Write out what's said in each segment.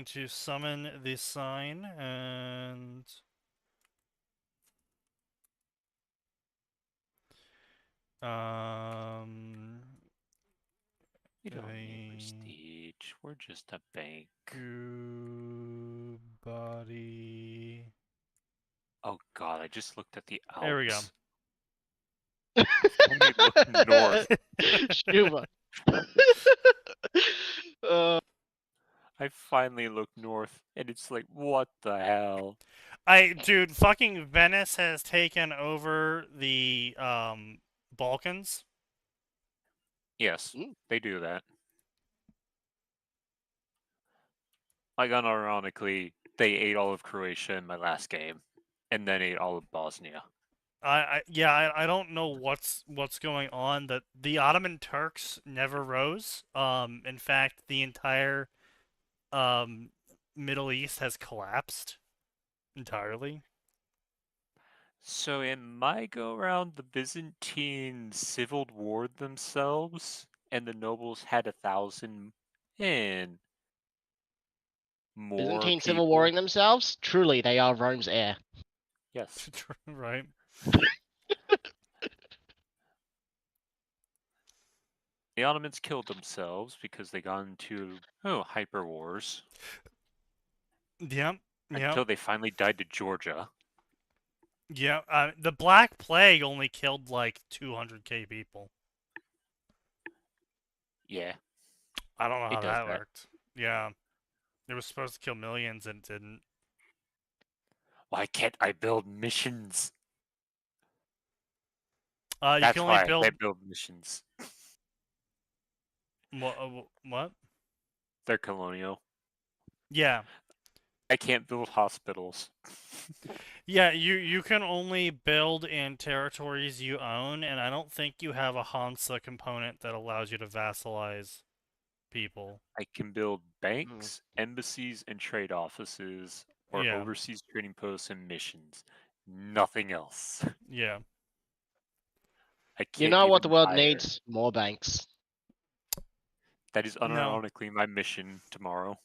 to summon the sign and... We don't need prestige. We're just a bank. Body... Oh god, I just looked at the Alps. There we go. Let me look north. Schumer. I finally looked north, and it's like, what the hell? Dude, fucking Venice has taken over the, Balkans. Yes, they do that. Like, unironically, they ate all of Croatia in my last game, and then ate all of Bosnia. I don't know what's going on. The Ottoman Turks never rose. In fact, the entire Middle East has collapsed entirely. So in my go-round, the Byzantines civil warred themselves, and the nobles had 1,000 and more Byzantine people. civil warring themselves? Truly, they are Rome's heir. Yes. Right. The Ottomans killed themselves because they got into hyper wars. Yep. Until they finally died to Georgia. Yeah. The Black Plague only killed like 200k people. Yeah. I don't know how that worked. Yeah. It was supposed to kill millions and it didn't. Why can't I build missions? You That's can only why build... I build missions. What? They're colonial. Yeah. I can't build hospitals. Yeah, you can only build in territories you own, and I don't think you have a Hansa component that allows you to vassalize people. I can build banks, embassies, and trade offices, or Yeah. overseas trading posts and missions. Nothing else. Yeah. I can't You know what even the world hire. needs? More banks. That is unironically my mission tomorrow.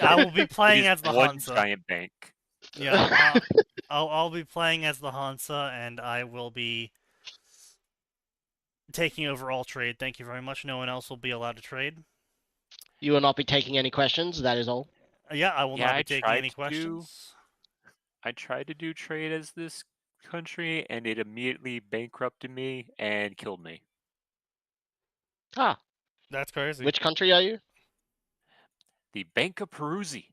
I will be playing It is as the one Hansa. giant bank. Yeah, I'll be playing as the Hansa, and I will be taking over all trade. Thank you very much. No one else will be allowed to trade. You will not be taking any questions, that is all. Yeah, I will not be taking any questions. I tried to do trade as this country, and it immediately bankrupted me and killed me. Ah. That's crazy. Which country are you? The Bank of Peruzzi.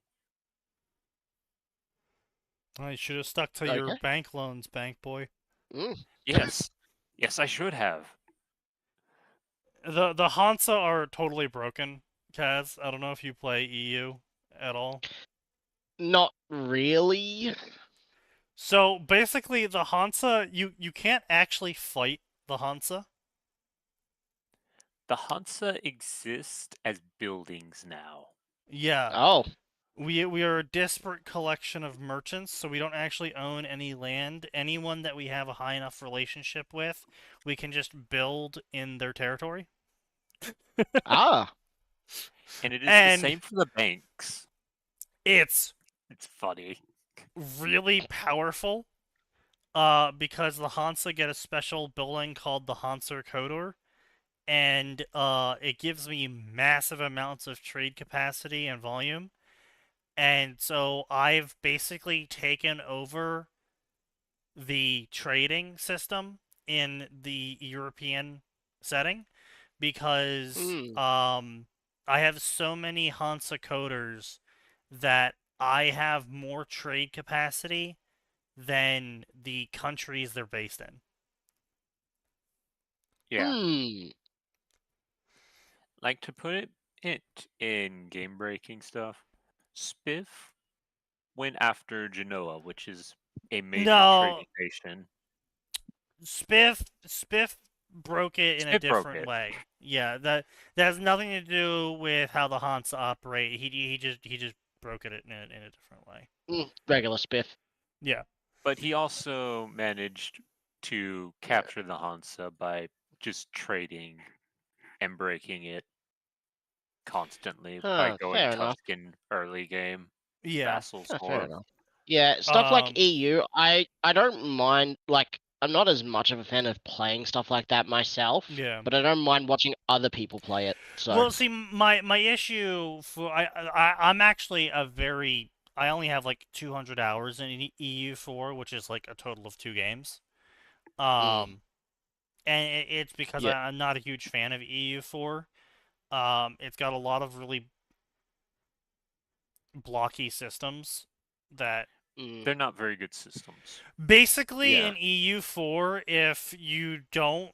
Oh, you should have stuck to your bank loans, bank boy. Yes. Yes, I should have. The Hansa are totally broken, Kaz. I don't know if you play EU at all. Not really. So basically, the Hansa, you can't actually fight the Hansa. The Hansa exist as buildings now. Yeah. Oh. We are a disparate collection of merchants, so we don't actually own any land. Anyone that we have a high enough relationship with, we can just build in their territory. Ah. And it is the same for the banks. It's funny. Really powerful. Because the Hansa get a special building called the Hansa Kodor, and it gives me massive amounts of trade capacity and volume. And so I've basically taken over the trading system in the European setting because I have so many Hansa coders that I have more trade capacity than the countries they're based in. Yeah. Like, to put it in game-breaking stuff, Spiff went after Genoa, which is a major trading nation. Spiff broke it in a different way. Yeah, that has nothing to do with how the Hansa operate. He just broke it in a different way. Regular Spiff. Yeah. But he also managed to capture the Hansa by just trading and breaking it. constantly by going Fair enough. Tuscan early game. Yeah. Vassals Fair more. enough. Yeah, stuff like Um, EU, I don't mind. Like, I'm not as much of a fan of playing stuff like that myself, Yeah. but I don't mind watching other people play it. So, Well, see, my issue for I'm actually I only have like 200 hours in EU4, which is like a total of 2 games. mm, And it's because yeah, I'm not a huge fan of EU4. It's got a lot of really blocky systems that mm, They're not very good systems. basically yeah. in EU4, if you don't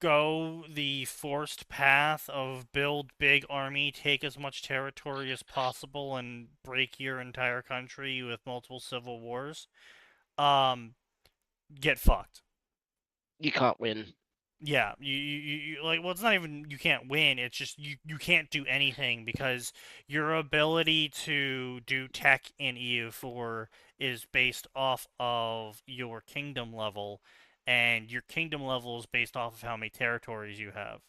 go the forced path of build big army, take as much territory as possible, and break your entire country with multiple civil wars, um, get fucked. You can't win. Yeah, you like, well, it's not even you can't win, it's just you can't do anything because your ability to do tech in EU4 is based off of your kingdom level, and your kingdom level is based off of how many territories you have.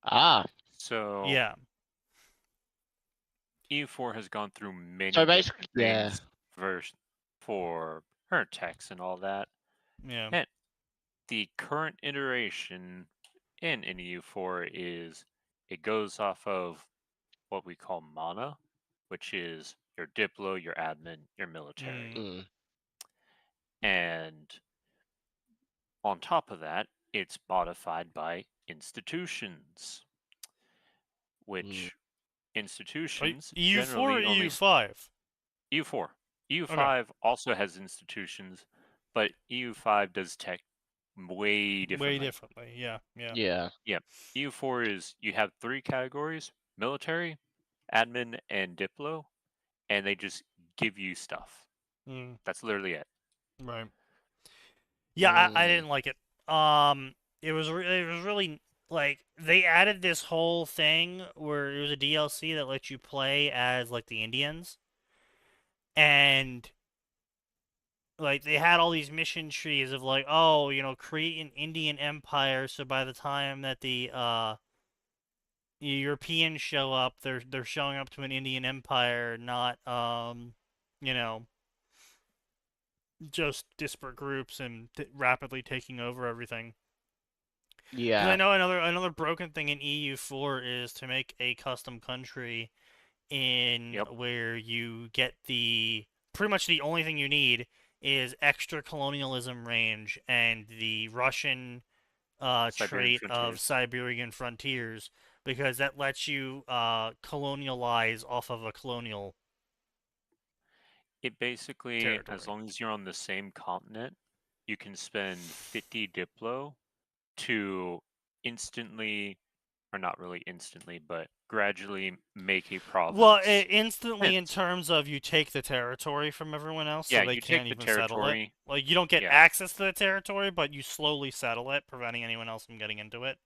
Ah, So Yeah. EU4 has gone through many so different basically, yeah. things for her techs and all that. Yeah. And the current iteration in EU4 is it goes off of what we call mana, which is your diplo, your admin, your military. Mm, And on top of that, it's modified by institutions, mm. which institutions EU4 or generally only EU5? EU4. Okay. EU5 also has institutions, but EU5 does tech way Way differently. differently. Yeah. Yeah. Yeah. Yeah. EU4 is you have 3 categories: military, admin, and diplo, and they just give you stuff. Mm, That's literally it. right. Yeah, I Mm, didn't like it. It was really like they added this whole thing where it was a DLC that lets you play as like the Indians, and like they had all these mission trees of like, oh, create an Indian empire, so by the time that the Europeans show up, they're showing up to an Indian empire, not you know just disparate groups and rapidly taking over everything. Because I yeah. know another broken thing in EU4 is to make a custom country in Yep. where you get the pretty much the only thing you need is extra colonialism range and the Russian Siberian trait of frontiers. Siberian frontiers, because that lets you colonialize off of a colonial It basically, as territory. long as you're on the same continent, you can spend 50 diplo to instantly, or not really instantly, but gradually make a Well, province. instantly in Hence, terms of you take the territory from everyone else, so yeah, they you take can't the even settle it. territory. Like you don't get Yeah, access to the territory, but you slowly settle it, preventing anyone else from getting into it.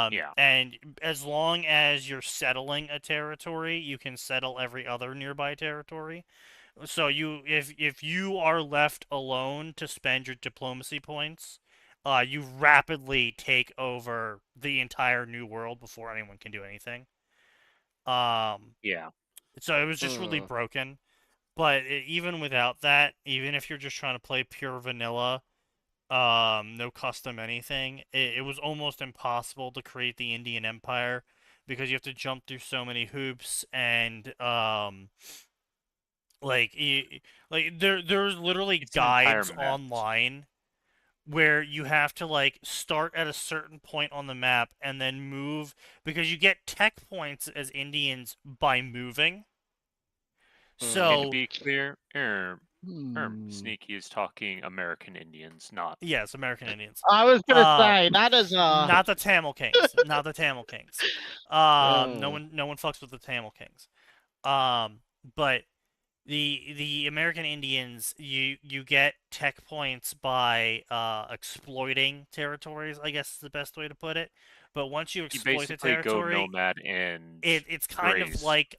yeah. And as long as you're settling a territory, you can settle every other nearby territory. So if you are left alone to spend your diplomacy points, you rapidly take over the entire new world before anyone can do anything. Um, Yeah. so it was just really Mm, broken. But even without that, even if you're just trying to play pure vanilla, no custom anything, it was almost impossible to create the Indian Empire because you have to jump through so many hoops and like there's literally It's an entire guides mess. online where you have to like start at a certain point on the map and then move because you get tech points as Indians by moving. mm. And to So be clear, Hmm. Sneaky is talking American Indians, not. yes, American Indians. I was gonna Uh, say that is Not the Tamil Kings. Not the Tamil Kings. No mm, one fucks with the Tamil Kings. But the American Indians, you get tech points by exploiting territories, I guess is the best way to put it. But once you You exploit the basically go territory, nomad and it's kind of graze. like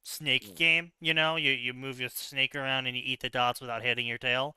snake game, you move your snake around and you eat the dots without hitting your tail.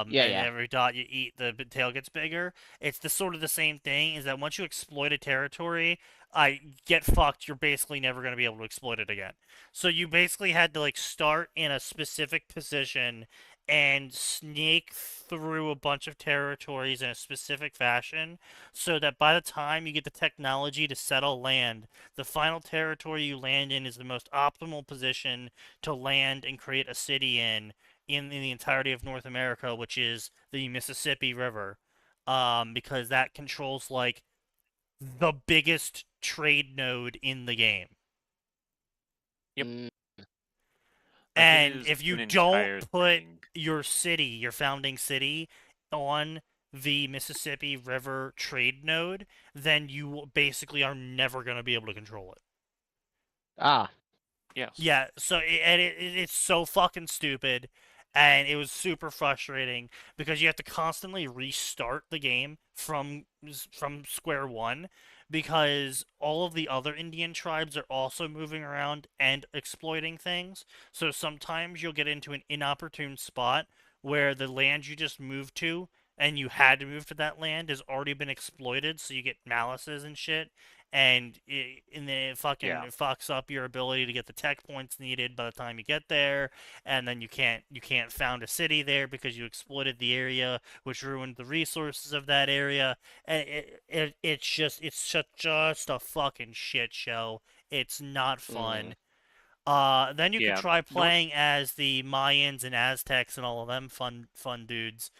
yeah, And yeah. every dot you eat, the tail gets bigger. It's the sort of the same thing, is that once you exploit a territory, I get fucked. You're basically never going to be able to exploit it again. So you basically had to like start in a specific position and snake through a bunch of territories in a specific fashion so that by the time you get the technology to settle land, the final territory you land in is the most optimal position to land and create a city in the entirety of North America, which is the Mississippi River. Because that controls like the biggest trade node in the game. Yep. Mm, Like, it And is if you an don't entire put thing. your city, your founding city, on the Mississippi River trade node, then you basically are never going to be able to control it. ah, Yes. Yeah, so it's so fucking stupid, and it was super frustrating because you have to constantly restart the game from square one because all of the other Indian tribes are also moving around and exploiting things. So sometimes you'll get into an inopportune spot where the land you just moved to and you had to move to that land has already been exploited, so you get malices and shit and then it fucking Yeah. fucks up your ability to get the tech points needed by the time you get there, and then you can't found a city there because you exploited the area, which ruined the resources of that area. And it's just a fucking shit show. It's not mm, fun. Then you could Yeah. try North playing as the Mayans and Aztecs and all of them fun dudes,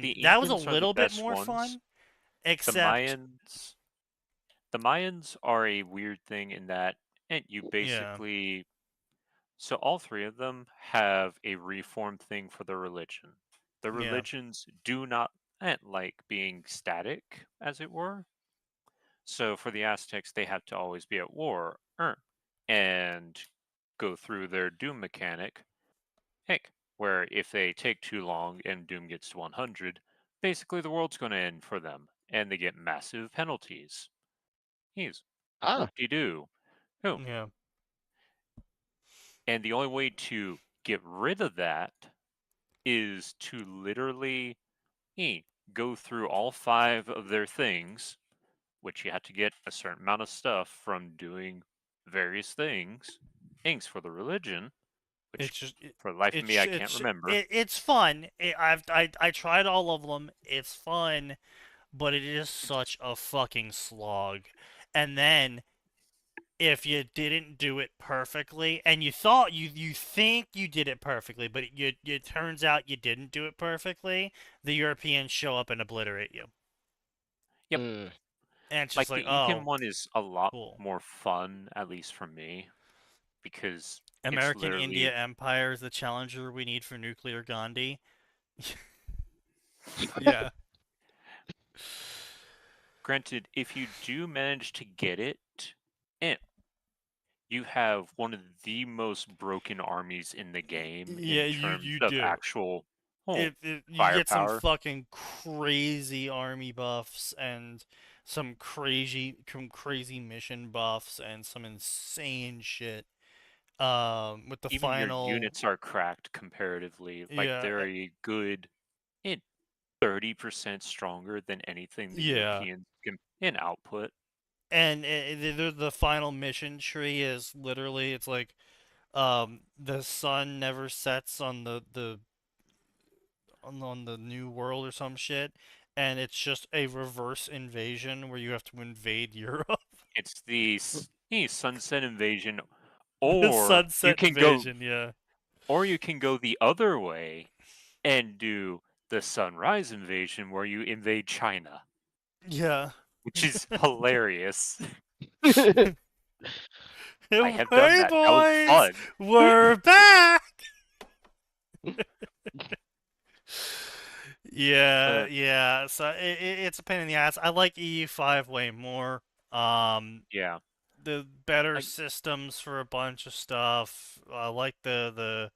the and that was a Incans are the little bit best more ones. fun, The except Mayans the Mayans are a weird thing in that you yeah, basically so all three of them have a reformed thing for the religion. The yeah. religions do not like being static, as it were. So for the Aztecs, they have to always be at war and go through their doom mechanic. Heck, where if they take too long and doom gets to 100, basically the world's going to end for them, and they get massive penalties. He's ah, whoop-de-doo. Oh, Yeah. and the only way to get rid of that is to literally eh, go through all five of their things, which you have to get a certain amount of stuff from doing various things for the religion, which It's just for the life of me I can't remember. it's fun. I tried all of them. It's fun, but it is such a fucking slog. And then if you didn't do it perfectly, and you thought you think you did it perfectly, but it turns out you didn't do it perfectly, the Europeans show up and obliterate you. Yep, mm. And it's just like like, the Incan oh, one is a lot cool. more fun, at least for me, because it's American literally India Empire is the challenger we need for nuclear Gandhi. Yeah. granted, if you do manage to get it, eh, you have one of the most broken armies in the game Yeah, in you terms you of do. actual You get some firepower. fucking crazy army buffs and some crazy mission buffs and some insane shit. With the Even your final, units are cracked comparatively. Like yeah, they're a good 30% stronger than anything the yeah, Europeans can in output. and the final mission tree is literally it's like the sun never sets on the new world or some shit, and it's just a reverse invasion where you have to invade Europe. It's the sunset invasion, The or you sunset can go, invasion, yeah. or you can go the other way and do the sunrise invasion, where you invade China, Yeah. which is hilarious. I have done Hey that. That was boys, fun. we're back. Yeah, But yeah. So it's a pain in the ass. I like EU5 way more. Um, yeah, the better like systems for a bunch of stuff. I like the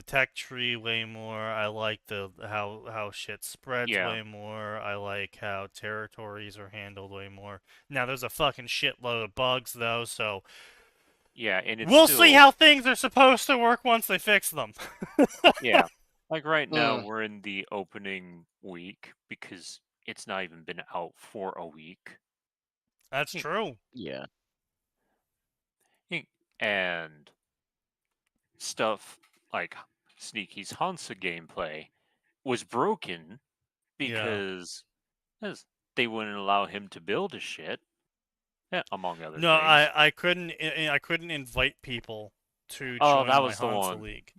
tech tree way more. I like the how shit spreads yeah, way more. I like how territories are handled way more. Now there's a fucking shitload of bugs though, so yeah, and it's we'll see still how things are supposed to work once they fix them. yeah. Like right now, Mm. we're in the opening week because it's not even been out for a week. That's true. Yeah. And stuff like Sneaky's Hansa gameplay was broken Yeah. because they wouldn't allow him to build his shit, among other No, things. I couldn't invite people to Oh, join that my was the Hansa one. League.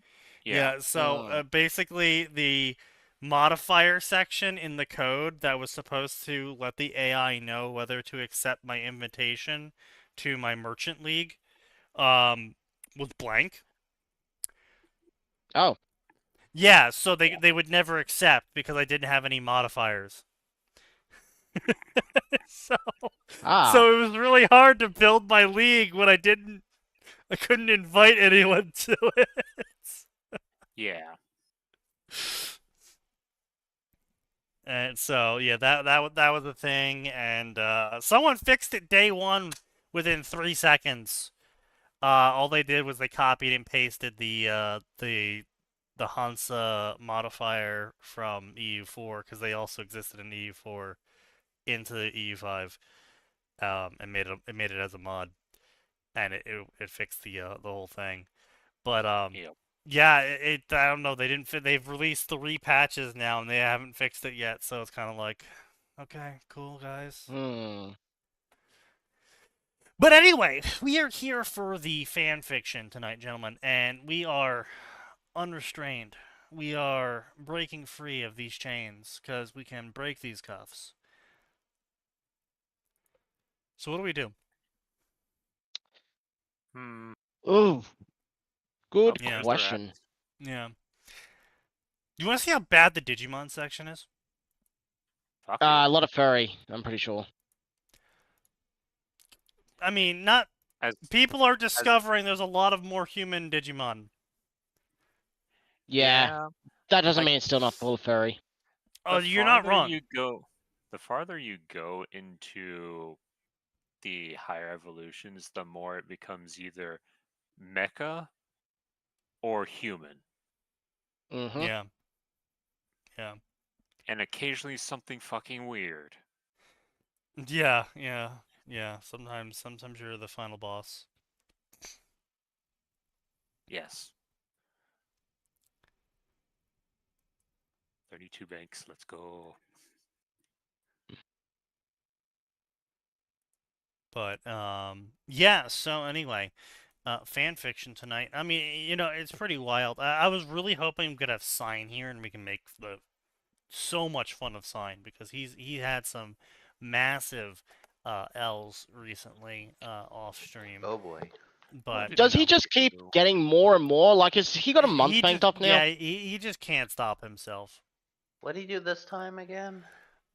Yeah. Yeah, so basically the modifier section in the code that was supposed to let the AI know whether to accept my invitation to my merchant league was blank. Oh. Yeah, so they would never accept because I didn't have any modifiers. so Ah. so it was really hard to build my league when I couldn't invite anyone to it. Yeah. And so yeah, that was a thing, and someone fixed it day one within 3 seconds. All they did was they copied and pasted the Hansa modifier from EU4 because they also existed in EU4 into the EU5, and made it as a mod, and it fixed the whole thing. But Yep. yeah, I don't know. They've released 3 patches now, and they haven't fixed it yet. So it's kind of like, okay, cool, guys. Hmm. But anyway, we are here for the fan fiction tonight, gentlemen, and we are unrestrained. We are breaking free of these chains because we can break these cuffs. So what do we do? Hmm. Ooh. Good Oh, there's the rat. question. Yeah. You want to see how bad the Digimon section is? Fuck A yeah. lot of furry, I'm pretty sure. I mean, not As people are discovering there's a lot of more human Digimon. Yeah. That doesn't like mean it's still not full of furry. Oh, the you're not farther wrong. you go, the farther you go into the higher evolutions, the more it becomes either mecha or human, Mm-hmm. Yeah. Yeah. and occasionally something fucking weird. Yeah, yeah, yeah. Sometimes you're the final boss. Yes. 32 banks, let's go. But yeah. So anyway, fan fiction tonight. I mean, it's pretty wild. I was really hoping we could have Sign here and we can make so much fun of Sign because he had some massive L's recently off stream. Oh boy. But did Does he not just keep do? getting more and more? Like, is he got a month he banked just up now? he just can't stop himself. What did he do this time again?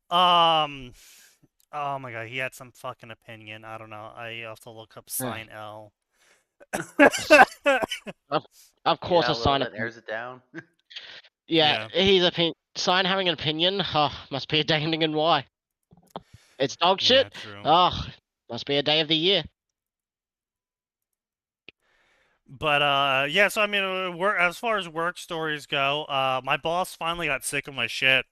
Um. Oh my god, he had some fucking opinion. I don't know. I have to look up Sign L. Of Yeah, course, a well, sign that of. narrows it down. Yeah, Yeah. he's sign having an opinion. Oh, must be a day ending in Y. It's dog Yeah, shit. true. Oh, must be a day of the year. But yeah. So I mean, as far as work stories go, my boss finally got sick of my shit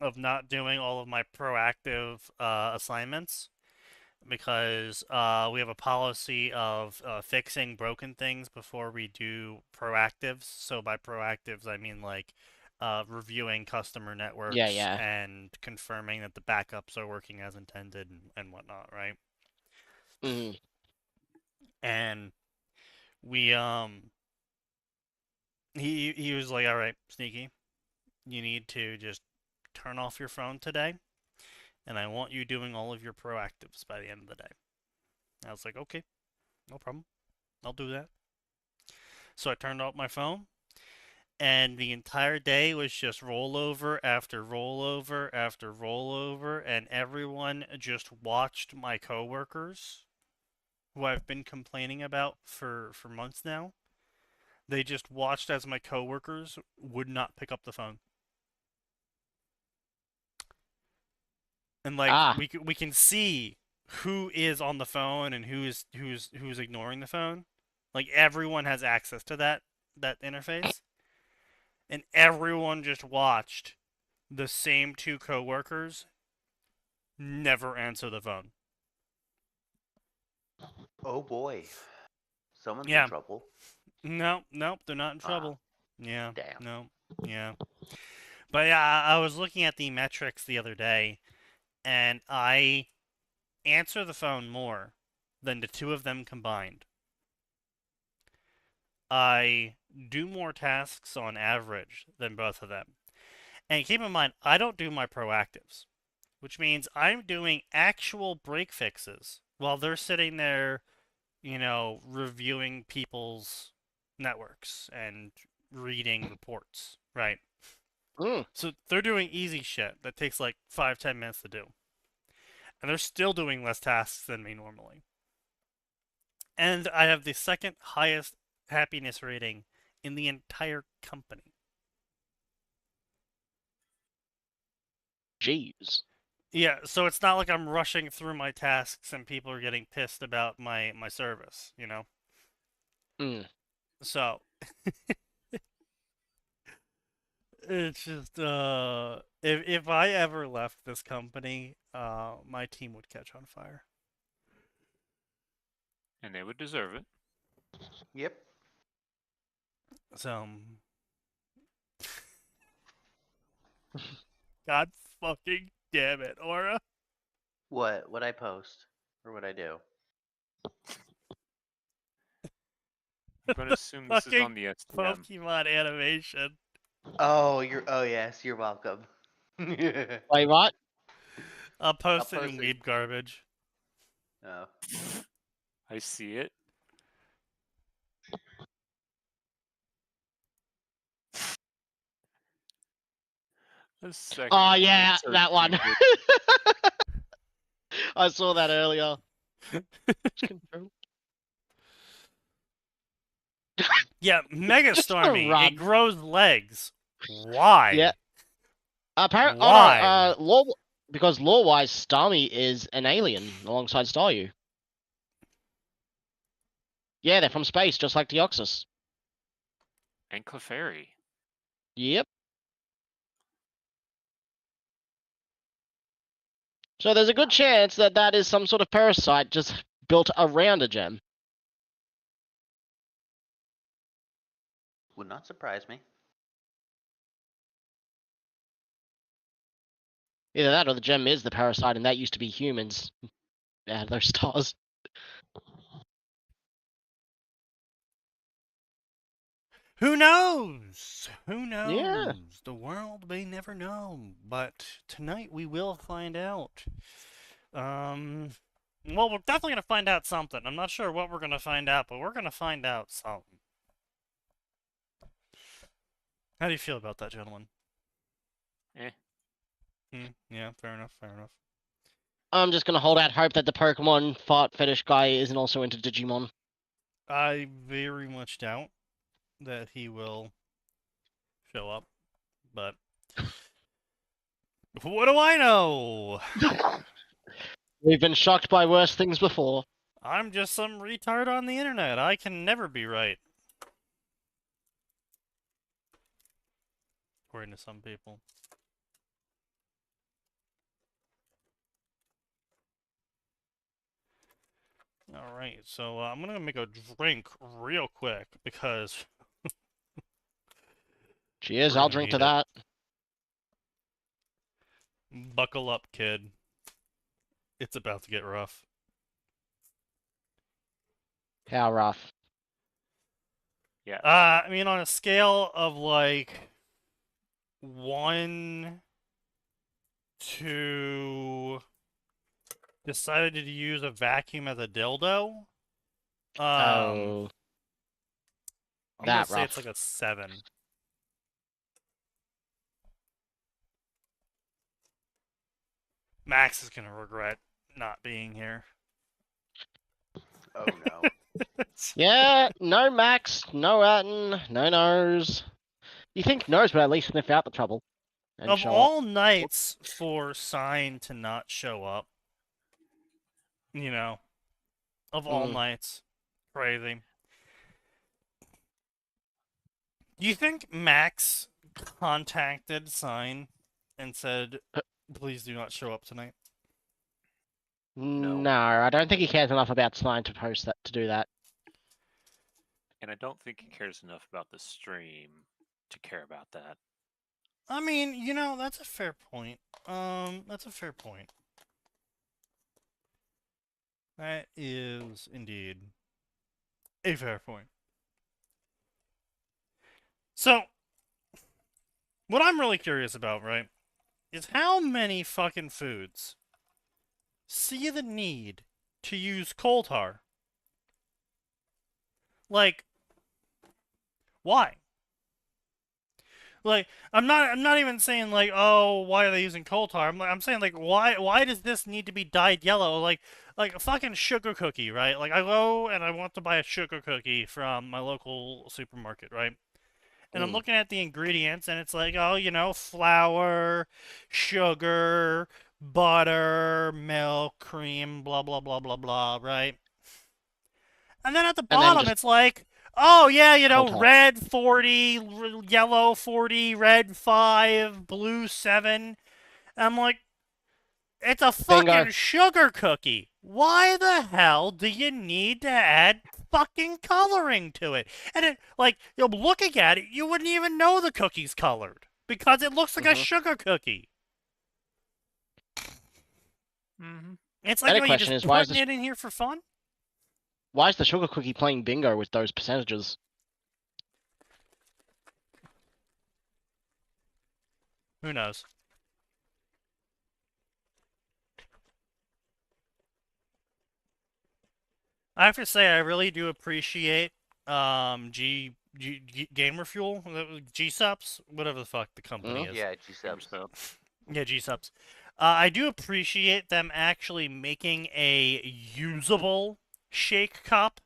of not doing all of my proactive assignments because we have a policy of fixing broken things before we do proactives. So by proactives, I mean like reviewing customer networks Yeah. and confirming that the backups are working as intended and whatnot, right? Mm. And we he was like, all right, Sneaky, you need to just turn off your phone today, and I want you doing all of your proactives by the end of the day. I was like, okay, no problem, I'll do that. So I turned off my phone, and the entire day was just rollover after rollover after rollover, and everyone just watched my coworkers, who I've been complaining about for months now. They just watched as my coworkers would not pick up the phone. And like Ah. we can see who is on the phone and who's ignoring the phone. Like everyone has access to that interface, and everyone just watched the same two coworkers never answer the phone. Oh boy. Someone's Yeah. in trouble. Nope, they're not in Ah, trouble. Yeah, damn. no, yeah. But yeah, I was looking at the metrics the other day, and I answer the phone more than the two of them combined. I do more tasks on average than both of them. And keep in mind, I don't do my proactives, which means I'm doing actual break fixes while they're sitting there, reviewing people's networks and reading reports, right? Mm. So they're doing easy shit that takes like 5-10 minutes to do. And they're still doing less tasks than me normally. And I have the second highest happiness rating in the entire company. Jeez. Yeah, so it's not like I'm rushing through my tasks and people are getting pissed about my service, you know? Mm. So it's just if I ever left this company, my team would catch on fire. And they would deserve it. Yep. So God fucking damn it, Aura. What? What I post? Or what I do? I'm going to assume this is Fucking on the STM. Pokemon animation. Oh, oh yes, you're welcome. Wait, what? I'll post it post in it. weeb garbage. Oh. I see it. The second Oh one is yeah, so that one. stupid. I saw that earlier. Control. Yeah, Mega Just a Stormy. It run. grows legs. Why? Yeah. Apparently, Why? law because lore-wise, Starmie is an alien alongside Staryu. Yeah, they're from space, just like Deoxys. And Clefairy. Yep. So there's a good chance that that is some sort of parasite just built around a gem. Would not surprise me. Either that or the gem is the parasite and that used to be humans. Yeah, those stars. Who knows? Who knows? Yeah. The world may never know, but tonight we will find out. Well, we're definitely gonna find out something. I'm not sure what we're gonna find out, but we're gonna find out something. How do you feel about that, gentlemen? Eh. Yeah, fair enough, fair enough. I'm just gonna hold out hope that the Pokemon fart fetish guy isn't also into Digimon. I very much doubt that he will show up, but what do I know? We've been shocked by worse things before. I'm just some retard on the internet. I can never be right. According to some people. Alright, so I'm gonna make a drink real quick because Cheers, we're I'll gonna drink to need it. that. Buckle up, kid. It's about to get rough. How rough. Yeah. I mean, on a scale of like 1 to decided to use a vacuum as a dildo, Oh, I'm gonna that say it's rough. like a 7. Max is gonna regret not being here. Oh no. Yeah, no Max, no Atin, no Nose. You think Nose would at least sniff out the trouble and Of show up. all nights for Sign to not show up, of all Mm. nights, crazy. Do you think Max contacted Sign and said, "Please do not show up tonight"? No, I don't think he cares enough about Slime to post that to do that. And I don't think he cares enough about the stream to care about that. I mean, you know, that's a fair point. That's a fair point. That is indeed a fair point. So, what I'm really curious about, right, is how many fucking foods see the need to use coal tar? Like, why? Like, I'm not even saying like, oh, why are they using coal tar? I'm saying like, why does this need to be dyed yellow? Like a fucking sugar cookie, right? Like I go and I want to buy a sugar cookie from my local supermarket, right? And I'm looking at the ingredients, and it's like, oh, you know, flour, sugar, butter, milk, cream, blah blah blah blah blah, right? And then at the And then bottom, just it's like, oh yeah, you know, coal tar. red 40, yellow 40, red 5, blue 7. And I'm like, it's a Bingo. fucking sugar cookie. Why the hell do you need to add fucking coloring to it? And it, like, you're looking at it, you wouldn't even know the cookie's colored because it looks like a sugar cookie. Mm-hmm. It's like, Better oh, you're question just is, why is putting it in here for fun? the sugar cookie playing bingo with those percentages? Who knows? I have to say, I really do appreciate Gamer Fuel, G Subs, whatever the fuck the company is. Yeah, G-subs. Yeah, G Subs. I do appreciate them actually making a usable shake cup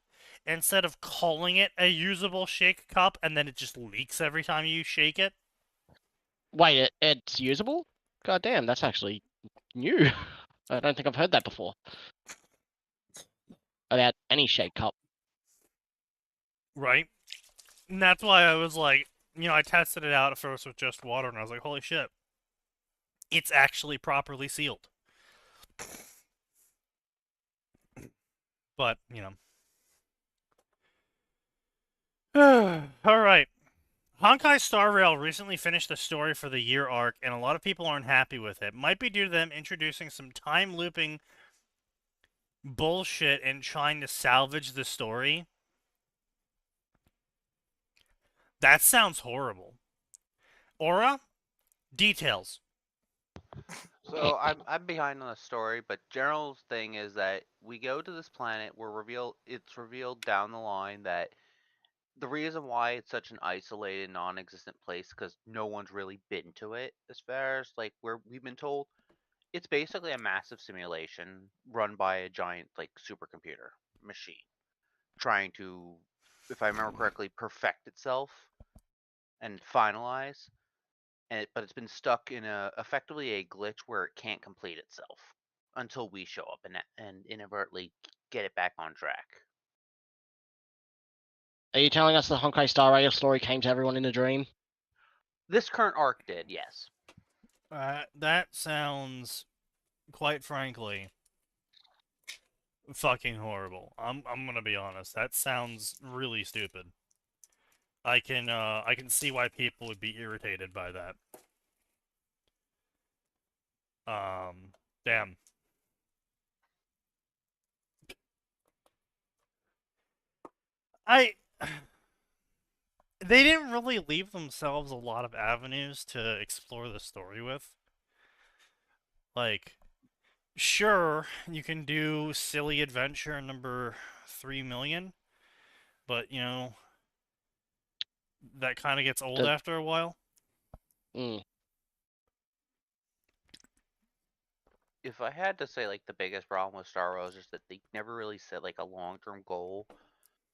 instead of calling it a usable shake cup and then it just leaks every time you shake it. Wait, it's usable? God damn, that's actually new. I don't think I've heard that before. About any shake cup. Right? And that's why I was like, you know, I tested it out at first with just water and I was like, holy shit. It's actually properly sealed. But, you know. Alright. Honkai Star Rail recently finished the story for the year arc, and a lot of people aren't happy with it. Might be due to them introducing some time looping bullshit and trying to salvage the story. That sounds horrible. Aura? Details. So I'm behind on the story, but General's thing is that we go to this planet. It's revealed down the line that the reason why it's such an isolated, non-existent place because no one's really been to it. As far as like where we've been told, it's basically a massive simulation run by a giant like supercomputer machine, trying to, if I remember correctly, perfect itself and finalize. But it's been stuck in effectively a glitch where it can't complete itself until we show up and inadvertently get it back on track. Are you telling us the Honkai Star Rail story came to everyone in a dream? This current arc did, yes. That sounds, quite frankly, fucking horrible. I'm gonna be honest. That sounds really stupid. I can see why people would be irritated by that. Damn. They didn't really leave themselves a lot of avenues to explore the story with. Like, sure, you can do silly adventure number 3 million, but, you know, that kind of gets old after a while. If I had to say, like, the biggest problem with Star Wars is that they never really set, like, a long-term goal,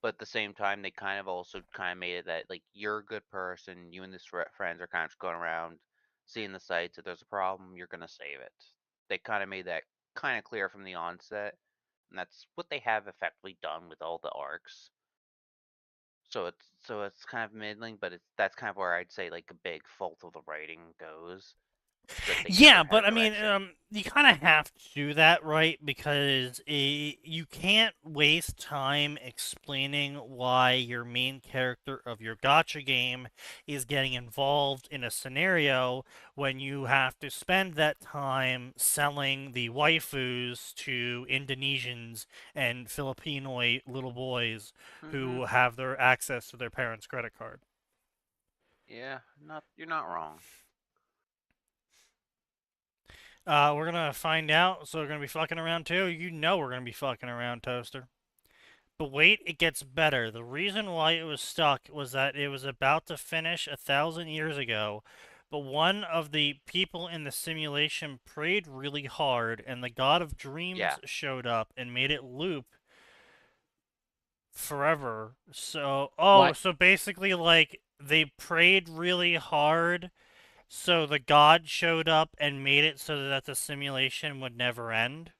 but at the same time, they kind of also kind of made it that, like, you're a good person, you and this friends are kind of just going around, seeing the sights, if there's a problem, you're gonna save it. They kind of made that kind of clear from the onset, and that's what they have effectively done with all the arcs. So it's kind of middling, but that's kind of where I'd say, like, a big fault of the writing goes. that they Yeah, never but had I mean, direction. you kind of have to do that, right? Because you can't waste time explaining why your main character of your gotcha game is getting involved in a scenario when you have to spend that time selling the waifus to Indonesians and Filipino little boys Mm-hmm. who have their access to their parents' credit card. Yeah, you're not wrong. We're gonna find out, so we're gonna be fucking around too. You know we're gonna be fucking around, Toaster. But wait, it gets better. The reason why it was stuck was that it was about to finish 1,000 years ago, but one of the people in the simulation prayed really hard, and the god of Yeah. dreams showed up and made it loop forever. What? So basically, like, they prayed really hard, so the god showed up and made it so that the simulation would never end.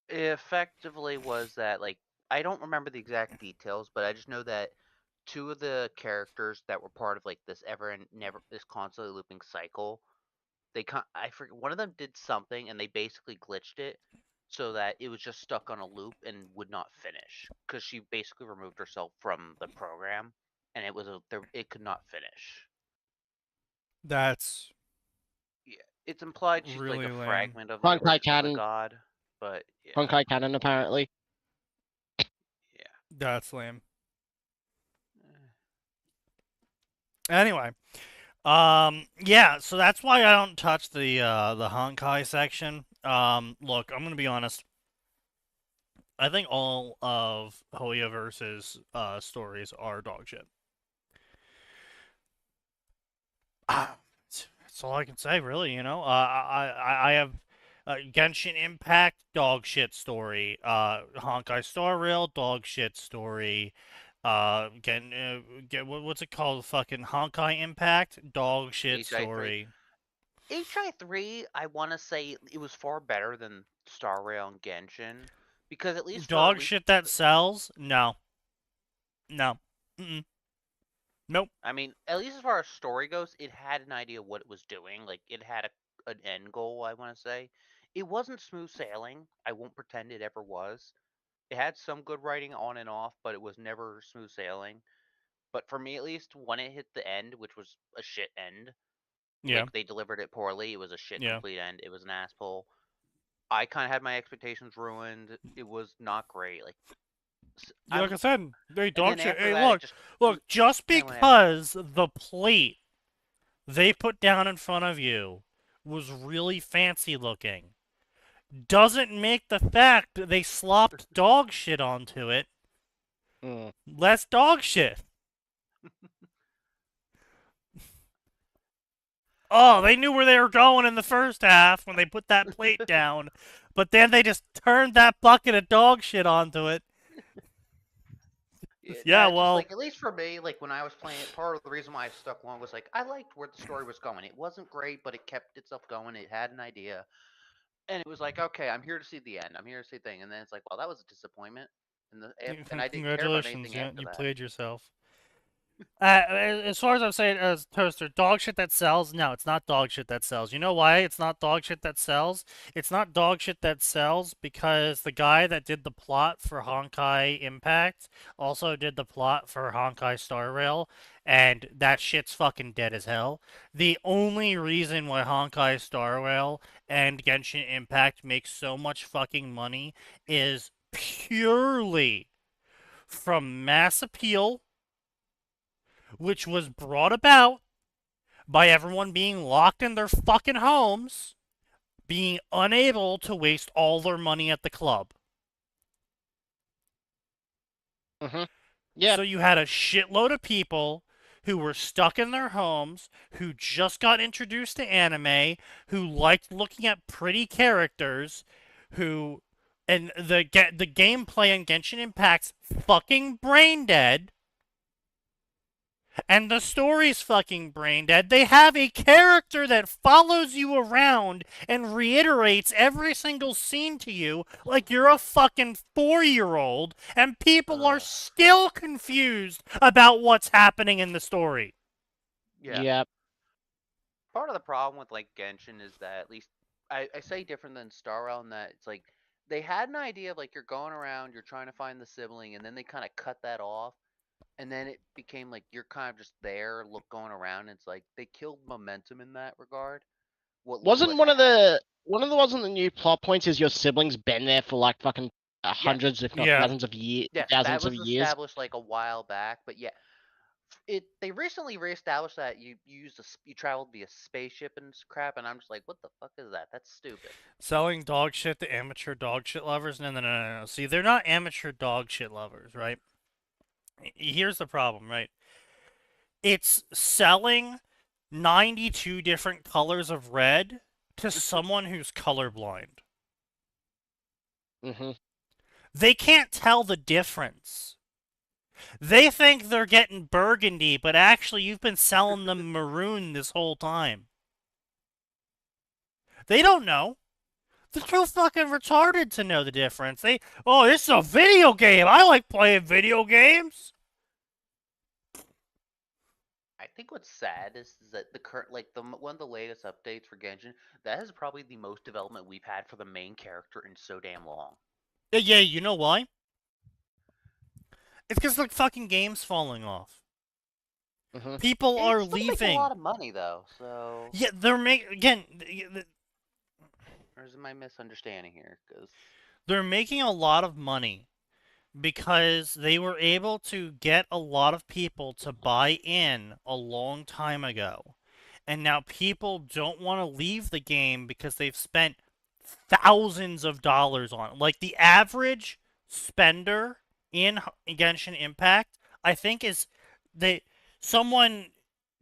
It effectively was that, like, I don't remember the exact details, but I just know that two of the characters that were part of like this ever and never this constantly looping cycle, I forget, one of them did something and they basically glitched it so that it was just stuck on a loop and would not finish because she basically removed herself from the program and it could not finish. That's Yeah, it's implied she's like really a lame. fragment of the Honkai of the Canon. god, but yeah, Honkai Canon, apparently. yeah. That's lame. Eh. Anyway, yeah, so that's why I don't touch the Honkai section. Look, I'm gonna be honest. I think all of Hoyoverse's stories are dog shit. That's all I can say, really. You know, I have Genshin Impact dog shit story. Honkai Star Rail dog shit story. What's it called? Fucking Honkai Impact dog shit HI3. story. HI3, I want to say it was far better than Star Rail and Genshin because at least for a Dog re shit that sells? No, no, nope. I mean, at least as far as story goes, it had an idea what it was doing. Like it had an end goal, I want to say. It wasn't smooth sailing. I won't pretend it ever was. It had some good writing on and off, but it was never smooth sailing. But for me at least, when it hit the end, which was a shit end, Yeah, like they delivered it poorly, it was a shit yeah. complete end. It was an asshole. I kind of had my expectations ruined. It was not great. Like Yeah, like I said, they and dog then shit. after Hey, that, look. Just kind of went after. because the plate they put down in front of you was really fancy looking, doesn't make the fact that they slopped dog shit onto it Mm. less dog shit. Oh, they knew where they were going in the first half when they put that plate down, but then they just turned that bucket of dog shit onto it. Yeah, That just well, like at least for me, like when I was playing it, part of the reason why I stuck long was like I liked where the story was going. It wasn't great, but it kept itself going. It had an idea, and it was like, okay, I'm here to see the end. I'm here to see the thing, and then it's like, well, that was a disappointment, and I didn't care about congratulations, anything yeah, after you that. played yourself. As far as I'm saying, as Toaster, dog shit that sells? No, it's not dog shit that sells. You know why it's not dog shit that sells? It's not dog shit that sells because the guy that did the plot for Honkai Impact also did the plot for Honkai Star Rail, and that shit's fucking dead as hell. The only reason why Honkai Star Rail and Genshin Impact make so much fucking money is purely from mass appeal, which was brought about by everyone being locked in their fucking homes, being unable to waste all their money at the club. Mm-hmm. Yeah. So you had a shitload of people who were stuck in their homes, who just got introduced to anime, who liked looking at pretty characters, who and the gameplay in Genshin Impact's fucking brain dead. And the story's fucking brain dead. They have a character that follows you around and reiterates every single scene to you like you're a fucking 4-year-old, and people are Ugh. still confused about what's happening in the story. Yeah, Yep. part of the problem with like Genshin is that at least I say different than Star Realm that it's like they had an idea of like you're going around, you're trying to find the sibling, and then they kind of cut that off, and then it became like you're kind of just there, going around. And it's like they killed momentum in that regard. What little Wasn't it one of had. the new plot points is your siblings been there for like fucking Yes, hundreds, if not Yeah. thousands of years, yes, that thousands of was years? established like a while back, but yeah, they recently reestablished that you traveled via spaceship and crap, and I'm just like, what the fuck is that? That's stupid. Selling dog shit to amateur dog shit lovers? No. See, they're not amateur dog shit lovers, right? Here's the problem, right? It's selling 92 different colors of red to someone who's colorblind. Mm-hmm. They can't tell the difference. They think they're getting burgundy, but actually you've been selling them maroon this whole time. They don't know. They're too fucking retarded to know the difference. Oh, this is a video game. I like playing video games. I think what's sad is that the current, like one of the latest updates for Genshin, that is probably the most development we've had for the main character in so damn long. Yeah, you know why? It's because the fucking game's falling off. Mm-hmm. People It are still makes leaving. a lot of money though, so. Yeah, they're again. Or is my misunderstanding here? Because They're making a lot of money because they were able to get a lot of people to buy in a long time ago. And now people don't want to leave the game because they've spent thousands of dollars on it. Like the average spender in Genshin Impact, I think someone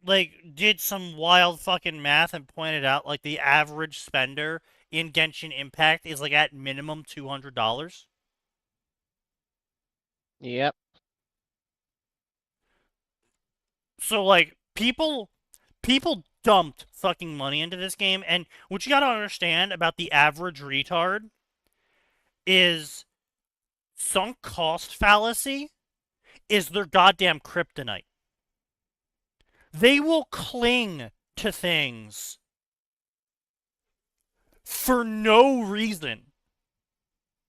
like did some wild fucking math and pointed out like the average spender in Genshin Impact is like at minimum $200. Yep. So like people dumped fucking money into this game, and what you gotta understand about the average retard is sunk cost fallacy is their goddamn kryptonite. They will cling to things for no reason.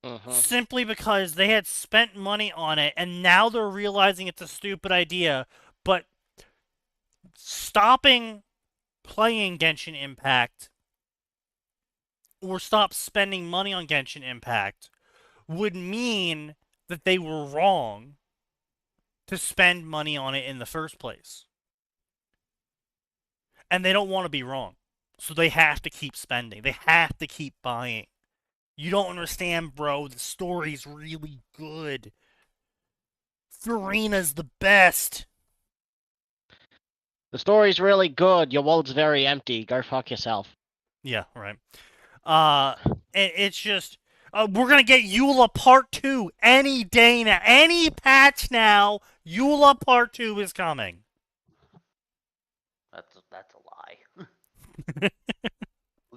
Mm-hmm. Simply because they had spent money on it and now they're realizing it's a stupid idea, but stopping playing Genshin Impact or stop spending money on Genshin Impact would mean that they were wrong to spend money on it in the first place. And they don't want to be wrong. So they have to keep spending. They have to keep buying. You don't understand, bro. The story's really good. Farina's the best. The story's really good. Your wallet's very empty. Go fuck yourself. Yeah, right. And it's just we're gonna get Eula Part 2 any day now. Any patch now, Eula Part 2 is coming. that's a lie.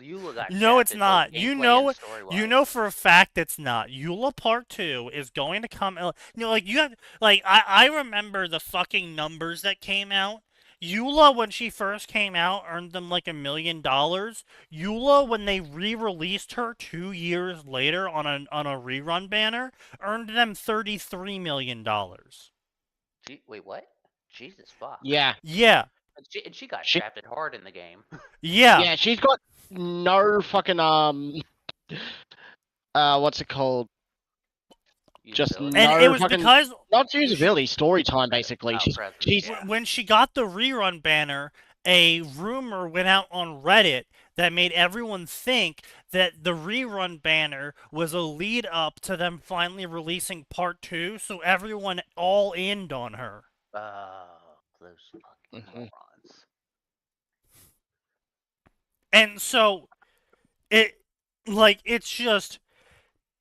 Eula got No, it's shafted both not. gameplay and story-wise. You know for a fact it's not. Eula Part 2 is going to come. Like you have, like I remember the fucking numbers that came out. Eula, when she first came out, earned them like $1 million. Eula, when they re-released her 2 years later on a rerun banner, earned them $33 million. Wait, what? Jesus fuck. Yeah. Yeah. And she got shafted hard in the game. Yeah. Yeah, she's got no fucking what's it called? Just Usability. no And it was fucking because not usability, story time basically. She's Yeah. when she got the rerun banner, a rumor went out on Reddit that made everyone think that the rerun banner was a lead up to them finally releasing part 2, so everyone all inned on her. Oh, those fucking morons. And so it's just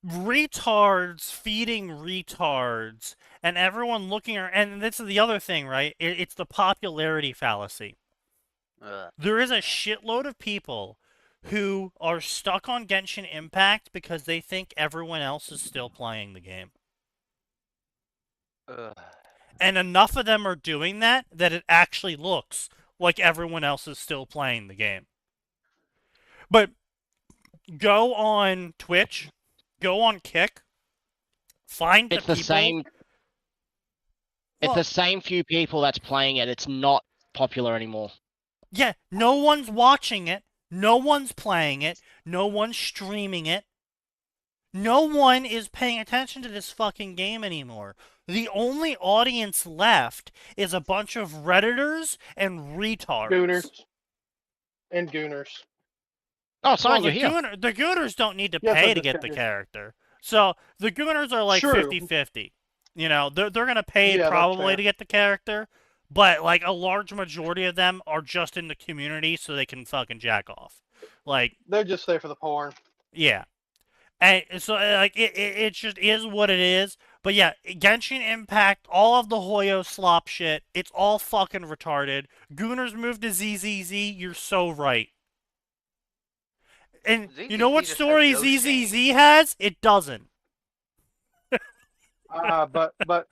retards feeding retards and everyone looking at, and this is the other thing, right? It's the popularity fallacy. There is a shitload of people who are stuck on Genshin Impact because they think everyone else is still playing the game. And enough of them are doing that it actually looks like everyone else is still playing the game. But go on Twitch, go on Kick, find the It's the people. same. It's Well, the same few people that's playing it. It's not popular anymore. yeah, no one's watching it, no one's playing it, no one's streaming it. No one is paying attention to this fucking game anymore. The only audience left is a bunch of Redditors and retards. Gooners. And Gooners. Oh, Sign, Well, you're here. the Gooners don't need to Yes, pay I to just get got the here. character. So the Gooners are like True. 50-50. You know, they're going to pay Yeah, that's probably fair. to get the character, but like a large majority of them are just in the community so they can fucking jack off. Like, They're just there for the porn. yeah. And so, like, it just is what it is. But yeah, Genshin Impact, all of the Hoyo slop shit, it's all fucking retarded. Gooners moved to ZZZ, you're so right. And you know ZZZ what just has story no ZZZ shame. has? It doesn't. But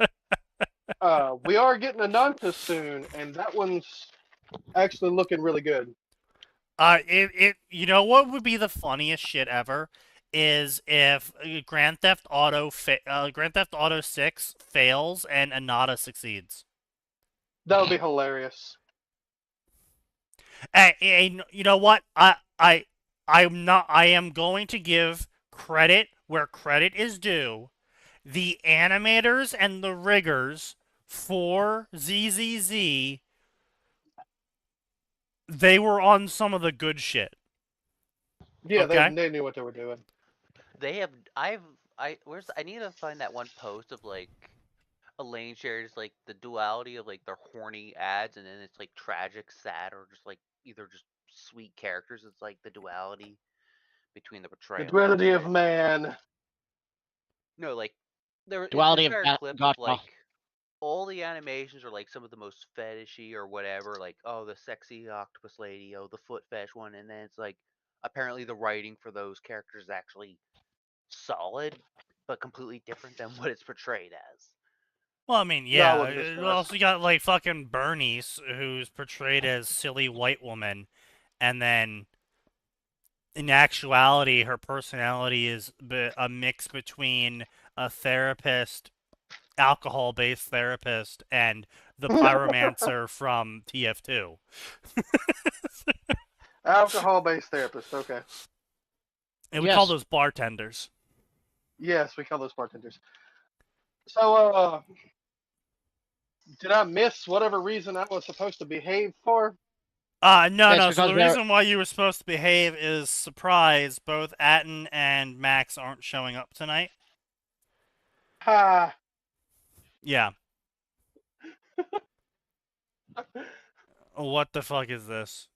we are getting a Nanta soon, and that one's actually looking really good. You know what would be the funniest shit ever is if Grand Theft Auto 6 fails and Anata succeeds. That would be hilarious. Hey, you know what? I am going to give credit where credit is due. The animators and the riggers for ZZZ, they were on some of the good shit. Yeah, Okay. they knew what they were doing. They have. I need to find that one post of like Elaine shares like the duality of like their horny ads, and then it's like tragic, sad, or just like either just sweet characters. It's like the duality between the The portrayal. duality of man. No, like there. It's an Duality of entire clip of gotcha. like all the animations are like some of the most fetishy or whatever. Like oh, the sexy octopus lady, oh the foot fetish one, and then it's like apparently the writing for those characters is actually solid, but completely different than what it's portrayed as. Well, I mean, No, I yeah. wouldn't You discuss. also got like fucking Bernice, who's portrayed as silly white woman, and then in actuality, her personality is a mix between a therapist, alcohol-based therapist, and the pyromancer from TF2. Alcohol-based therapist. Okay. And we call Yes. those bartenders. Yes, we call those bartenders. So, did I miss whatever reason I was supposed to behave for? No, It's no. So because the they're- reason why you were supposed to behave is surprise. Both Atin and Max aren't showing up tonight. Ha! Yeah. What the fuck is this?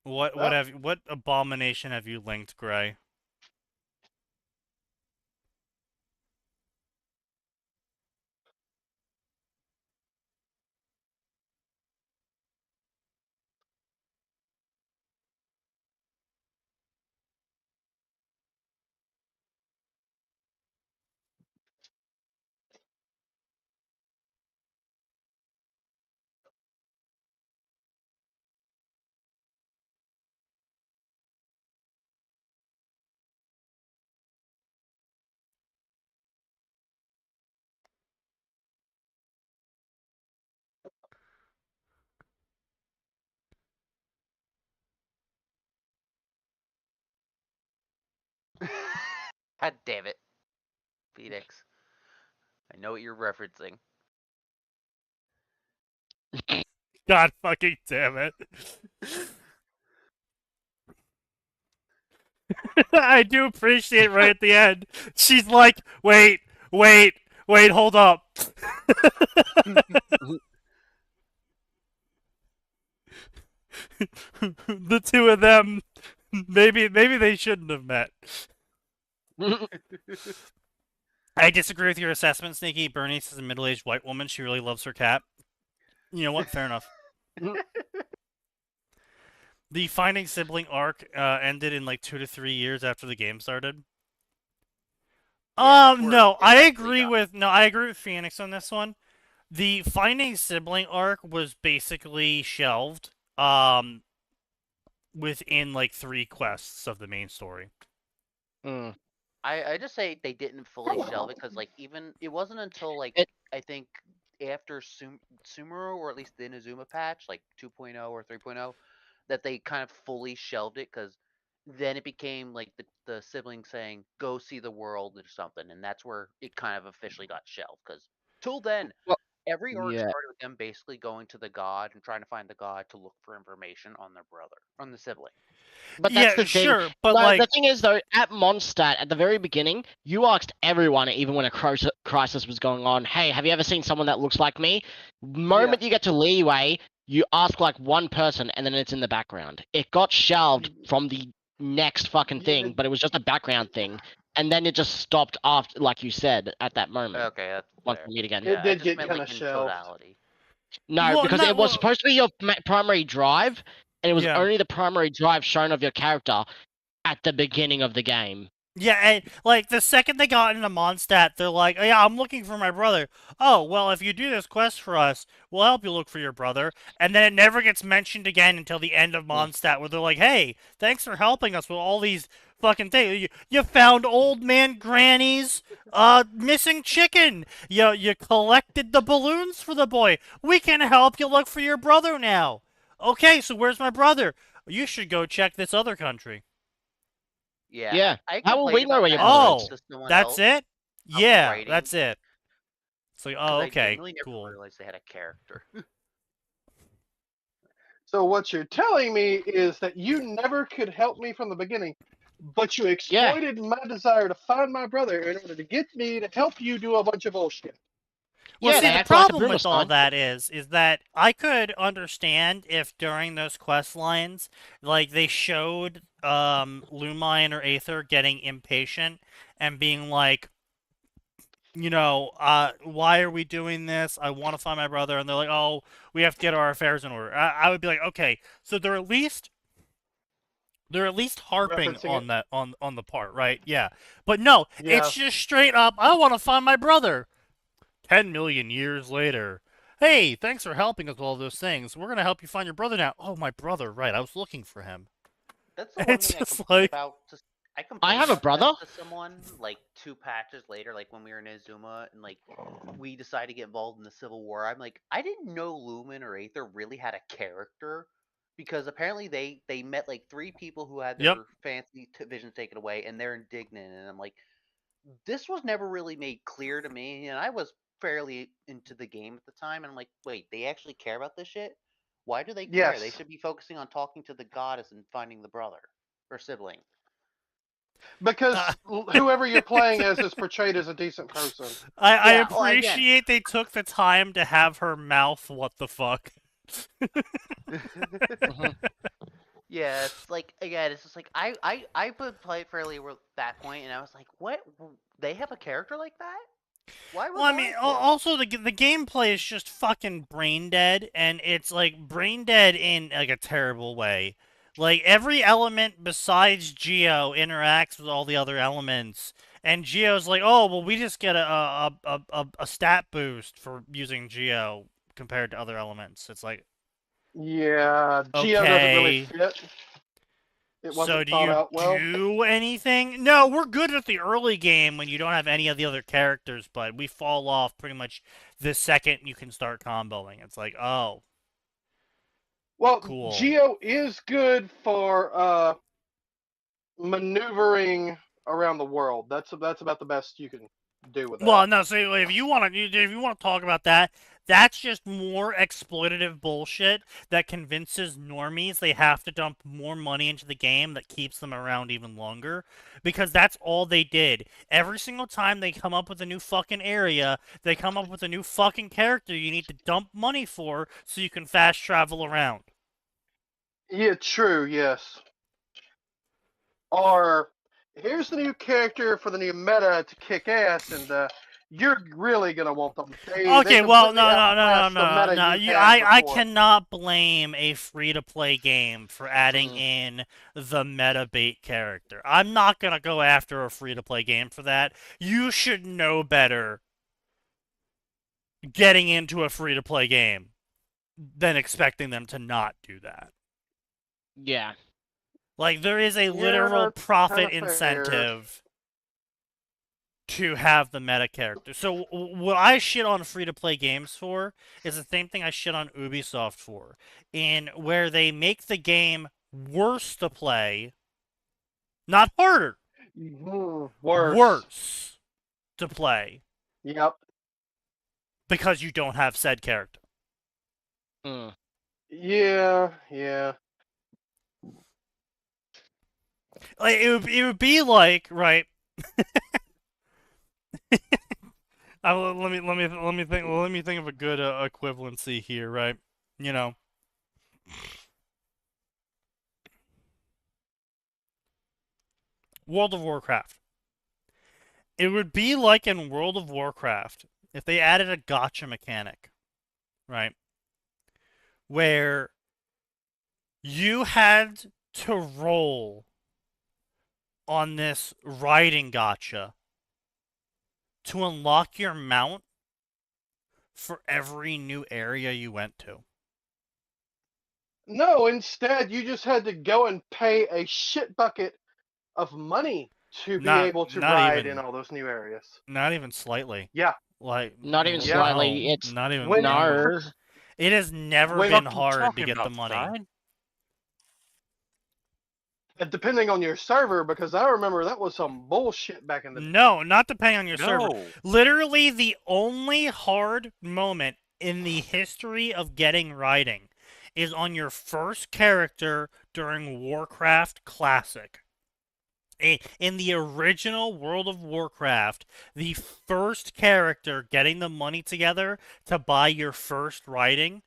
What abomination have you linked, Gray? God damn it, Phoenix. I know what you're referencing. God fucking damn it. I do appreciate right at the end. She's like, wait, hold up. The two of them, maybe they shouldn't have met. I disagree with your assessment, Sneaky. Bernice is a middle-aged white woman. She really loves her cat. You know what? Fair enough. The Finding Sibling arc ended in like 2 to 3 years after the game started. Yeah, that's where No, it I actually agree got- with I agree with Phoenix on this one. The finding sibling arc was basically shelved within like 3 quests of the main story. Mm. I just say they didn't fully shelve it because like even it wasn't until like It- I think after Sumeru or at least the Inazuma patch like 2.0 or 3.0 that they kind of fully shelved it because then it became like the sibling saying go see the world or something, and that's where it kind of officially got shelved because till then Well, every arc yeah. started with them basically going to the god and trying to find the god to look for information on their brother, on the sibling. But that's Yeah, the thing. sure, but No, like the thing is though, at Mondstadt at the very beginning, you asked everyone, even when a crisis was going on, "Hey, have you ever seen someone that looks like me?" Moment you get to Leeway, you ask like one person, and then it's in the background. It got shelved from the next fucking Yeah, thing, but it was just a background thing, and then it just stopped after, like you said, at that moment. Okay, that's Once fair. we meet again. It Yeah, I did just get meant kinda like in shelved. totality. No, well, because no, it was well, supposed to be your primary drive, and it was yeah. only the primary drive shown of your character at the beginning of the game. Yeah, and like the second they got into Mondstadt, they're like, oh, "Yeah, I'm looking for my brother." Oh, well, if you do this quest for us, we'll help you look for your brother. And then it never gets mentioned again until the end of Mondstadt, where they're like, "Hey, thanks for helping us with all these fucking things. You found old man Granny's missing chicken. You collected the balloons for the boy. We can help you look for your brother now. Okay, so where's my brother? You should go check this other country." Yeah, Yeah. I How will complained we know about where your that brother Oh, is? to someone that's else it? about the Yeah, writing that's it. It's like, because oh, I okay, genuinely never cool. realized they had a character. So what you're telling me is that you never could help me from the beginning, but you Yeah. exploited my desire to find my brother in order to get me to help you do a bunch of bullshit. Well, Yeah, see, they the acted like a problem boomer with all sign. that is that I could understand if during those quest lines, like they showed Lumine or Aether getting impatient and being like, why are we doing this? I want to find my brother, and they're like, oh, we have to get our affairs in order. I would be like, okay, so they're at least harping Referencing on it. that on the part, right? Yeah, but no, Yeah. it's just straight up. I want to find my brother. 10 million years later. Hey, thanks for helping us with all those things. We're going to help you find your brother now. Oh, my brother, right. I was looking for him. That's the one It's thing I just complained like, about. I I complained have a about brother. that to someone like 2 patches later, like when we were in Izuma and like we decided to get involved in the Civil War. I'm like, I didn't know Lumen or Aether really had a character because apparently they met like 3 people who had yep. their fancy visions taken away, and they're indignant. And I'm like, this was never really made clear to me, and I was fairly into the game at the time, and I'm like, wait, they actually care about this shit? Why do they care? They Yes. should be focusing on talking to the goddess and finding the brother or sibling. Uh, Because whoever you're playing as is portrayed as a decent person. I Yeah, well, again. appreciate they took the time to have her mouth what the fuck. Mhm. Yeah, it's like again, it's just like I would play fairly with that point, and I was like, what? They have a character like that? Why was Well, I mean, I for? also the gameplay is just fucking brain dead, and it's like brain dead in like a terrible way. Like every element besides Geo interacts with all the other elements, and Geo's like, oh, well, we just get a stat boost for using Geo compared to other elements. It's like, Yeah, Geo doesn't really okay, fit. It so wasn't do thought you out well. do anything? No, we're good at the early game when you don't have any of the other characters, but we fall off pretty much the second you can start comboing. It's like, oh, Well, cool. Geo is good for maneuvering around the world. That's about the best you can do with that. Well, no, so if you want to talk about that, that's just more exploitative bullshit that convinces normies they have to dump more money into the game that keeps them around even longer, because that's all they did. Every single time they come up with a new fucking area, they come up with a new fucking character you need to dump money for so you can fast travel around. Yeah, true. Yes. Or here's the new character for the new meta to kick ass, and you're really gonna want them. Okay, well, no, outclass the meta I before. cannot blame a free-to-play game for adding Mm. in the meta bait character. I'm not gonna go after a free-to-play game for that. You should know better. getting into a free-to-play game than expecting them to not do that. Yeah. Like, there is a Yeah, literal that's profit kinda fair. incentive to have the meta character. So what I shit on free-to-play games for is the same thing I shit on Ubisoft for, in where they make the game worse to play, not harder, worse to play, Yep. because you don't have said character. Mm. Yeah. Like, it would be like, right? Let me think of a good equivalency here, right? You know, World of Warcraft. It would be like in World of Warcraft if they added a gotcha mechanic, right? Where you had to roll on this riding gotcha to unlock your mount for every new area you went to. No, instead you just had to go and pay a shit bucket of money to be able to ride in all those new areas. Not even slightly. Yeah. Like, Not even no, slightly. It's not even. When- no. It has never When- been What are you hard to talking get the about, money. Stein? And depending on your server, because I remember that was some bullshit back in the day. No, not depending on your server. No. Literally, the only hard moment in the history of getting riding is on your first character during Warcraft Classic. In the original World of Warcraft, the first character getting the money together to buy your first riding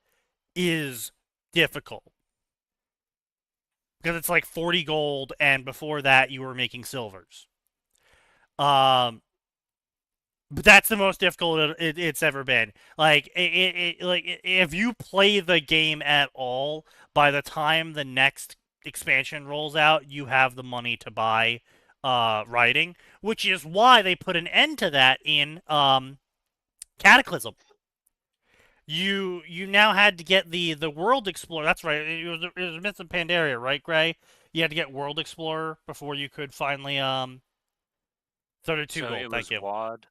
is difficult. Because it's like 40 gold, and before that you were making silvers. But that's the most difficult it's ever been. Like, if you play the game at all, by the time the next expansion rolls out, you have the money to buy writing, which is why they put an end to that in Cataclysm. You now had to get the World Explorer. That's right. It was Myths of Pandaria, right, Gray? You had to get World Explorer before you could finally 32 So gold. it Thank was you. WAD.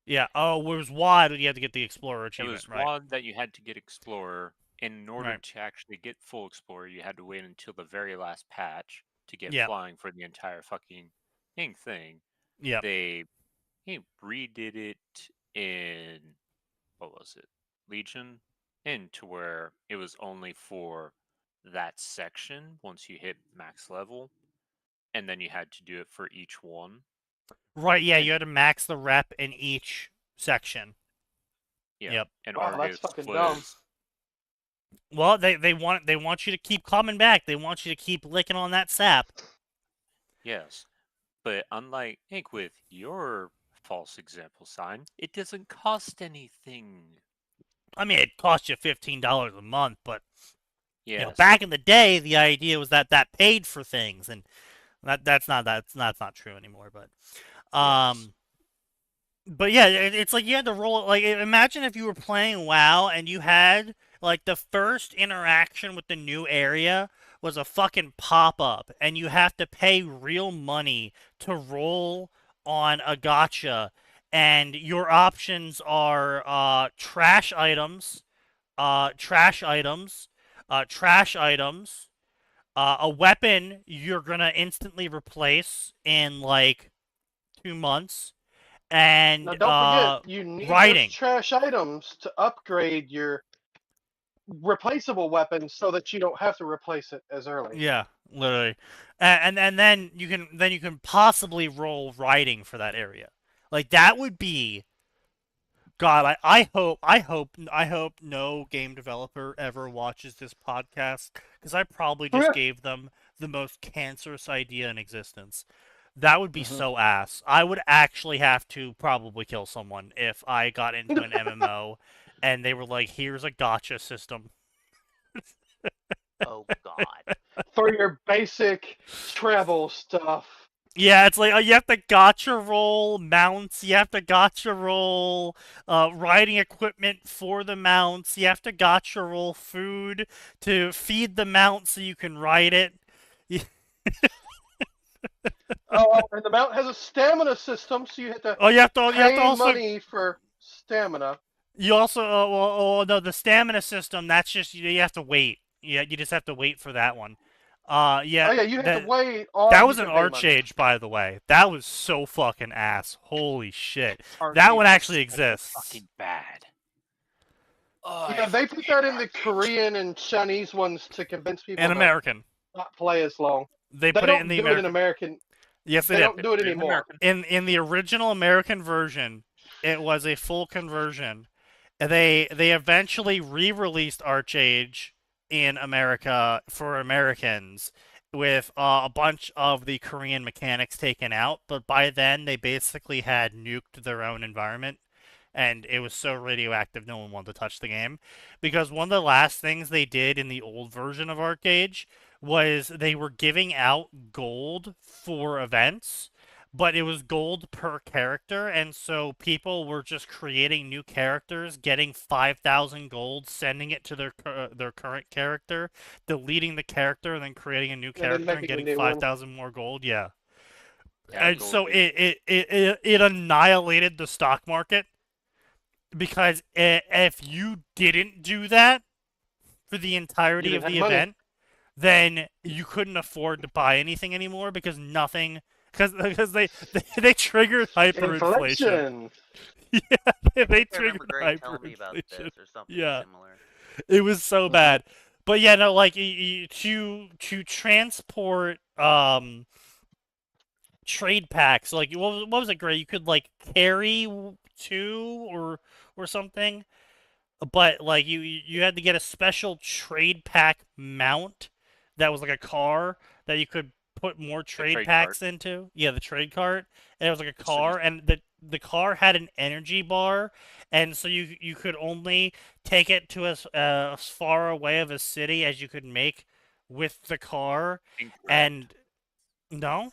Yeah. Oh, it was WAD. You had to get the Explorer It achievement, was right? WAD that you had to get Explorer. In order Right. to actually get full Explorer, you had to wait until the very last patch to get Yeah. flying for the entire fucking thing. Yeah. They redid it in, what was it, Legion, into where it was only for that section once you hit max level, and then you had to do it for each one. Right. Yeah. And- You had to max the rep in each section. Yeah. Yep. And Wow, that's Argus fucking was dumb. Well, they want you to keep coming back. They want you to keep licking on that sap. yes, but unlike with your false example sign, it doesn't cost anything. I mean, it costs you $15 a month, but Yes. you know, back in the day, the idea was that paid for things, and that's not true anymore. But Yes. but yeah, it's like you had to roll. Like, imagine if you were playing WoW and you had like the first interaction with the new area was a fucking pop up, and you have to pay real money to roll on a gotcha, and your options are trash items, trash items, trash items, a weapon you're gonna instantly replace in like 2 months. And Now, don't forget, you need writing. those trash items to upgrade your replaceable weapon so that you don't have to replace it as early. Yeah, literally. And then you can possibly roll writing for that area. Like, that would be, God, I hope no game developer ever watches this podcast, because I probably just gave them the most cancerous idea in existence. That would be so ass. I would actually have to probably kill someone if I got into an MMO and they were like, here's a gotcha system. Oh God. For your basic travel stuff. Yeah, it's like you have to gotcha roll mounts. You have to gotcha roll riding equipment for the mounts. You have to gotcha roll food to feed the mount so you can ride it. Oh, and the mount has a stamina system, so you have to Oh, you have to pay also money for stamina. you also no, the stamina system. That's just you have to wait. Yeah, you just have to wait for that one. Yeah, Oh yeah, you have to wait, or that you was an can pay money. Archage, by the way. That was so fucking ass. Holy shit. That Arcade one was actually so exists. fucking bad. Oh, Yeah, I they fucking put hate that in the arcade. Korean and Chinese ones to convince people And to American. not play as long. They They put it in don't the do it in American. American. Yes, they They did. don't do it Put it in anymore. American. In the original American version, it was a full conversion. They eventually re-released Archage in America for Americans with a bunch of the Korean mechanics taken out, but by then they basically had nuked their own environment and it was so radioactive no one wanted to touch the game because one of the last things they did in the old version of Arcade was they were giving out gold for events, but it was gold per character, and so people were just creating new characters, getting 5,000 gold, sending it to their current character, deleting the character, and then creating a new And then character and making a getting new one. 5,000 more gold. Yeah, Yeah, and gold so was- it annihilated the stock market because if you didn't do that for the entirety You of didn't the have money. event, then you couldn't afford to buy anything anymore because nothing because they triggered hyperinflation. Inflation. Yeah, they I remember triggered Greg telling me about hyperinflation. this or something Yeah, similar. it was so Mhm. bad. But yeah, no, like to transport trade packs, like what was it, Gray? You could like carry two or something, but like you had to get a special trade pack mount that was like a car that you could put more trade trade packs cart. into. Yeah, the trade cart. And it was like a As soon as- car, and the car had an energy bar, and so you could only take it to as far away of a city as you could make with the car. Incorrect. And no,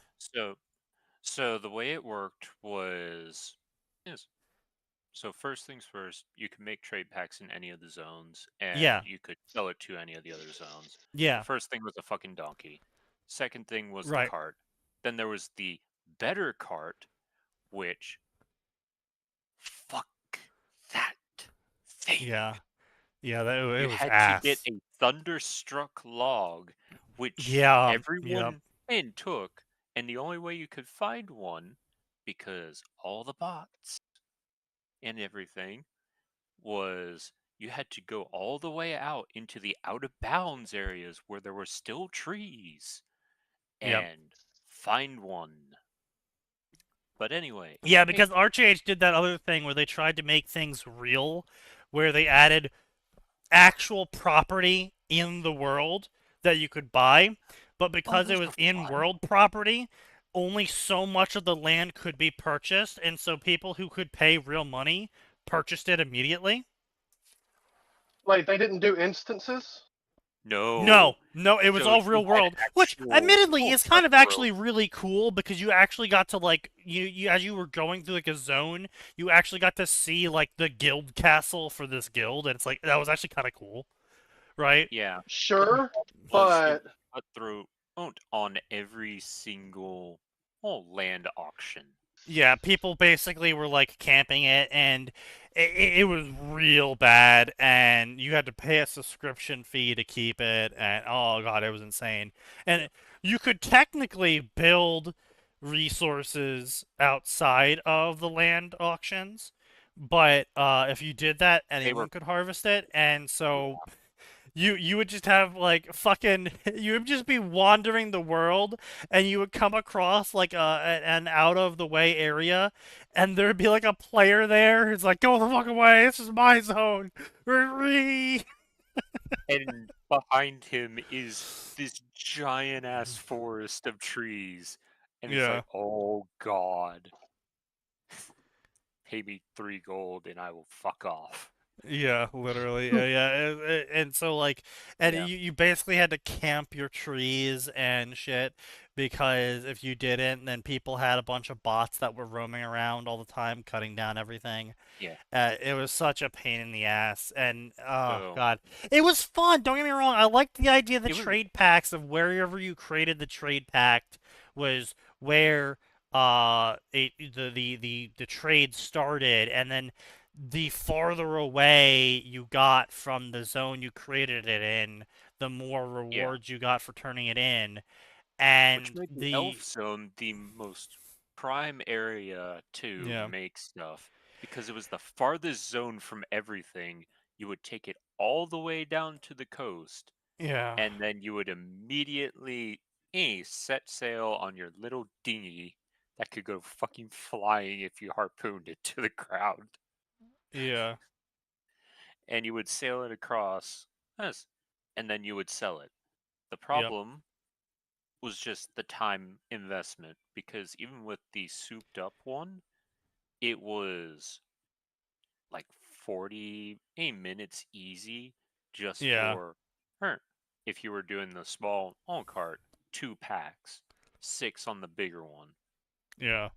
So the way it worked was yes. So first things first, you can make trade packs in any of the zones, and yeah, you could sell it to any of the other zones. yeah, The first thing was a fucking donkey. Second thing was the right, cart. Then there was the better cart, which fuck that thing. yeah, yeah. That it You was had ass. to get a thunderstruck log, which Yeah, yep. everyone in took, and the only way you could find one, because all the bots and everything, was you had to go all the way out into the out of bounds areas where there were still trees Yep. and find one. But anyway, Yeah, because Archage did that other thing where they tried to make things real, where they added actual property in the world that you could buy, but because it those was were in fun. world property, only so much of the land could be purchased, and so people who could pay real money purchased it immediately. Like they didn't do instances. No, it was So all you real had world, which actual admittedly full is kind of world. actually really cool because you actually got to like you as you were going through like a zone, you actually got to see like the guild castle for this guild, and it's like that was actually kind of cool, right? Yeah, Sure, was but cut through on every single land auction. Yeah, people basically were like camping it, and it was real bad, and you had to pay a subscription fee to keep it, and oh god, it was insane. And you could technically build resources outside of the land auctions, but if you did that, anyone could harvest it, and so you would just have like fucking you would just be wandering the world and you would come across like an out of the way area and there'd be like a player there who's like go the fuck away, this is my zone. And behind him is this giant ass forest of trees. And he's Yeah. like, oh god. Pay me 3 gold and I will fuck off. Yeah, literally. And so like, and Yeah. you basically had to camp your trees and shit because if you didn't, then people had a bunch of bots that were roaming around all the time, cutting down everything. Yeah. It was such a pain in the ass, and oh So god, it was fun. Don't get me wrong. I liked the idea of the it was trade packs of wherever you created the trade pact was where the trade started, and then the farther away you got from the zone you created it in, the more yeah, rewards you got for turning it in, which and made the elf zone the most prime area to yeah, make stuff because it was the farthest zone from everything. You would take it all the way down to the coast, yeah, and then you would immediately set sail on your little dinghy that could go fucking flying if you harpooned it to the ground, yeah, and you would sail it across, yes, and then you would sell it. The yep, problem was just the time investment because even with the souped up one, it was like 40 minutes easy just yeah, for her. If you were doing the small en carte, 2 packs, 6 on the bigger one. yeah.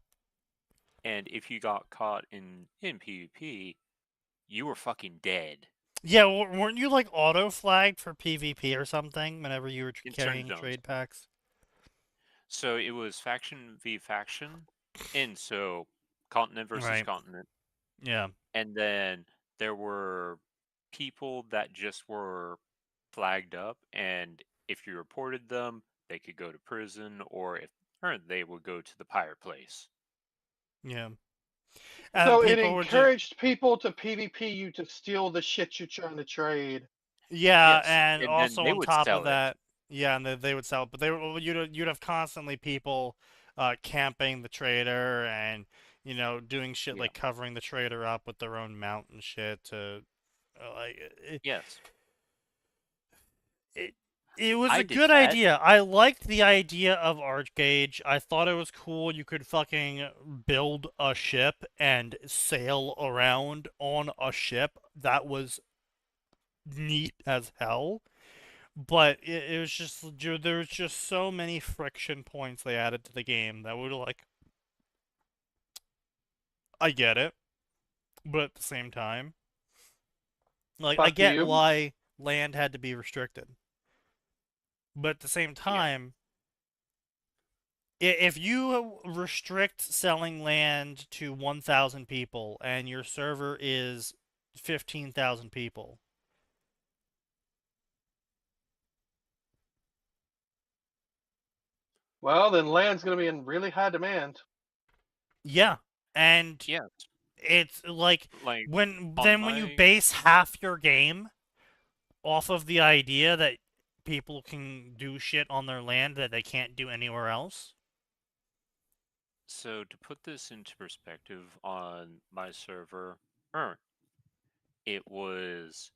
And if you got caught in PvP, you were fucking dead Yeah, weren't you like auto flagged for PvP or something whenever you were in certain carrying zones. trade packs? So it was faction v faction, and so continent versus Right. continent. Yeah. And then there were people that just were flagged up, and if you reported them, they could go to prison, or they would go to the pirate place. Yeah. And So it people were just encouraged people to PvP you to steal the shit you're trying to trade. yeah, Yes, and and then also they on would top of sell it. that, yeah, and they would sell, but they were you'd have constantly people camping the trader and doing shit Yeah. like covering the trader up with their own mount and shit to like Yes, it, it was I a did good that. idea. I liked the idea of Archgage. I thought it was cool. You could fucking build a ship and sail around on a ship. That was neat as hell. But it was just there was just so many friction points they added to the game that would like I get it, but at the same time, like I Fuck get you. why land had to be restricted. But at the same Yeah. time, if you restrict selling land to 1,000 people and your server is 15,000 people, Well, then land's going to be in really high demand. yeah, and Yes. it's like Like on when you my base half your game off of the idea that people can do shit on their land that they can't do anywhere else. So to put this into perspective, on my server, it was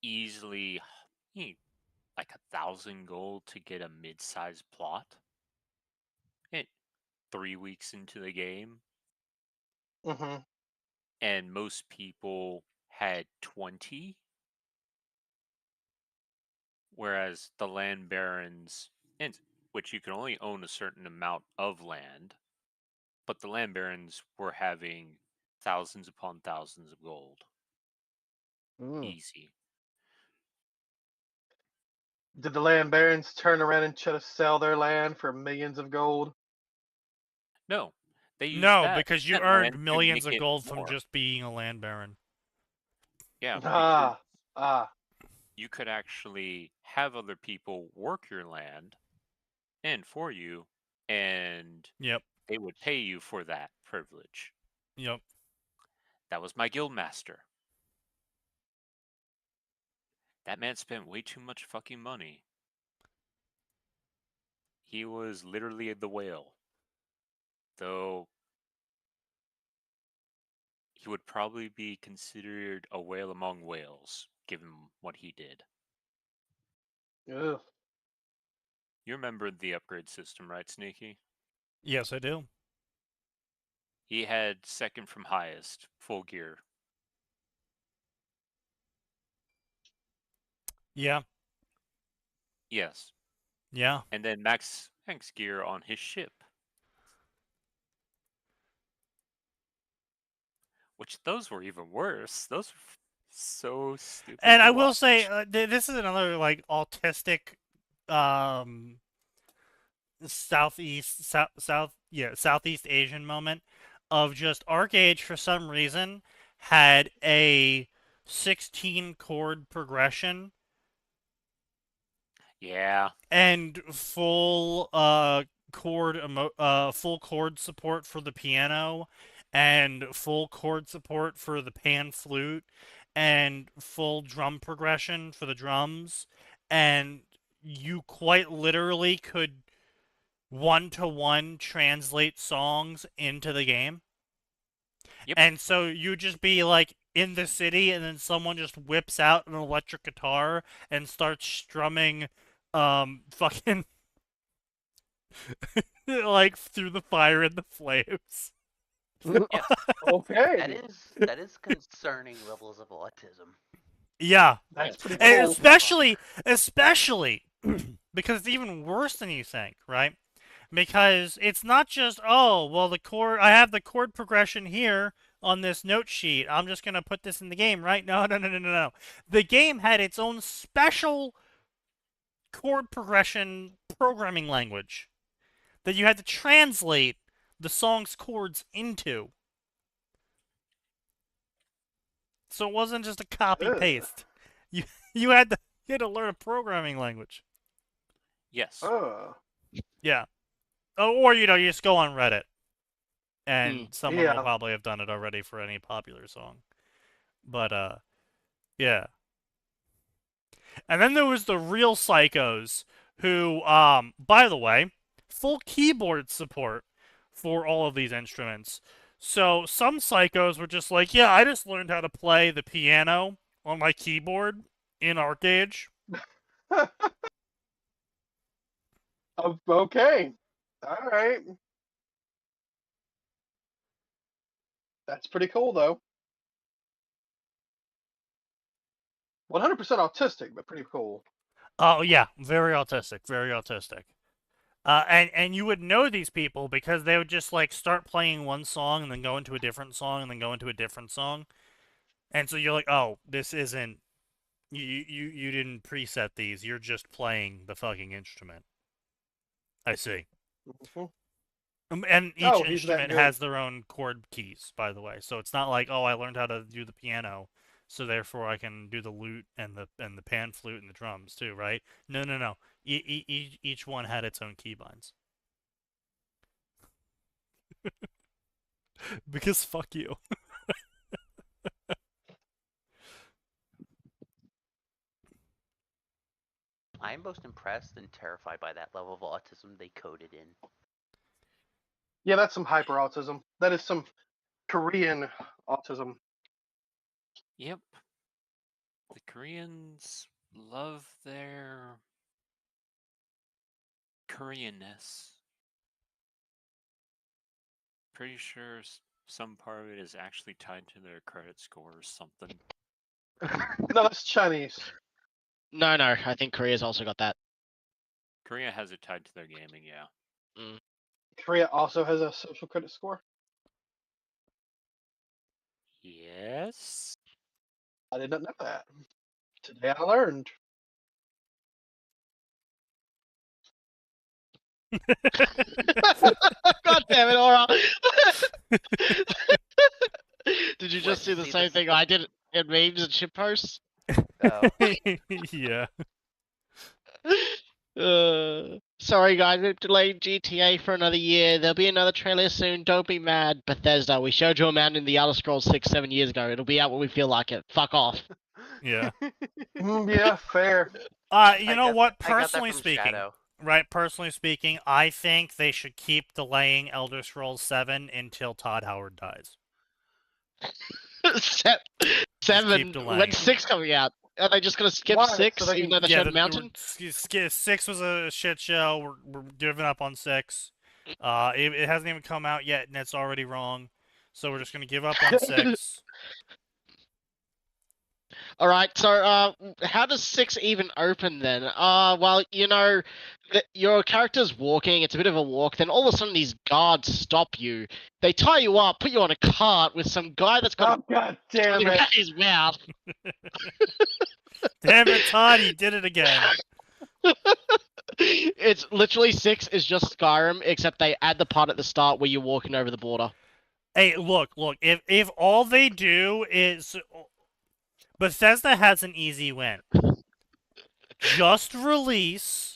easily like 1,000 gold to get a mid-sized plot. It 3 weeks into the game, Hmm. and most people had 20, whereas the land barons, and which you can only own a certain amount of land, but the land barons were having thousands upon thousands of gold, Mm. easy. Did the land barons turn around and try to sell their land for millions of gold? No, they used No, that because you that earned land to millions make of it gold from more. just being a land baron. Yeah, because Ah, ah. you could actually have other people work your land and for you, and Yep, they would pay you for that privilege. yep. That was my guild master. That man spent way too much fucking money. He was literally the whale. Though he would probably be considered a whale among whales, given what he did. Ugh. You remember the upgrade system, right, Sneaky? Yes, I do. He had second from highest, full gear. Yeah. Yes. Yeah. And then Max Hank's gear on his ship. Which those were even worse. Those were so stupid. And to I will say, watch. this is another like autistic, um, Southeast Asian moment of just Arcade for some reason had a 16 chord progression Yeah. and full full chord support for the piano and full chord support for the pan flute and full drum progression for the drums, and you quite literally could one-to-one translate songs into the game. Yep. And so you'd just be like in the city, and then someone just whips out an electric guitar and starts strumming fucking like Through the Fire and the Flames. Yes. Okay. That is concerning levels of autism. Yeah. That's pretty And cool. especially because it's even worse than you think, right? Because it's not just, oh, well, I have the chord progression here on this note sheet. I'm just going to put this in the game, right? No, no, no, no, no, no. The game had its own special chord progression programming language that you had to translate the song's chords into. So it wasn't just a copy paste. You you had to learn a programming language. Yes. Oh. Yeah. Oh, or you just go on Reddit, and Mm. someone will Yeah. probably have done it already for any popular song. But yeah. And then there was the real psychos who, by the way, full keyboard support for all of these instruments. So some psychos were just like, yeah, I just learned how to play the piano on my keyboard in Arcade. Okay. All right. That's pretty cool, though. 100% autistic, but pretty cool. Oh yeah, very autistic, very autistic. And you would know these people because they would just like start playing one song and then go into a different song and then go into a different song, and so you're like, oh, this isn't you didn't preset these. You're just playing the fucking instrument. I see. Mhm. And each Oh, he's that instrument good. has their own chord keys, by the way. So it's not like, oh, I learned how to do the piano, so therefore I can do the lute and the pan flute and the drums too, right? No, no, no. Each one had its own keybinds. Because fuck you. I am most impressed and terrified by that level of autism they coded in. Yeah, that's some hyper autism. That is some Korean autism. Yep. The Koreans love their Koreanness. Pretty sure some part of it is actually tied to their credit score or something. No, that's Chinese. No, I think Korea's also got that. Korea has it tied to their gaming, yeah. Mm. Korea also has a social credit score. Yes. I did not know that. Today I learned. God damn it, Aura! Did you What, just do the see same this- thing I did in memes and shit posts? Oh. Yeah. Sorry guys, we've delayed GTA for another year. There'll be another trailer soon. Don't be mad, Bethesda. We showed you a man in the Elder Scrolls 6-7 years ago. It'll be out when we feel like it. Fuck off. Yeah. Yeah, fair. You know what? I got that Personally from speaking, Shadow. right? Personally speaking, I think they should keep delaying Elder Scrolls 7 until Todd Howard dies. Se- Just keep 7. delaying When's it. 6 coming out? Are they just gonna skip Why? 6 So they even can- though they Yeah, showed Mountain? 6 was a shit show. We're giving up on 6. It hasn't even come out yet, and it's already wrong. So we're just gonna give up on 6. All right, so how does 6 even open then? Well, your character's walking, it's a bit of a walk, then all of a sudden these guards stop you. They tie you up, put you on a cart with some guy that's got Oh god a damn gun it! in his mouth. Damn it, Todd, you did it again. It's literally 6 is just Skyrim, except they add the part at the start where you're walking over the border. Hey, look, if all they do is Bethesda has an easy win. Just release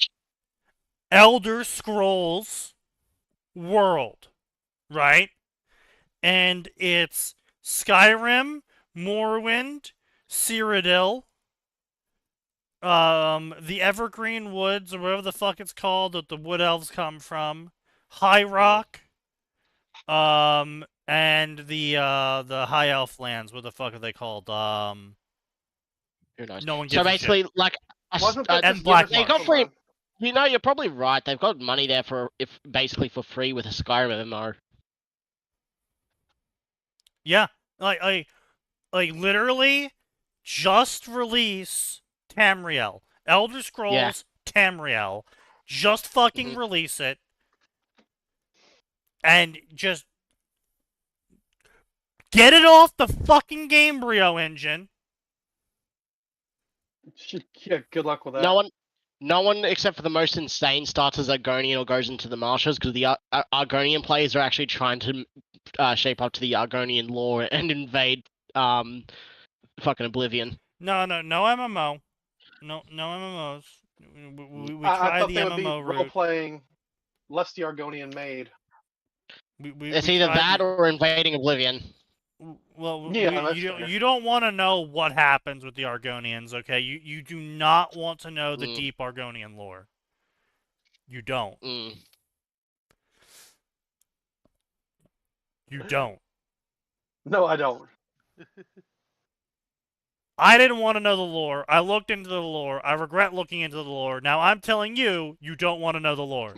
Elder Scrolls World, right? And it's Skyrim, Morrowind, Cyrodiil, the Evergreen Woods, or whatever the fuck it's called that the Wood Elves come from, High Rock, and the High Elf lands. What the fuck are they called? Who knows? No one gives So a basically, shit. like, Wasn't that and just Black they Marsh. got free. You're probably right. They've got money there basically for free with a Skyrim MMO. Yeah, like literally, just release Tamriel, Elder Scrolls Tamriel. Just fucking release it, and just get it off the fucking Gamebryo engine. Yeah, good luck with that. No one except for the most insane starts as Argonian or goes into the marshes because the Argonian players are actually trying to shape up to the Argonian lore and invade fucking Oblivion. No MMO. No MMOs. We I tried thought the they would be MMO route. role-playing less the Argonian maid. It's either that or invading Oblivion. Well, Yeah, that's fair. you don't want to know what happens with the Argonians, okay? You do not want to know the deep Argonian lore. You don't. You don't. No, I don't. I didn't want to know the lore. I looked into the lore. I regret looking into the lore. Now I'm telling you, you don't want to know the lore.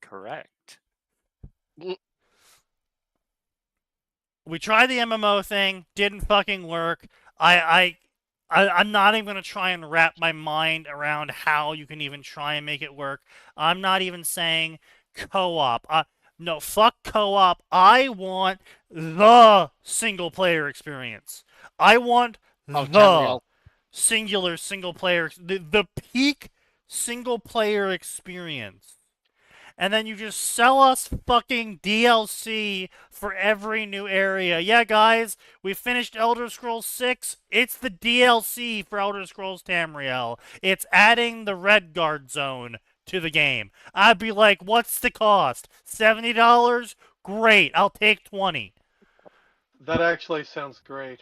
Correct. We tried the MMO thing, didn't fucking work. I'm not even gonna try and wrap my mind around how you can even try and make it work. I'm not even saying co-op. No, fuck co-op. I want the single player experience. I want the singular single player, the peak single player experience. And then you just sell us fucking DLC for every new area. Yeah, guys, we finished Elder Scrolls 6. It's the DLC for Elder Scrolls Tamriel. It's adding the Redguard zone to the game. I'd be like, what's the cost? $70? Great, I'll take 20. That actually sounds great.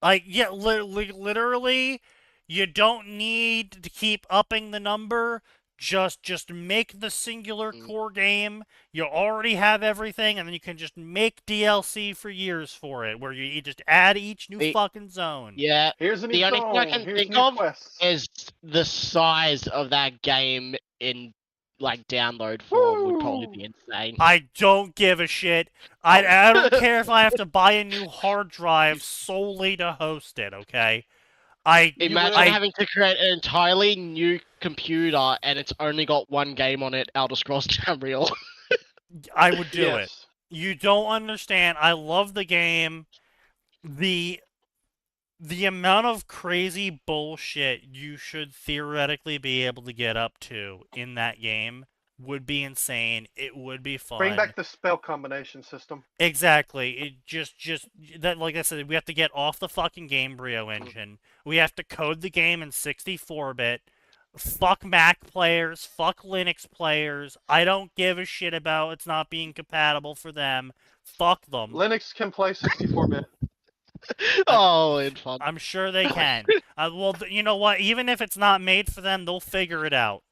Like, yeah, literally, you don't need to keep upping the number. Just make the singular core game. You already have everything, and then you can just make DLC for years for it, where you just add each new fucking zone. Yeah. Here's a new The only thing I zone. can Here's think new of quests. is the size of that game in like download form would probably be insane. I don't give a shit. I don't care if I have to buy a new hard drive solely to host it, okay? Imagine having to create an entirely new computer and it's only got one game on it, Elder Scrolls Tamriel. I would do it. You don't understand. I love the game. The amount of crazy bullshit you should theoretically be able to get up to in that game would be insane. It would be fun. Bring back the spell combination system. Exactly. It just that, like I said, we have to get off the fucking Gamebryo engine. We have to code the game in 64-bit. Fuck Mac players. Fuck Linux players. I don't give a shit about it's not being compatible for them. Fuck them. Linux can play 64-bit. Oh, it's fun. I'm sure they can. Well, you know what? Even if it's not made for them, they'll figure it out.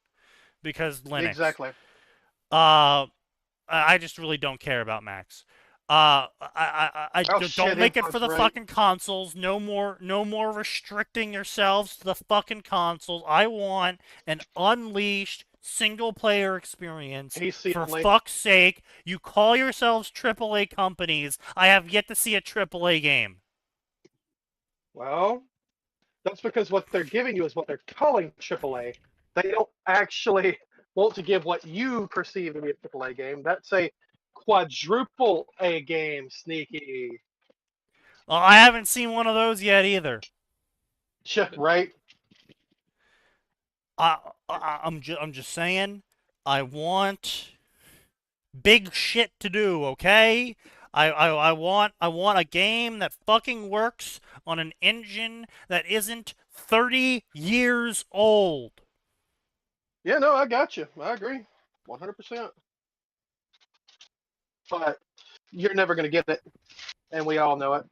Because Linux. Exactly. I just really don't care about Macs. Don't make it for the fucking consoles. No more restricting yourselves to the fucking consoles. I want an unleashed single-player experience. For fuck's sake, you call yourselves AAA companies. I have yet to see a AAA game. Well, that's because what they're giving you is what they're calling AAA. They don't actually want to give what you perceive to be a AAA game. That's a quadruple A game, Sneaky. Well, I haven't seen one of those yet either. Right? I'm just saying. I want big shit to do. Okay. I want a game that fucking works on an engine that isn't 30 years old. Yeah, no, I got you. I agree. 100%. But you're never going to get it. And we all know it.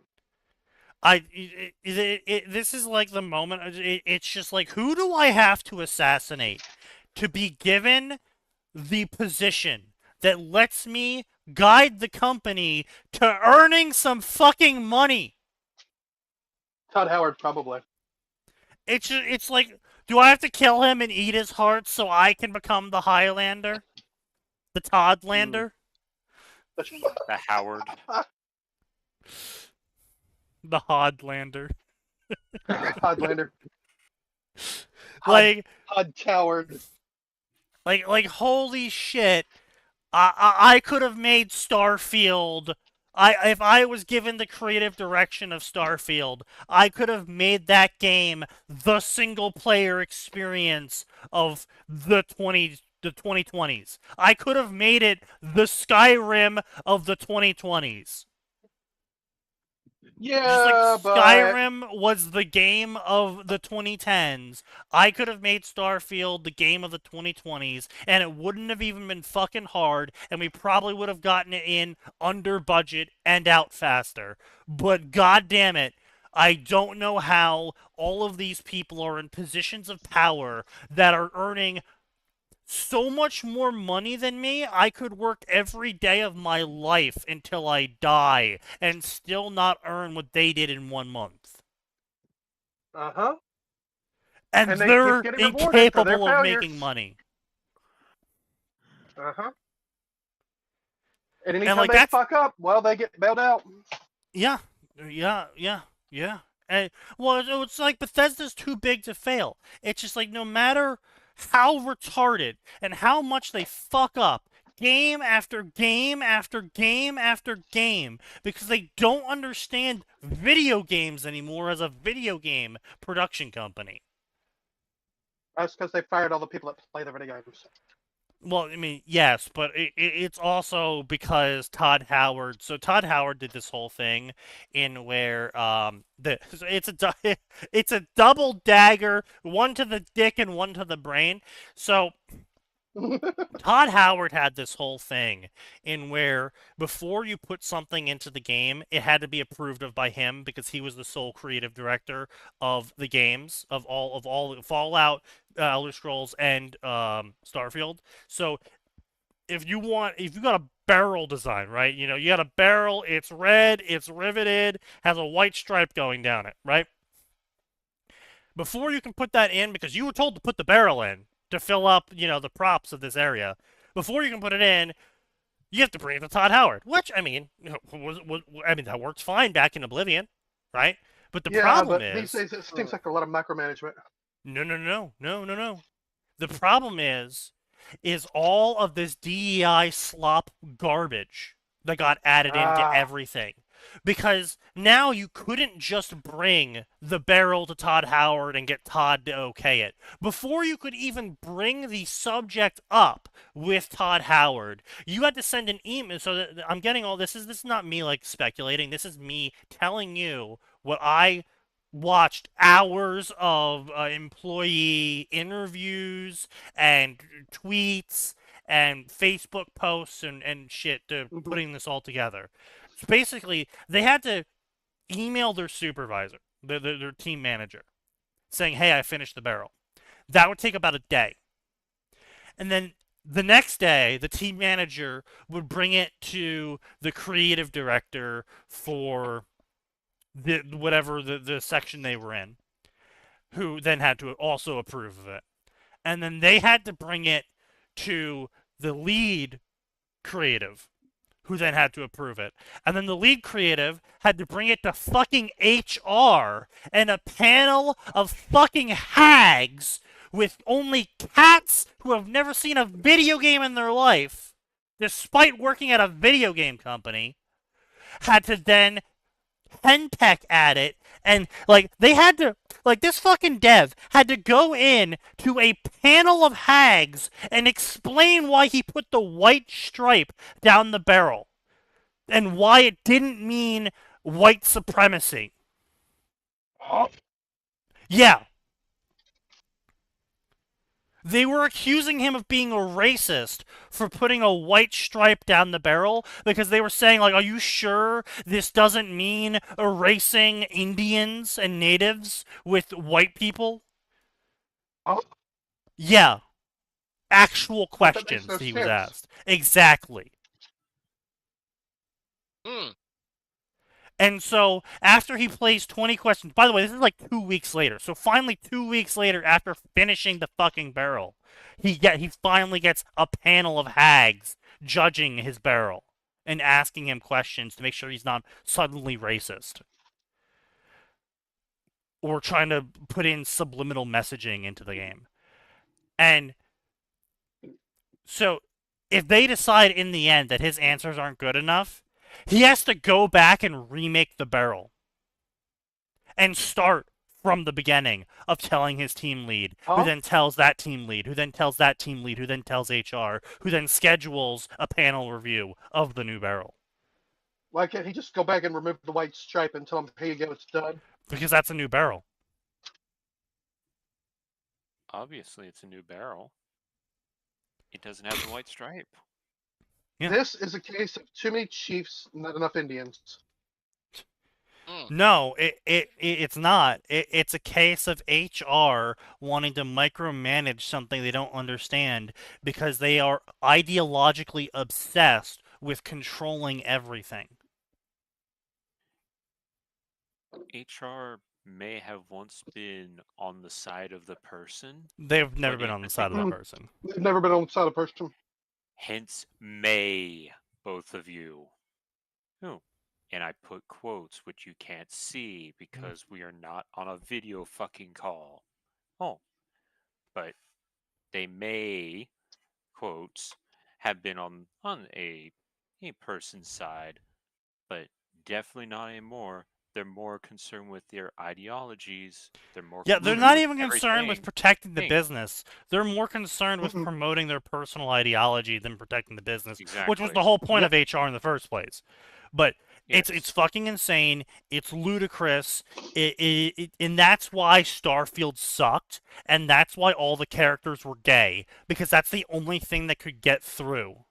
This is like the moment. It's just like, who do I have to assassinate to be given the position that lets me guide the company to earning some fucking money? Todd Howard, probably. It's like, do I have to kill him and eat his heart so I can become the Highlander? The Toddlander? The Howard. The Hodlander. Hodlander. Like, Todd Howard. like, holy shit. I could have made Starfield. If I was given the creative direction of Starfield, I could have made that game the single player experience of the 2020s. I could have made it the Skyrim of the 2020s. Yeah, Just like but Skyrim was the game of the 2010s, I could have made Starfield the game of the 2020s, and it wouldn't have even been fucking hard, and we probably would have gotten it in under budget and out faster. But god damn it, I don't know how all of these people are in positions of power that are earning so much more money than me. I could work every day of my life until I die and still not earn what they did in 1 month. uh-huh. And And they they're keep getting rewarded for their incapable of failures. making money. Uh-huh. And anytime like, they that's- fuck up, well, they get bailed out. Yeah. And, well, it's like Bethesda's too big to fail. It's just like, no matter how retarded and how much they fuck up game after game after game after game, because they don't understand video games anymore as a video game production company. That's because they fired all the people that play the video games. Well, I mean, yes, but it's also because Todd Howard. So Todd Howard did this whole thing in where it's a double dagger, one to the dick and one to the brain. So Todd Howard had this whole thing in where before you put something into the game, it had to be approved of by him because he was the sole creative director of the games of all Fallout, Elder Scrolls, and Starfield. So if you got a barrel design, right? You know, you got a barrel, it's red, it's riveted, has a white stripe going down it, right? Before you can put that in, because you were told to put the barrel in to fill up, you know, the props of this area. Before you can put it in, you have to bring it to Todd Howard, which, I mean, that worked fine back in Oblivion, right? But the problem is... these days it seems like a lot of micromanagement. No. The problem is all of this DEI slop garbage that got added into everything. Because now you couldn't just bring the barrel to Todd Howard and get Todd to okay it. Before you could even bring the subject up with Todd Howard, you had to send an email. So I'm getting all this. This is not me like speculating. This is me telling you what I watched hours of employee interviews and tweets and Facebook posts and shit to putting this all together. So basically, they had to email their supervisor, their team manager, saying, hey, I finished the barrel. That would take about a day. And then the next day, the team manager would bring it to the creative director for the section they were in, who then had to also approve of it. And then they had to bring it to the lead creative, who then had to approve it. And then the lead creative had to bring it to fucking HR and a panel of fucking hags with only cats who have never seen a video game in their life, despite working at a video game company, had to then henpeck at it. And, like, they had to, like, this fucking dev had to go in to a panel of hags and explain why he put the white stripe down the barrel and why it didn't mean white supremacy. Yeah. They were accusing him of being a racist for putting a white stripe down the barrel because they were saying, like, are you sure this doesn't mean erasing Indians and natives with white people? Oh. Yeah. Actual That makes questions no he was sense. asked. Exactly. Hmm. And so, after he plays 20 questions, by the way, this is like 2 weeks later. So finally, 2 weeks later, after finishing the fucking barrel, he finally gets a panel of hags judging his barrel and asking him questions to make sure he's not suddenly racist or trying to put in subliminal messaging into the game. And so, if they decide in the end that his answers aren't good enough, he has to go back and remake the barrel and start from the beginning of telling his team lead, who then tells that team lead, who then tells that team lead, who then tells HR, who then schedules a panel review of the new barrel. Why can't he just go back and remove the white stripe and tell him, here you go, it's done? Because that's a new barrel. Obviously, it's a new barrel. It doesn't have the white stripe. Yeah. This is a case of too many chiefs, not enough Indians. No, it's not. It's a case of HR wanting to micromanage something they don't understand because they are ideologically obsessed with controlling everything. HR may have once been on the side of the person, They've never But been it- on the side of the person. They've never been on the side of a person. hence may, both of you. Oh, and I put quotes which you can't see because we are not on a video fucking call. Oh, but they may, quotes, have been on a person's side, but definitely not anymore. They're more concerned with their ideologies. They're more Yeah, they're concerned not with even concerned with everything. protecting the Thing. business. They're more concerned with Mm-mm. promoting their personal ideology than protecting the business, Exactly. which was the whole point of HR in the first place. But Yes. it's fucking insane. It's ludicrous. And that's why Starfield sucked, and that's why all the characters were gay, because that's the only thing that could get through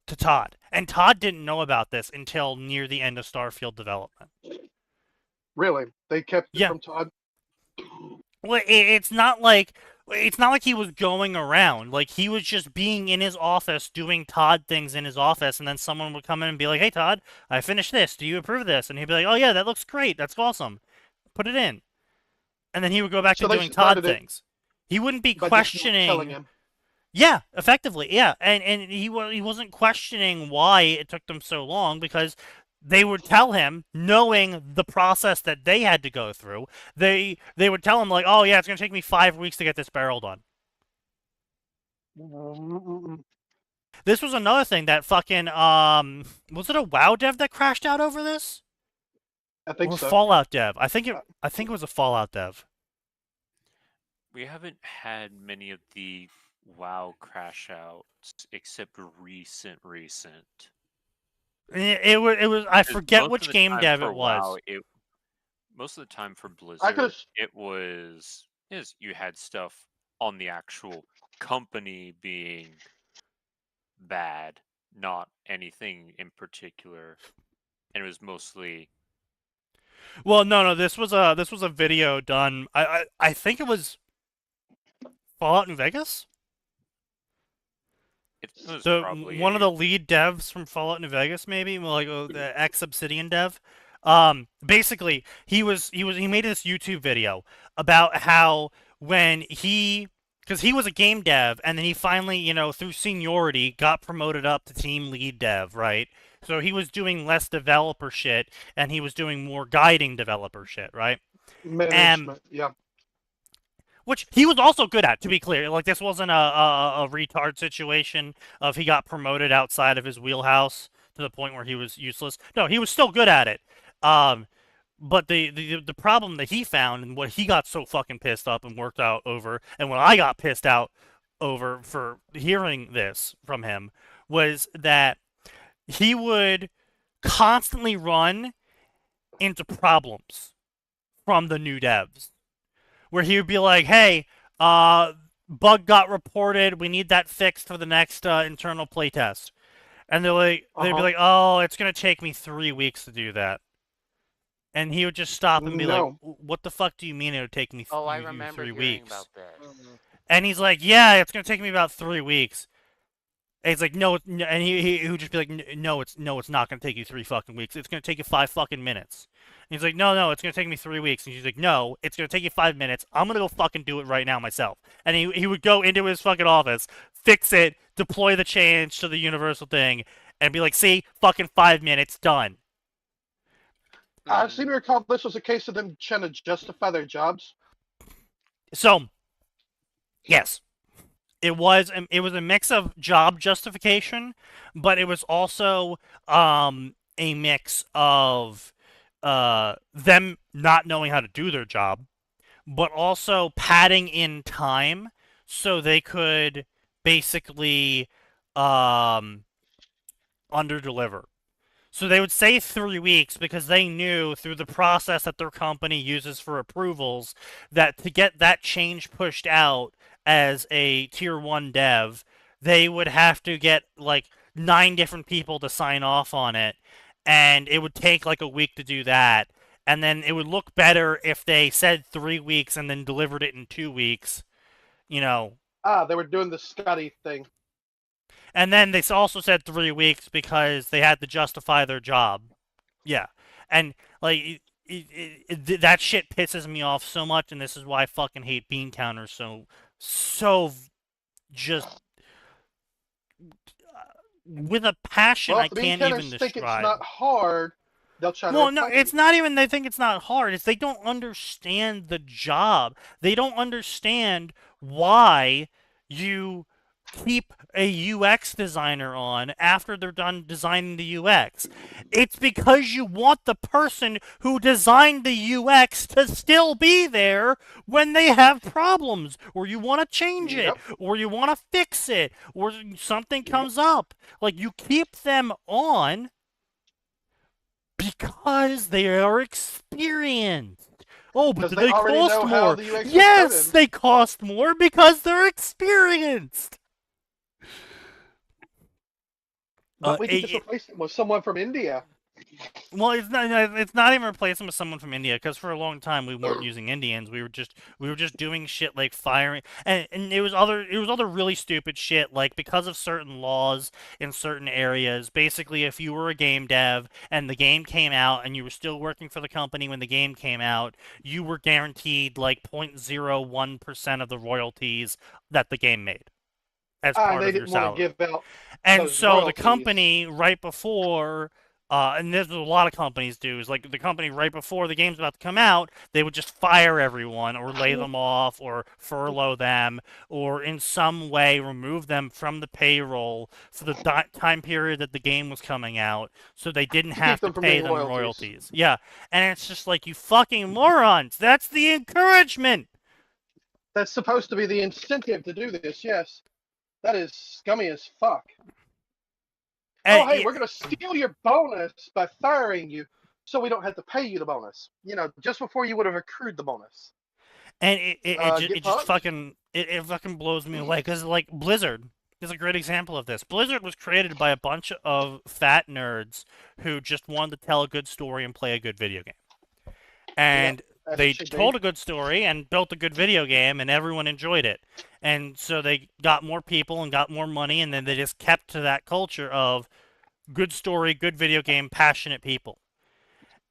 to Todd. And Todd didn't know about this until near the end of Starfield development. Really? They kept it Yeah. from Todd? Well, it's not like he was going around. Like, he was just being in his office doing Todd things in his office, and then someone would come in and be like, "Hey, Todd, I finished this. Do you approve of this?" And he'd be like, "Oh yeah, that looks great. That's awesome. Put it in." And then he would go back So to they doing Todd started it things. He wouldn't be By just not telling questioning. him. Yeah, effectively, yeah, and he wasn't questioning why it took them so long because they would tell him, knowing the process that they had to go through, they would tell him like, "Oh yeah, it's gonna take me 5 weeks to get this barrel done." Mm-mm. This was another thing that fucking was it a WoW dev that crashed out over this? I think Or so. Fallout dev? I think it was a Fallout dev. We haven't had many of the WoW crash outs except recent. It was I 'Cause forget most which of the game time dev for it was. WoW, most of the time for Blizzard, could've- it was you had stuff on the actual company being bad, not anything in particular, and it was mostly Well, no, this was a video done. I think it was Fallout New Vegas. it was So probably one of the lead devs from Fallout New Vegas, maybe, well, like the ex Obsidian dev. Basically, he made this YouTube video about how when he because he was a game dev, and then he finally, you know, through seniority, got promoted up to team lead dev, right? So he was doing less developer shit, and he was doing more guiding developer shit, right? Management, yeah. Which he was also good at, to be clear. Like, this wasn't a retard situation of he got promoted outside of his wheelhouse to the point where he was useless. No, he was still good at it. But the problem that he found and what he got so fucking pissed up and worked out over, and what I got pissed out over for hearing this from him, was that he would constantly run into problems from the new devs, where he would be like, "Hey, bug got reported. We need that fixed for the next internal playtest," and they'd be like, "Oh, it's gonna take me 3 weeks to do that." And he would just stop and be like, "What the fuck do you mean it would take me I remember 3 hearing weeks?" about this. And he's like, "Yeah, it's gonna take me about 3 weeks." And he's like, "No," and he would just be like, "No, it's not gonna take you 3 fucking weeks. It's gonna take you 5 fucking minutes." And he's like, "No, it's gonna take me 3 weeks." And he's like, "No, it's gonna take you 5 minutes. I'm gonna go fucking do it right now myself." And he would go into his fucking office, fix it, deploy the change to the universal thing, and be like, "See, fucking 5 minutes, done." I seem to recall this was a case of them trying to justify their jobs. So, yes, it was a mix of job justification, but it was also a mix of them not knowing how to do their job, but also padding in time so they could basically underdeliver. So they would say 3 weeks because they knew through the process that their company uses for approvals that to get that change pushed out as a tier 1 dev, they would have to get like 9 different people to sign off on it, and it would take like a week to do that. And then it would look better if they said 3 weeks and then delivered it in 2 weeks, you know. They were doing the Scotty thing. And then they also said 3 weeks because they had to justify their job. Yeah. And, like, that shit pisses me off so much, and this is why I fucking hate bean counters so just with a passion Well, I if the can't bean even counters think describe. it's not hard, they'll try to Well, no, replace it's not even they think it's not hard. It's they don't understand the job. They don't understand why you keep a UX designer on after they're done designing the UX. It's because you want the person who designed the UX to still be there when they have problems, or you want to change it, or you want to fix it, or something comes up. Like, you keep them on because they are experienced. Oh, but because they already cost know how more. the UX was Yes, coded. they cost more because they're experienced. But we can just replace them with someone from India. Well, it's not even replacing with someone from India, because for a long time we weren't using Indians. We were just doing shit like firing, and it was other really stupid shit, like because of certain laws in certain areas. Basically, if you were a game dev and the game came out and you were still working for the company when the game came out, you were guaranteed like 0.01% of the royalties that the game made as part They of your didn't want salary. to give out. And those so royalties. the company right before, and this is what a lot of companies do, is like the company right before the game's about to come out, they would just fire everyone or lay them off or furlough them or in some way remove them from the payroll for the time period that the game was coming out, so they didn't have to them from pay getting them royalties. royalties. Yeah, and it's just like, you fucking morons. That's the encouragement. That's supposed to be the incentive to do this, yes. That is scummy as fuck. And hey, we're going to steal your bonus by firing you so we don't have to pay you the bonus. You know, just before you would have accrued the bonus. And it just pumped? fucking blows me away, because like Blizzard is a great example of this. Blizzard was created by a bunch of fat nerds who just wanted to tell a good story and play a good video game. And they told a good story and built a good video game, and everyone enjoyed it. And so they got more people and got more money, and then they just kept to that culture of good story, good video game, passionate people.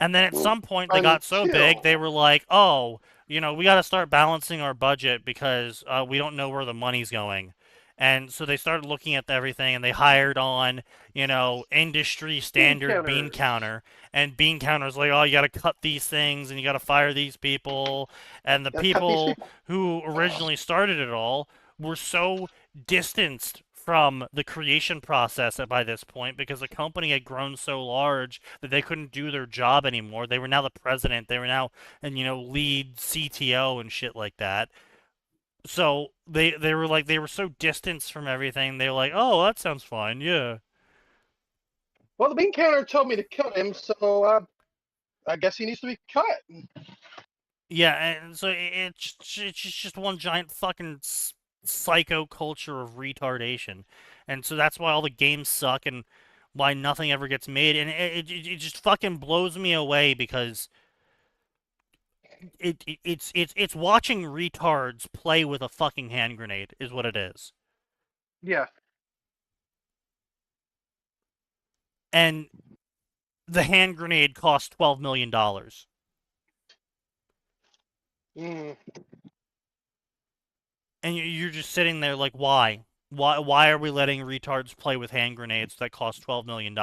And then at some point they got so big, they were like, oh, we got to start balancing our budget because we don't know where the money's going. And so they started looking at everything, and they hired on, industry standard bean counters. counter. And bean counter's like, oh, you got to cut these things, and you got to fire these people. And the Gotta cut these people people. who originally started it all were so distanced from the creation process by this point because the company had grown so large that they couldn't do their job anymore. They were now the president. They were now, and lead CTO and shit like that. So they were like they were so distanced from everything. They were like, oh, that sounds fine, yeah. Well, the bean counter told me to cut him, so I guess he needs to be cut. Yeah, and so it's just one giant fucking psycho culture of retardation, and so that's why all the games suck and why nothing ever gets made, and it just fucking blows me away because it's watching retards play with a fucking hand grenade is what it is, Yeah. and the hand grenade cost $12 million. Mm. And you're just sitting there like, why? Why are we letting retards play with hand grenades that cost $12 million?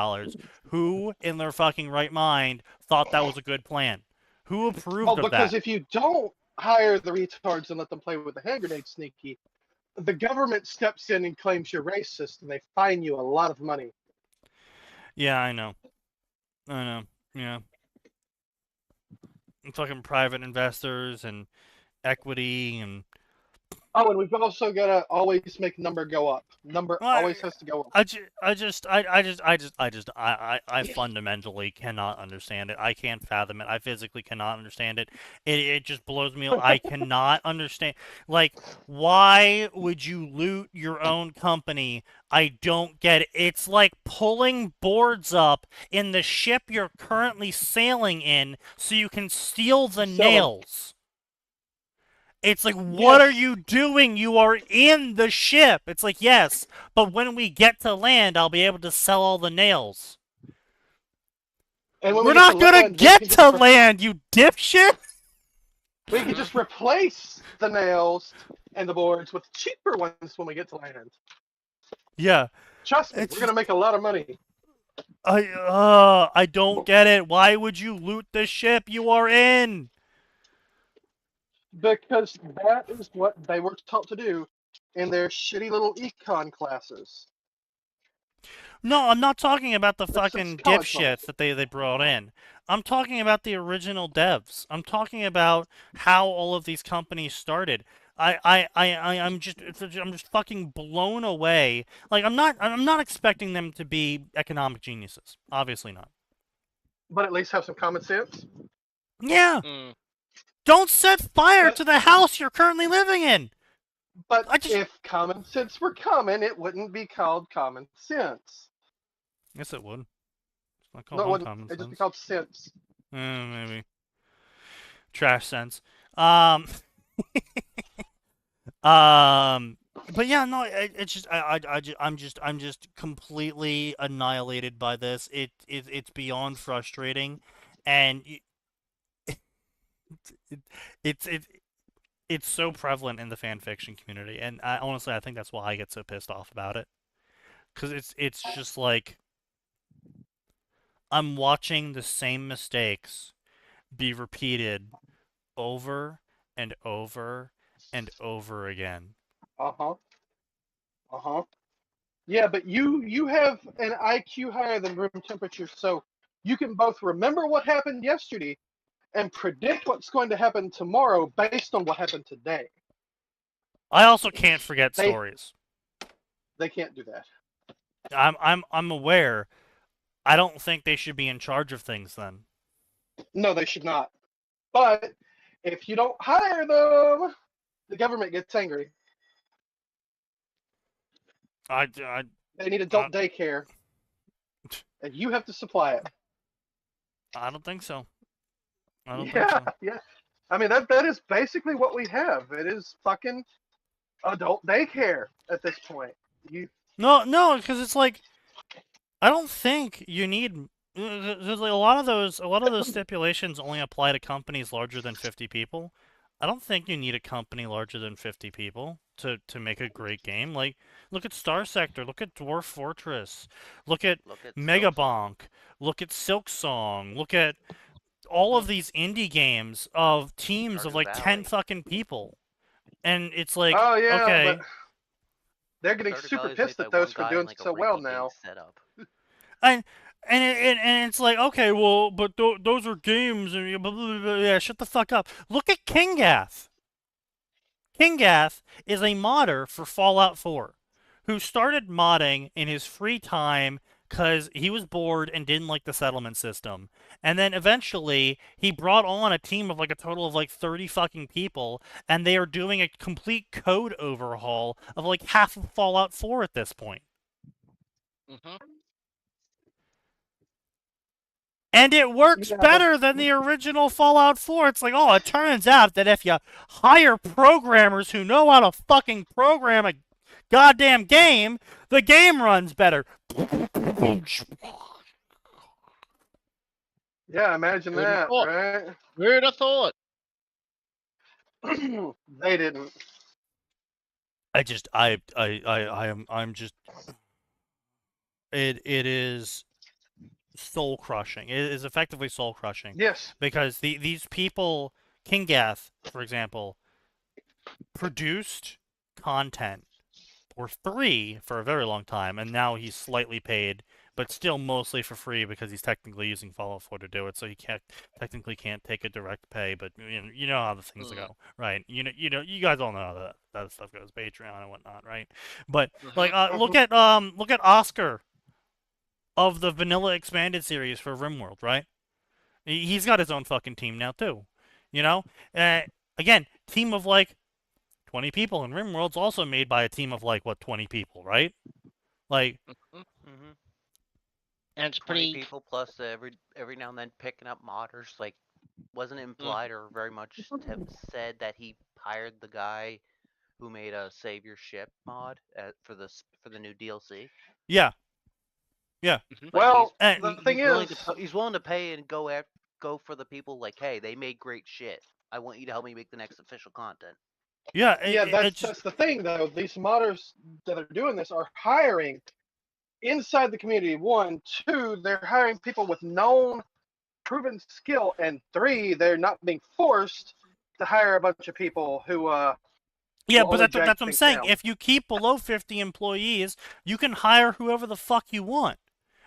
Who in their fucking right mind thought that was a good plan? Who approved Well, of because that? if you don't hire the retards and let them play with the hand grenade, Sneaky, the government steps in and claims you're racist, and they fine you a lot of money. Yeah, I know. Yeah. And fucking private investors and equity and Oh, and we've also got to always make number go up. Number Well, always has to go up. I fundamentally cannot understand it. I can't fathom it. I physically cannot understand it. It just blows me. I cannot understand. Like, why would you loot your own company? I don't get it. It's like pulling boards up in the ship you're currently sailing in so you can steal the Sell 'em. nails. It's like, what are Yes. you doing? You are in the ship. It's like, yes, but when we get to land, I'll be able to sell all the nails. And when We're we get not to gonna land, we get can to just land, you dipshit! we can just replace the nails and the boards with cheaper ones when we get to land. Yeah, Trust me, It's we're gonna make a lot of money. I don't get it. Why would you loot the ship you are in? Because that is what they were taught to do in their shitty little econ classes. No, I'm not talking about the That's fucking college level. dipshits that they brought in. I'm talking about the original devs. I'm talking about how all of these companies started. I'm just fucking blown away. Like I'm not expecting them to be economic geniuses. Obviously not. But at least have some common sense. Yeah, Mm. don't set fire But- to the house you're currently living in. But I just- if common sense were common, it wouldn't be called common sense. Yes, it would. It's not No, called it wouldn't. uncommon It'd just be sense. called sense. Maybe. Trash sense. Um. But yeah, no, it's just I'm just completely annihilated by this. It's beyond frustrating, and it's it's so prevalent in the fan fiction community, and honestly I think that's why I get so pissed off about it, because it's just like I'm watching the same mistakes be repeated over and over and over again. Uh-huh. Uh-huh. Yeah, but you have an IQ higher than room temperature, so you can both remember what happened yesterday and predict what's going to happen tomorrow based on what happened today. I also can't forget They- stories. They can't do that. I'm aware. I don't think they should be in charge of things then. No, they should not. But if you don't hire them, the government gets angry. I They need adult daycare, and you have to supply it. don't think so. I don't think Yeah, so. yeah. I mean that is basically what we have. It is fucking adult daycare at this point. You No, because it's like I don't think you need. There's like a lot of those stipulations only apply to companies larger than 50 people. I don't think you need a company larger than 50 people to make a great game. Like, look at Star Sector, look at Dwarf Fortress, look at Look at Megabonk, look at Silksong, look at all of these indie games of teams of Stardew like 10 Valley. fucking people. And it's like, Oh yeah, but okay. they're getting Stardew super Valley's made pissed by at one those for guy in doing like a so well rinky-dink now. setup. And and it's like, okay, well, but those are games and blah, blah, blah, yeah, shut the fuck up. Look at Kingath. Kingath is a modder for Fallout 4 who started modding in his free time because he was bored and didn't like the settlement system. And then eventually he brought on a team of like a total of like 30 fucking people, and they are doing a complete code overhaul of like half of Fallout 4 at this point. Mhm. And it works Yeah, better than the original Fallout 4. It's like, oh, it turns out that if you hire programmers who know how to fucking program a goddamn game, the game runs better. Yeah, imagine Who'd have that, thought? right? Who'd have thought? They didn't. I'm just, it is soul crushing. It is effectively soul crushing Yes. because these people, Kingath, for example, produced content for free for a very long time, and now he's slightly paid, but still mostly for free because he's technically using Fallout 4 to do it, so he technically can't take a direct pay. But you know how the things go, right? You guys all know how that stuff goes, Patreon and whatnot, right? But like, look at Oscar of the Vanilla Expanded series for RimWorld, right? He's got his own fucking team now too, you know. Again, team of like 20 people, and RimWorld's also made by a team of like, what, 20 people, right? Like, Mm-hmm. And it's 20 pretty. people plus every now and then picking up modders. Like, wasn't it implied or very much said that he hired the guy who made a Save Your Ship mod for the new DLC? yeah. Yeah. Mhm. Like Well, And the thing he's willing is, to he's willing to pay and go for the people like, hey, they made great shit. I want you to help me make the next official content. yeah, yeah, it just, that's the thing though. These modders that are doing this are hiring inside the community. One, two, they're hiring people with known, proven skill, and three, they're not being forced to hire a bunch of people who yeah, will but only that's drag what I'm things saying. down. If you keep below 50 employees, you can hire whoever the fuck you want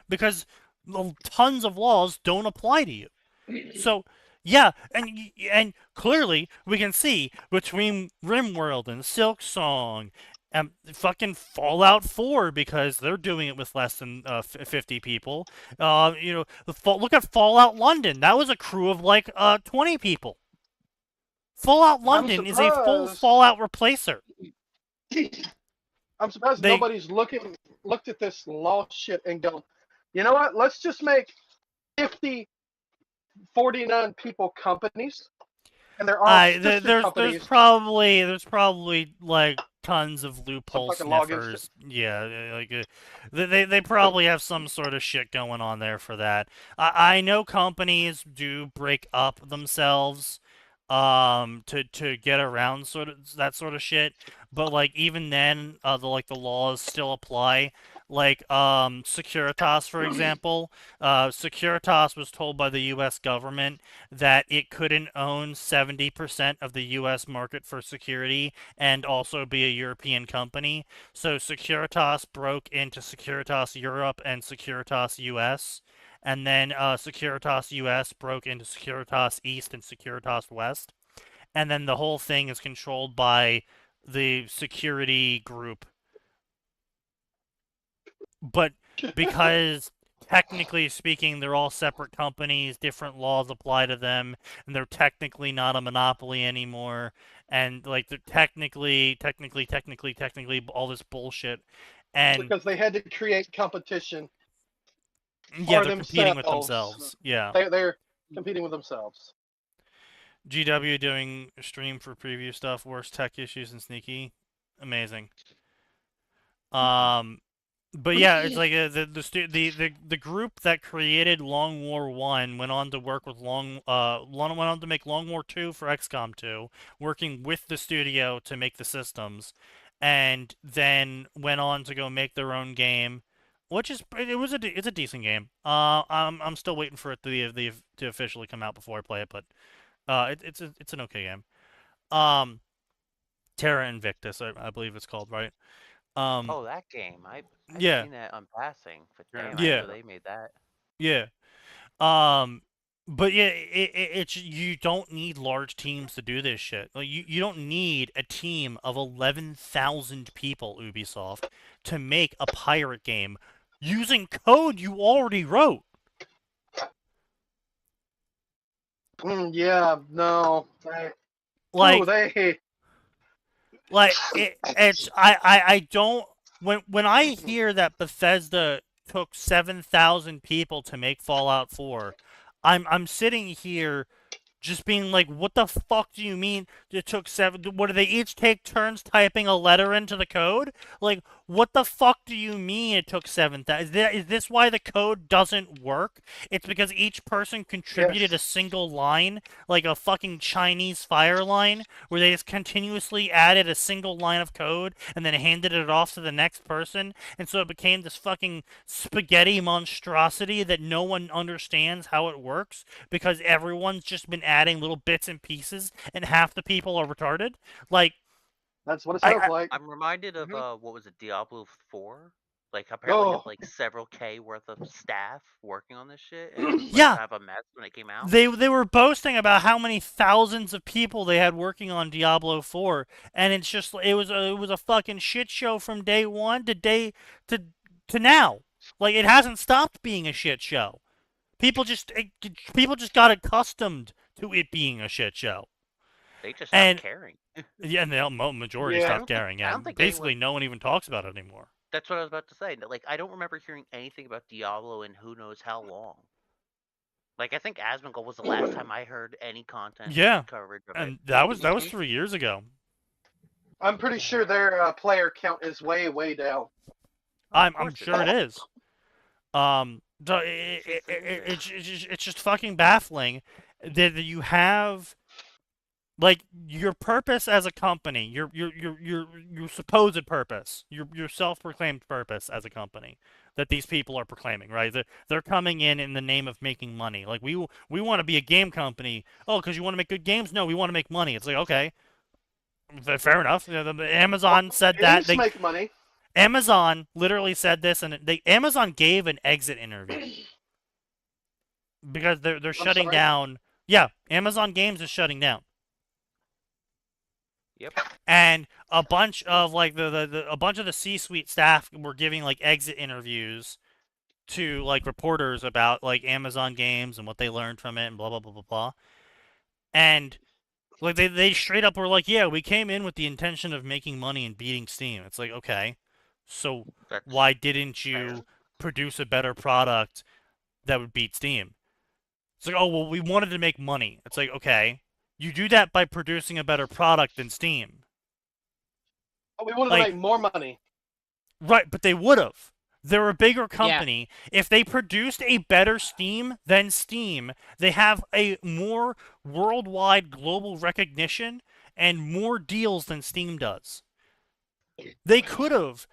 because tons of laws don't apply to you. So, yeah, and clearly we can see between RimWorld and Silksong and fucking Fallout 4 because they're doing it with less than 50 people. Look at Fallout London. That was a crew of like 20 people. Fallout I'm London is a full surprised. Fallout replacer. I'm surprised They nobody's looked at this law shit and gone, you know what? Let's just make 50 49 people companies, and they're all sister there's companies. there's probably like tons of Some loophole fucking login shit. sniffers. Yeah, like they probably have some sort of shit going on there for that. I know companies do break up themselves to get around sort of that sort of shit, but like even then the laws still apply. Like Securitas, for example, Securitas was told by the U.S. government that it couldn't own 70% of the US market for security and also be a European company. So Securitas broke into Securitas Europe and Securitas US. And then Securitas US broke into Securitas East and Securitas West. And then the whole thing is controlled by the security group. But because technically speaking, they're all separate companies, different laws apply to them, and they're technically not a monopoly anymore. And like they're technically, all this bullshit. And Because they had to create competition yeah, for they're competing with themselves. themselves. Yeah. They're competing with themselves. GW doing a stream for preview stuff, worst tech issues and sneaky. Amazing. But yeah, it's like the group that created Long War 1 went on to work with went on to make Long War 2 for XCOM 2, working with the studio to make the systems, and then went on to go make their own game, which is it's a decent game. I'm still waiting for it to officially come out before I play it, but it's an okay game. Terra Invictus, I believe it's called, right? Oh, that game. I've Yeah. seen that on passing, but Yeah. damn, I Yeah. know they made that. Yeah. But yeah, it's you don't need large teams to do this shit. Like you don't need a team of 11,000 people, Ubisoft, to make a pirate game using code you already wrote. Yeah, no. Like They it's I don't when I hear that Bethesda took 7,000 people to make Fallout 4, I'm sitting here just being like, what the fuck do you mean it took 7? What do they each take turns typing a letter into the code? Like, what the fuck do you mean it took 7,000? Is this why the code doesn't work? It's because each person contributed a single line, like a fucking Chinese fire line, where they just continuously added a single line of code and then handed it off to the next person, and so it became this fucking spaghetti monstrosity that no one understands how it works because everyone's just been adding little bits and pieces, and half the people are retarded. Like, that's what it sounds like. I'm reminded of Mhm. what was it, Diablo 4? Like apparently Oh. had like several K worth of staff working on this shit, and it was like Yeah. kind of a mess when it came out. They were boasting about how many thousands of people they had working on Diablo 4, and it's just it was a fucking shit show from day one to now. Like, it hasn't stopped being a shit show. People just got accustomed to it being a shit show. They just And- stopped caring. Yeah, and the majority Yeah. I stopped caring. I Yeah, don't think basically anyone- no one even talks about it anymore. That's what I was about to say. Like I don't remember hearing anything about Diablo in who knows how long. Like I think Asmongold was the last time I heard any content Yeah, coverage of and it. that was 3 years ago. I'm pretty sure their player count is way, way down. I'm course it sure it is. It's just fucking baffling that you have, like, your purpose as a company, your supposed purpose, your self-proclaimed purpose as a company that these people are proclaiming, right? They're coming in the name of making money. Like, we want to be a game company. Oh, because you want to make good games? No, we want to make money. It's like, okay, fair enough. Amazon said that. Games make money. Amazon literally said this, and Amazon gave an exit interview because they're shutting sorry? down. Yeah, Amazon Games is shutting down. Yep. And a bunch of like a bunch of the C-suite staff were giving like exit interviews to like reporters about like Amazon Games and what they learned from it and blah blah blah blah blah. And like they straight up were like, yeah, we came in with the intention of making money and beating Steam. It's like, okay, so That's why didn't fair. you produce a better product that would beat Steam? It's like, oh, well, we wanted to make money. It's like, okay, you do that by producing a better product than Steam. But we wanted Like- to make more money. Right, but they would have. They're a bigger company. If they produced a better Steam than Steam, they have a more worldwide global recognition and more deals than Steam does. They could have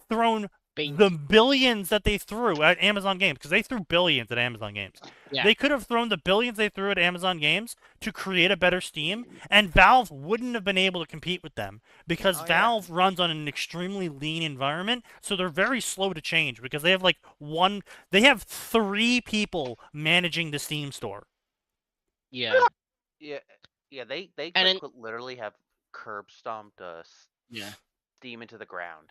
thrown the billions that they threw at Amazon Games, because they threw billions at Amazon Games. Yeah. They could have thrown the billions they threw at Amazon Games to create a better Steam, and Valve wouldn't have been able to compete with them because Oh, yeah. Valve runs on an extremely lean environment, so they're very slow to change because they have they have 3 people managing the Steam store. Yeah. Yeah, they And like, in- could literally have curb stomped Yeah. Steam into the ground.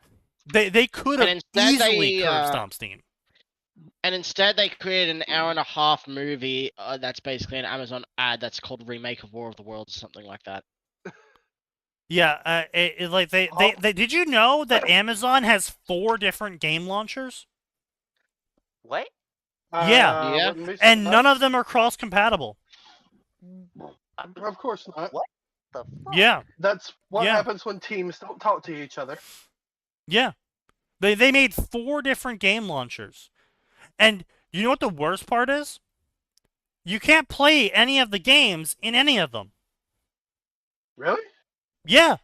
They could have And instead easily they, curb stomped Steam. And instead, they created an hour-and-a-half movie that's basically an Amazon ad that's called Remake of War of the Worlds or something like that. Yeah, like they did you know that Amazon has 4 different game launchers? What? Yeah. Yeah. wouldn't be And none of surprised. them are cross-compatible. Of course not. The fuck? Yeah, That's what Yeah. happens when teams don't talk to each other. yeah. They made 4 different game launchers. And you know what the worst part is? You can't play any of the games in any of them. Really? Yeah.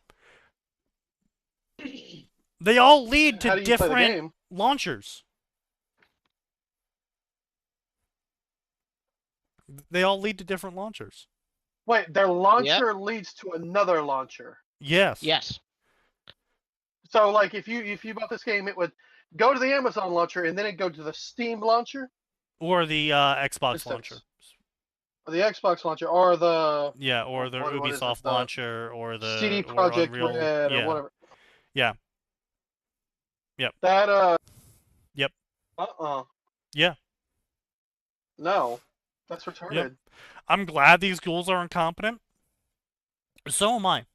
They all lead How to do you play the different game? launchers. They all lead to different launchers. Wait, their launcher leads to another launcher. Yes. Yes. So, like, if you bought this game, it would go to the Amazon launcher and then it'd go to the Steam launcher, Or the Xbox Instead- launcher. or the Xbox launcher, or the Yeah, or the what is it, Ubisoft the launcher, or the CD or Projekt Unreal. Red, Yeah. or whatever. Yeah. Yep. That Yep. Yeah. No, that's retarded. I'm glad these ghouls are incompetent. So am I.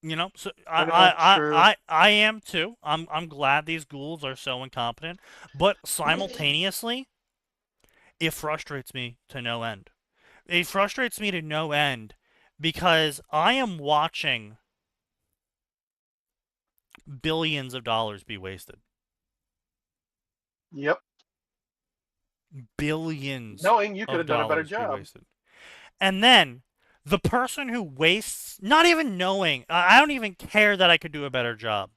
You know, so True. I am too. I'm glad these ghouls are so incompetent, but simultaneously, it frustrates me to no end. It frustrates me to no end because I am watching billions of dollars be wasted. Yep. Billions. Knowing you could of have done a better dollars be job. wasted. And then the person who wastes, not even knowing, I don't even care that I could do a better job.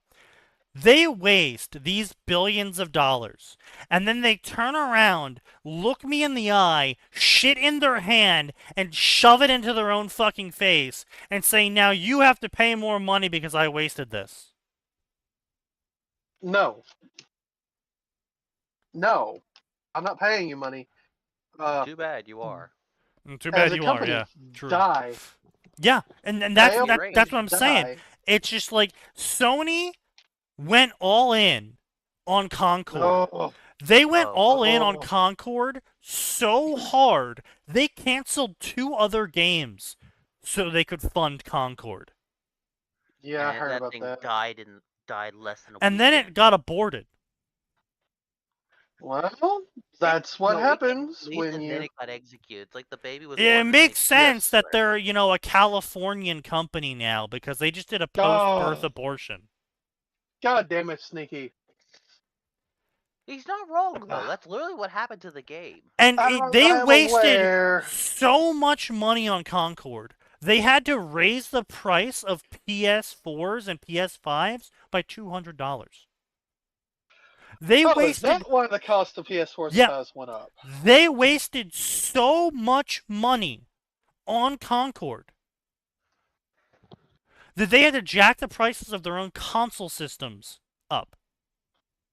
They waste these billions of dollars, and then they turn around, look me in the eye, shit in their hand, and shove it into their own fucking face, and say, now you have to pay more money because I wasted this. No. No. I'm not paying you money. Too bad you are. Too As bad a you are, company, yeah. True. die. Yeah, and that's, Fail, that's what I'm saying. die. It's just like, Sony went all in on Concord. Oh, They went Oh. all in on Oh. Concord so hard, they canceled 2 other games so they could fund Concord. yeah, I And heard that about thing that. died less than a And then it weekend. got aborted. Well, that's what No, it happens released when and you. then it got executed. It's like the baby was. It born and makes they- sense Yes. that they're, a Californian company now because they just did a post-birth Oh. abortion. God damn it, Sneaky. He's not wrong though. That's literally what happened to the game. And they I'm wasted aware. so much money on Concord. They had to raise the price of PS4s and PS5s by $200. They Oh, is wasted that why the cost of PS4's Yeah. size went up? They wasted so much money on Concord that they had to jack the prices of their own console systems up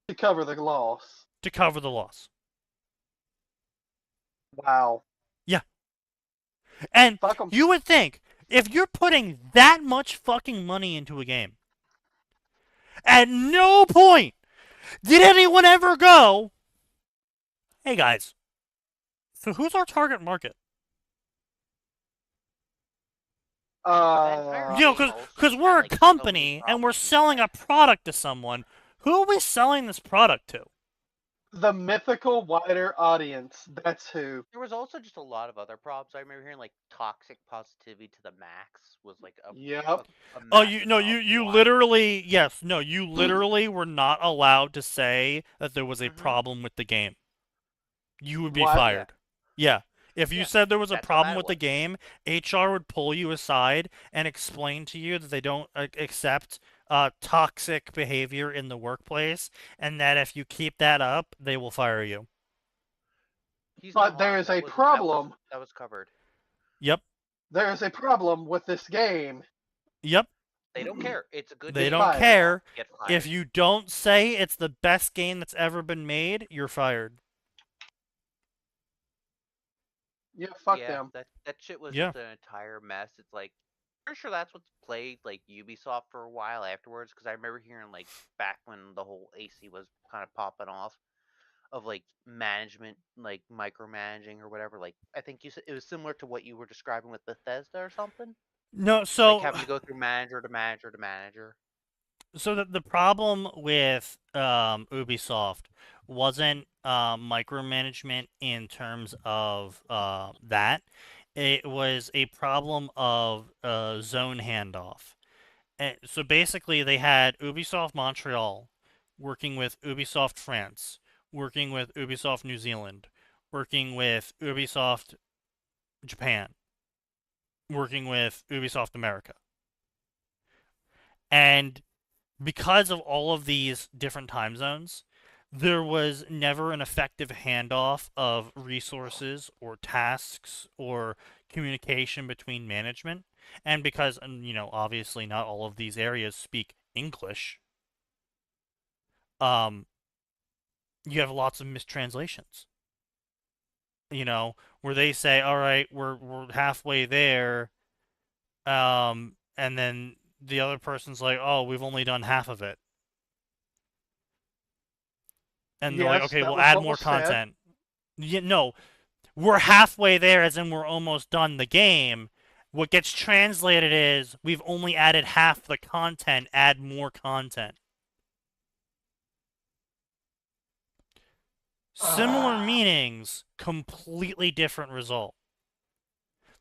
To cover the loss. to cover the loss. Wow. And Fuck 'em. you would think, if you're putting that much fucking money into a game, at no point did anyone ever go, hey guys, so who's our target market? You know, because we're a company and we're selling a product to someone. Who are we selling this product to? The mythical wider audience. That's who. There was also just a lot of other problems. I remember hearing like toxic positivity to the max was like a. Yep. a Oh, massive you problem. literally, yes, no, you literally were not allowed to say that there was a Mhm. problem with the game. You would be What? fired. Yeah. If you Yeah, said there was a that's how problem bad it with the was. game, HR would pull you aside and explain to you that they don't accept toxic behavior in the workplace, and that if you keep that up, they will fire you. He's But not there wrong. is That a was- problem. That was covered. Yep. There is a problem with this game. Yep. They don't care. It's a good. They game. don't fired. care. Get fired. If you don't say it's the best game that's ever been made, you're fired. Yeah, fuck yeah, them. that shit was Yeah. just an entire mess. It's like, pretty sure that's what's plagued like Ubisoft for a while afterwards. Because I remember hearing like back when the whole AC was kind of popping off, of like management, like micromanaging or whatever. Like I think you said it was similar to what you were describing with Bethesda or something. No, so Like having to go through manager to manager to manager. So the problem with Ubisoft wasn't micromanagement in terms of that. It was a problem of zone handoff. And so basically, they had Ubisoft Montreal working with Ubisoft France, working with Ubisoft New Zealand, working with Ubisoft Japan, working with Ubisoft America. And because of all of these different time zones, there was never an effective handoff of resources or tasks or communication between management. And because, obviously not all of these areas speak English, you have lots of mistranslations. Where they say, all right, we're halfway there, and then the other person's like, oh, we've only done half of it. And they're like, Yes, okay, that we'll was add what more was said. content. No, we're halfway there, as in we're almost done the game. What gets translated is, we've only added half the content, add more content. Similar meanings, completely different result.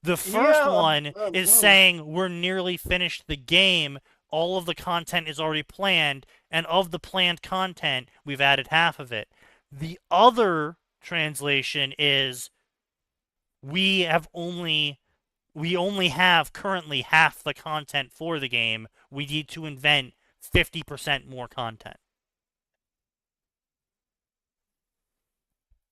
The first one is saying we're nearly finished the game, all of the content is already planned, and of the planned content, we've added half of it. The other translation is we only have currently half the content for the game. We need to invent 50% more content.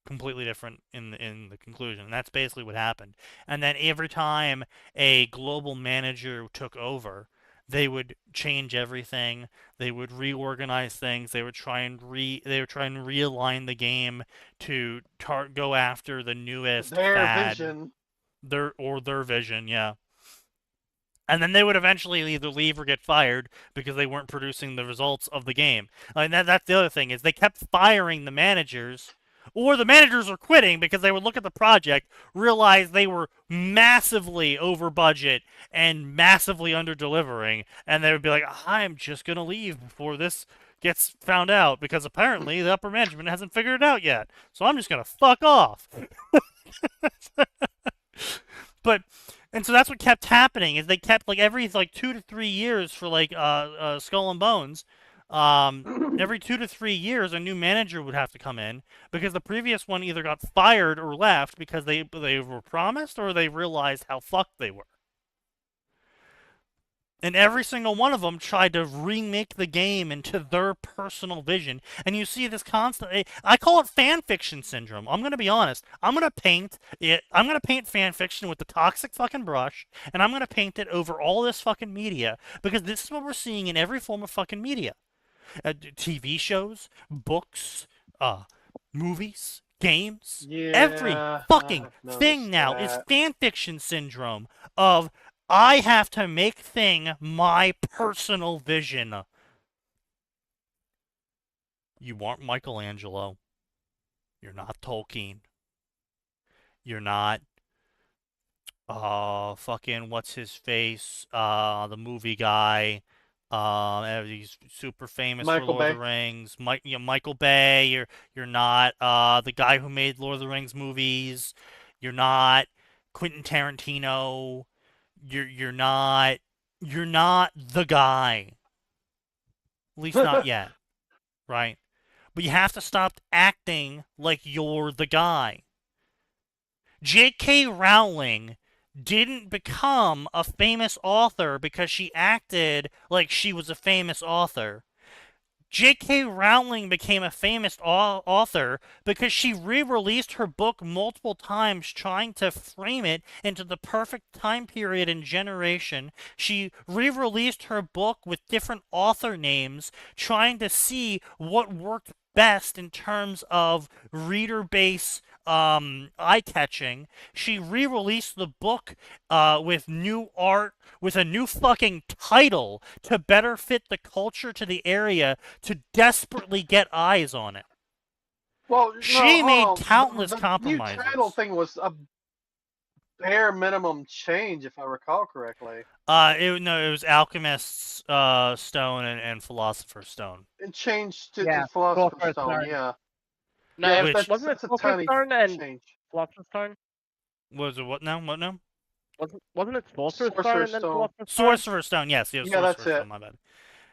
Completely different in the conclusion. And that's basically what happened. And then every time a global manager took over, they would change everything. They would reorganize things. They would try and realign the game to go after the newest fad. Vision. Their vision, yeah. And then they would eventually either leave or get fired because they weren't producing the results of the game. Like that's the other thing, is they kept firing the managers, or the managers were quitting because they would look at the project, realize they were massively over budget and massively under delivering, and they would be like, I'm just going to leave before this gets found out because apparently the upper management hasn't figured it out yet. So I'm just going to fuck off. And so that's what kept happening, is they kept, like, every 2 to 3 years for, Skull and Bones, every 2 to 3 years a new manager would have to come in because the previous one either got fired or left because they were promised, or they realized how fucked they were. And every single one of them tried to remake the game into their personal vision. And you see this constantly. I call it fanfiction syndrome. I'm going to be honest. I'm going to paint fanfiction with the toxic fucking brush, and I'm going to paint it over all this fucking media, because this is what we're seeing in every form of fucking media. TV shows, books, movies, games. Every fucking thing now is fanfiction syndrome of, I have to make thing my personal vision. You aren't Michelangelo. You're not Tolkien. You're not, fucking, what's his face? The movie guy. He's super famous for Lord of the Rings. Michael Bay. You're not, the guy who made Lord of the Rings movies. You're not Quentin Tarantino. You're not the guy. At least not yet. Right? But you have to stop acting like you're the guy. J.K. Rowling didn't become a famous author because she acted like she was a famous author. J.K. Rowling became a famous author because she re-released her book multiple times, trying to frame it into the perfect time period and generation. She re-released her book with different author names, trying to see what worked best in terms of reader base eye-catching. She re-released the book with new art, with a new fucking title to better fit the culture to the area, to desperately get eyes on it. Well, she made countless compromises. The new title thing was a bare minimum change, if I recall correctly. It was Alchemist's Stone and Philosopher's Stone. It changed to the Philosopher's Stone, yeah. No, wasn't it Philosopher's Stone and Philosopher's Stone? Was it what now? What now? Wasn't it Sorcerer's Stone and then Philosopher's Stone? Sorcerer's Stone, yes. Yeah, that's it. My bad.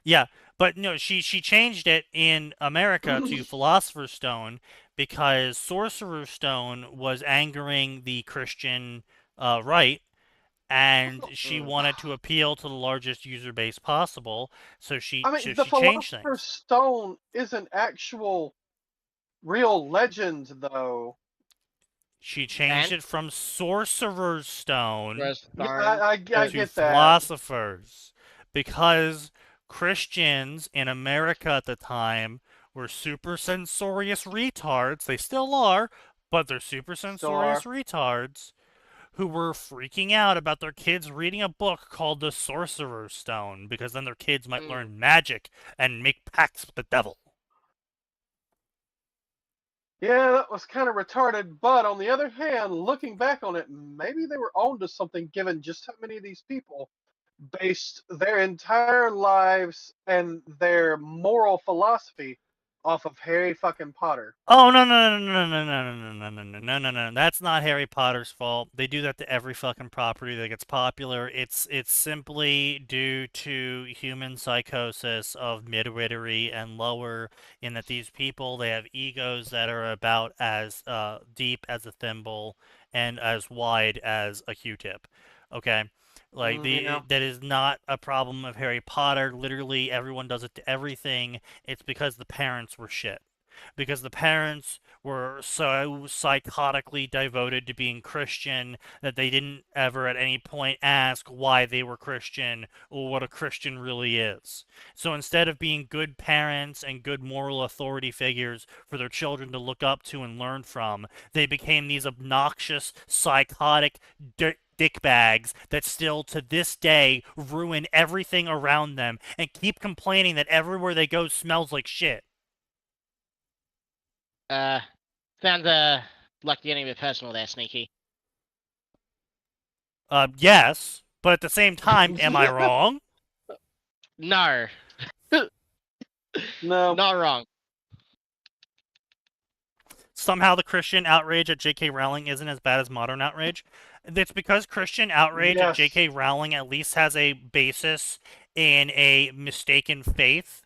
Yeah, but no, she changed it in America to Philosopher's Stone because Sorcerer's Stone was angering the Christian right, and she Mm. wanted to appeal to the largest user base possible. So I mean, the she changed Philosopher's things. Stone is an actual real legend, though. She changed And it from Sorcerer's Stone Yeah, Stone. I to get that. philosophers because Christians in America at the time were super censorious retards. They still are, but they're super Still censorious are. retards who were freaking out about their kids reading a book called The Sorcerer's Stone because then their kids might Mm. learn magic and make pacts with the devil. Yeah, that was kind of retarded, but on the other hand, looking back on it, maybe they were onto something given just how many of these people based their entire lives and their moral philosophy off of Harry fucking Potter. Oh no. That's not Harry Potter's fault. They do that to every fucking property that gets popular. It's simply due to human psychosis of midwittery and lower in that these people they have egos that are about as deep as a thimble and as wide as a Q-tip. Okay? Like Yeah. that is not a problem of Harry Potter. Literally everyone does it to everything. It's because the parents were shit because the parents were so psychotically devoted to being Christian that they didn't ever at any point ask why they were Christian or what a Christian really is. So instead of being good parents and good moral authority figures for their children to look up to and learn from, they became these obnoxious, psychotic, dickbags that still to this day ruin everything around them and keep complaining that everywhere they go smells like shit. Sounds like you're getting a bit personal there, Sneaky. Yes, but at the same time, am I wrong? No, No. not wrong. Somehow the Christian outrage at J.K. Rowling isn't as bad as modern outrage. It's because Christian outrage at Yes. J.K. Rowling at least has a basis in a mistaken faith.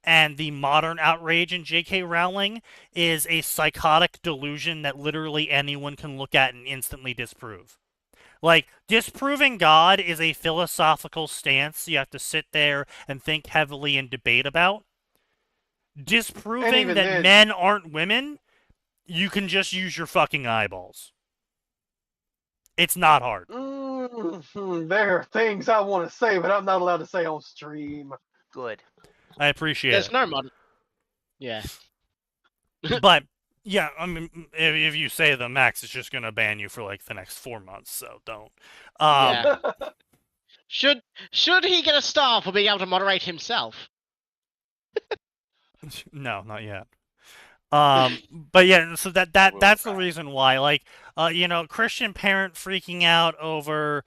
And the modern outrage in J.K. Rowling is a psychotic delusion that literally anyone can look at and instantly disprove. Like, disproving God is a philosophical stance you have to sit there and think heavily and debate about. Disproving even that then- men aren't women, you can just use your fucking eyeballs. It's not hard. There are things I want to say, but I'm not allowed to say on stream. Good. I appreciate There's it. no modern. Yeah. But, yeah, I mean, if you say the max is just going to ban you for, like, the next 4 months, so don't. Yeah. Should he get a star for being able to moderate himself? No, not yet. But yeah, so that's the reason why. Like, Christian parent freaking out over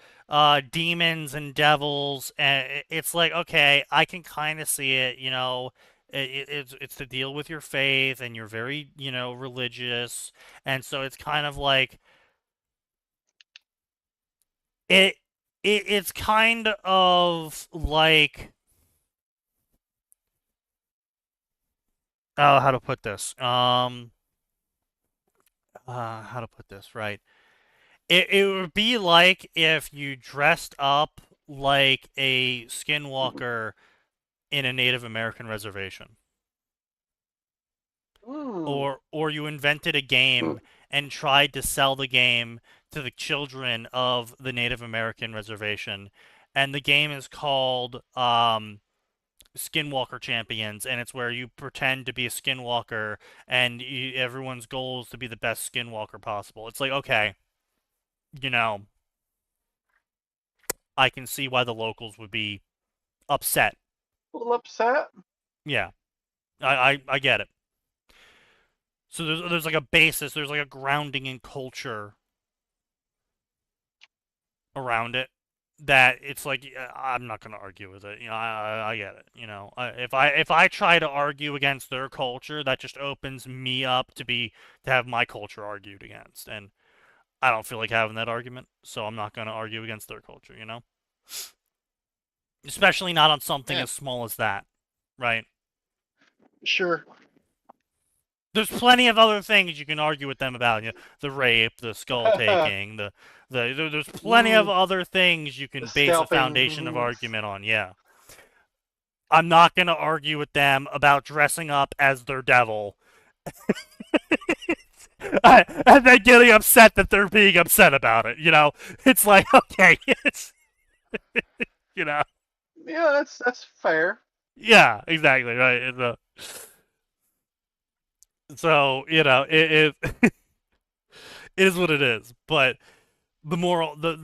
demons and devils, and it's like, okay, I can kind of see it. It's to deal with your faith, and you're very, religious, and so it's kind of like it's kind of like. Oh, how to put this? How to put this right? It would be like if you dressed up like a skinwalker in a Native American reservation, or you invented a game and tried to sell the game to the children of the Native American reservation, and the game is called Skinwalker Champions, and it's where you pretend to be a skinwalker, and everyone's goal is to be the best skinwalker possible. It's like, okay, I can see why the locals would be upset. A little upset. Yeah, I get it. So there's like a basis, there's like a grounding in culture around it that it's like I'm not gonna argue with it. I get it. If I try to argue against their culture, that just opens me up to have my culture argued against, and I don't feel like having that argument, so I'm not gonna argue against their culture. Especially not on something Yeah. as small as that, right? Sure. There's plenty of other things you can argue with them about. You know, the rape, the skull taking, there's plenty of other things you can The base a scalping, foundation of mhm. argument on. Yeah. I'm not gonna argue with them about dressing up as their devil. And then getting upset that they're being upset about it. You know, it's like, okay, it's, you know, Yeah, that's fair. yeah, exactly, right. So you know, it is what it is. But the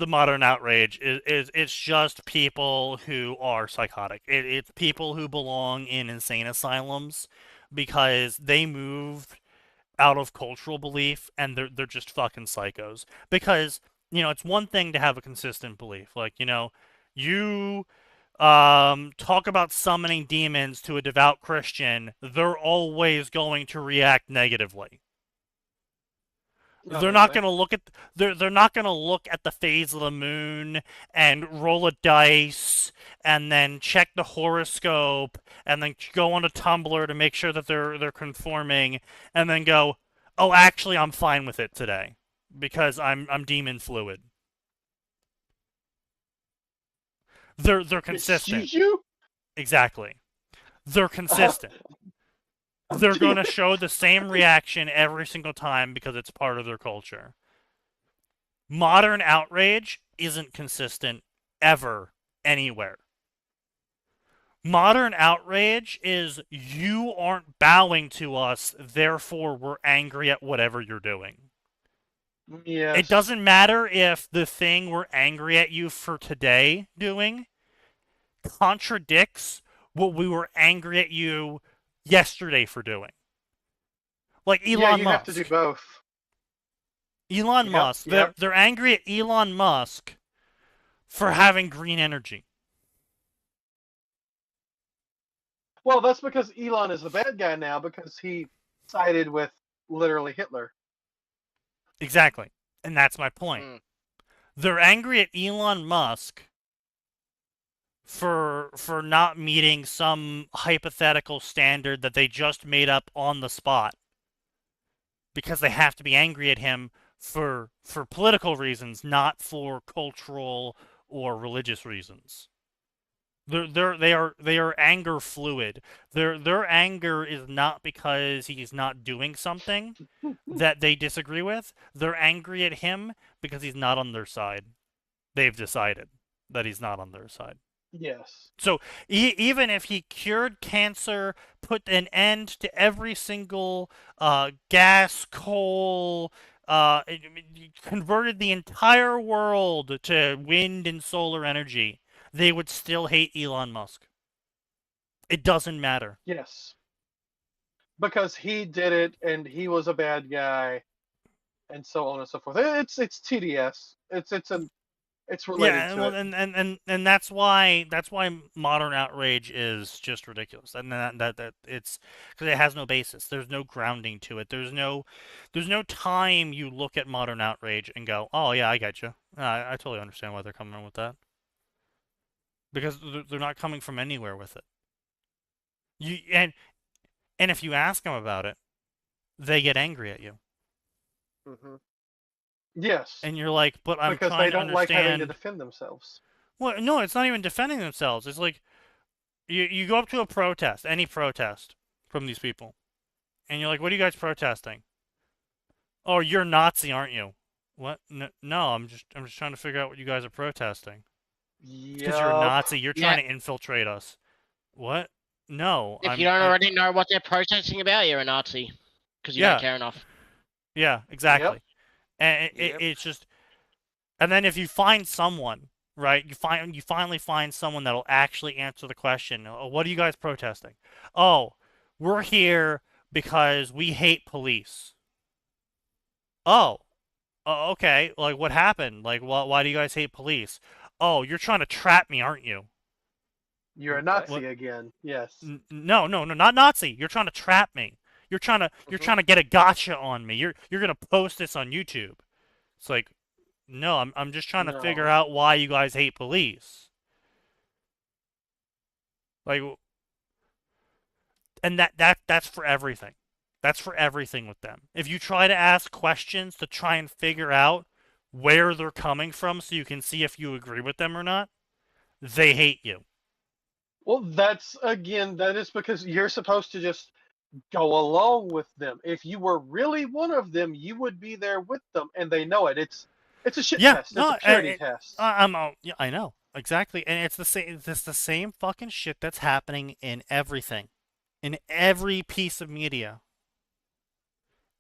modern outrage is it's just people who are psychotic. It's people who belong in insane asylums because they moved out of cultural belief and they're just fucking psychos. Because, you know, it's one thing to have a consistent belief. Like, you know, you talk about summoning demons to a devout Christian, they're always going to react negatively. They're not Obviously. gonna look at they're not gonna look at the phase of the moon and roll a dice and then check the horoscope and then go on a Tumblr to make sure that they're conforming and then go, oh, actually, I'm fine with it today because I'm demon fluid. They're consistent. Excuse you? Exactly. They're consistent. They're going to show the same reaction every single time because it's part of their culture. Modern outrage isn't consistent ever anywhere. Modern outrage is you aren't bowing to us, therefore we're angry at whatever you're doing. Yes. It doesn't matter if the thing we're angry at you for today doing contradicts what we were angry at you yesterday for doing. Like Elon Yeah, you Musk. have to do both. Elon Yep, Musk. yep. They're angry at Elon Musk for having green energy. Well, that's because Elon is the bad guy now because he sided with literally Hitler. Exactly. And that's my point. Mm. They're angry at Elon Musk for not meeting some hypothetical standard that they just made up on the spot. Because they have to be angry at him for political reasons, not for cultural or religious reasons. They are anger fluid. Their anger is not because he's not doing something that they disagree with. They're angry at him because he's not on their side. They've decided that he's not on their side. Yes. So even if he cured cancer, put an end to every single gas, coal, converted the entire world to wind and solar energy, they would still hate Elon Musk. It doesn't matter. Yes. Because he did it and he was a bad guy and so on and so forth. It's TDS. It's related Yeah, to well, it. and that's why modern outrage is just ridiculous, and that it's because it has no basis. There's no grounding to it. There's no time you look at modern outrage and go, oh yeah, I get you. I totally understand why they're coming with that because they're not coming from anywhere with it. You and if you ask them about it, they get angry at you, Mm-hmm. Yes. and you're like, but I'm because trying they don't to like having to understand. defend themselves. Well, no, it's not even defending themselves. It's like you go up to a protest, any protest from these people, and you're like, "What are you guys protesting?" "Oh, you're Nazi, aren't you?" "What? No, I'm just trying to figure out what you guys are protesting." "Because you're a Yup. Nazi. You're Yeah. trying to infiltrate us." "What? No, If you don't already know what they're protesting about, you're a Nazi. Because you Yeah. don't care enough. Yeah, exactly. Yep. And Yep. it's just, and then if you find someone, right? You finally find someone that'll actually answer the question. "Oh, what are you guys protesting?" "Oh, we're here because we hate police." "Oh, okay. Like, what happened? Like, why do you guys hate police?" "Oh, you're trying to trap me, aren't you?" You're a What? Nazi again. Yes. No, not Nazi. You're trying to trap me. You're trying to get a gotcha on me. You're gonna post this on YouTube. It's like, no, I'm just trying to figure No. out why you guys hate police. Like, and that's for everything. That's for everything with them. If you try to ask questions to try and figure out where they're coming from so you can see if you agree with them or not, they hate you. Well, that is because you're supposed to just go along with them. If you were really one of them, you would be there with them, and they know it. It's a shit Yeah, test. no, It's a purity test. yeah, I know exactly, and it's the same. It's the same fucking shit that's happening in everything, in every piece of media.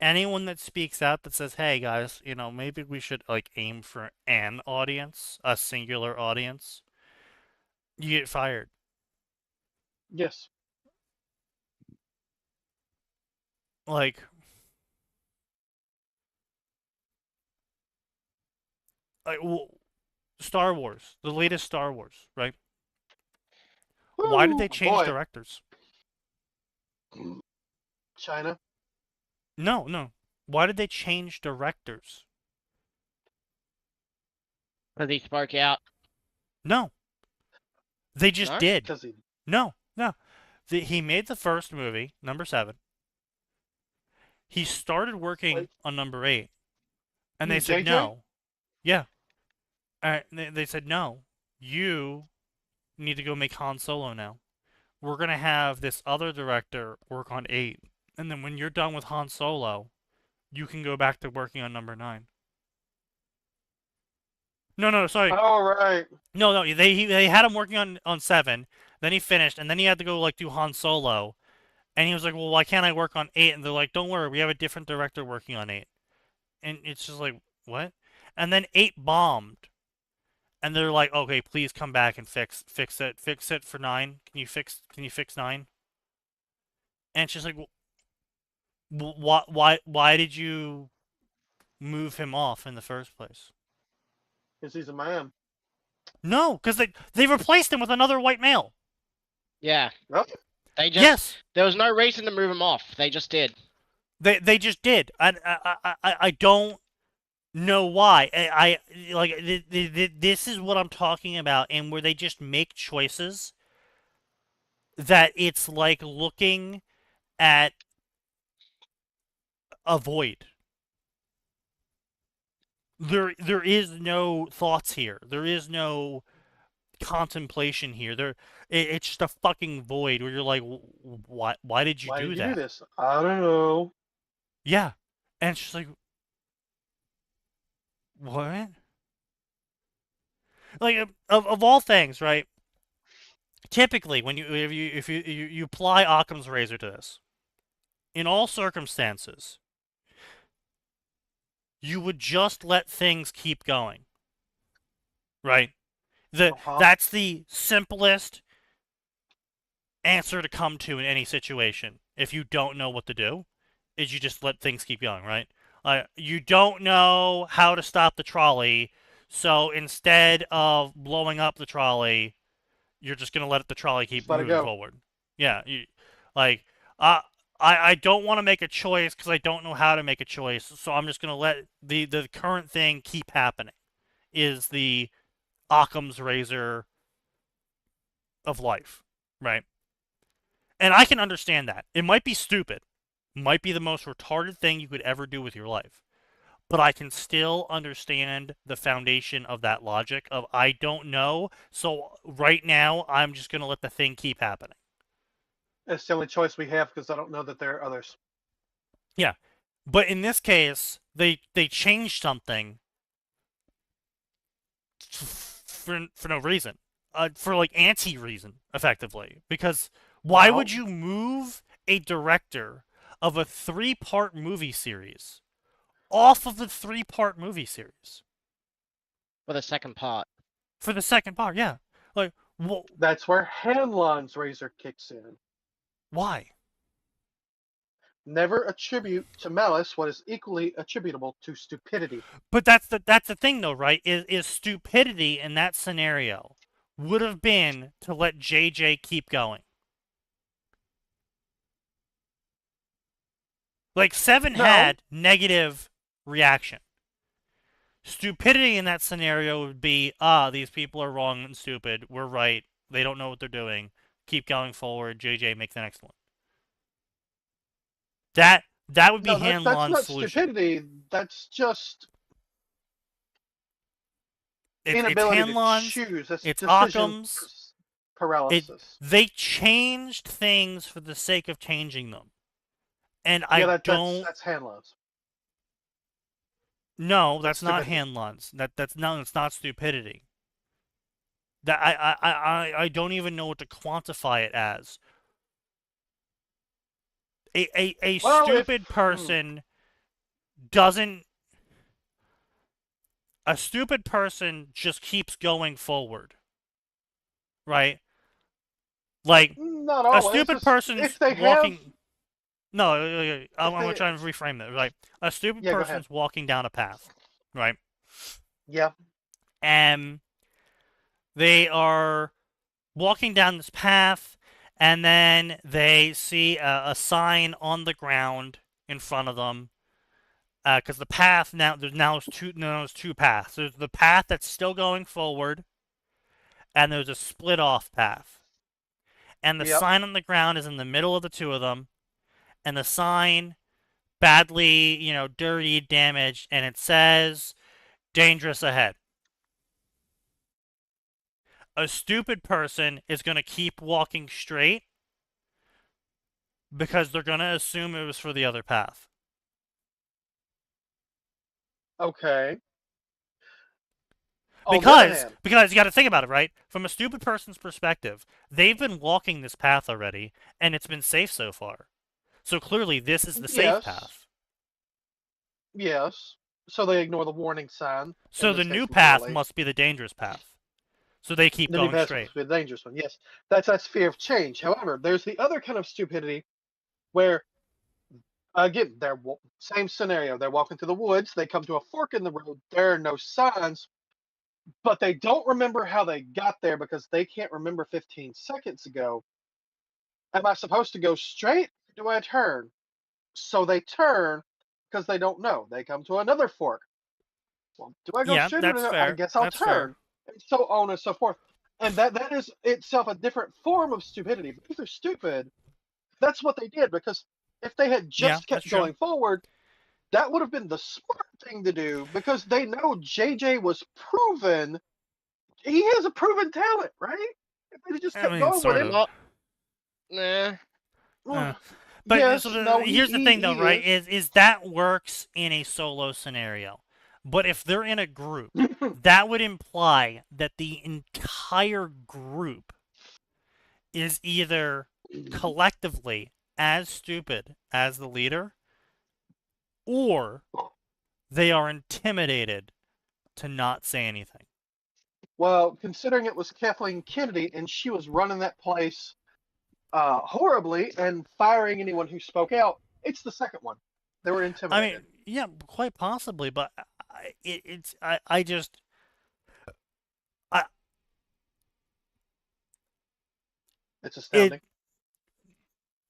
Anyone that speaks out that says, "Hey guys, maybe we should like aim for an audience, a singular audience," you get fired. Yes. Like, Star Wars, the latest Star Wars, right? Why did they change Boy. directors? China. No. Why did they change directors? Because he spoke out. No. They just No? did. Because he. No. He made the first movie, number 7. He started working Wait. on number 8. And they You said JJ? no. Yeah. They said no. You need to go make Han Solo now. We're going to have this other director work on 8. And then when you're done with Han Solo, you can go back to working on number 9. No, sorry. All right. No, they had him working on 7. Then he finished, and then he had to go like do Han Solo, and he was like, "Well, why can't I work on 8?" And they're like, "Don't worry, we have a different director working on 8." And it's just like, what? And then 8 bombed, and they're like, "Okay, please come back and fix it for 9. Can you fix 9?" And it's just like, why did you move him off in the first place? Because he's a man. No, because they replaced him with another white male. Yeah. Yep. They just. Yes. There was no reason to move him off. They just did. They just did. I don't know why. I like this is what I'm talking about, and where they just make choices that it's like looking at a void. There is no thoughts here. There is no contemplation here. It's just a fucking void where you're like, why did you Why do did that? you do this? I don't know. Yeah, and it's just like, what? Like, of all things, right? Typically, when if you apply Occam's razor to this, in all circumstances, you would just let things keep going, right? That's the simplest answer to come to in any situation. If you don't know what to do, is you just let things keep going, right? You don't know how to stop the trolley, so instead of blowing up the trolley, you're just gonna let the trolley keep Just let it moving go. forward. Yeah, I don't want to make a choice because I don't know how to make a choice, so I'm just gonna let the current thing keep happening. Is the Occam's razor of life, right? And I can understand that. It might be stupid, might be the most retarded thing you could ever do with your life. But I can still understand the foundation of that logic of I don't know, so right now I'm just going to let the thing keep happening. That's the only choice we have because I don't know that there are others. Yeah. But in this case, they changed something for no reason. For like anti-reason, effectively. Because why would you move a director of a 3-part movie series off of the 3-part movie series? For the second part. For the second part, yeah. Like, That's where Hanlon's razor kicks in. why? Never attribute to malice what is equally attributable to stupidity. But that's the thing, though, right? Is stupidity in that scenario would have been to let JJ keep going. Like, 7 No. had negative reaction. Stupidity in that scenario would be, these people are wrong and stupid. We're right. They don't know what they're doing. keep going forward. JJ, make the next one. That would be No, that's Hanlon's not solution. stupidity. That's just It's inability Hanlon's. to choose. That's It's decision Occam's. paralysis. They changed things for the sake of changing them, and Yeah, I don't. that's Hanlon's. No, that's not stupidity. Hanlon's. That's not stupidity. That I don't even know what to quantify it as. A Well, stupid person doesn't. A stupid person just keeps going forward, right? Like Not a always. stupid Just person's if they walking. have, No, I'm they- gonna try and reframe that. Right, a stupid Yeah, go ahead. person's walking down a path, right? yeah, And they are walking down this path, and then they see a sign on the ground in front of them. Because the path there's two paths. There's the path that's still going forward, and there's a split off path. And the Yep. sign on the ground is in the middle of the two of them, and the sign badly, dirty, damaged, and it says dangerous ahead. A stupid person is going to keep walking straight because they're going to assume it was for the other path. okay. On the other hand, Because you got to think about it, right? From a stupid person's perspective, they've been walking this path already, and it's been safe so far. So clearly, this is the safe Yes. path. yes. So they ignore the warning sign. So in the this new case, path literally. must be the dangerous path. So they keep The new going path straight. must be the dangerous one. Yes, that's fear of change. However, there's the other kind of stupidity where, again, same scenario. They're walking through the woods. They come to a fork in the road. There are no signs, but they don't remember how they got there because they can't remember 15 seconds ago. Am I supposed to go straight? Or do I turn? So they turn because they don't know. They come to another fork. Well, do I go Yeah, straight? that's Or fair. I guess I'll That's fair. turn. And so on and so forth. And that is itself a different form of stupidity. Because they're stupid, that's what they did. Because if they had Yeah, just kept that's true. going forward, that would have been the smart thing to do. Because they know JJ was proven. He has a proven talent, right? If they just kept going sort with him. of. Not, nah. Well, But yes, so no, here's the thing, though, he right? Is that works in a solo scenario, but if they're in a group, that would imply that the entire group is either collectively as stupid as the leader, or they are intimidated to not say anything. Well, considering it was Kathleen Kennedy and she was running that place horribly and firing anyone who spoke out, it's the second one. They were I intimidated. mean, yeah, quite possibly, but It's astounding,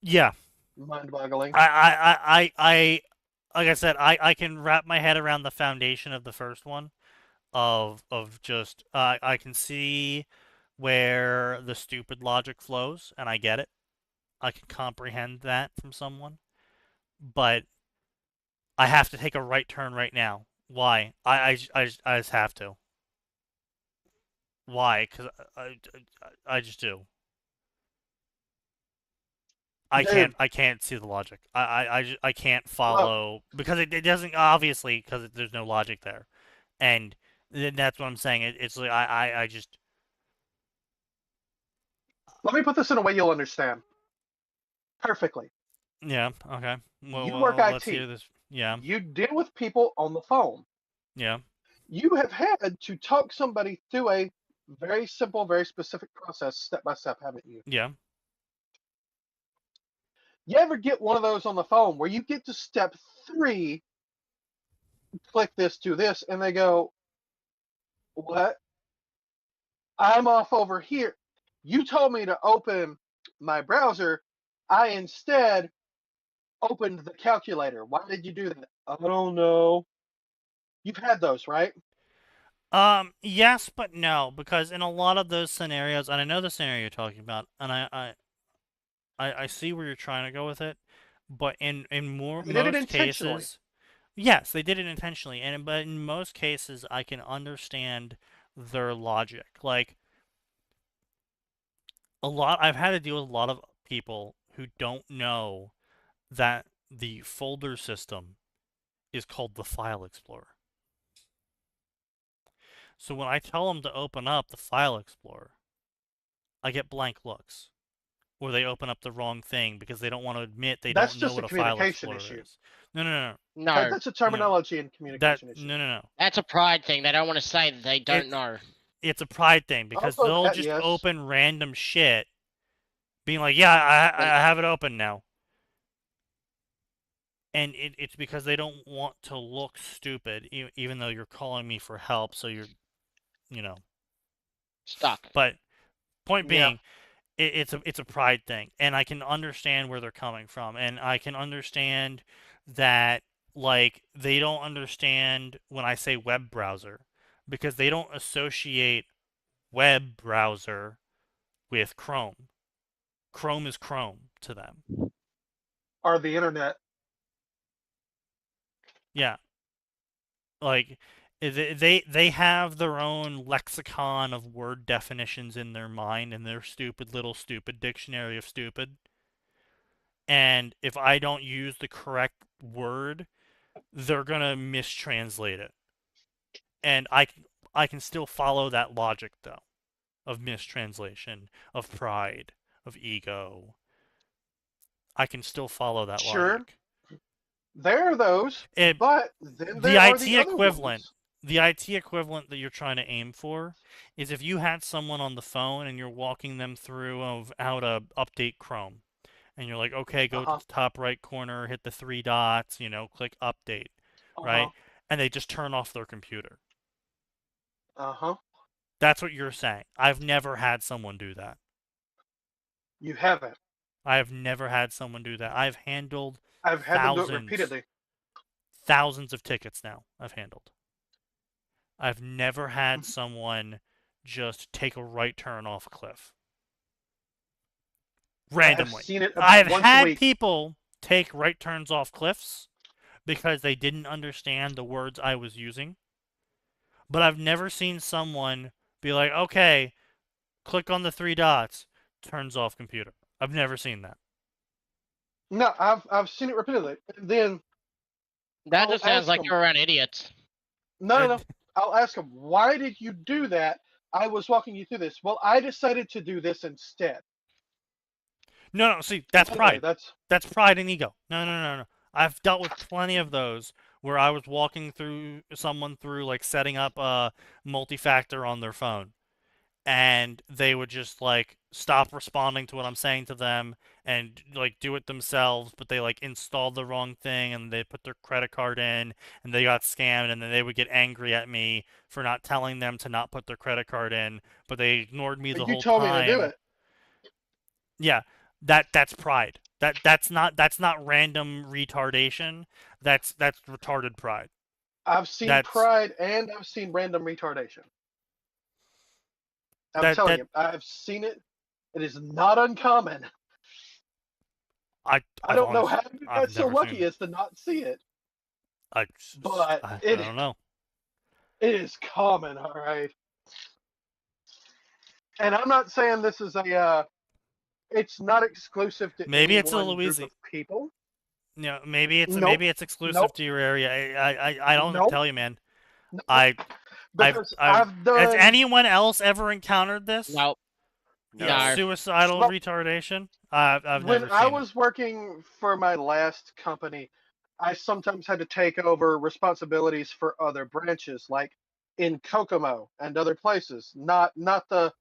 yeah. mind-boggling. I like I said, I can wrap my head around the foundation of the first one, of just I can see where the stupid logic flows, and I get it. I can comprehend that from someone, but I have to take a right turn right now. Why? I just have to. Why? Because I just do. Dude. I can't see the logic. I can't follow because it doesn't, obviously, because there's no logic there, and that's what I'm saying. It's like I just. Let me put this in a way you'll understand perfectly. Yeah. Okay. Well, You work let's IT. hear this. Yeah. You deal with people on the phone. Yeah. You have had to talk somebody through a very simple, very specific process, step by step, haven't you? Yeah. You ever get one of those on the phone where you get to step 3, click this, do this, and they go, what? I'm off over here. You told me to open my browser. I instead opened the calculator. Why did you do that? I don't know. You've had those, right? Yes, but no, because in a lot of those scenarios, and I know the scenario you're talking about, and I see where you're trying to go with it, but in They did it most intentionally. cases, yes, they did it intentionally, but in most cases, I can understand their logic. Like I've had to deal with a lot of people who don't know that the folder system is called the File Explorer. So when I tell them to open up the File Explorer, I get blank looks. Or they open up the wrong thing because they don't want to admit they That's don't know just a what a File communication Explorer issue. is. No, no, no, No, That's a no. terminology and communication issue. No. that's a pride thing. They don't want to say that they don't It, know. it's a pride thing because Also, they'll that just yes. open random shit, being like, "Yeah, I have it open now," and it's because they don't want to look stupid, even though you're calling me for help. So you're, you know. Stuck. But point Yeah. being, it's a pride thing, and I can understand where they're coming from, and I can understand that like they don't understand when I say web browser because they don't associate web browser with Chrome. Chrome is Chrome to them. Or the internet. Yeah, like they have their own lexicon of word definitions in their mind and their stupid little stupid dictionary of stupid. And if I don't use the correct word, they're gonna mistranslate it. And I can still follow that logic though of mistranslation, of pride, of ego. I can still follow that Sure, logic. there are those, It but then the there are IT the other equivalent ones. the IT equivalent that you're trying to aim for is if you had someone on the phone and you're walking them through of how to update Chrome. And you're like, okay, Uh go to huh. the top right corner, hit the three dots, click update, Uh huh. right? And they just turn off their computer. Uh huh. That's what you're saying. I've never had someone do that. You haven't. I have never had someone do that. I've handled I've had them do it thousands, repeatedly. thousands of tickets now. I've handled. I've never had Mhm. someone just take a right turn off a cliff I have randomly. seen it about I've once a had week. people take right turns off cliffs because they didn't understand the words I was using. But I've never seen someone be like, okay, click on the three dots, turns off computer. I've never seen that. No, I've seen it repeatedly. And then That I'll just sounds ask like them. you're around idiots. No, no, Uh, no. I'll ask them. Why did you do that? I was walking you through this. Well, I decided to do this instead. no, see, And that's by the way, pride. that's That's pride and ego. No. I've dealt with plenty of those where I was walking through someone through like setting up a multi-factor on their phone. And they would just like stop responding to what I'm saying to them and like do it themselves, but they like installed the wrong thing and they put their credit card in and they got scammed and then they would get angry at me for not telling them to not put their credit card in, but they ignored me the you whole told me to do time. it. Yeah, that's pride. That's not random retardation. That's retarded pride. I've seen That's pride and I've seen random retardation. I'm that telling that you, I've seen it. It is not uncommon. I I've don't know honest how you I've got so never lucky seen as to not see it, I but I it don't know. it is common, all right. And I'm not saying this is a it's not exclusive to any Maybe it's a one group of Louisiana. people. Maybe Nope, it's exclusive nope, to your area. I don't nope, tell you, man. nope. I Because I've I've has done anyone else ever encountered this? Nope. The No. No. suicidal well, retardation? I've when never I seen it. was working for my last company, I sometimes had to take over responsibilities for other branches, like in Kokomo and other places. Not the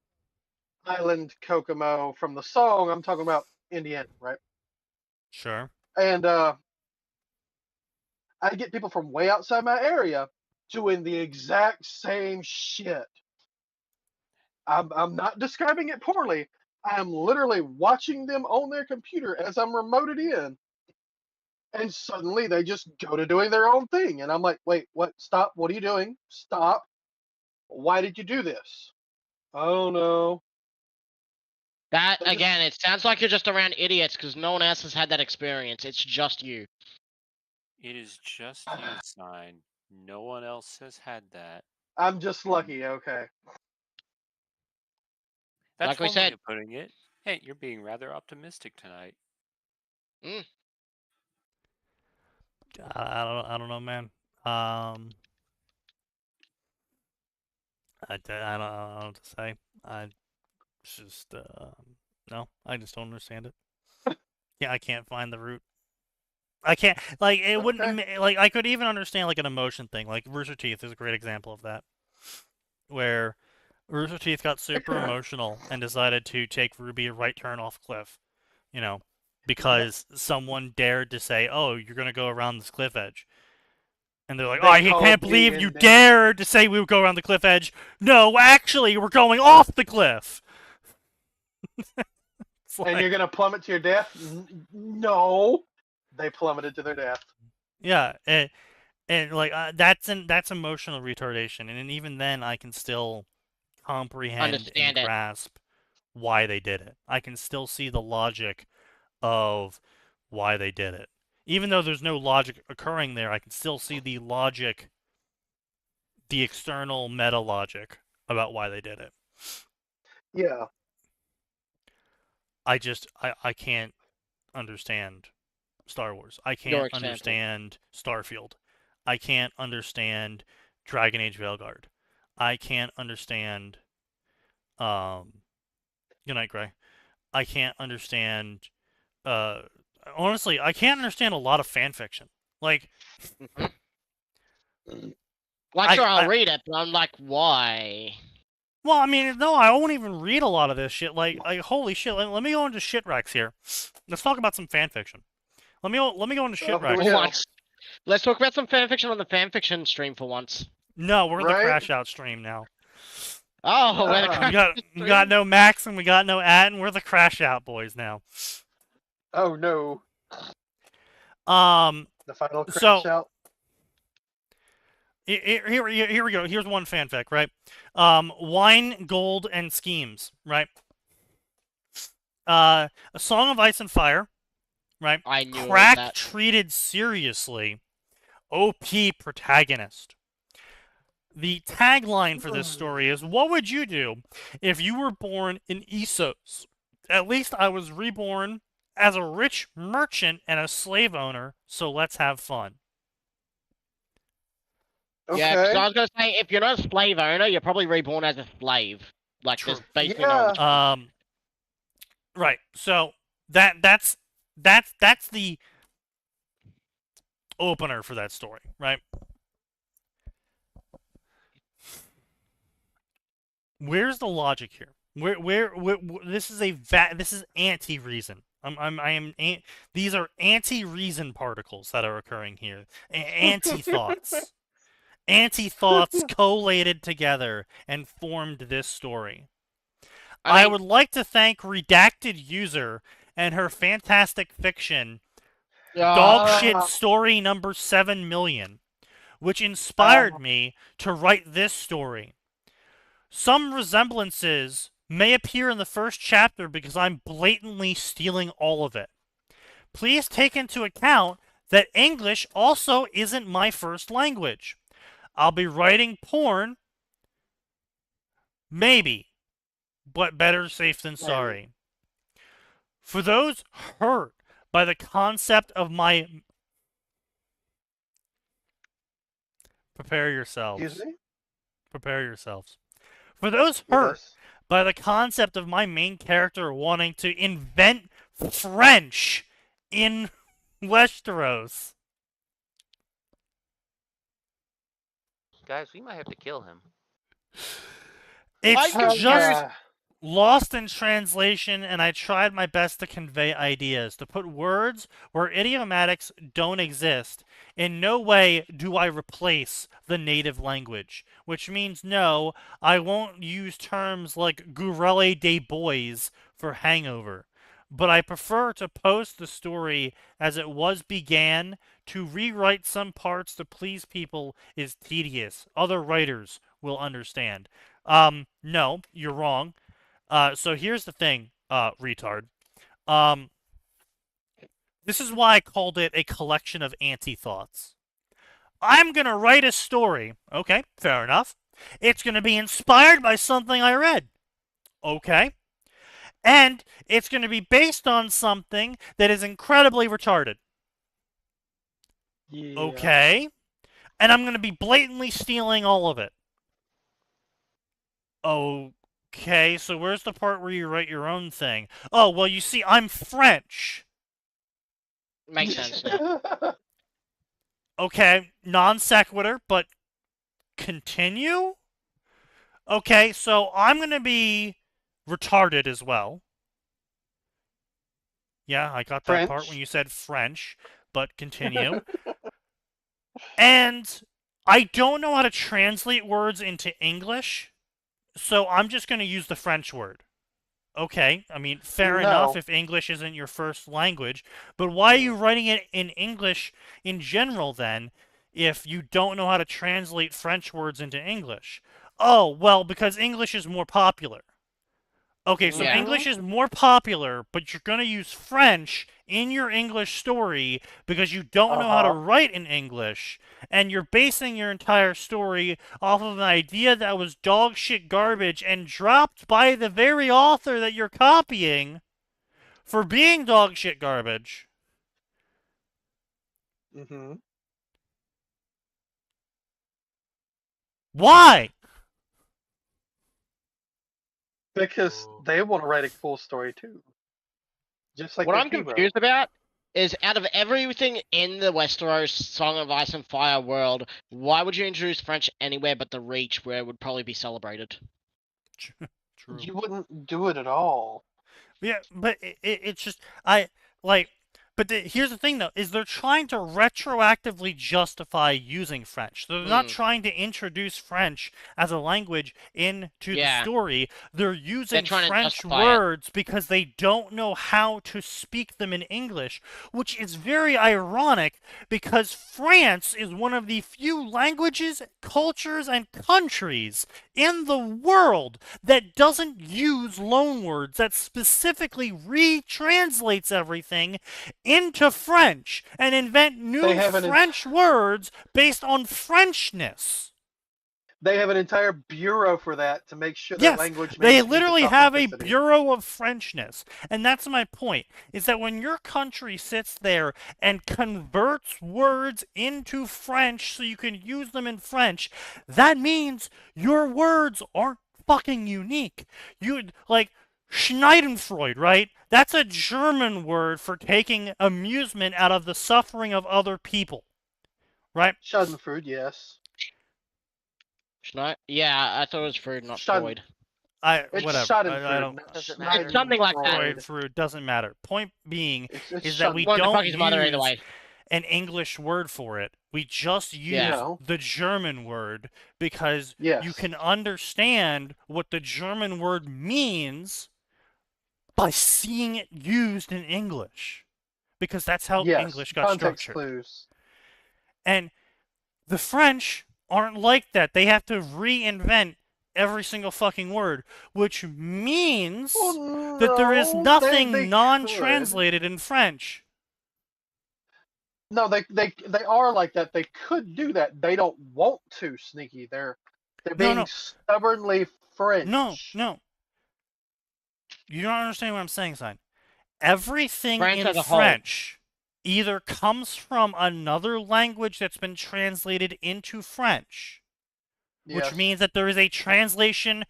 island Kokomo from the song. I'm talking about Indiana, right? Sure. And I get people from way outside my area doing the exact same shit. I'm not describing it poorly. I'm literally watching them on their computer as I'm remoted in, and suddenly they just go to doing their own thing, and I'm like, wait, what? Stop! What are you doing? Stop! Why did you do this? I don't know. That, They just- again, it sounds like you're just around idiots because no one else has had that experience. It's just you. It is just you, Sign. No one else has had that. I'm just lucky, okay. That's Like we one way said. of putting it. Hey, you're being rather optimistic tonight. I don't know, man. I don't know what to say. I just no, I just don't understand it. Yeah, I can't find the root. I can't like it wouldn't like I could even understand like an emotion thing. Like Rooster Teeth is a great example of that, where Rooster Teeth got super emotional and decided to take Ruby a right turn off cliff, you know, because someone dared to say, "Oh, you're gonna go around this cliff edge." And they're like, They "Oh, I called can't me believe and you they- dared to say we would go around the cliff edge." No, actually, we're going off the cliff. It's And like- you're gonna plummet to your death? No. They plummeted to their death. yeah, and like that's emotional retardation, and even then, I can still comprehend Understand and it. grasp why they did it. I can still see the logic of why they did it. Even though there's no logic occurring there, I can still see the logic, the external meta logic about why they did it. Yeah. I can't understand Star Wars. I Your can't example. understand Starfield. I can't understand Dragon Age Veilguard. I can't understand Good night, Gray. I can't understand honestly, I can't understand a lot of fan fiction. Like Like, I- sure, I'll I- read it, but I'm like, why? well, I mean, no, I won't even read a lot of this shit. Like holy shit. Let me go into shitwrecks here. Let's talk about some fan fiction. Let me go into Oh, here shitwrecks. we For go. once. Let's talk about some fanfiction on the fanfiction stream for once. No, we're the Right? crash out stream now. Oh, we're the Ah. We crash got no Max and we got no Atin. We're the crash out boys now. Oh no. The final crash So- out. Here we go. Here's one fanfic, right? Wine, Gold, and Schemes, right? A Song of Ice and Fire, right? I knew it was Crack that. treated seriously. OP protagonist. The tagline for this story is, "What would you do if you were born in Essos? At least I was reborn as a rich merchant and a slave owner, so let's have fun." Okay. Yeah, because I was going to say, if you're not a slave owner, you're probably reborn as a slave. Like, True. there's basically Yeah. no... Right. So that's the opener for that story, right? Where's the logic here? Where this is this is anti-reason. These are anti-reason particles that are occurring here. Anti-thoughts. Anti-thoughts collated together and formed this story. I would like to thank Redacted User and her fantastic fiction, Dog Shit Story number 7 million, which inspired me to write this story. Some resemblances may appear in the first chapter because I'm blatantly stealing all of it. Please take into account that English also isn't my first language. I'll be writing porn, maybe, but better safe than sorry. For those hurt by the concept of my... Prepare yourselves. Excuse me? Prepare yourselves. For those hurt Yes. by the concept of my main character wanting to invent French in Westeros. Guys, we might have to kill him. It's I just Yeah. lost in translation, and I tried my best to convey ideas, to put words where idiomatics don't exist. In no way do I replace the native language, which means no, I won't use terms like Gurele de Boys for hangover. But I prefer to post the story as it was began. To rewrite some parts to please people is tedious. Other writers will understand. No, you're wrong. So here's the thing, retard. This is why I called it a collection of anti-thoughts. I'm going to write a story. Okay, fair enough. It's going to be inspired by something I read. Okay. And it's going to be based on something that is incredibly retarded. Yeah. Okay. And I'm going to be blatantly stealing all of it. Okay, so where's the part where you write your own thing? Oh, well, you see, I'm French. Makes sense now. Okay, non sequitur, but continue? Okay, so I'm going to be retarded as well. Yeah, I got that part French. when you said French, but continue. And I don't know how to translate words into English, so I'm just going to use the French word. Okay, I mean, fair enough if English isn't your first language, but why are you writing it in English in general then, if you don't know how to translate French words into English? Oh, well, because English is more popular. Okay, so Yeah. English is more popular, but you're going to use French in your English story because you don't know how to write in English, and you're basing your entire story off of an idea that was dog shit garbage and dropped by the very author that you're copying for being dog shit garbage. Mm-hmm. Why? Because they want to write a full story too. Just like What their I'm hero. confused about is out of everything in the Westeros Song of Ice and Fire world, why would you introduce French anywhere but the Reach, where it would probably be celebrated? True. You wouldn't do it at all. Yeah, but it's just But here's the thing, though, is they're trying to retroactively justify using French. They're not trying to introduce French as a language into the story. They're using trying to French justify it. words because they don't know how to speak them in English, which is very ironic because France is one of the few languages, cultures, and countries in the world that doesn't use loanwords, that specifically retranslates everything into French and invent new French words based on Frenchness. They have an entire bureau for that to make sure Yes, that language. they literally have a bureau of Frenchness, and that's my point. Is that when your country sits there and converts words into French so you can use them in French, that means your words aren't fucking unique. You like. Schadenfreude, right? That's a German word for taking amusement out of the suffering of other people, right? Schadenfreude, yes. Yeah, I thought it was Freud, not Freud. Whatever. I don't. Doesn't matter. It's something like that. Freud doesn't matter. Point being It's is that we Well, the don't fucking mother either use way. an English word for it. We just use the German word because you can understand what the German word means by seeing it used in English, because that's how English got context structured. Clues. And the French aren't like that. They have to reinvent every single fucking word, which means that there is nothing non-translated in French. No, they are like that. They could do that. They don't want to, Sneaky. They're being stubbornly French. No. You don't understand what I'm saying, son. Everything in as a French either comes from another language that's been translated into French, which means that there is a translation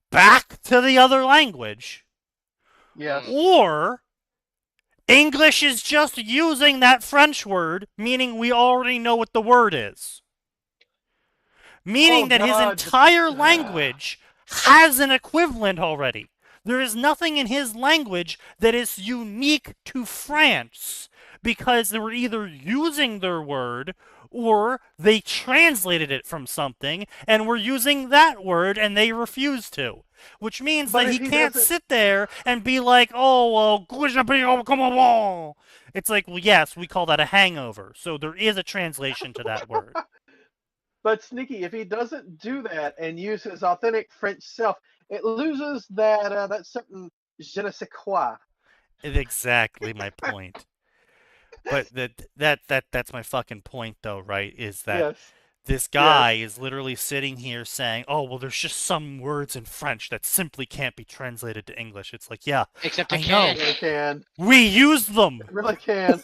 back to the other language. Yes. Or English is just using that French word, meaning we already know what the word is. Meaning that his entire language has an equivalent already. There is nothing in his language that is unique to France because they were either using their word or they translated it from something and were using that word and they refused to. Which means that he can't sit there and be like, oh, well, come on. It's like, well, yes, we call that a hangover. So there is a translation to that word. But Sneaky, if he doesn't do that and use his authentic French self, it loses that certain je ne sais quoi. It's exactly my point. But that's my fucking point, though, right? Is that Yes. this guy is literally sitting here saying, "Oh, well, there's just some words in French that simply can't be translated to English." It's like, yeah, Except I it know. can. It really can. We use them. It really can.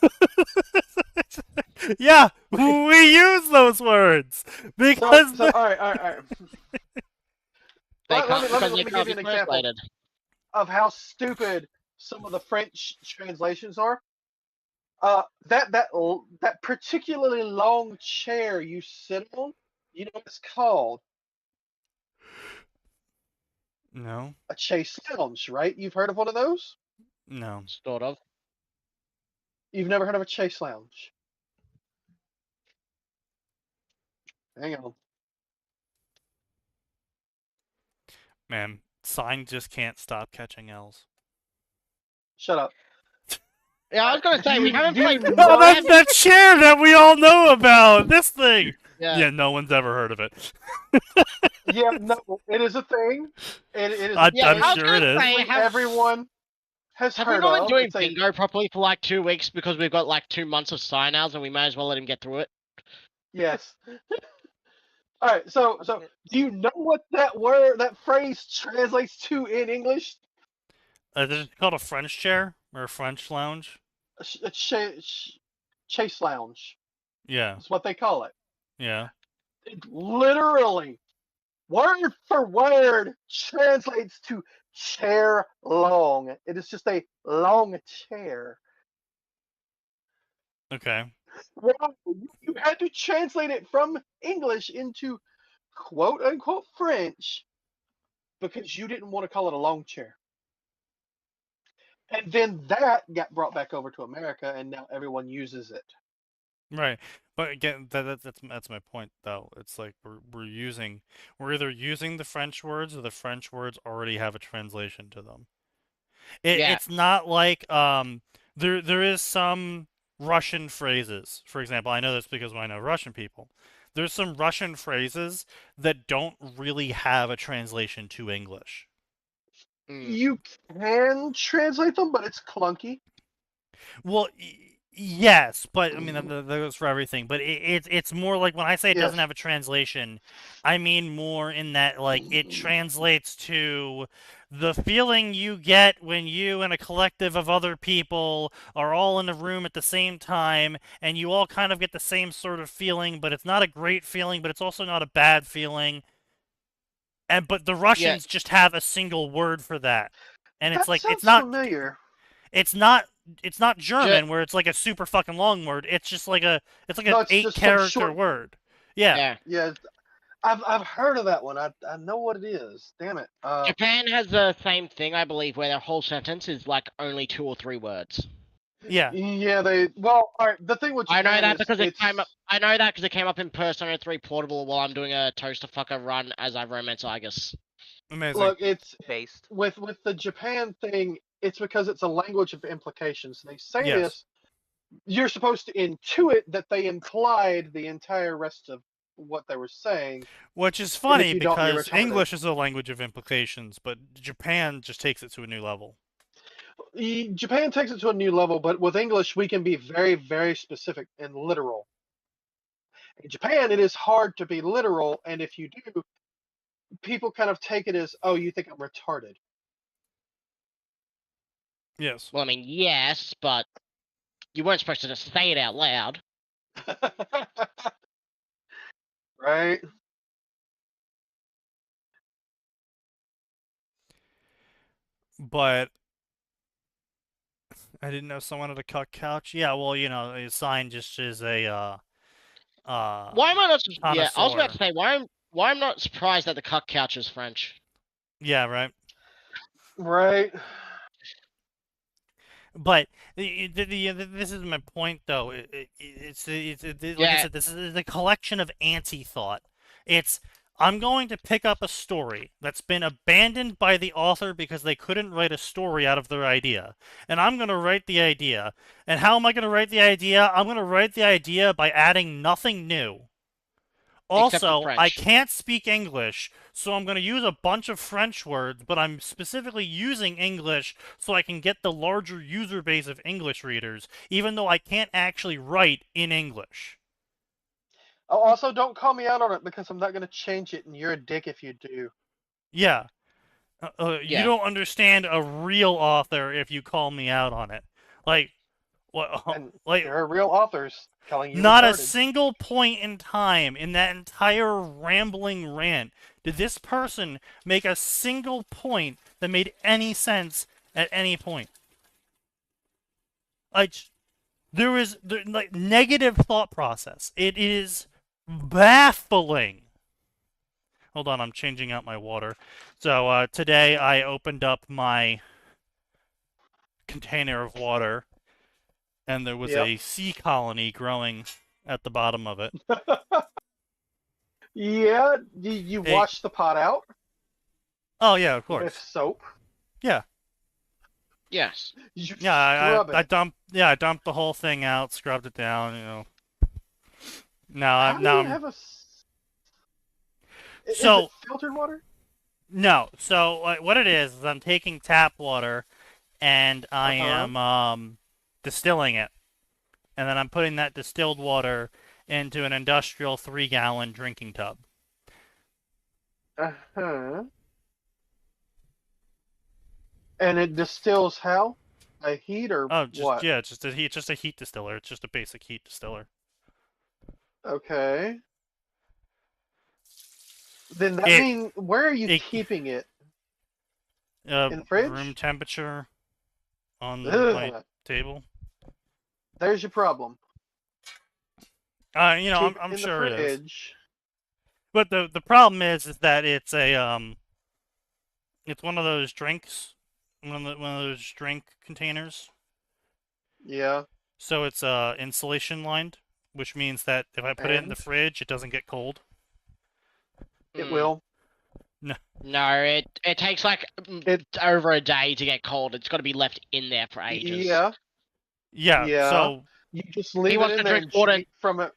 Yeah, we use those words because So all right. They Let can't me because they give can't you be an example translated. of how stupid some of the French translations are. That particularly long chair you sit on, you know what it's called? no, A chaise lounge, right? You've heard of one of those? no. Sort of. You've never heard of a chaise lounge? Hang on. Man, sign just can't stop catching L's. Shut up. Yeah, I was gonna say we haven't played. Dude, Oh, we that's haven't- that chair that we all know about. This thing. Yeah. Yeah, no one's ever heard of it. Yeah, no, it is a thing. It is. I'm a Yeah, thing I was sure it gonna is. say, Everyone has have we heard not been of. doing It's a, bingo properly for like 2 weeks because we've got like 2 months of sign outs and we may as well let him get through it? yes. All right. So do you know what that phrase translates to in English? Is it called a French chair or a French lounge? Chase lounge. Yeah, That's what they call it. yeah. It literally, word for word, translates to chair long. It is just a long chair. Okay. Wow, you had to translate it from English into quote unquote French because you didn't want to call it a long chair. And then that got brought back over to America, and now everyone uses it. Right. But again, that's my point, though. It's like we're either using the French words or the French words already have a translation to them. Yeah. It's not like there is some Russian phrases. For example, I know this because I know Russian people. There's some Russian phrases that don't really have a translation to English. You can translate them, but it's clunky. Well, yes, but I mean that goes for everything. But it's more like when I say it doesn't Yes. have a translation, I mean more in that like it translates to the feeling you get when you and a collective of other people are all in a room at the same time, and you all kind of get the same sort of feeling, but it's not a great feeling, but it's also not a bad feeling. But the Russians just have a single word for that, and it's That like sounds familiar. it's not German where it's like a super fucking long word. It's just like it's like No, an it's just some 8-character short- word. Yeah. Yeah, I've heard of that one. I know what it is. Damn it. Japan has the same thing, I believe, where their whole sentence is like only 2 or 3 words. Yeah. Yeah, all right. The thing with I Japan know that is because it it's- came up. I know that because it came up in Persona 3 Portable while I'm doing a toaster fucker run as I romance Argus. Amazing. Look, it's Based. with the Japan thing. It's because it's a language of implications. They say Yes. this. You're supposed to intuit that they implied the entire rest of what they were saying. Which is if funny you don't, you're because retarded. English is a language of implications, but Japan just takes it to a new level. Japan takes it to a new level, but with English, we can be very, very specific and literal. In Japan, it is hard to be literal, and if you do, people kind of take it as, oh, you think I'm retarded. Yes. Well, I mean, yes, but you weren't supposed to just say it out loud. Right? But I didn't know someone had a cuck couch. Yeah, well, a sign just is a Why am I not? Yeah, I was about to connoisseur. say why I'm not surprised that the cuck couch is French. Yeah, right. Right. But this is my point, though. It's like I Yeah. said, this is a collection of anti-thought. It's I'm going to pick up a story that's been abandoned by the author because they couldn't write a story out of their idea, and I'm going to write the idea. And how am I going to write the idea? I'm going to write the idea by adding nothing new. Except in Also, I French. can't speak English, so I'm going to use a bunch of French words, but I'm specifically using English so I can get the larger user base of English readers, even though I can't actually write in English. Oh, also, don't call me out on it because I'm not going to change it, and you're a dick if you do. Yeah. You Yeah. don't understand a real author if you call me out on it. Like, what? And Like, there are real authors calling you not a retarded. single point in time in that entire rambling rant did this person make a single point that made any sense at any point. Like, there is like negative thought process. It is baffling. Hold on, I'm changing out my water. So today I opened up my container of water, and there was Yep. a sea colony growing at the bottom of it. Yeah, you Hey. wash the pot out Oh yeah, of with course. soap. Yeah. Yes. You Yeah, scrub I it. dumped the whole thing out, scrubbed it down, you know. Now How I'm do now you I'm have a? Is So- it filtered water? no. So what it is I'm taking tap water and I Uh-huh. am distilling it. And then I'm putting that distilled water into an industrial 3-gallon drinking tub. Uh-huh. And it distills how? By heat or Oh, just what? yeah, just a heat distiller. It's just a basic heat distiller. Okay. Then that It- means where are you it- keeping it? Uh, In the fridge? room temperature on my Ugh. table. There's your problem. You know, Keep I'm it in sure the it is. fridge. But the problem is that it's it's one of those drinks, one of those drink containers. Yeah. So it's insulation lined, which means that if I put it in the And? fridge, it doesn't get cold. It Mm. will. No, it takes like over a day to get cold. It's got to be left in there for ages. Yeah. Yeah. Yeah. So You just leave it wants in to there drink and water. drink from it.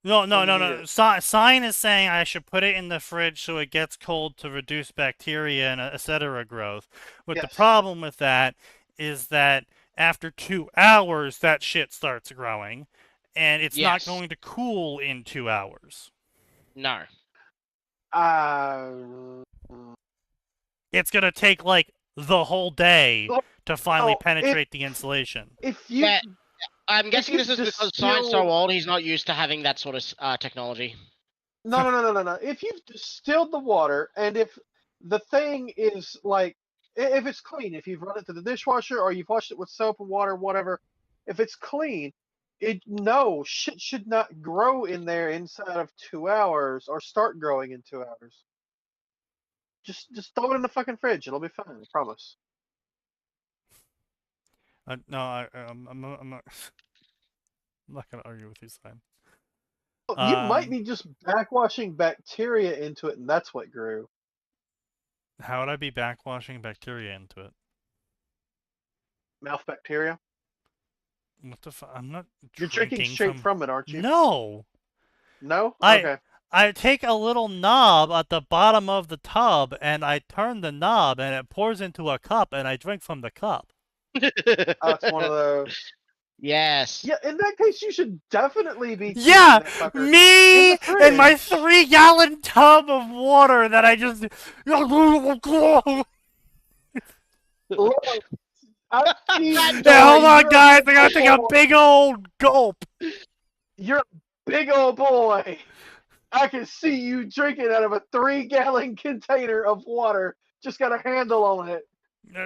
no. When you need it. Sign is saying I should put it in the fridge so it gets cold to reduce bacteria and etc. growth. But the Yes. problem with that is that after 2 hours, that shit starts growing, and it's not Yes. going to cool in 2 hours. No. It's gonna take like the whole day Oh, to finally oh, penetrate the insulation. If you Yeah. I'm guessing you this is because distill- Sign's so old, he's not used to having that sort of technology. no. If you've distilled the water and if the thing is like if it's clean, if you've run it through the dishwasher or you've washed it with soap and water, whatever, if it's clean, shit should not grow in there inside of 2 hours or start growing in 2 hours. Just throw it in the fucking fridge. It'll be fine. I promise. No, I'm not. I'm not gonna argue with you, Simon. You might Um, be just backwashing bacteria into it, and that's what grew. How would I be backwashing bacteria into it? Mouth bacteria. What the fuck? I'm not. You're drinking straight from it, aren't you? No. No? I- Okay. I take a little knob at the bottom of the tub and I turn the knob and it pours into a cup and I drink from the cup. Oh, it's one of those. Yes. Yeah, in that case, you should definitely be. keeping Yeah, that fucker me in the and my fridge. 3-gallon tub of water that I just. Look, I've seen you Yeah, hold on, you're a guys. I big gotta take a old boy. big old gulp. You're a big old boy. I can see you drinking out of a 3-gallon container of water. Just got a handle on it.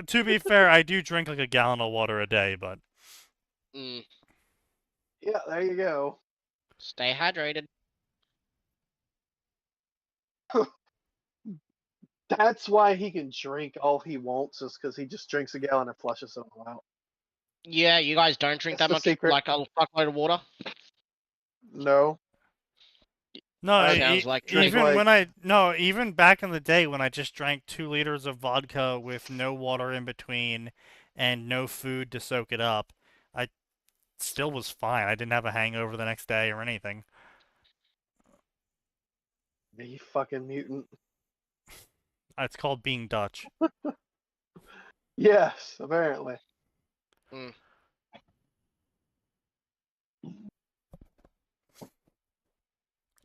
To be fair, I do drink like a gallon of water a day, but Mm. Yeah, there you go. Stay hydrated. That's why he can drink all he wants, is because he just drinks a gallon and flushes it all out. Yeah, you guys don't drink That's that the much, secret. like a fuckload of water. No. no, That sounds like drink even like- when even back in the day when I just drank 2 liters of vodka with no water in between and no food to soak it up, I still was fine. I didn't have a hangover the next day or anything. You fucking mutant. It's called being Dutch. Yes, apparently.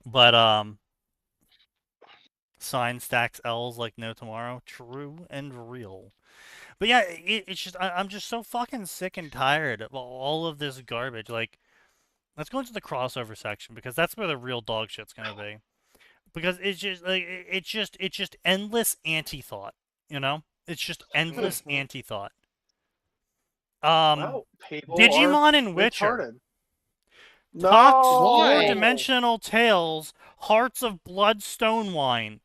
But sign stacks L's like no tomorrow. True and real. But yeah, it's just I'm just so fucking sick and tired of all of this garbage. Like, let's go into the crossover section because that's where the real dog shit's gonna be. Because it's just like it's just endless anti-thought. You know, it's just endless anti-thought. Well, people Digimon are and Witcher. retarded. Tox Why? Four-Dimensional Tales, Hearts of Bloodstone Wine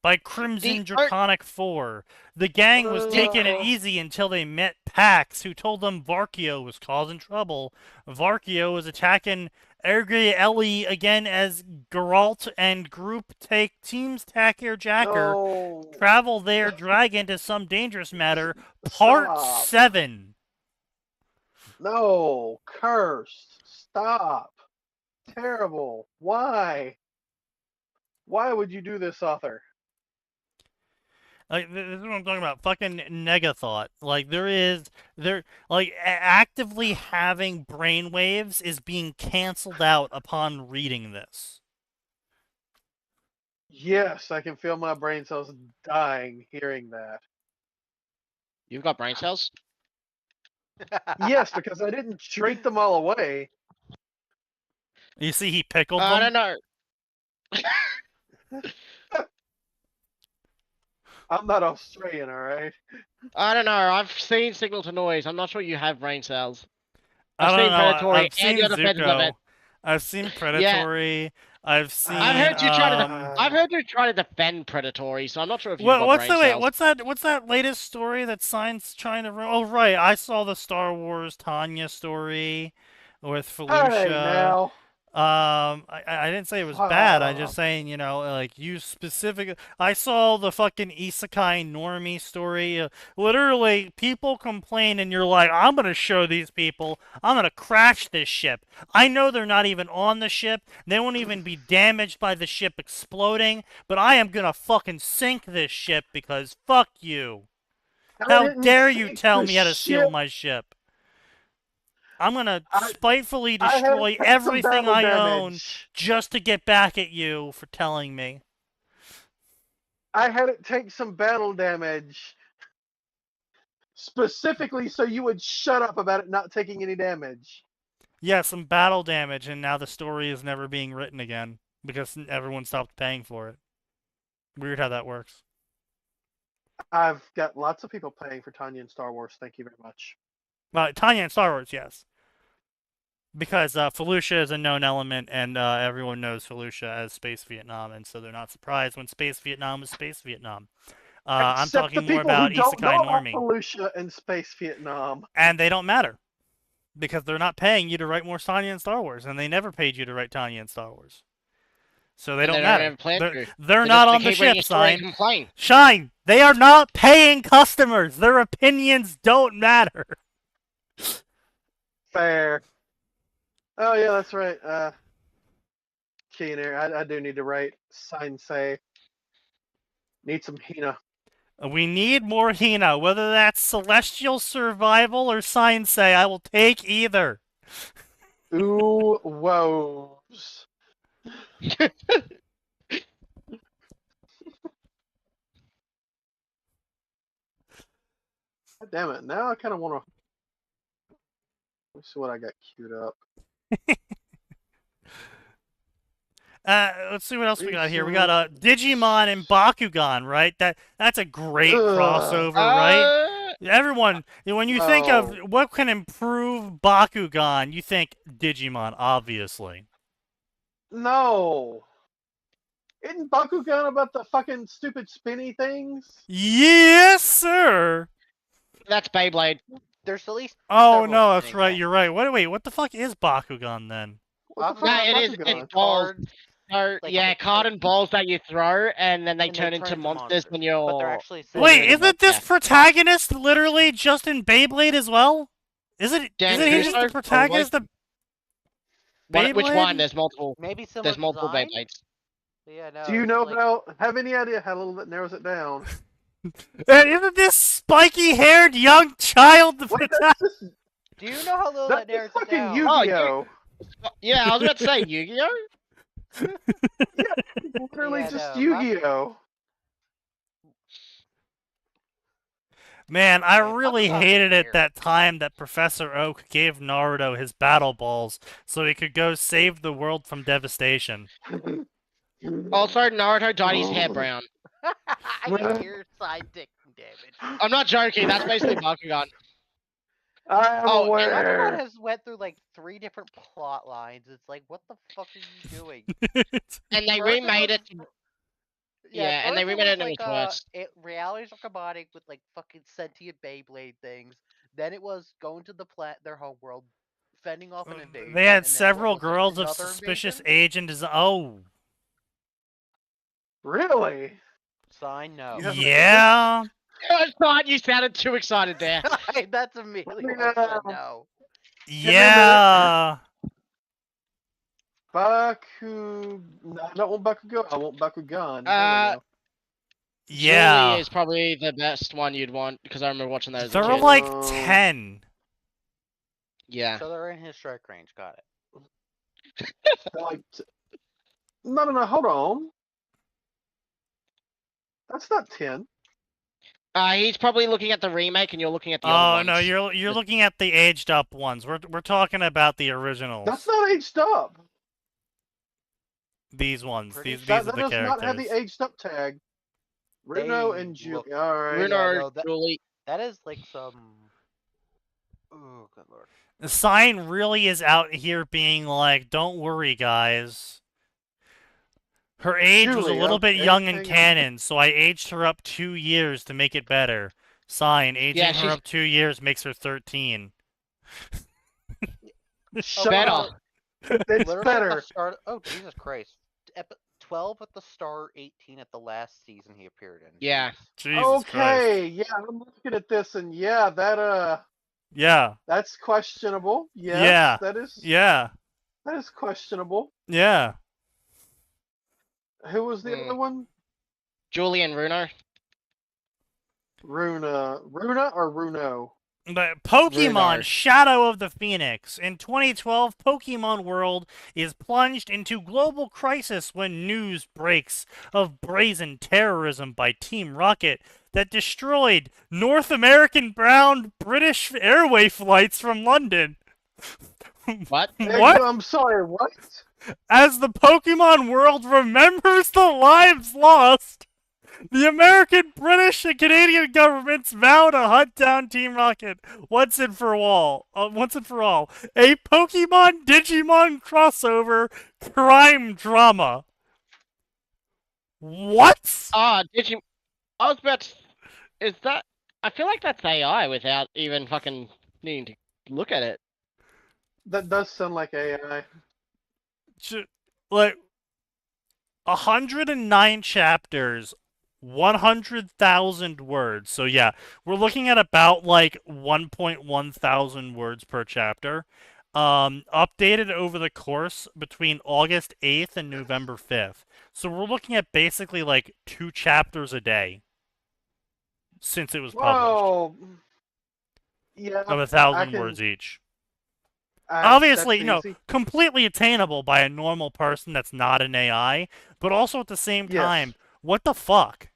by Crimson Draconic 4. The gang was taking it easy until they met Pax, who told them Varkio was causing trouble. Varkio was attacking Ergieli again as Geralt and group take teams Air Jacker. No. Travel there, drag into some dangerous matter. Part Stop. 7. No, cursed. Stop. Terrible. Why? Why would you do this, author? Like, this is what I'm talking about. Fucking negathought. Like, actively having brainwaves is being canceled out upon reading this. Yes, I can feel my brain cells dying hearing that. You've got brain cells? Yes, because I didn't shrink them all away. You see, he pickled I them. don't know. I'm not Australian, alright? I don't know. I've seen Signal to Noise. I'm not sure you have brain cells. I I've don't seen know. Predatory I've seen and the other fans of Zuko. it. I've seen Predatory. I've seen. I've heard you try to. um, I've heard you try to defend Predatory, so I'm not sure if you've got What's brain the cells. What's that latest story that Science trying to? Oh right, I saw the Star Wars Tanya story with Felicia. Hey, now. I didn't say it was bad. I'm just Fuck. saying, you know, like you specific. I saw the fucking Isekai Normie story. Literally, people complain, and you're like, I'm gonna show these people. I'm gonna crash this ship. I know they're not even on the ship. They won't even be damaged by the ship exploding. But I am gonna fucking sink this ship because fuck you. I How didn't dare you sink tell the me how to steal ship. my ship? I'm gonna I- spitefully I had destroy some everything battle I own damage. just to get back at you for telling me. I had it take some battle damage. Specifically so you would shut up about it not taking any damage. Yeah, some battle damage, and now the story is never being written again because everyone stopped paying for it. Weird how that works. I've got lots of people paying for Tanya and Star Wars. Thank you very much. Tanya and Star Wars, yes. Because Fallujah is a known element, and everyone knows Fallujah as Space Vietnam, and so they're not surprised when Space Vietnam is Space Vietnam. I'm Except talking the more people about who don't Isekai know about Normie. Fallujah and Space Vietnam. And they don't matter. Because they're not paying you to write more Tanya and Star Wars, and they never paid you to write Tanya and Star Wars. So they don't matter. They're not on the ship, Shine. Shine! They are not paying customers! Their opinions don't matter! Fair. Oh yeah, that's right. Keener, I do need to write Sensei. Need some Hina. We need more Hina. Whether that's Celestial Survival or Sensei, I will take either. Ooh, woes. God damn it. Now I kind of want to... Let's see what I got queued up. Let's see what else we got here. We got Digimon and Bakugan, right? That's a great crossover, right? Everyone, when you think of what can improve Bakugan, you think Digimon, obviously. No. Isn't Bakugan about the fucking stupid spinny things? Yes, sir. That's Beyblade. There's at least. Oh several no, that's spinning right. things. You're right. Wait, what the fuck is Bakugan then? What the Bakugan fuck No, it is. Bakugan? It's balls. Cards, So, like, yeah, like- card and balls that you throw, and then they and turn they into turn into monsters when you're. But they're actually Wait, Yeah. isn't this protagonist literally just in Beyblade as well? Isn't he just the protagonist of Which Beyblade? one? There's multiple. maybe similar There's multiple design? Beyblades. Yeah, no. Do you it's know like, have any idea how little that narrows it down? And isn't this spiky-haired young child the Wait, protagonist? that's just do you know how little that's that narrows just it fucking down? Oh, Yu-Gi-Oh! Yeah, I was about to say Yu-Gi-Oh. Yeah, it's literally Yeah, just no, my- Yu-Gi-Oh! Man, I Man, really Pokemon was hated it weird. that time that Professor Oak gave Naruto his battle balls so he could go save the world from devastation. Also, Naruto dyed his hair brown. I can hear side dick damage. I'm not joking. That's basically Bakugan. I am Oh, Pokemon aware. has went through like 3 different plot lines. It's like, what the fuck are you doing? And they First remade was- it. Yeah, and they first remade it was and it was worse. reality's robotic with like fucking sentient Beyblade things. Then it was going to their homeworld, fending off an invasion. They had and then what several was it, girls of another suspicious invasion? age and design. Oh, Really? Sign no. You haven't- yeah. I thought you sounded too excited there. That's immediately why I said no. Yeah. Baku. No, I don't want Bakugo. I want Bakugan. There we go. Yeah. Julie is probably the best one you'd want because I remember watching that as a There were kid. like Oh. 10. Yeah. So they're in his strike range. Got it. Like, no. Hold on. That's not 10. He's probably looking at the remake, and you're looking at the other Oh ones. no, you're looking at the aged up ones. We're talking about the originals. That's not aged up. These ones. Pretty These That are the does not have characters. the aged up tag. Runo They and Julie. look- All right. Bruno, no, that- Julie. That is like some. Oh, good lord. The sign really is out here being like, don't worry, guys. Her age was a Julie, little bit okay, young in hang on. canon, so I aged her up 2 years to make it better. Sign, aging Yeah, her she's- up 2 years makes her 13. Shut Better. up. It's Literally at the better. start. Oh Jesus Christ! 12 at the start, 18 at the last season he appeared in. Yeah. Jeez. Jesus Christ. Okay, yeah, I'm looking at this, and yeah, Yeah, that's questionable. Yes, Yeah. that is yeah, that is questionable. yeah. Who was the Hmm. other one? Julie and Bruno. Runa or Runo? But Pokemon Runar. Shadow of the Phoenix. In 2012, Pokemon World is plunged into global crisis when news breaks of brazen terrorism by Team Rocket that destroyed North American bound British airway flights from London. What? What? I'm sorry. What? As the Pokemon world remembers the lives lost, the American, British, and Canadian governments vow to hunt down Team Rocket once and for all. A Pokemon Digimon crossover crime drama. What? Did you? I was about to. Is that? I feel like that's AI without even fucking needing to look at it. That does sound like AI. Like 109 chapters, 100,000 words. So yeah, we're looking at about like 1.1 thousand words per chapter. Updated over the course between August 8th and November 5th. So we're looking at basically like 2 chapters a day since it was published. Whoa. Yeah. Of 1,000 can- words each. that's Obviously, easy. completely attainable by a normal person that's not an AI, but also at the same Yes. time, what the fuck?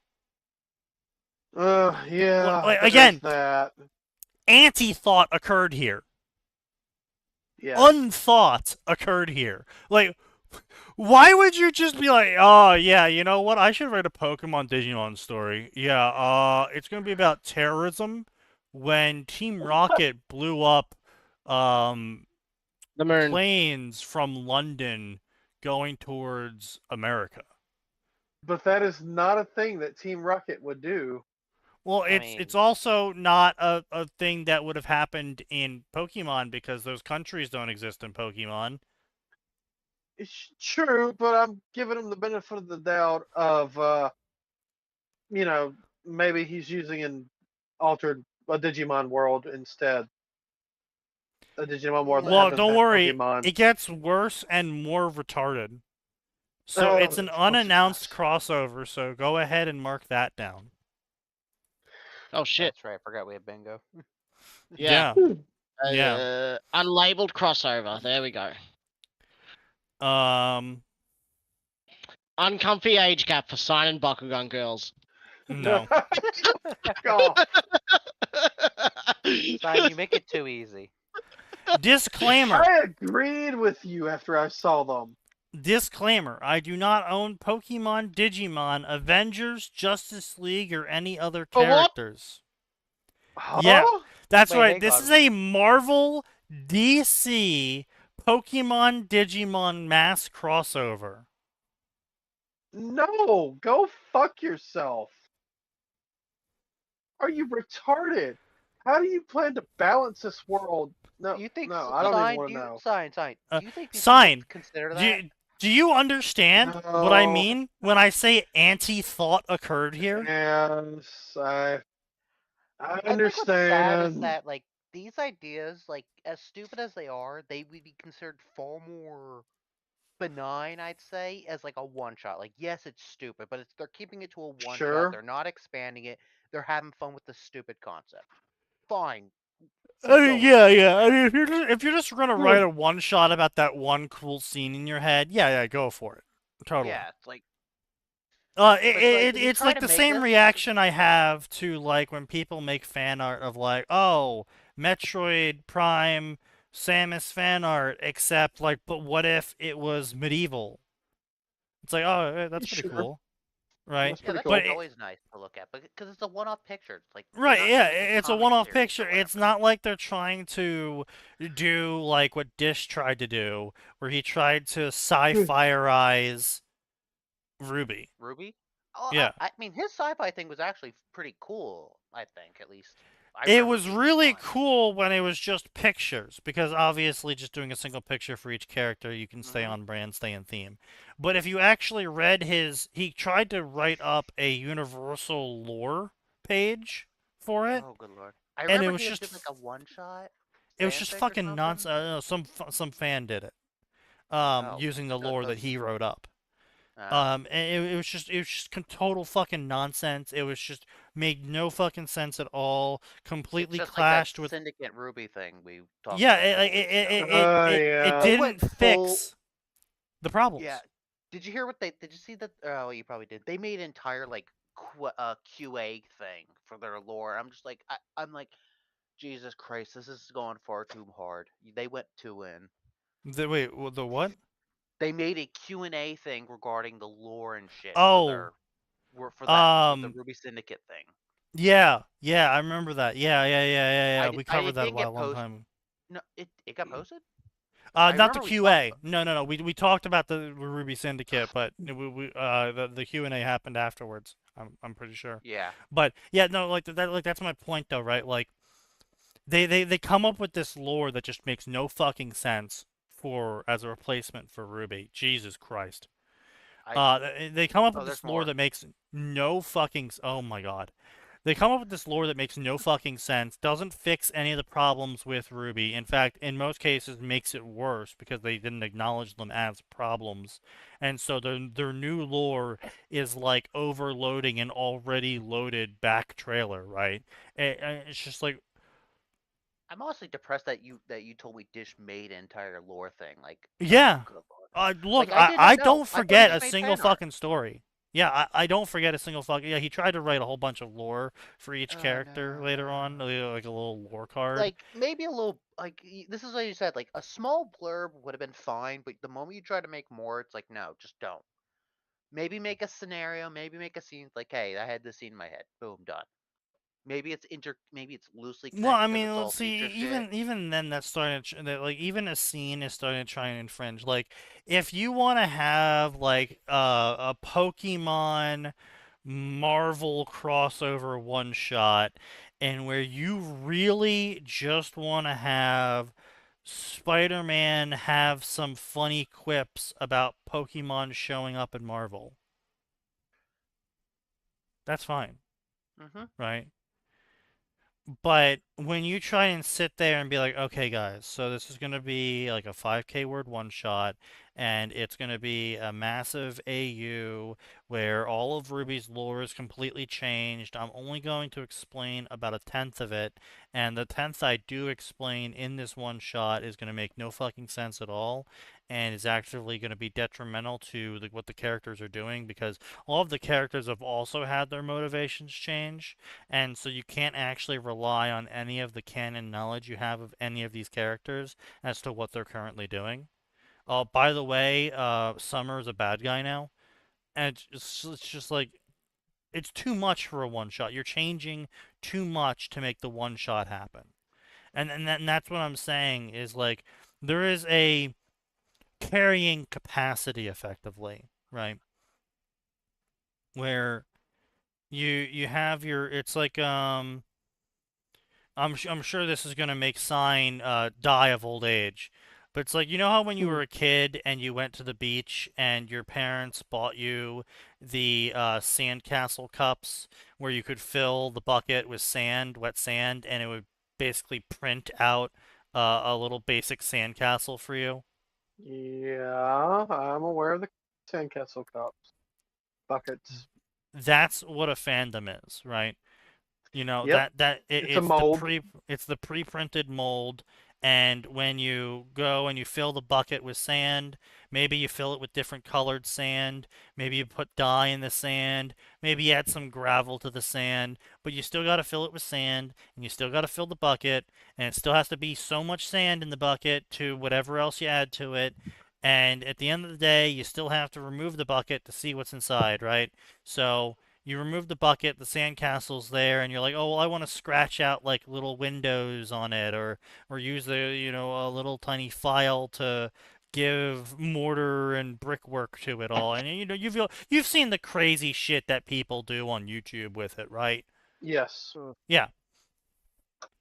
Yeah. like, there is again- that. Anti-thought occurred here. Yeah. Unthought occurred here. Like, why would you just be like, oh, yeah, you know what? I should write a Pokemon Digimon story. Yeah, it's going to be about terrorism when Team Rocket blew up, The moon. planes from London going towards America. But that is not a thing that Team Rocket would do. Well, I it's mean- also not a thing that would have happened in Pokemon because those countries don't exist in Pokemon. It's true, but I'm giving him the benefit of the doubt of, maybe he's using a Digimon world instead. A Digimon world. that Well, happens to don't have worry, Pokemon. it gets worse and more retarded. So it's an Of course it unannounced does. crossover, so go ahead and mark that down. Oh shit. That's right. I forgot we had bingo. Yeah. Yeah. Unlabeled crossover. There we go. Uncomfy age gap for sign and Bakugan girls. No. God. Simon, you make it too easy. Disclaimer. I agreed with you after I saw them. Disclaimer. I do not own Pokemon, Digimon, Avengers, Justice League, or any other For what? characters. Huh? Yeah. That's Wait, right. hang This on. is a Marvel DC Pokemon Digimon mass crossover. No, go fuck yourself. Are you retarded? How do you plan to balance this world? No, You think no, I don't even want to know. Sign. Uh, Do you think people Sign. would consider Do that? do you understand what I No. mean when I say anti-thought occurred here? Yes, I I think what's sad is understand. that like these ideas, like as stupid as they are, they would be considered far more benign, I'd say, as like a one shot. Like yes, it's stupid, but they're keeping it to a one shot. Sure. They're not expanding it. They're having fun with the stupid concept. Fine. I Keep mean, going. yeah. I mean, if you're just gonna write a one shot about that one cool scene in your head, yeah, go for it. Totally. Yeah, it's like It's try like to the make same this- reaction I have to like when people make fan art of like, oh, Metroid Prime Samus fan art, except like, but what if it was medieval? It's like, oh, that's pretty Sure. cool, right? That's yeah, pretty that's cool. always nice to look at, but because it's a one-off picture, it's like they're Right, not yeah, making it's a comic one-off series or picture. It's whatever. not like they're trying to do like what Dish tried to do, where he tried to sci-fierize Ruby. Ruby. Oh, Yeah. I mean, his sci-fi thing was actually pretty cool. I think, at least. I It remember was being really fun. cool when it was just pictures, because obviously just doing a single picture for each character, you can stay on brand, stay in theme. But if you actually read he tried to write up a universal lore page for it, Oh, good lord! I and it remember was he just did like a one-shot. it was just Fanfic or fucking something? nonsense. I don't know, some fan did it, Oh, using the still lore that posted he to wrote up. Oh. And it was just total fucking nonsense. It was just made no fucking sense at all. It's Completely just clashed like with. that Syndicate Ruby thing we talked Yeah, about a couple weeks ago. it Yeah. They didn't went full. fix the problems. Yeah. Did you hear what they? Did you see that? Oh, you probably did. They made an entire like QA thing for their lore. I'm just like, I'm like, Jesus Christ, this is going far too hard. They went too in. Wait, the what? They made a Q&A thing regarding the lore and shit Oh, for the um, Ruby Syndicate thing. yeah, I remember that. Yeah. We It covered that a didn't get long posted. time. No, it got posted. I Not the remember we QA. No. We talked about the Ruby Syndicate, but the Q&A happened afterwards. I'm pretty sure. Yeah. But yeah, no, like that's my point though, right? Like they come up with this lore that just makes no fucking sense for as a replacement for Ruby. Jesus Christ. They come up with there's this lore more. that makes no fucking. Oh my god. They come up with this lore that makes no fucking sense, doesn't fix any of the problems with Ruby. In fact, in most cases, makes it worse because they didn't acknowledge them as problems. And so their new lore is like overloading an already loaded back trailer, right? It's just like, I'm honestly depressed that you told me Dish made an entire lore thing. Like, yeah. good lord. Look, Like, I did I not know. don't I thought he forget just a made single fan art. fucking story. Yeah, I don't forget a single fucking. Yeah, he tried to write a whole bunch of lore for each character later on, like a little lore card. Like maybe a little this is what you said. Like a small blurb would have been fine, but the moment you try to make more, it's like no, just don't. Maybe make a scenario. Maybe make a scene. Like, hey, I had this scene in my head. Boom, done. Maybe it's Maybe it's loosely connected. Well, I 'cause mean, it's all let's see. future shit. Even then, that's starting to like even a scene is starting to try and infringe. Like, if you want to have like a Pokemon Marvel crossover one shot, and where you really just want to have Spider-Man have some funny quips about Pokemon showing up in Marvel, that's fine, Mm-hmm. right? But when you try and sit there and be like, okay, guys, so this is going to be like a 5K word one shot, and it's going to be a massive AU where all of Ruby's lore is completely changed. I'm only going to explain about a tenth of it, and the tenth I do explain in this one shot is going to make no fucking sense at all, and is actually going to be detrimental to what the characters are doing because all of the characters have also had their motivations change. And so you can't actually rely on any of the canon knowledge you have of any of these characters as to what they're currently doing. Oh, by the way, Summer is a bad guy now, and it's just like it's too much for a one shot. You're changing too much to make the one shot happen, and that's what I'm saying is like there is a carrying capacity effectively, right? Where you have your it's like I'm sure this is gonna make Sign die of old age, but it's like you know how when you were a kid and you went to the beach and your parents bought you the sandcastle cups where you could fill the bucket with sand, wet sand, and it would basically print out a little basic sandcastle for you. Yeah, I'm aware of the sandcastle cups, buckets. That's what a fandom is, right? You know Yep, it's a mold. it's the pre-printed mold, and when you go and you fill the bucket with sand, maybe you fill it with different colored sand, maybe you put dye in the sand, maybe you add some gravel to the sand, but you still got to fill it with sand, and you still got to fill the bucket, and it still has to be so much sand in the bucket to whatever else you add to it. And at the end of the day, you still have to remove the bucket to see what's inside, right? So you remove the bucket, the sandcastle's there, and you're like, oh, well, I want to scratch out like little windows on it, or use a little tiny file to give mortar and brickwork to it all. And you've seen the crazy shit that people do on YouTube with it, right? Yes, Yeah,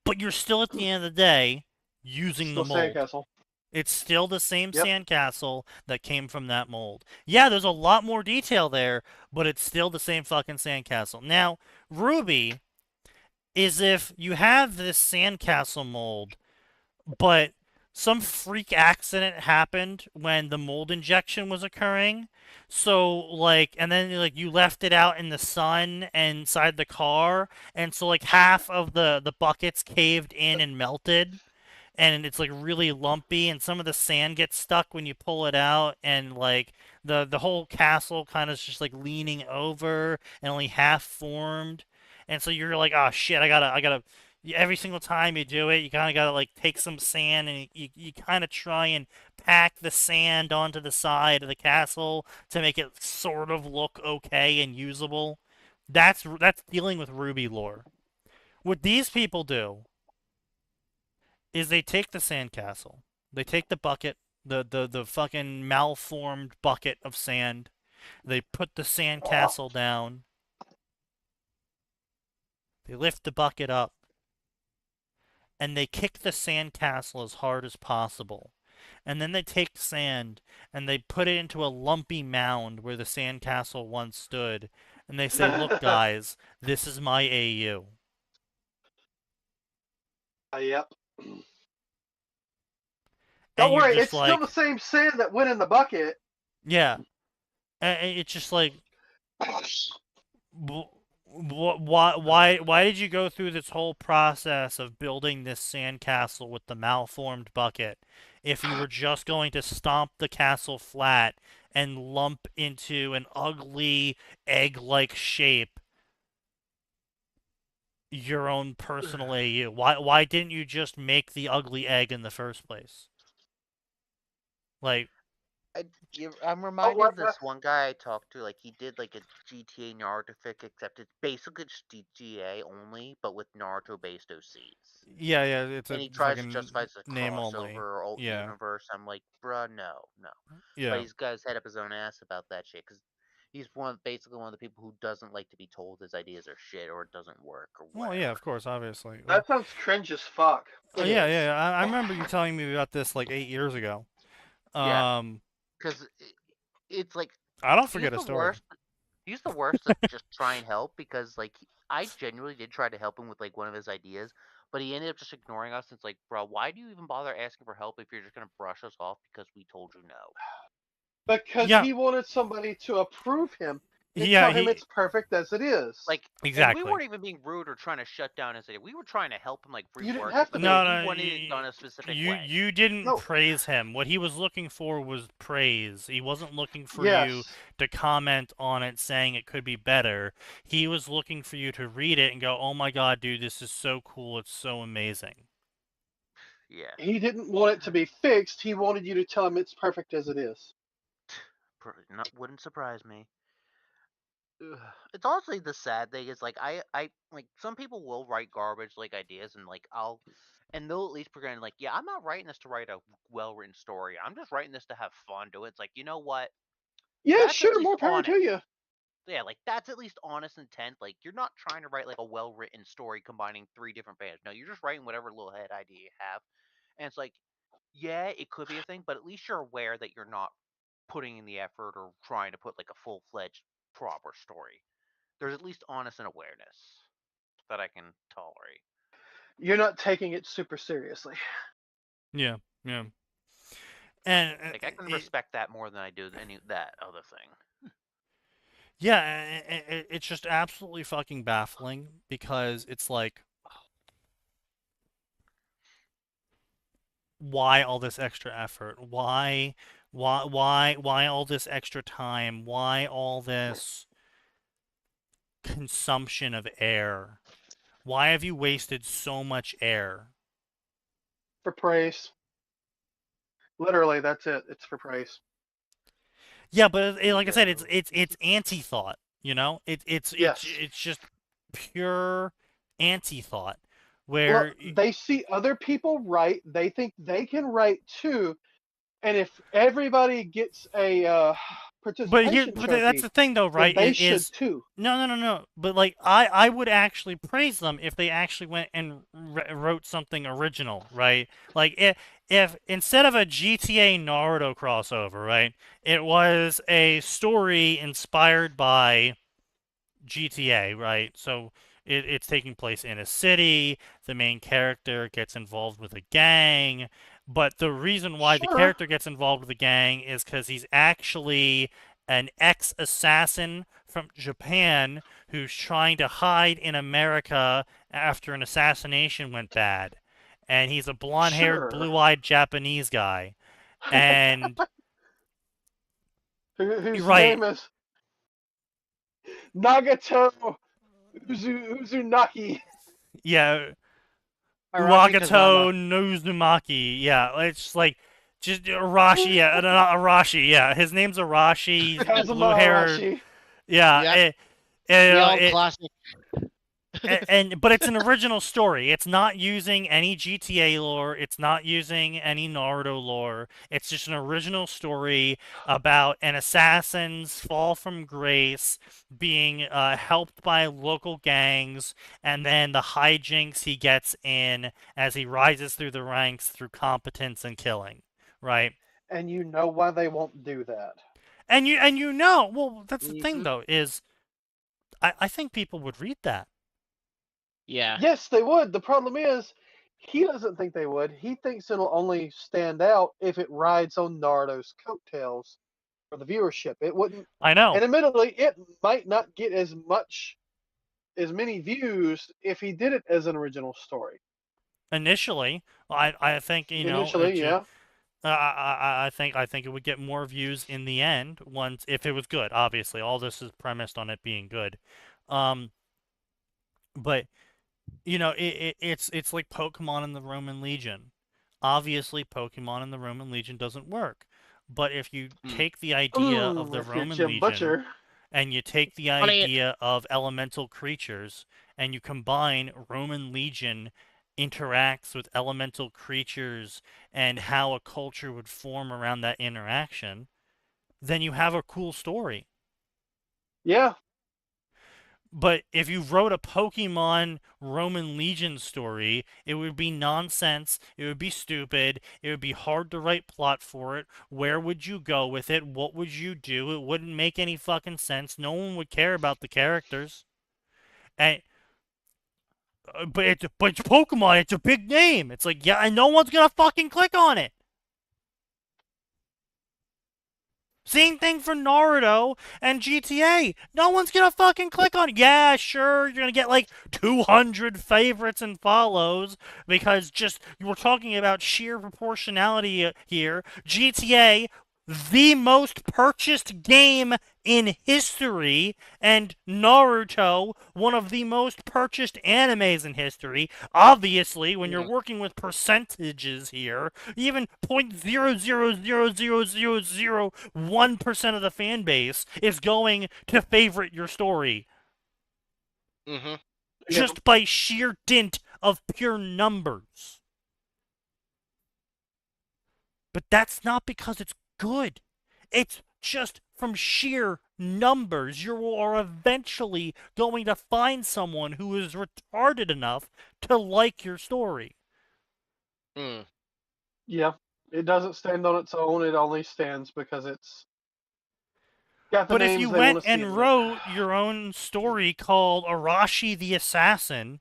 but you're still at the end of the day using the still mold. sandcastle. It's still the same Yep. sandcastle that came from that mold. Yeah, there's a lot more detail there, but it's still the same fucking sandcastle. Now, Ruby is if you have this sandcastle mold, but some freak accident happened when the mold injection was occurring. So like, and then like you left it out in the sun and inside the car, and so like half of the buckets caved in and melted, and it's like really lumpy, and some of the sand gets stuck when you pull it out, and like the whole castle kind of just like leaning over and only half formed, and so you're like, oh shit, I gotta. Every single time you do it, you kind of gotta like take some sand and you kind of try and pack the sand onto the side of the castle to make it sort of look okay and usable. That's dealing with Ruby lore. What these people do is they take the sandcastle. They take the bucket, the fucking malformed bucket of sand. They put the sandcastle down. They lift the bucket up. And they kick the sandcastle as hard as possible. And then they take sand and they put it into a lumpy mound where the sandcastle once stood. And they say, look, guys, this is my AU. Yep. And Don't you're worry, just it's still the same sand that went in the bucket. yeah. And it's just like, why did you go through this whole process of building this sandcastle with the malformed bucket if you were just going to stomp the castle flat and lump into an ugly egg-like shape your own personal AU? Why didn't you just make the ugly egg in the first place? Like, I'm reminded what of this one guy I talked to. Like he did like a GTA Naruto fic, except it's basically just GTA only, but with Naruto-based OCs. yeah, it's And a he tries to fucking justify it's a name only. crossover or alt Yeah, universe. I'm like, bruh, no. But yeah. he's got his head up his own ass about that shit because he's basically one of the people who doesn't like to be told his ideas are shit or it doesn't work or Well, whatever. yeah, of course, obviously. That sounds cringe as fuck. Oh, yeah. I remember you telling me about this like 8 years ago. Yeah. Because it's like I don't he's forget a the story. worst. He's the worst to just try and help because, like, I genuinely did try to help him with, like, one of his ideas, but he ended up just ignoring us. It's like, bro, why do you even bother asking for help if you're just gonna brush us off because we told you no? Because Yeah, he wanted somebody to approve him and yeah, tell him it's perfect as it is. Like, and we exactly. weren't even being rude or trying to shut down his idea. We were trying to help him, like, You didn't rework have it, to but be. No, he no, wanted it done a specific you way. you didn't No. praise him. What he was looking for was praise. He wasn't looking for you Yes. to comment on it saying it could be better. He was looking for you to read it and go, "Oh my god, dude, this is so cool. It's so amazing." Yeah. He didn't want it to be fixed. He wanted you to tell him it's perfect as it is. Wouldn't surprise me. Ugh. It's honestly the sad thing is, like, I like, some people will write garbage like ideas, and like and they'll at least pretend like, yeah, I'm not writing this to write a well written story. I'm just writing this to have fun. Do it. It's like, you know what? Yeah, That's at sure, least more power honest. to you. Yeah, like, that's at least honest intent. Like, you're not trying to write like a well written story combining 3 different bands. No, you're just writing whatever little head idea you have, and it's like, yeah, it could be a thing, but at least you're aware that you're not putting in the effort or trying to put like a full fledged proper story. There's at least honest and awareness that I can tolerate. You're not taking it super seriously. Yeah, yeah. And Like, I can respect that more than I do any that other thing. yeah, it's just absolutely fucking baffling because it's like, why all this extra effort? Why all this extra time? Why all this consumption of air? Why have you wasted so much air? For praise. Literally, that's it. It's for praise. Yeah, but like I said, Ego. it's anti-thought. You know, Yes. it's just pure anti-thought. Well, Where they see other people write, they think they can write too, and if everybody gets a participation but that's trophy, the thing though, then right? they should Is too. no. But like I would actually praise them if they actually went and wrote something original, right? Like if instead of a GTA Naruto crossover, right, it was a story inspired by GTA, right? So it's taking place in a city. The main character gets involved with a gang, but the reason why the Sure. character gets involved with the gang is because he's actually an ex-assassin from Japan who's trying to hide in America after an assassination went bad. And he's a blonde-haired, Sure. blue-eyed Japanese guy. And Whose right, name is Nagato Uzunaki. yeah, Arashi Kazama. Uwagato Nozumaki. Yeah, it's like just Arashi. Yeah, not Arashi. Yeah, his name's Arashi. He's blue Kazuma haired. Arashi. Yeah, Yep, you the know, old classic. but it's an original story. It's not using any GTA lore. It's not using any Naruto lore. It's just an original story about an assassin's fall from grace, being helped by local gangs, and then the hijinks he gets in as he rises through the ranks through competence and killing. Right? And you know why they won't do that. And you know, well, that's the thing Mhm. though, is I think people would read that. Yeah. Yes, they would. The problem is, he doesn't think they would. He thinks it'll only stand out if it rides on Naruto's coattails for the viewership. It wouldn't, I know. and admittedly, it might not get as many views if he did it as an original story. Initially, I think you know Initially, yeah. I think it would get more views in the end once if it was good. Obviously, all this is premised on it being good, um, but you know it's like Pokemon and the Roman Legion. Obviously, Pokemon and the Roman Legion doesn't work, but if you take the idea of the If you're Roman Jim Legion Butcher. and you take the Funny, idea of elemental creatures and you combine Roman Legion interacts with elemental creatures and how a culture would form around that interaction, then you have a cool story. Yeah. But if you wrote a Pokemon Roman Legion story, it would be nonsense, it would be stupid, it would be hard to write plot for it. Where would you go with it? What would you do? It wouldn't make any fucking sense. No one would care about the characters. And but it's Pokemon, it's a big name. It's like, yeah, and no one's gonna fucking click on it. Same thing for Naruto and GTA. No one's gonna fucking click on it. Yeah, sure, you're gonna get like 200 favorites and follows because just we're talking about sheer proportionality here. GTA, the most purchased game in history, and Naruto, one of the most purchased animes in history. Obviously, when you're working with percentages here, even 0.0000001% of the fan base is going to favorite your story. Mm-hmm. Just by sheer dint of pure numbers. But that's not because it's good. It's just from sheer numbers. You are eventually going to find someone who is retarded enough to like your story. Mm. Yeah, it doesn't stand on its own. It only stands because it's got the But if names you they want went to see. and wrote your own story called Arashi the Assassin,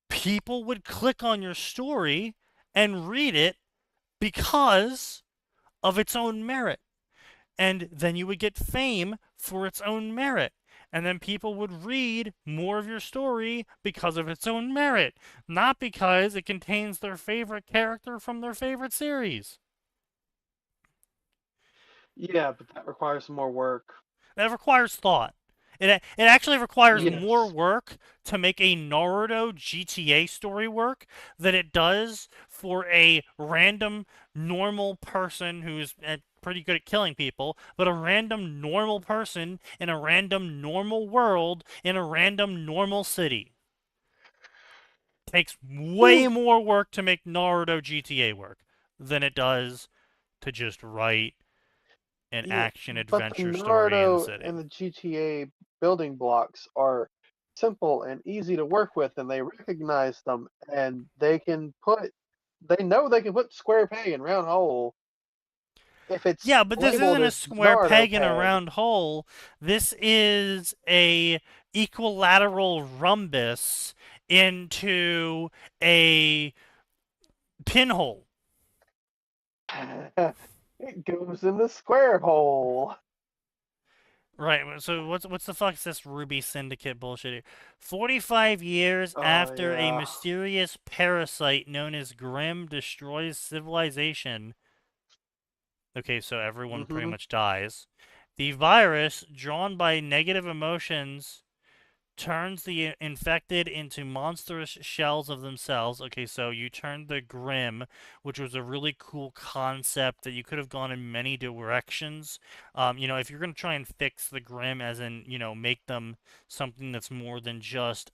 people would click on your story and read it because of its own merit. And then you would get fame for its own merit. And then people would read more of your story because of its own merit, not because it contains their favorite character from their favorite series. Yeah, but that requires some more work. That requires thought. It actually requires Yes. more work to make a Naruto GTA story work than it does for a random normal person who's pretty good at killing people, but a random normal person in a random normal world in a random normal city. Takes way more work to make Naruto GTA work than it does to just write an Yeah, action but the adventure story in the Naruto city. and the GTA building blocks are simple and easy to work with, and they recognize them, and they know they can put square peg in round hole if it's Yeah, but this labeled isn't a as square Naruto peg in a peg. round hole. This is a equilateral rhombus into a pinhole. It goes in the square hole. Right. So what's the fuck is this Ruby Syndicate bullshit here? 45 years Oh, after a yeah. mysterious parasite known as Grimm destroys civilization. Okay, so everyone pretty much dies. The virus, drawn by negative emotions, turns the infected into monstrous shells of themselves. Okay, so you turned the Grimm, which was a really cool concept that you could have gone in many directions. If you're going to try and fix the Grimm, as in, make them something that's more than just,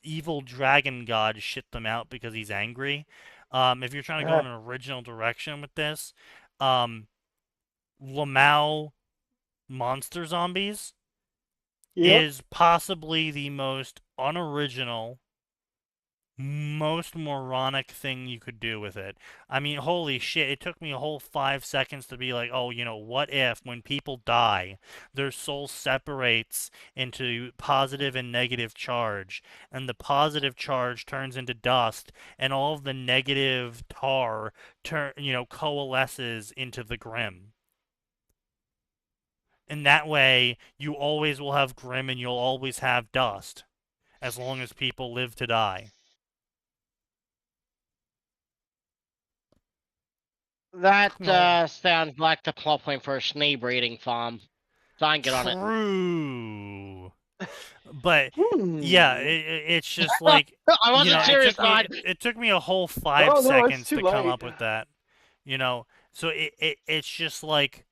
evil dragon god shit them out because he's angry. If you're trying to go in an original direction with this, Lamau monster zombies Yep. is possibly the most unoriginal, most moronic thing you could do with it. I mean, holy shit, it took me a whole 5 seconds to be like, oh, what if when people die, their soul separates into positive and negative charge, and the positive charge turns into dust, and all of the negative tar coalesces into the Grimm. And that way, you always will have Grimm and you'll always have dust, as long as people live to die. That No. sounds like the plot point for a snake breeding farm. Try and get on it. True. But yeah, it's just like I wasn't serious. it took me a whole 5 Oh, no, it's seconds too to come late. up with that. So it's just like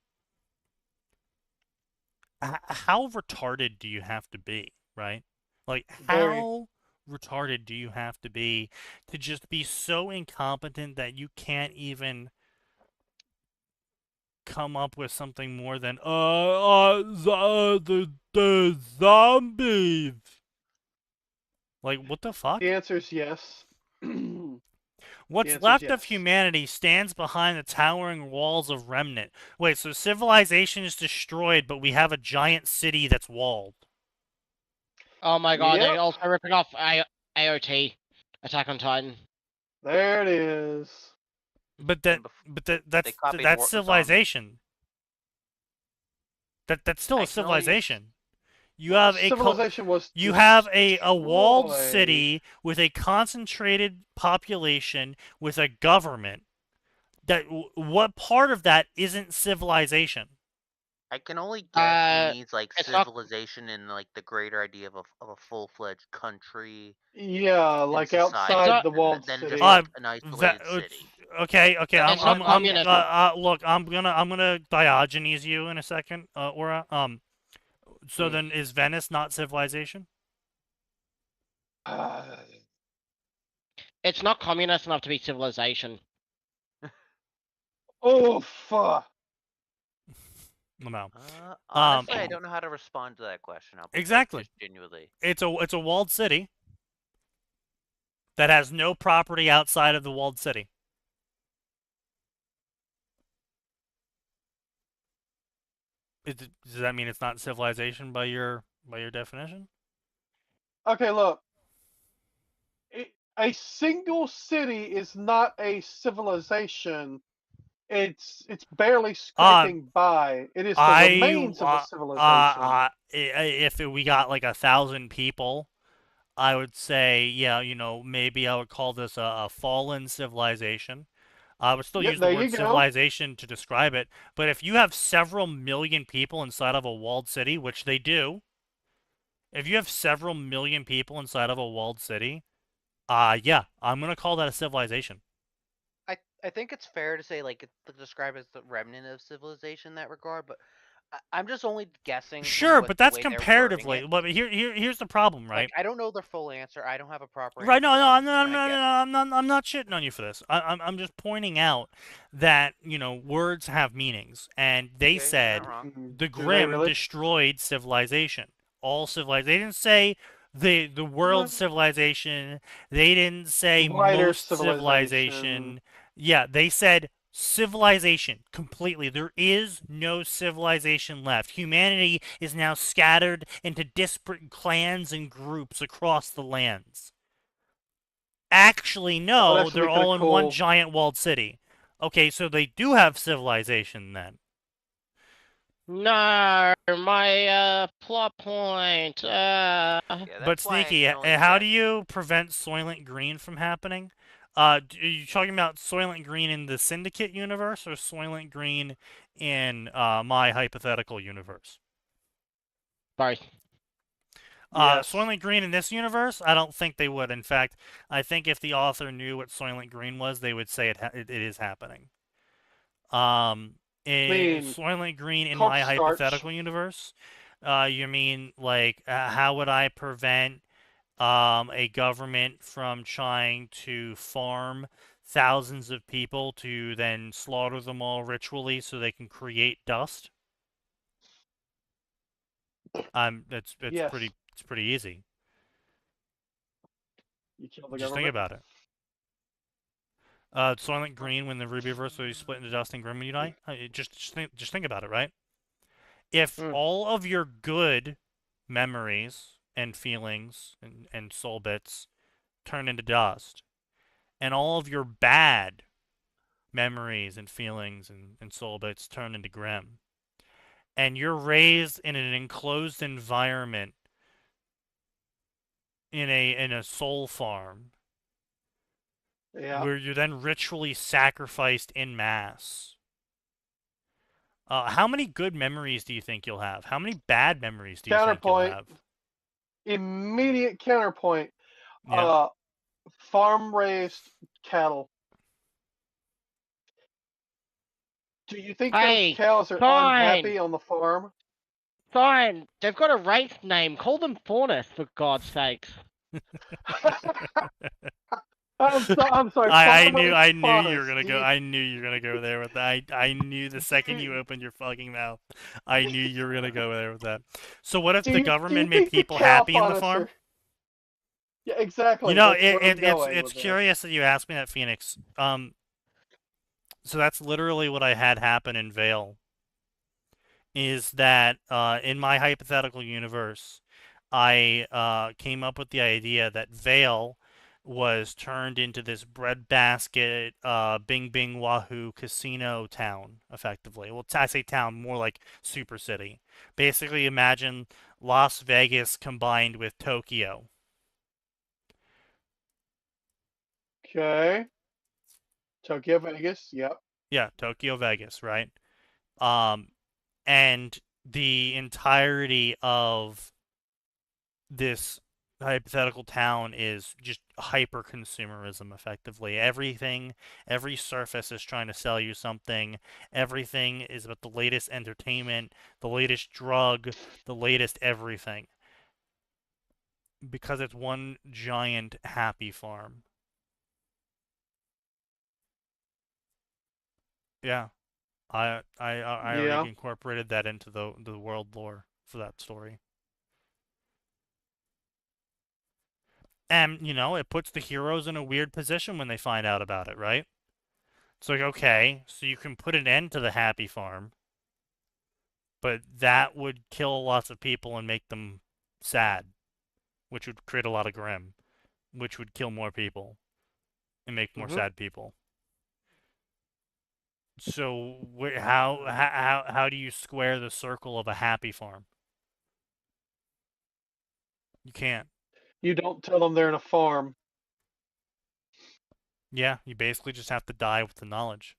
how retarded do you have to be, right? Like Very. how retarded do you have to be to just be so incompetent that you can't even come up with something more than the zombies. Like, what the fuck? The answer is yes. What's answer's left of yes. humanity stands behind the towering walls of Remnant. Wait, so civilization is destroyed, but we have a giant city that's walled. Oh my god, they're Yep. also ripping off AOT, Attack on Titan. There it is. But And that's copied that's Zombies. civilization. That's still I a can only- civilization. You have a Civilization was you have a walled destroyed. city with a concentrated population with a government. That what part of that isn't civilization? I can only guess he needs like it's not- civilization and like the greater idea of a full-fledged country. Yeah, and like society, outside the walled than city. just like an isolated That- city. Okay, It's not communist. look, I'm gonna Diogenes you in a second, Aura. So then is Venice not civilization? It's not communist enough to be civilization. Oh fuck! No. Honestly, I don't know how to respond to that question. I'll be Exactly. just genuinely. It's a walled city that has no property outside of the walled city. Does that mean it's not civilization by your definition? Okay, look. A single city is not a civilization. It's barely scraping by. It is the remains of a civilization. If we got like 1,000 people, I would say, yeah, maybe I would call this a fallen civilization. I would still use the there word you go. civilization to describe it. But if you have several million people inside of a walled city, which they do, if you have several million people inside of a walled city, yeah, I'm gonna call that a civilization. I think it's fair to say like it's described as the remnant of civilization in that regard, but I'm just only guessing. from Sure, what but the that's way they're wording comparatively. it. But here's the problem, right? Like, I don't know their full answer. I don't have a proper Right? No, answer. no, I'm just kinda guessing. I'm not shitting on you for this. I'm just pointing out that words have meanings, and they Okay, you're said not wrong. the Do they Grimm really? destroyed civilization. All civilization. They didn't say the world Mhm. civilization. They didn't say Wider most civilization. Yeah, they said civilization completely. There is no civilization left. Humanity is now scattered into disparate clans and groups across the lands. Actually, no, that's they're kinda all in one cool. giant walled city. Okay, so they do have civilization then. No, my plot point. Yeah, But that's why I Sneaky, can only how guess. do you prevent Soylent Green from happening? Are you talking about Soylent Green in the Syndicate universe or Soylent Green in my hypothetical universe? Both. Yes. Soylent Green in this universe, I don't think they would. In fact, I think if the author knew what Soylent Green was, they would say it is happening. In mean, Soylent Green in my cornstarch. hypothetical universe, you mean like how would I prevent a government from trying to farm thousands of people to then slaughter them all ritually so they can create dust? It's Yes. pretty easy. You kill the Just government. think about it. Soylent Green, when the Rubyverse was split into dust and Grim unite. Just think about it, right? If all of your good memories and feelings and soul bits turn into dust, and all of your bad memories and feelings and soul bits turn into Grim, and you're raised in an enclosed environment in a soul farm, Yeah. where you're then ritually sacrificed in mass. How many good memories do you think you'll have? How many bad memories do you think you'll Counterpoint. have? Immediate counterpoint. Yeah. Farm raised cattle. Do you think Hey, those cows are fine. unhappy on the farm? Fine, they've got a race name. Call them faunus, for God's sakes. I'm sorry. I Fauna knew is you were gonna fauna, go. Steve. I knew you were gonna go there with that. I knew the second you opened your fucking mouth, I knew you were gonna go there with that. So what if Do the you government made think the people cow happy in the faunas farm? are? Yeah, exactly. You know, That's where I'm going it's with this. curious that you asked me that, Phoenix. So that's literally what I had happen in Vale. Is that in my hypothetical universe, I came up with the idea that Vale was turned into this breadbasket, Bing Bing Wahoo casino town, effectively. Well, I say town, more like super city. Basically, imagine Las Vegas combined with Tokyo. Okay. Tokyo, Vegas. Yep. Yeah, Tokyo, Vegas, right? Um, and the entirety of this hypothetical town is just hyper consumerism, effectively. Every surface is trying to sell you something. Everything is about the latest entertainment, the latest drug, the latest everything. Because it's one giant happy farm. Yeah. I Yeah. already incorporated that into the world lore for that story. And, you know, it puts the heroes in a weird position when they find out about it, right? It's like, okay, so you can put an end to the happy farm, but that would kill lots of people and make them sad, which would create a lot of grim, which would kill more people and make more sad people. So how do you square the circle of a happy farm? You can't. You don't tell them they're in a farm. Yeah, you basically just have to die with the knowledge.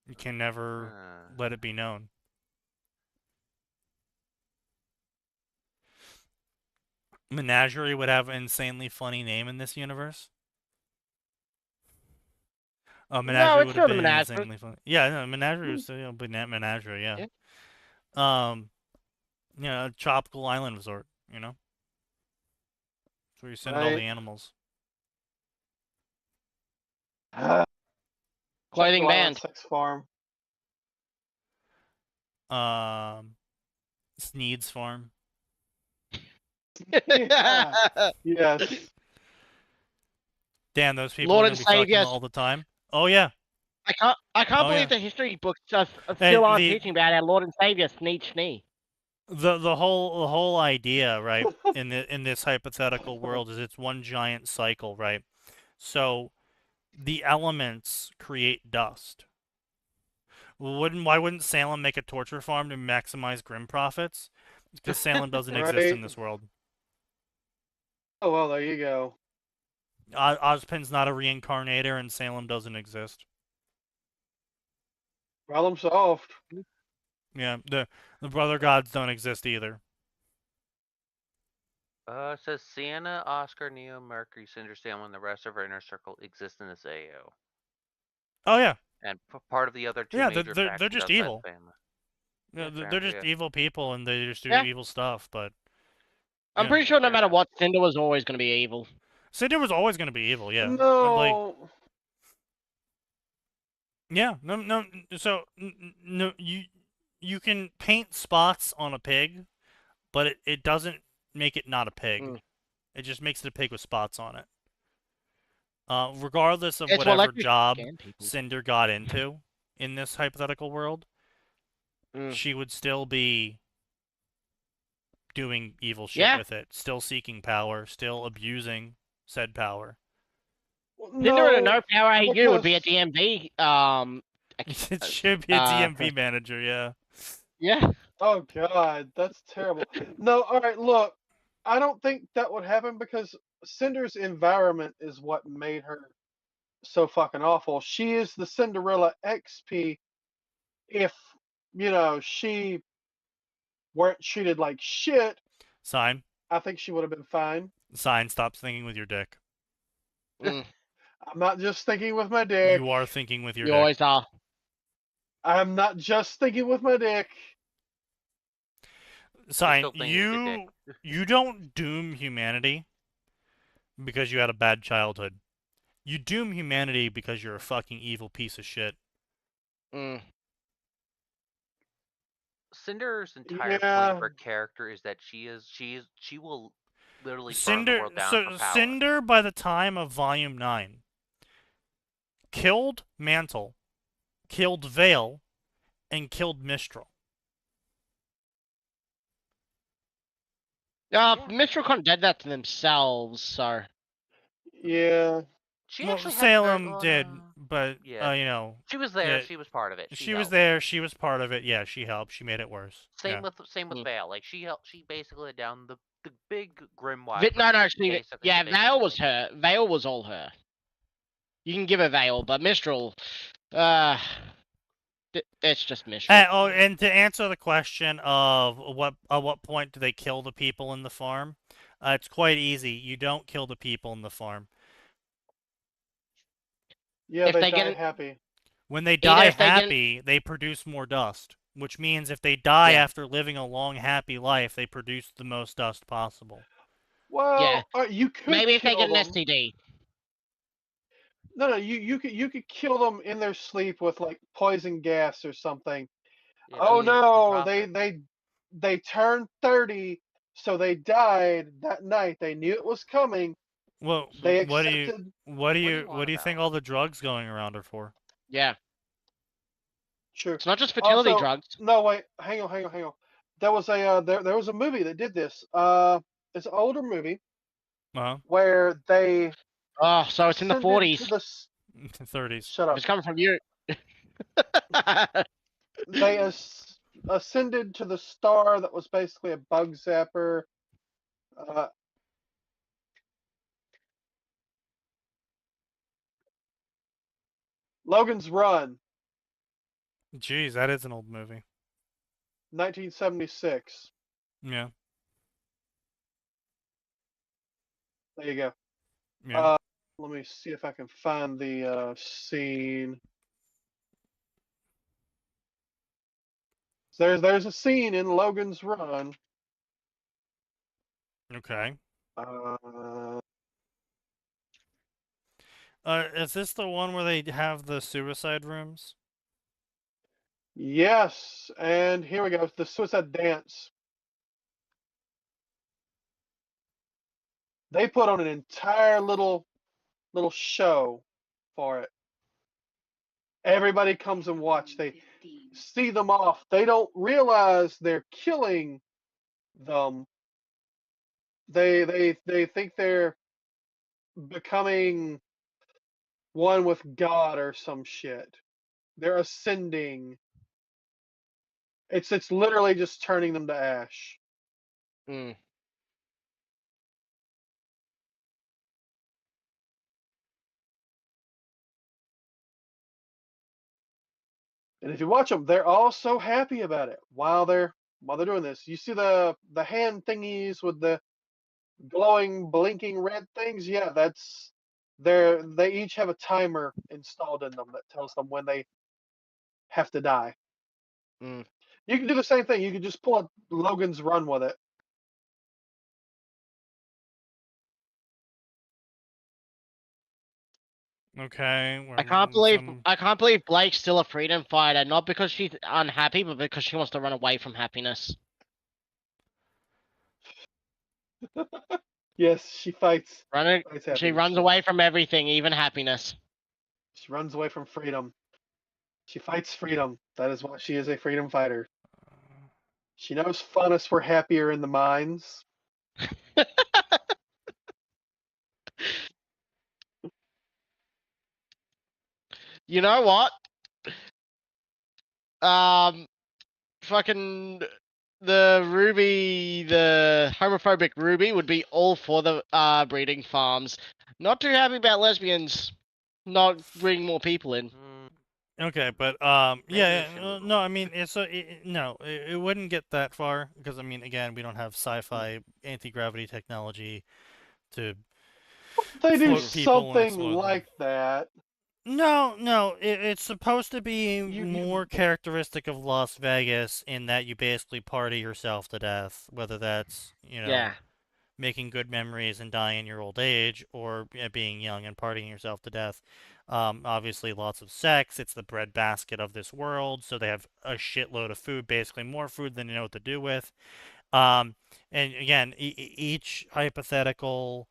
You can never let it be known. Menagerie would have an insanely funny name in this universe. Menagerie it's would have still the been Menagerie. insanely funny. Yeah, no, Menagerie was still Menagerie. Yeah. You know, a tropical island resort. You know, that's where you send all the Right. animals. Clothing Tropical Island band. Sex farm. Sneed's farm. Yeah. Yes. Damn, those people Lord are and gonna be fucking Savior. all the time. Oh yeah. I can't Oh, believe yeah. the history books just Hey, still aren't teaching about our Lord and Savior Sneed Schnee. The whole idea, right, in this hypothetical world is it's one giant cycle, right? So the elements create dust. Why wouldn't Salem make a torture farm to maximize grim profits? Because Salem doesn't exist in Right. this world. Oh well, there you go. Ozpin's not a reincarnator, and Salem doesn't exist. Problem solved. Yeah, the brother gods don't exist either. It says Sienna, Oscar, Neo, Mercury, Cinder, Salmon, and the rest of our inner circle exist in this AO. Oh yeah. And part of the other two Yeah, major they're factions just outside evil. the family. Yeah, Yeah, they're fair, just yeah. evil people, and they just do Yeah. evil stuff. But I'm yeah. pretty sure no fair matter enough. what, Cinder was always going to be evil. Cinder was always going to be evil. Yeah. Like, No. yeah. No. So no, you can paint spots on a pig, but it doesn't make it not a pig. Mm. It just makes it a pig with spots on it. Regardless of It's what whatever electric job scam people. Cinder got into in this hypothetical world, Mm. she would still be doing evil shit Yeah. with it, still seeking power, still abusing said power. Cinder at a no power AU would be a because- DMV. It should be a DMV manager, yeah. Yeah. Oh god, that's terrible. No, all right, look. I don't think that would happen because Cinder's environment is what made her so fucking awful. She is the Cinderella XP. If she weren't treated like shit, Sign. I think she would have been fine. Sign, stop thinking with your dick. Mm. I'm not just thinking with my dick. You are thinking with your You dick. always are. I'm not just thinking with my dick. Sign, still thinking with your you don't doom humanity because you had a bad childhood. You doom humanity because you're a fucking evil piece of shit. Mm. Cinder's entire point Yeah. of her character is that she will literally burn the world down for power. Cinder, by the time of Volume 9, killed Mantle, killed Vale, and killed Mistral. Mistral Con did that to themselves, so. Yeah. She Well, actually had Salem did, but yeah. you know, She was there. yeah, She was part of it. she was helped. there. She was part of it. Yeah, she helped. She made it worse. Same Yeah. with Vale. Like she helped. She basically let down the big grim No, wyvern. she, yeah, Vale was her. Vale was all her. You can give her Vale, but Mistral, it's just Mistral. And to answer the question of at what point do they kill the people in the farm, it's quite easy. You don't kill the people in the farm. Yeah, If they they die get- happy. When they die if they get- happy, they produce more dust, which means if they die Yeah. after living a long, happy life, they produce the most dust possible. Well, Yeah. you could Maybe if they kill get an them. STD. No, you could kill them in their sleep with like poison gas or something. Yeah, Oh but no, profit. they turned 30, so they died that night. They knew it was coming. Well, They what do accepted. you think all the drugs going around are for? Yeah. Sure. It's not just fertility Also, drugs. No, wait, hang on. There was a there was a movie that did this. It's an older movie Uh-huh. where they Oh, so it's in the ascended 40s. to the 30s. shut If up. it's coming from you. They ascended to the star that was basically a bug zapper. Logan's Run, Jeez, that is an old movie. 1976. Yeah. There you go. Yeah. Let me see if I can find the scene. There's a scene in Logan's Run. Okay. Uh, Is this the one where they have the suicide rooms? yes, and here we go. The Suicide Dance. They put on an entire little show for it. Everybody comes and watch. They see them off. They don't realize they're killing them. They think they're becoming one with God or some shit. They're ascending. It's literally just turning them to ash. Mm. And if you watch them, they're all so happy about it while they're doing this. You see the hand thingies with the glowing, blinking red things? Yeah, that's they each have a timer installed in them that tells them when they have to die. Mm. You can do the same thing. You can just pull up Logan's Run with it. Okay. I can't believe Blake's still a freedom fighter, not because she's unhappy, but because she wants to run away from happiness. Yes, she fights. She happiness, runs yes. away from everything, even happiness. She runs away from freedom. She fights freedom. That is why she is a freedom fighter. She knows funnest were happier in the mines. You know what? Fucking the Ruby, the homophobic Ruby would be all for the breeding farms. Not too happy about lesbians not bringing more people in. Okay, but Maybe yeah, we should move no, I mean it wouldn't get that far because I mean again we don't have sci-fi anti-gravity technology to They do float people and something explode them. like that. No, it's supposed to be You- more characteristic of Las Vegas in that you basically party yourself to death, whether that's Yeah. making good memories and dying in your old age, or being young and partying yourself to death. Obviously, lots of sex. It's the breadbasket of this world, so they have a shitload of food, basically more food than you know what to do with. Um, and again, each hypothetical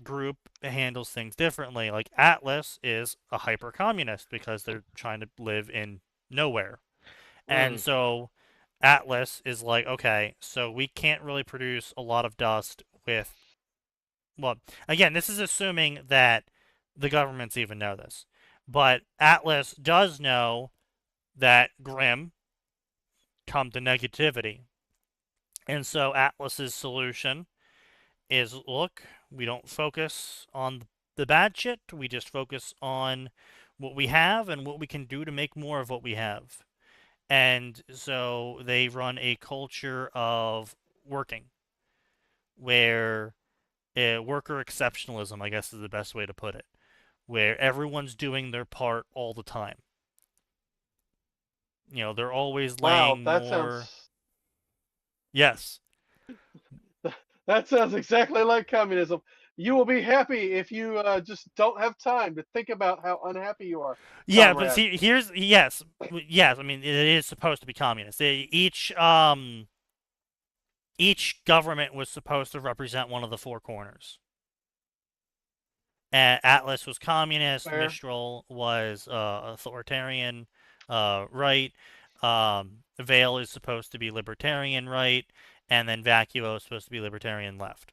group handles things differently. Like Atlas is a hyper communist because they're trying to live in nowhere. And so Atlas is like, okay, so we can't really produce a lot of dust with. Well, again, this is assuming that the governments even know this. But Atlas does know that Grim come to negativity. And so Atlas's solution is look, we don't focus on the bad shit, we just focus on what we have and what we can do to make more of what we have. And so they run a culture of working where worker exceptionalism, I guess is the best way to put it, where everyone's doing their part all the time. They're always Wow, laying that more. sounds Yes. that sounds exactly like communism. You will be happy if you just don't have time to think about how unhappy you are. Yeah, but Comrade. see, yes. I mean, it is supposed to be communist. Each government was supposed to represent one of the four corners. Atlas was communist. Fair. Mistral was authoritarian, right. Vale is supposed to be libertarian, right, and then Vacuo is supposed to be libertarian, left.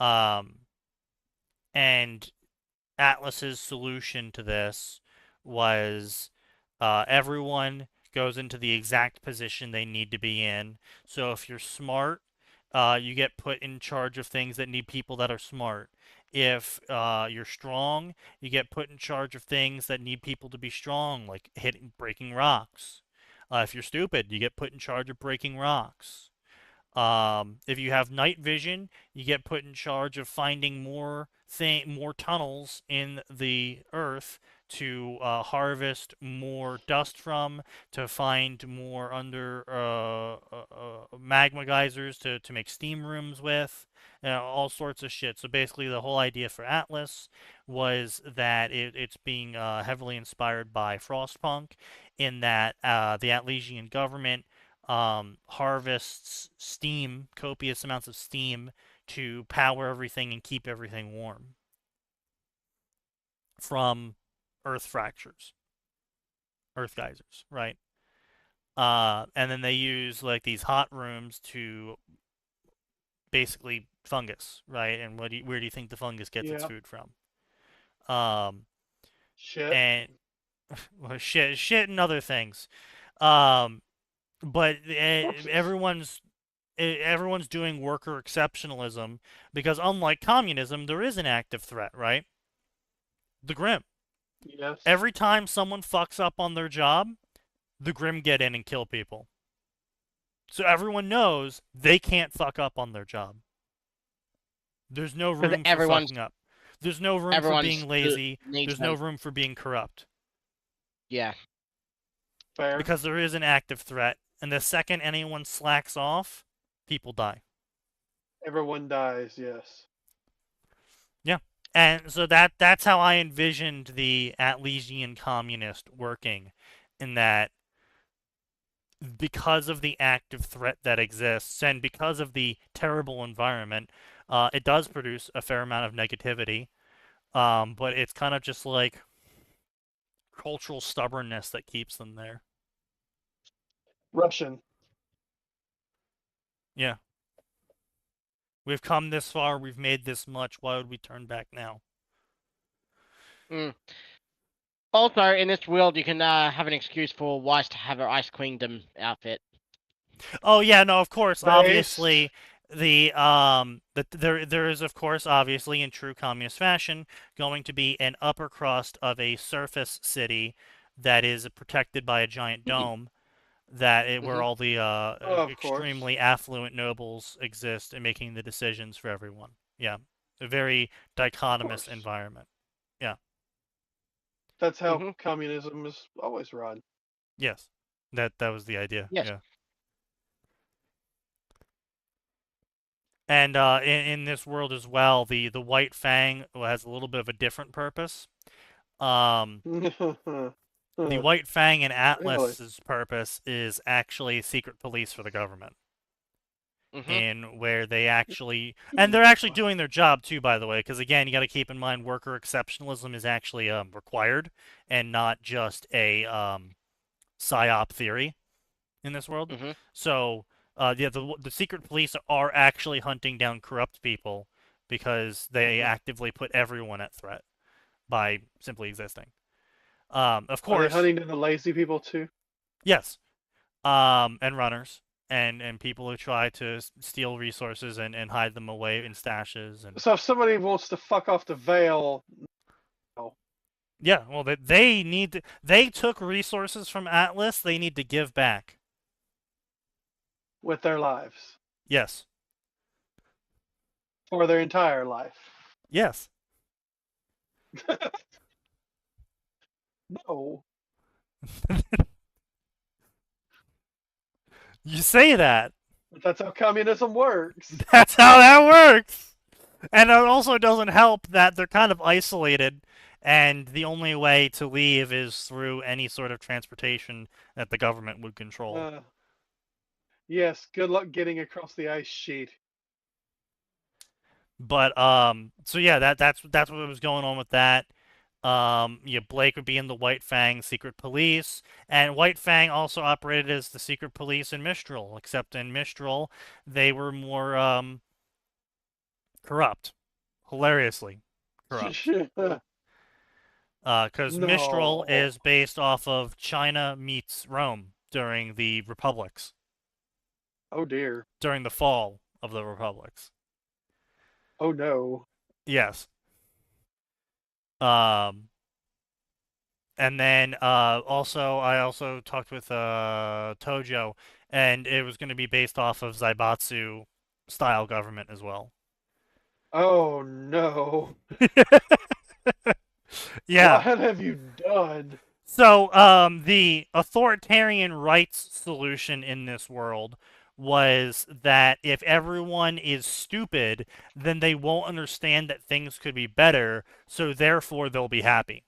And Atlas's solution to this was everyone goes into the exact position they need to be in. So if you're smart, you get put in charge of things that need people that are smart. If you're strong, you get put in charge of things that need people to be strong, like breaking rocks. If you're stupid, you get put in charge of breaking rocks. If you have night vision, you get put in charge of finding more tunnels in the earth to harvest more dust from, to find more under magma geysers to make steam rooms with, all sorts of shit. So basically, the whole idea for Atlas was that it's being heavily inspired by Frostpunk, in that the Atlesian government harvests steam, copious amounts of steam, to power everything and keep everything warm from earth fractures, earth geysers, right? And then they use like these hot rooms to basically fungus, right? And where do you think the fungus gets its Yeah. food from? Um, Shit. and well, shit, and other things. Um, but everyone's doing worker exceptionalism because, unlike communism, there is an active threat, right? The Grim. Yes. Every time someone fucks up on their job, the Grim get in and kill people. So everyone knows they can't fuck up on their job. There's no room for fucking up. There's no room for being lazy. There's no room for being corrupt. Yeah. Fair. Because there is an active threat, and the second anyone slacks off, people die. Everyone dies, yes. Yeah. And so that's how I envisioned the Atlesian communist working, in that because of the active threat that exists and because of the terrible environment, it does produce a fair amount of negativity. But it's kind of just like cultural stubbornness that keeps them there. Russian. Yeah. We've come this far, we've made this much, why would we turn back now? Also, in this world, you can have an excuse for Weiss to have her Ice Queendom outfit. Oh yeah, no, of course, Based. obviously there is, of course, obviously, in true communist fashion, going to be an upper crust of a surface city that is protected by a giant dome, where all the extremely affluent nobles exist and making the decisions for everyone. Yeah, a very dichotomous environment. Yeah. That's how communism is always run. Yes, that was the idea. Yes. Yeah. And in this world as well, the White Fang has a little bit of a different purpose. The White Fang in Really? Atlas's purpose is actually secret police for the government. Mm-hmm. In where they actually, and they're actually doing their job too, by the way, because again, you got to keep in mind worker exceptionalism is actually required and not just a psyop theory in this world. Mm-hmm. So, yeah, the secret police are actually hunting down corrupt people because they actively put everyone at threat by simply existing. Of Are they course, hunting down the lazy people too? yes, and runners and people who try to steal resources and hide them away in stashes and So if somebody wants to fuck off the veil, yeah, well they need to, they took resources from Atlas, they need to give back. with their lives Yes. for their entire life. Yes. No. You say that. But that's how communism works. That's how that works. And it also doesn't help that they're kind of isolated, and the only way to leave is through any sort of transportation that the government would control. Yes, good luck getting across the ice sheet. But so yeah, that's what was going on with that. Yeah, Blake would be in the White Fang secret police, and White Fang also operated as the secret police in Mistral, except in Mistral they were more corrupt, hilariously corrupt. Because Mistral No. is based off of China meets Rome during the republics, Oh dear. during the fall of the republics. Oh no. Yes. And then also I also talked with Tojo, and it was going to be based off of Zaibatsu style government as well. Oh no. Yeah. What have you done? So the authoritarian rights solution in this world was that if everyone is stupid, then they won't understand that things could be better, so therefore they'll be happy.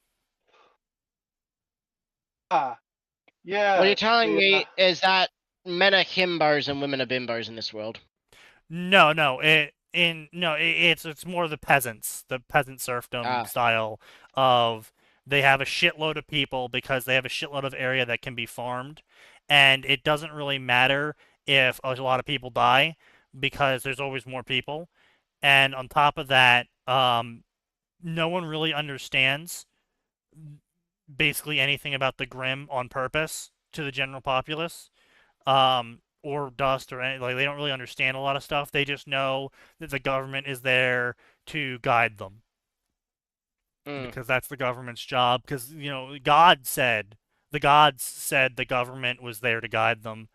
Yeah. What you're telling me is that men are himbos and women are bimbos in this world. No, it's more the peasant serfdom style of they have a shitload of people because they have a shitload of area that can be farmed, and it doesn't really matter if a lot of people die because there's always more people, and on top of that, no one really understands basically anything about the Grim on purpose to the general populace. Or dust or any, like they don't really understand a lot of stuff. They just know that the government is there to guide them because that's the government's job. Because the gods said the government was there to guide them.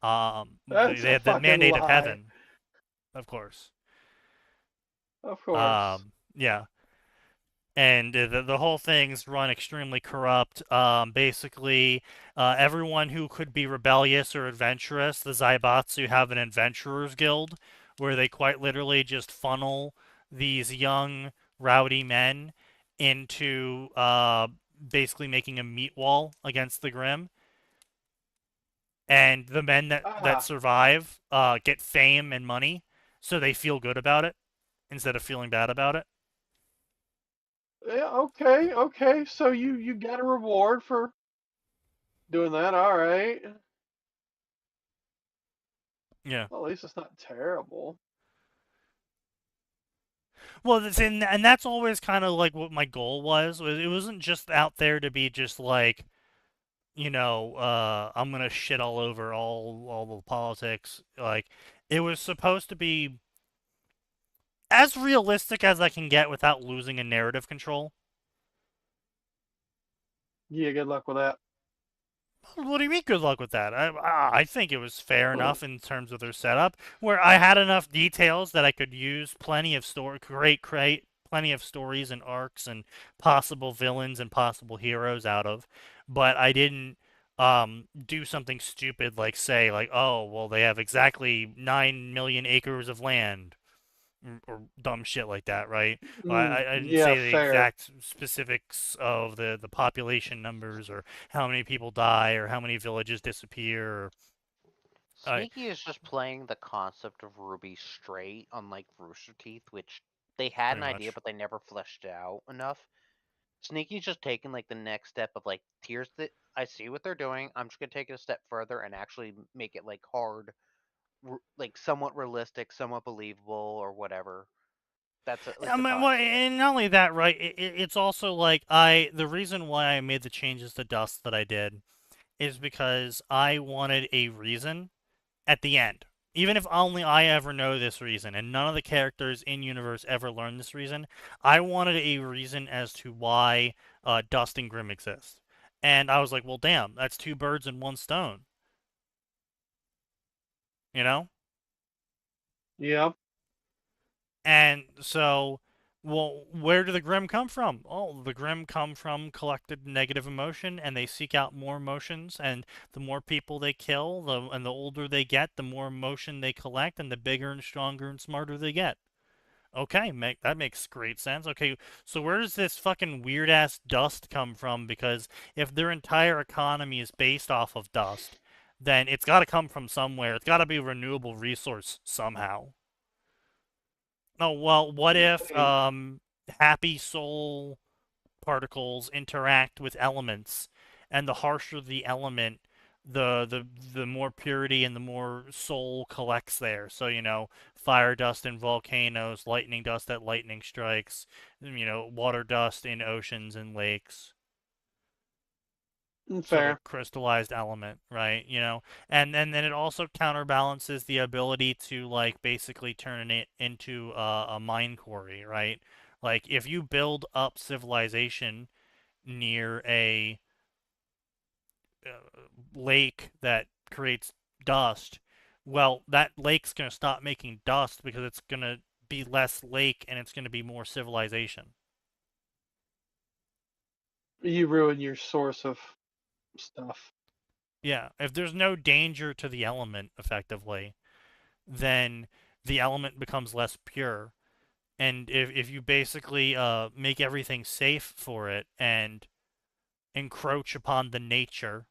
That's They a had the fucking mandate of lie. heaven, of course. Of course. Yeah. And the whole thing's run extremely corrupt. Basically, everyone who could be rebellious or adventurous, the Zaibatsu have an adventurers guild where they quite literally just funnel these young, rowdy men into basically making a meat wall against the Grim. And the men that survive get fame and money, so they feel good about it instead of feeling bad about it. Yeah, okay. So you got a reward for doing that. All right. Yeah. Well, at least it's not terrible. Well, and that's always kind of like what my goal was. It wasn't just out there to be just like, I'm gonna shit all over all the politics. Like, it was supposed to be as realistic as I can get without losing a narrative control. Yeah, good luck with that. What do you mean good luck with that? I think it was fair enough in terms of their setup, where I had enough details that I could use plenty of create plenty of stories and arcs and possible villains and possible heroes out of, but I didn't do something stupid like say like, oh well, they have exactly 9 million acres of land. or dumb shit like that, right? Well, I didn't Yeah, say the fair. exact specifics of the population numbers or how many people die or how many villages disappear. Or, Sneaky is just playing the concept of Ruby straight, unlike Rooster Teeth, which they had pretty an idea much. but they never fleshed it out enough. Sneaky's just taking like the next step of like, here's the I see what they're doing. I'm just gonna take it a step further and actually make it like hard, like somewhat realistic, somewhat believable, or whatever. That's at least that's how I Well, see it. and not only that, right? It's also like the reason why I made the changes to Dust that I did is because I wanted a reason at the end. Even if only I ever know this reason and none of the characters in universe ever learn this reason, I wanted a reason as to why Dust and Grim exist. And I was like, well, damn, that's two birds in one stone. You know? Yep. And so, well, where do the Grim come from? Oh, the Grim come from collected negative emotion, and they seek out more emotions. And the more people they kill, and the older they get, the more emotion they collect, and the bigger and stronger and smarter they get. Okay, that makes great sense. Okay, so where does this fucking weird ass dust come from? Because if their entire economy is based off of dust, then it's got to come from somewhere. It's got to be a renewable resource somehow. Oh, well, what if Hey, happy soul particles interact with elements, and the harsher the element, the more purity and the more soul collects there. So, fire dust in volcanoes, lightning dust at lightning strikes, water dust in oceans and lakes. Sort fair. of crystallized element, right? And then it also counterbalances the ability to like basically turn it into a mine quarry, right? Like if you build up civilization near a lake that creates dust, well, that lake's gonna stop making dust because it's gonna be less lake and it's gonna be more civilization. You ruin your source of stuff. Yeah, if there's no danger to the element, effectively, then the element becomes less pure. And if you basically make everything safe for it and encroach upon the nature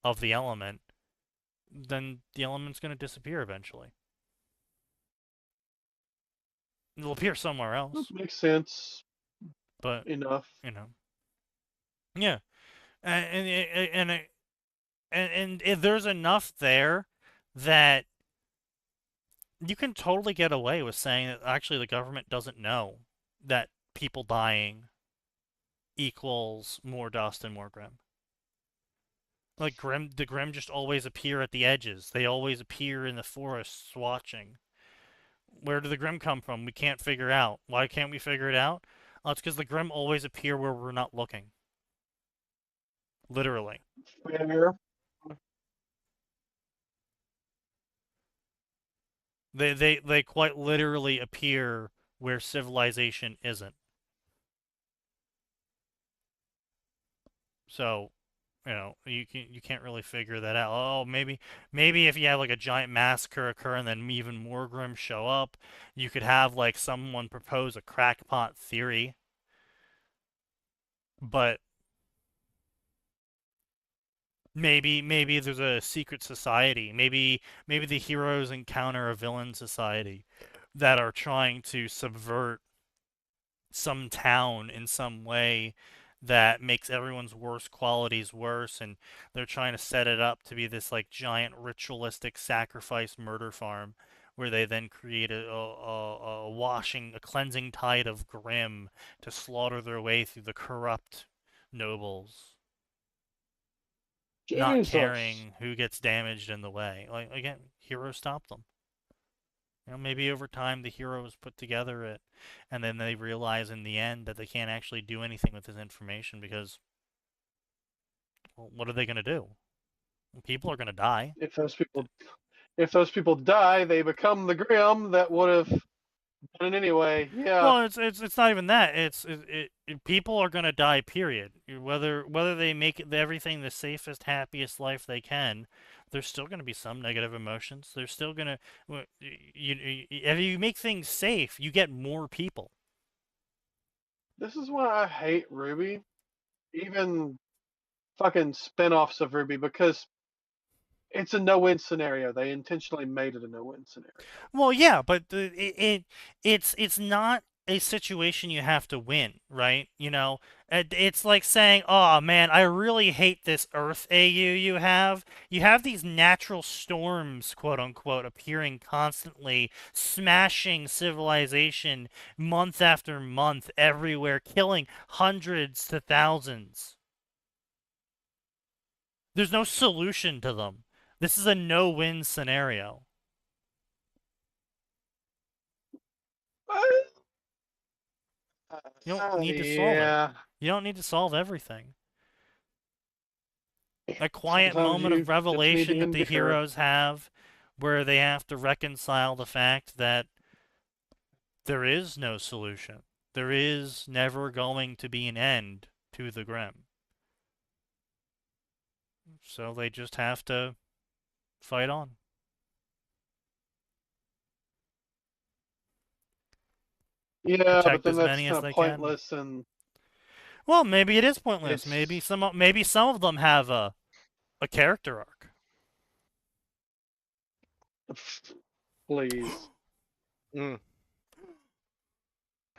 of the element, then the element's going to disappear eventually. It'll appear somewhere That else, makes sense but enough. Yeah, and if there's enough there that you can totally get away with saying that actually the government doesn't know that people dying equals more dust and more grim. Like the Grim just always appear at the edges. They always appear in the forests watching. Where do the Grim come from? We can't figure out. Why can't we figure it out? It's because the Grim always appear where we're not looking. Literally. Fair. They quite literally appear where civilization isn't. So, you can't really figure that out. Oh, maybe if you have like a giant massacre occur and then even more Grim show up, you could have like someone propose a crackpot theory. But maybe there's a secret society. Maybe the heroes encounter a villain society that are trying to subvert some town in some way that makes everyone's worst qualities worse, and they're trying to set it up to be this like giant ritualistic sacrifice murder farm where they then create a cleansing tide of grim to slaughter their way through the corrupt nobles, not Jesus. caring who gets damaged in the way. Like again, heroes stop them. Maybe over time the heroes put together it, and then they realize in the end that they can't actually do anything with this information because, well, what are they going to do? People are going to die. If those people die, they become the Grim that would have But anyway, yeah. Well, it's not even that. People are gonna die. Period. Whether they make everything the safest, happiest life they can, there's still gonna be some negative emotions. There's still gonna if you make things safe, you get more people. This is why I hate Ruby. Even fucking spin-offs of Ruby, because it's a no-win scenario. They intentionally made it a no-win scenario. Well, yeah, but it's not a situation you have to win, right? You know, it's like saying, "Oh man, I really hate this Earth AU you have. You have these natural storms, quote unquote, appearing constantly, smashing civilization month after month everywhere, killing hundreds to thousands. There's no solution to them. This is a no-win scenario." You don't need to solve it. Yeah. You don't need to solve everything. A quiet Sometimes moment you of just need revelation to that the endure. heroes have, where they have to reconcile the fact that there is no solution. There is never going to be an end to the Grim. So they just have to fight on. Yeah, but Protect then as that's many kind as of they pointless, and Well, maybe it is pointless. it's Maybe some of them have a character arc. please. Mm.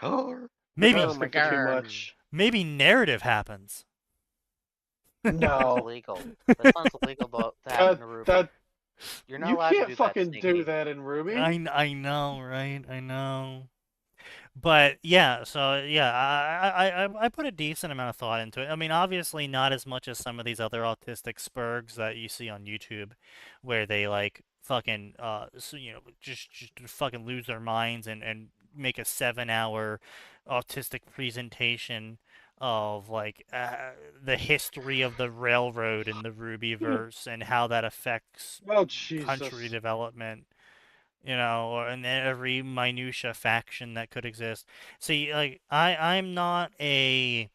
You're Maybe Oh asking my for too god. much. maybe narrative happens. That's No, illegal. That sounds illegal to happen to Ruby. that You're not you allowed to can't do that, fucking Sneaky. do that in Ruby. I know, right? I know. But yeah, so yeah, I put a decent amount of thought into it. I mean, obviously not as much as some of these other autistic spurgs that you see on YouTube, where they like fucking so, just fucking lose their minds and make a 7-hour autistic presentation of like the history of the railroad in the Rubyverse and how that affects Oh country Jesus! development, and every minutia faction that could exist. See, like I'm not a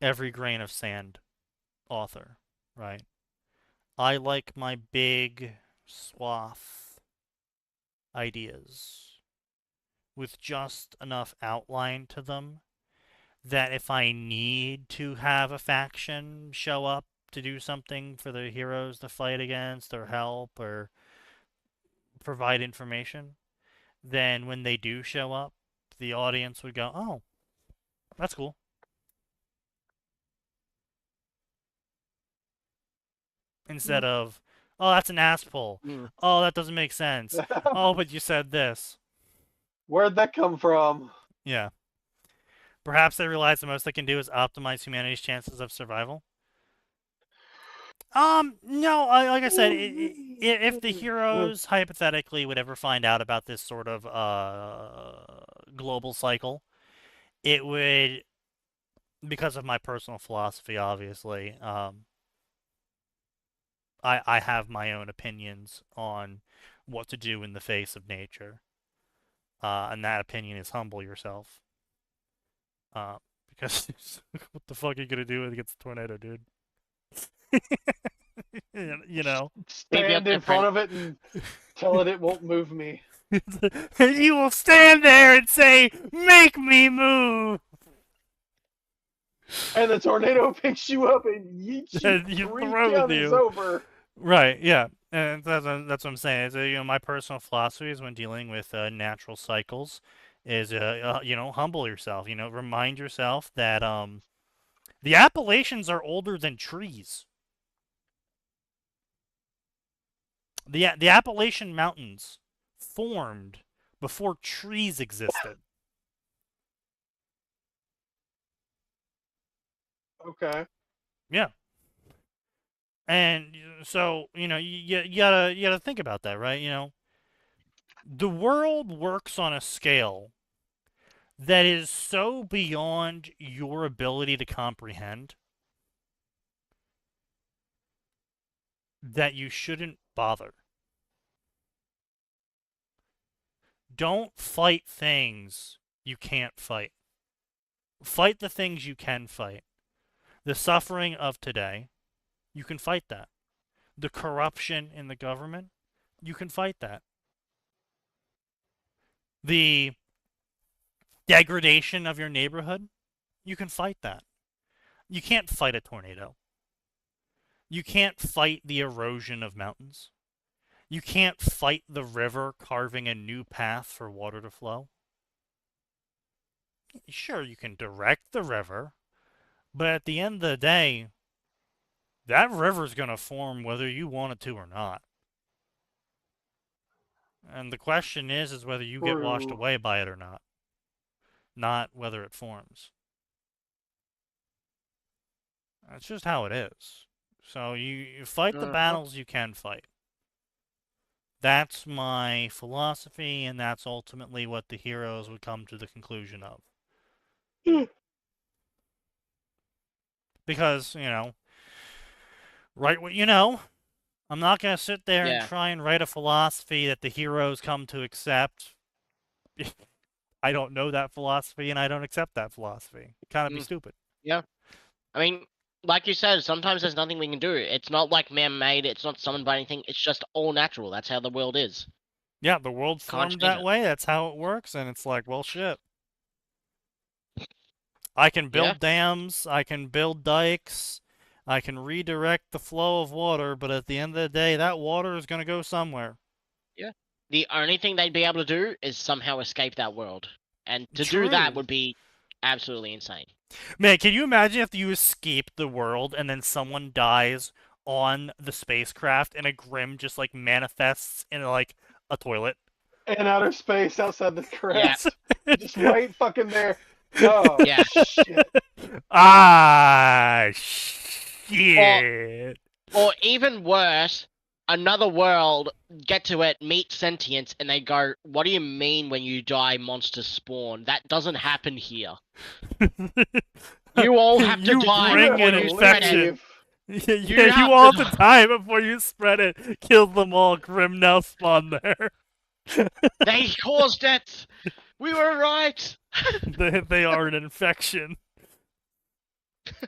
every grain of sand author, right? I like my big swath ideas with just enough outline to them that if I need to have a faction show up to do something for the heroes to fight against or help or provide information, then when they do show up, the audience would go, "Oh, that's cool." Instead of, "Oh, that's an ass pull. Mm. Oh, that doesn't make sense. Oh, but you said this." Where'd that come from? Yeah. Perhaps they realize the most they can do is optimize humanity's chances of survival. No, like I said, if the heroes hypothetically would ever find out about this sort of global cycle, it would, because of my personal philosophy, obviously, I have my own opinions on what to do in the face of nature. And that opinion is humble yourself. Because what the fuck are you gonna do against a tornado, dude? You know? Stand in front of it and tell it won't move me. And you will stand there and say, "Make me move!" And the tornado picks you up and yeets you And you 3 throw counties you. over. Right, yeah. And that's what I'm saying. My personal philosophy is when dealing with natural cycles is, humble yourself. Remind yourself that the Appalachians are older than trees. The Appalachian Mountains formed before trees existed. Okay. Yeah. And so, you gotta think about that, right? The world works on a scale that is so beyond your ability to comprehend that you shouldn't bother. don't fight things you can't fight. Fight the things you can fight. The suffering of today, you can fight that. The corruption in the government, you can fight that. The degradation of your neighborhood, you can fight that. You can't fight a tornado. You can't fight the erosion of mountains. You can't fight the river carving a new path for water to flow. Sure, you can direct the river, but at the end of the day, that river's going to form whether you want it to or not. And the question is whether you get washed True. away by it or not. Not whether it forms. That's just how it is. So you fight the battles you can fight. That's my philosophy, and that's ultimately what the heroes would come to the conclusion of. Because, write what you know. I'm not going to sit there and try and write a philosophy that the heroes come to accept. I don't know that philosophy, and I don't accept that philosophy. It'd kind of be stupid. Yeah. I mean, like you said, sometimes there's nothing we can do. It's not like man-made. It's not summoned by anything. It's just all natural. That's how the world is. Yeah, the world formed change that it. way. That's how it works, and it's like, well, shit. I can build dams. I can build dikes. I can redirect the flow of water, but at the end of the day, that water is going to go somewhere. Yeah. The only thing they'd be able to do is somehow escape that world. And to do that would be absolutely insane. Man, can you imagine if you escape the world and then someone dies on the spacecraft and a Grim just like manifests in like a toilet? In outer space outside the craft. Yeah. Just right fucking there. Oh, Yeah. shit. Ah, shit. Or even worse, another world, get to it, meet sentience, and they go, what do you mean when you die, monsters spawn? That doesn't happen here. You all have to die bring before an you spread it. infection. You You have all to have to die before you spread it. Kill them all. Grim now spawn there. They caused it! We were right! They are an infection.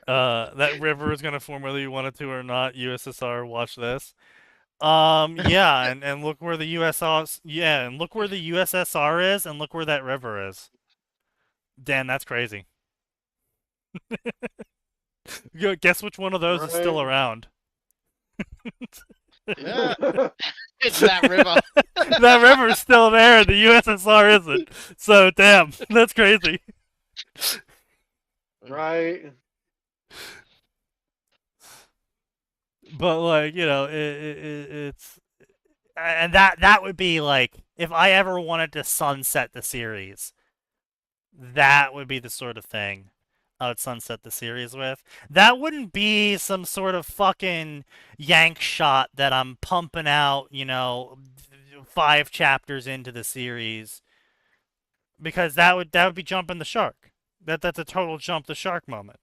That river is gonna form whether you want it to or not. USSR, watch this. Yeah, and look where the USSR, and look where the USSR is, and look where that river is. Dan, that's crazy. Guess which one of those is still around? Yeah. It's that river. That river's still there, the USSR isn't. So, damn, that's crazy. Right. But like, it's and that would be like if I ever wanted to sunset the series, that would be the sort of thing I would sunset the series with. That wouldn't be some sort of fucking yank shot that I'm pumping out, 5 chapters into the series, because that would be jumping the shark. That's a total jump the shark moment.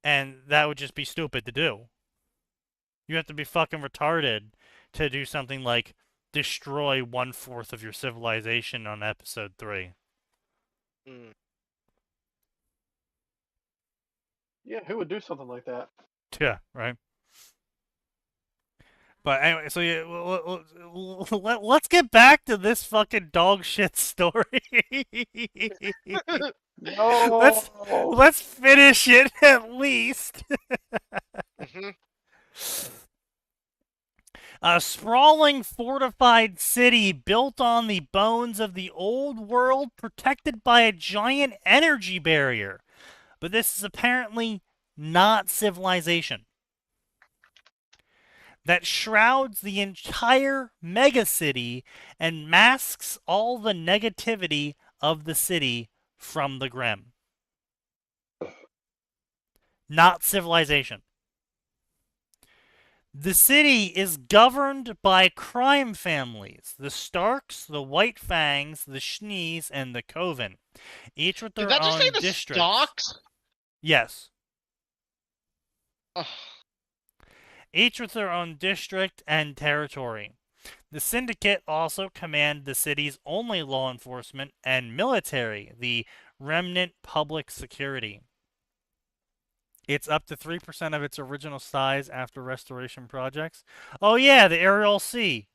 And that would just be stupid to do. You have to be fucking retarded to do something like destroy 1/4 of your civilization on episode 3. Yeah, who would do something like that? Yeah, right. But anyway, so yeah, let's get back to this fucking dog shit story. No. Let's finish it at least. A sprawling fortified city built on the bones of the old world, protected by a giant energy barrier. But this is apparently not civilization. That shrouds the entire megacity and masks all the negativity of the city from the Grim. Not civilization. The city is governed by crime families. The Starks, the White Fangs, the Schnees, and the Coven. Each with their Did that just own say the districts. Starks? Yes. Ugh. Each with their own district and territory. The syndicate also command the city's only law enforcement and military, the Remnant Public Security. It's up to 3% of its original size after restoration projects. Oh yeah, the Ariel Sea.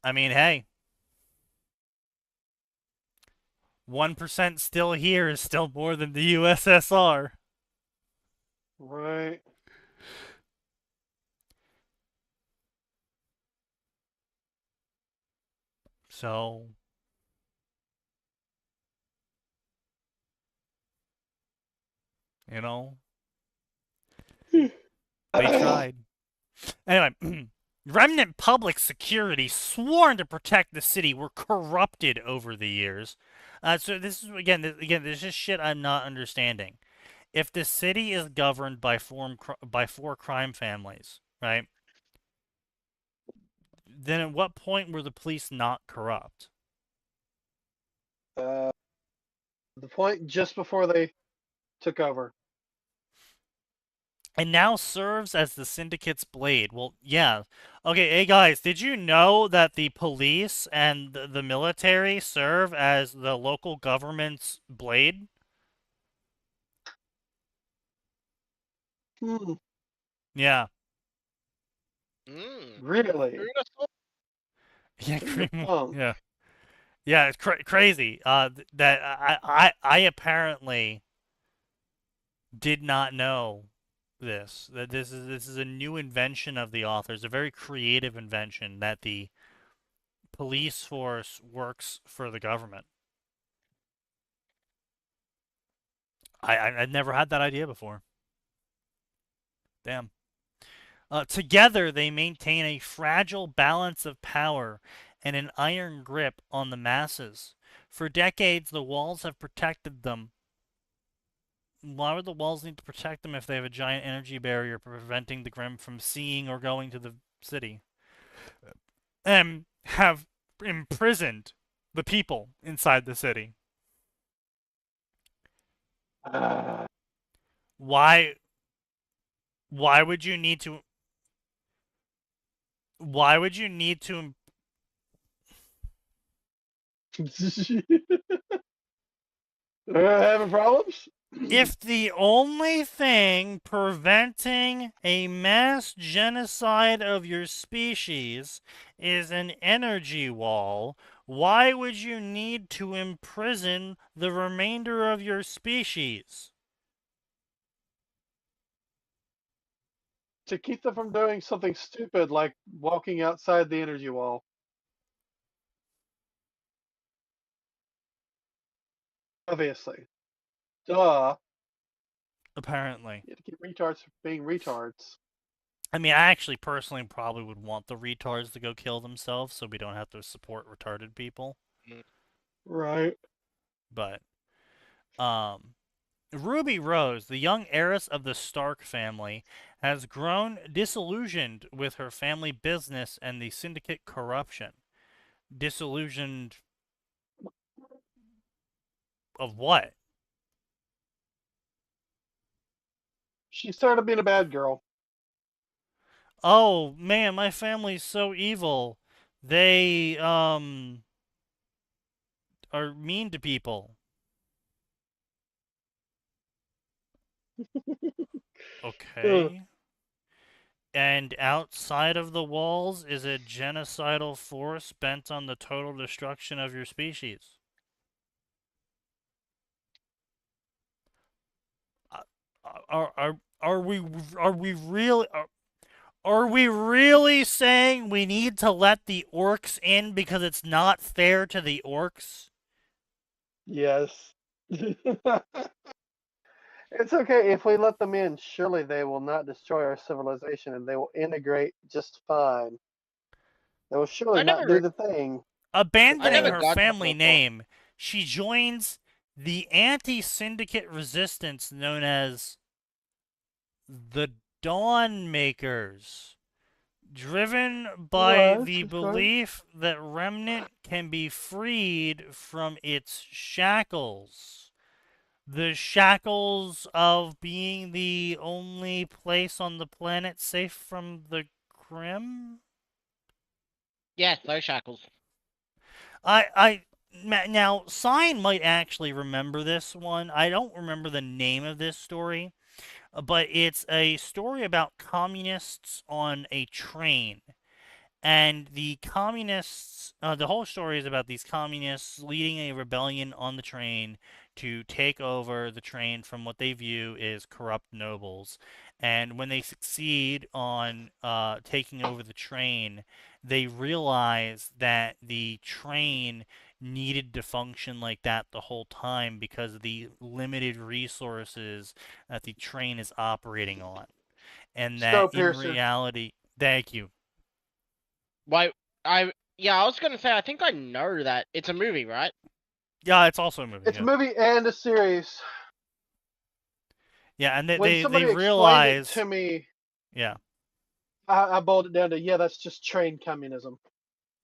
I mean, hey. 1% still here is still more than the USSR. Right. So, you know, they tried. Anyway, Remnant Public Security, sworn to protect the city, were corrupted over the years. So this is again, this is shit I'm not understanding. If the city is governed by four crime families, right? Then at what point were the police not corrupt? The point just before they took over. And now serves as the syndicate's blade. Well, yeah. Okay, hey guys, did you know that the police and the military serve as the local government's blade? Hmm. Yeah. Really? Yeah, Oh. yeah. Yeah, it's crazy. That I apparently did not know this. That this is a new invention of the authors, a very creative invention that the police force works for the government. I'd never had that idea before. Damn. Together, they maintain a fragile balance of power and an iron grip on the masses. For decades, the walls have protected them. Why would the walls need to protect them if they have a giant energy barrier preventing the Grim from seeing or going to the city? Have imprisoned the people inside the city. Why? Why would you need to? Why would you need to? Having problems? If the only thing preventing a mass genocide of your species is an energy wall, why would you need to imprison the remainder of your species? To keep them from doing something stupid like walking outside the energy wall. Obviously. Duh. Apparently. You have to keep retards from being retards. I mean, I actually personally probably would want the retards to go kill themselves so we don't have to support retarded people. Right. But, Ruby Rose, the young heiress of the Stark family, has grown disillusioned with her family business and the syndicate corruption. Disillusioned of what? She started being a bad girl. Oh, man, my family's so evil. They, are mean to people. Okay. And outside of the walls is a genocidal force bent on the total destruction of your species. Are we really are we really saying we need to let the orcs in because it's not fair to the orcs? Yes. It's okay if we let them in. Surely they will not destroy our civilization and they will integrate just fine. They will surely I not never do the thing. Abandoning never her got that family before. name, she joins the anti-syndicate resistance known as the Dawnmakers, driven by What? the belief that Remnant can be freed from its shackles. The shackles of being the only place on the planet safe from the Grimm? Yeah, those shackles. Now, Sign might actually remember this one. I don't remember the name of this story, but it's a story about communists on a train. And the communists, the whole story is about these communists leading a rebellion on the train to take over the train from what they view as corrupt nobles. And when they succeed on taking over the train, they realize that the train needed to function like that the whole time because of the limited resources that the train is operating on. And that in Snowpiercer. reality, thank you. Wait, I was gonna say I think I know that it's a movie, right? Yeah, it's also a movie. It's yeah. a movie and a series. Yeah, and When they somebody explained realize. it to me, Yeah. I boiled it down to that's just train communism.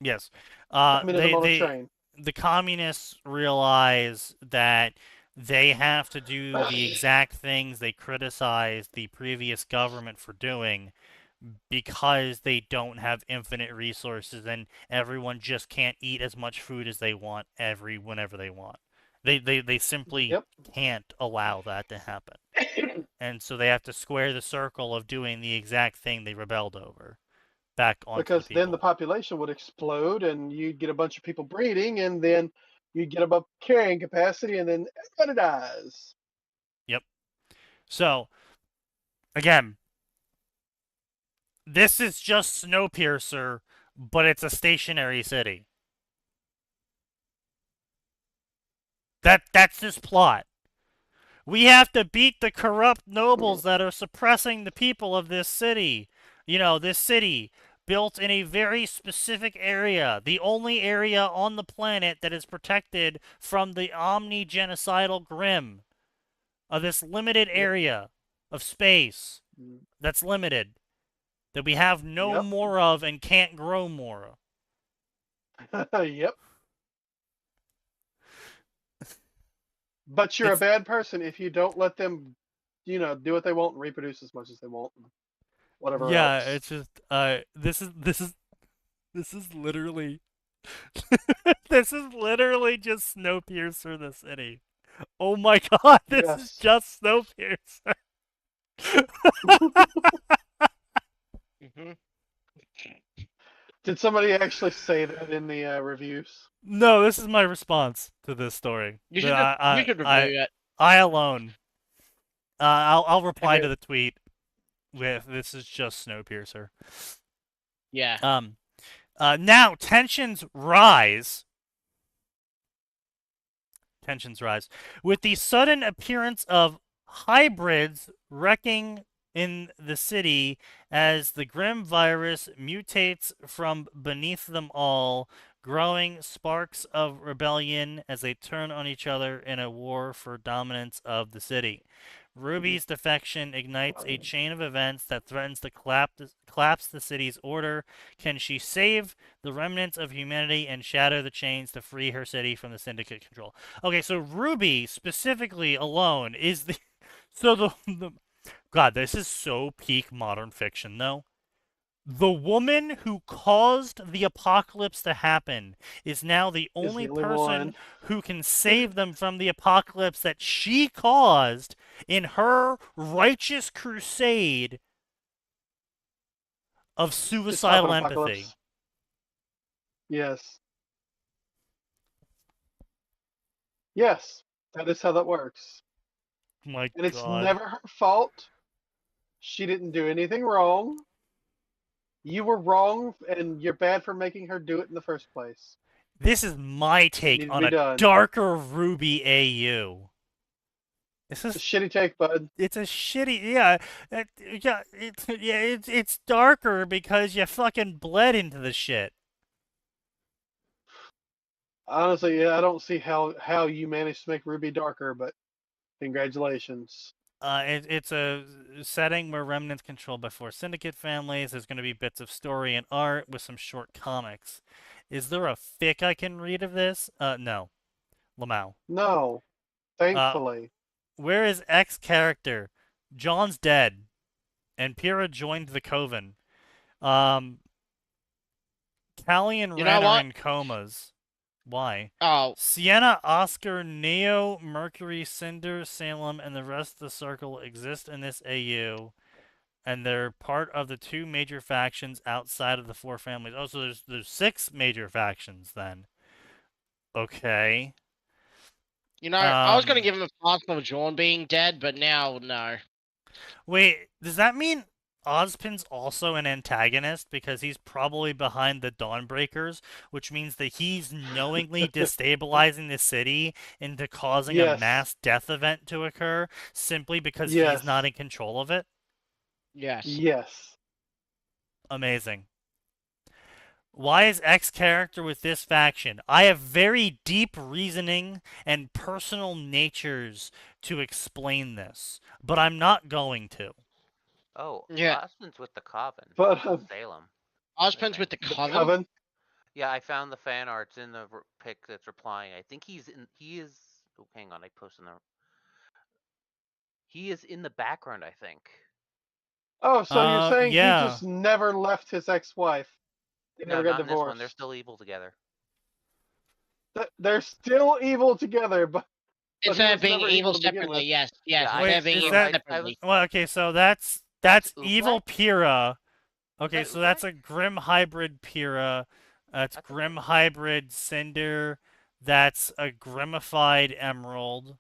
Yes. Communism on a train. The communists realize that they have to do the exact things they criticized the previous government for doing because they don't have infinite resources and everyone just can't eat as much food as they want whenever they want. They simply Yep. can't allow that to happen. And so they have to square the circle of doing the exact thing they rebelled over back onto Because the then the people. population would explode and you'd get a bunch of people breeding and then you'd get above carrying capacity and then everybody dies. Yep. So, again, this is just Snowpiercer, but it's a stationary city. That's this plot. We have to beat the corrupt nobles that are suppressing the people of this city. You know, this city built in a very specific area, the only area on the planet that is protected from the omni-genocidal Grimm. Of this limited area of space that's limited, that we have no Yep. more of and can't grow more of. Yep. But you're a bad person if you don't let them, do what they want and reproduce as much as they want. Whatever Yeah, else. it's just this is literally this is literally just Snowpiercer the city. Oh my god, this is Yes. just Snowpiercer. Mm-hmm. Did somebody actually say that in the reviews? No, this is my response to this story. You should That you should review it. I alone. I'll reply Okay. to the tweet with this is just Snowpiercer. Yeah. Now tensions rise. Tensions rise with the sudden appearance of hybrids wrecking in the city as the Grim virus mutates from beneath them all, growing sparks of rebellion as they turn on each other in a war for dominance of the city. Ruby's defection ignites a chain of events that threatens to collapse the city's order. Can she save the remnants of humanity and shatter the chains to free her city from the syndicate control? Okay, so Ruby specifically alone is the so the God, this is so peak modern fiction though. The woman who caused the apocalypse to happen is now the only only person one. who can save them from the apocalypse that she caused in her righteous crusade of To stop suicidal an empathy. apocalypse. Yes. Yes. That is how that works. My And it's God. never her fault. She didn't do anything wrong. You were wrong, and you're bad for making her do it in the first place. This is my take Needs to on be a done. darker Ruby AU. This It's a is shitty take, bud. it's a shitty it's darker because you fucking bled into the shit. Honestly, yeah, I don't see how you managed to make Ruby darker, but congratulations. It's a setting where remnants controlled by 4 syndicate families. There's going to be bits of story and art with some short comics. Is there a fic I can read of this? No. Lamau. No, thankfully. Where is X character? John's dead, and Pyrrha joined the coven. Um, Callie and You Ren know are what? in comas. Why? Oh, Sienna, Oscar, Neo, Mercury, Cinder, Salem, and the rest of the circle exist in this AU, and they're part of the 2 major factions outside of the 4 families. Oh, so there's 6 major factions then. Okay. I was gonna Um, give him a pass for John being dead, but now no. Wait, does that mean Ozpin's also an antagonist because he's probably behind the Dawnbreakers, which means that he's knowingly destabilizing the city into causing a Yes. mass death event to occur simply because he's Yes. not in control of it? Yes. Yes. Amazing. Why is X character with this faction? I have very deep reasoning and personal natures to explain this, but I'm not going to. Oh, Yeah. Austin's with the Coven. But Salem. Ozpin's with the the Coven. Coven. Yeah, I found the fan arts in the pic that's replying. I think he's in. He is. Oh, hang on, I posted the. He is in the background, I think. Oh, so you're saying yeah. he just never left his ex-wife? They No, never not got in this one. divorced. They're still evil together. They're still evil together, but he Instead was of being never evil to begin separately, with. yes. Yeah, Instead Wait, of being is evil that- separately. Well, okay, so that's That's evil Oobleck? Pyrrha. Okay, that so that's Oobleck? a Grim Hybrid Pyrrha. That's That's Grim okay. Hybrid Cinder. That's a Grimified Emerald.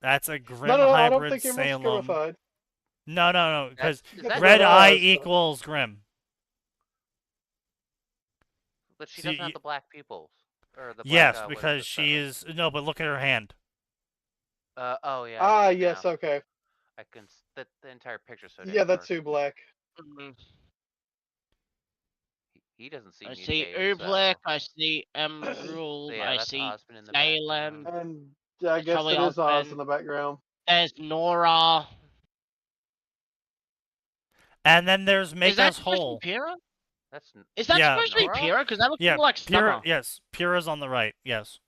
That's a Grim No, I don't Hybrid think it was Salem. scarified. No, because Is That's that Red what Eye Oz thought. equals Grim. But she So doesn't you- have the black pupils. Or the black, Yes, what is because it, she is. No, but look at her hand. oh yeah. I Ah, see it yes, now. okay. I can. The entire picture so. Yeah, that's who black. Mhm. He doesn't see I see mutated. Oobleck, So. I see Emerald, Yeah, I that's see Osmond in the Salem. background. And I It's guess probably it is Oz Ozpin. in the background. There's Nora. And then there's Is Make that Us supposed Whole. to be Pyrrha? That's Is that Yeah. supposed to be Nora? Pyrrha? Because that looks Yeah, more like Summer. Yes, Pyrrha's on the right. Yes.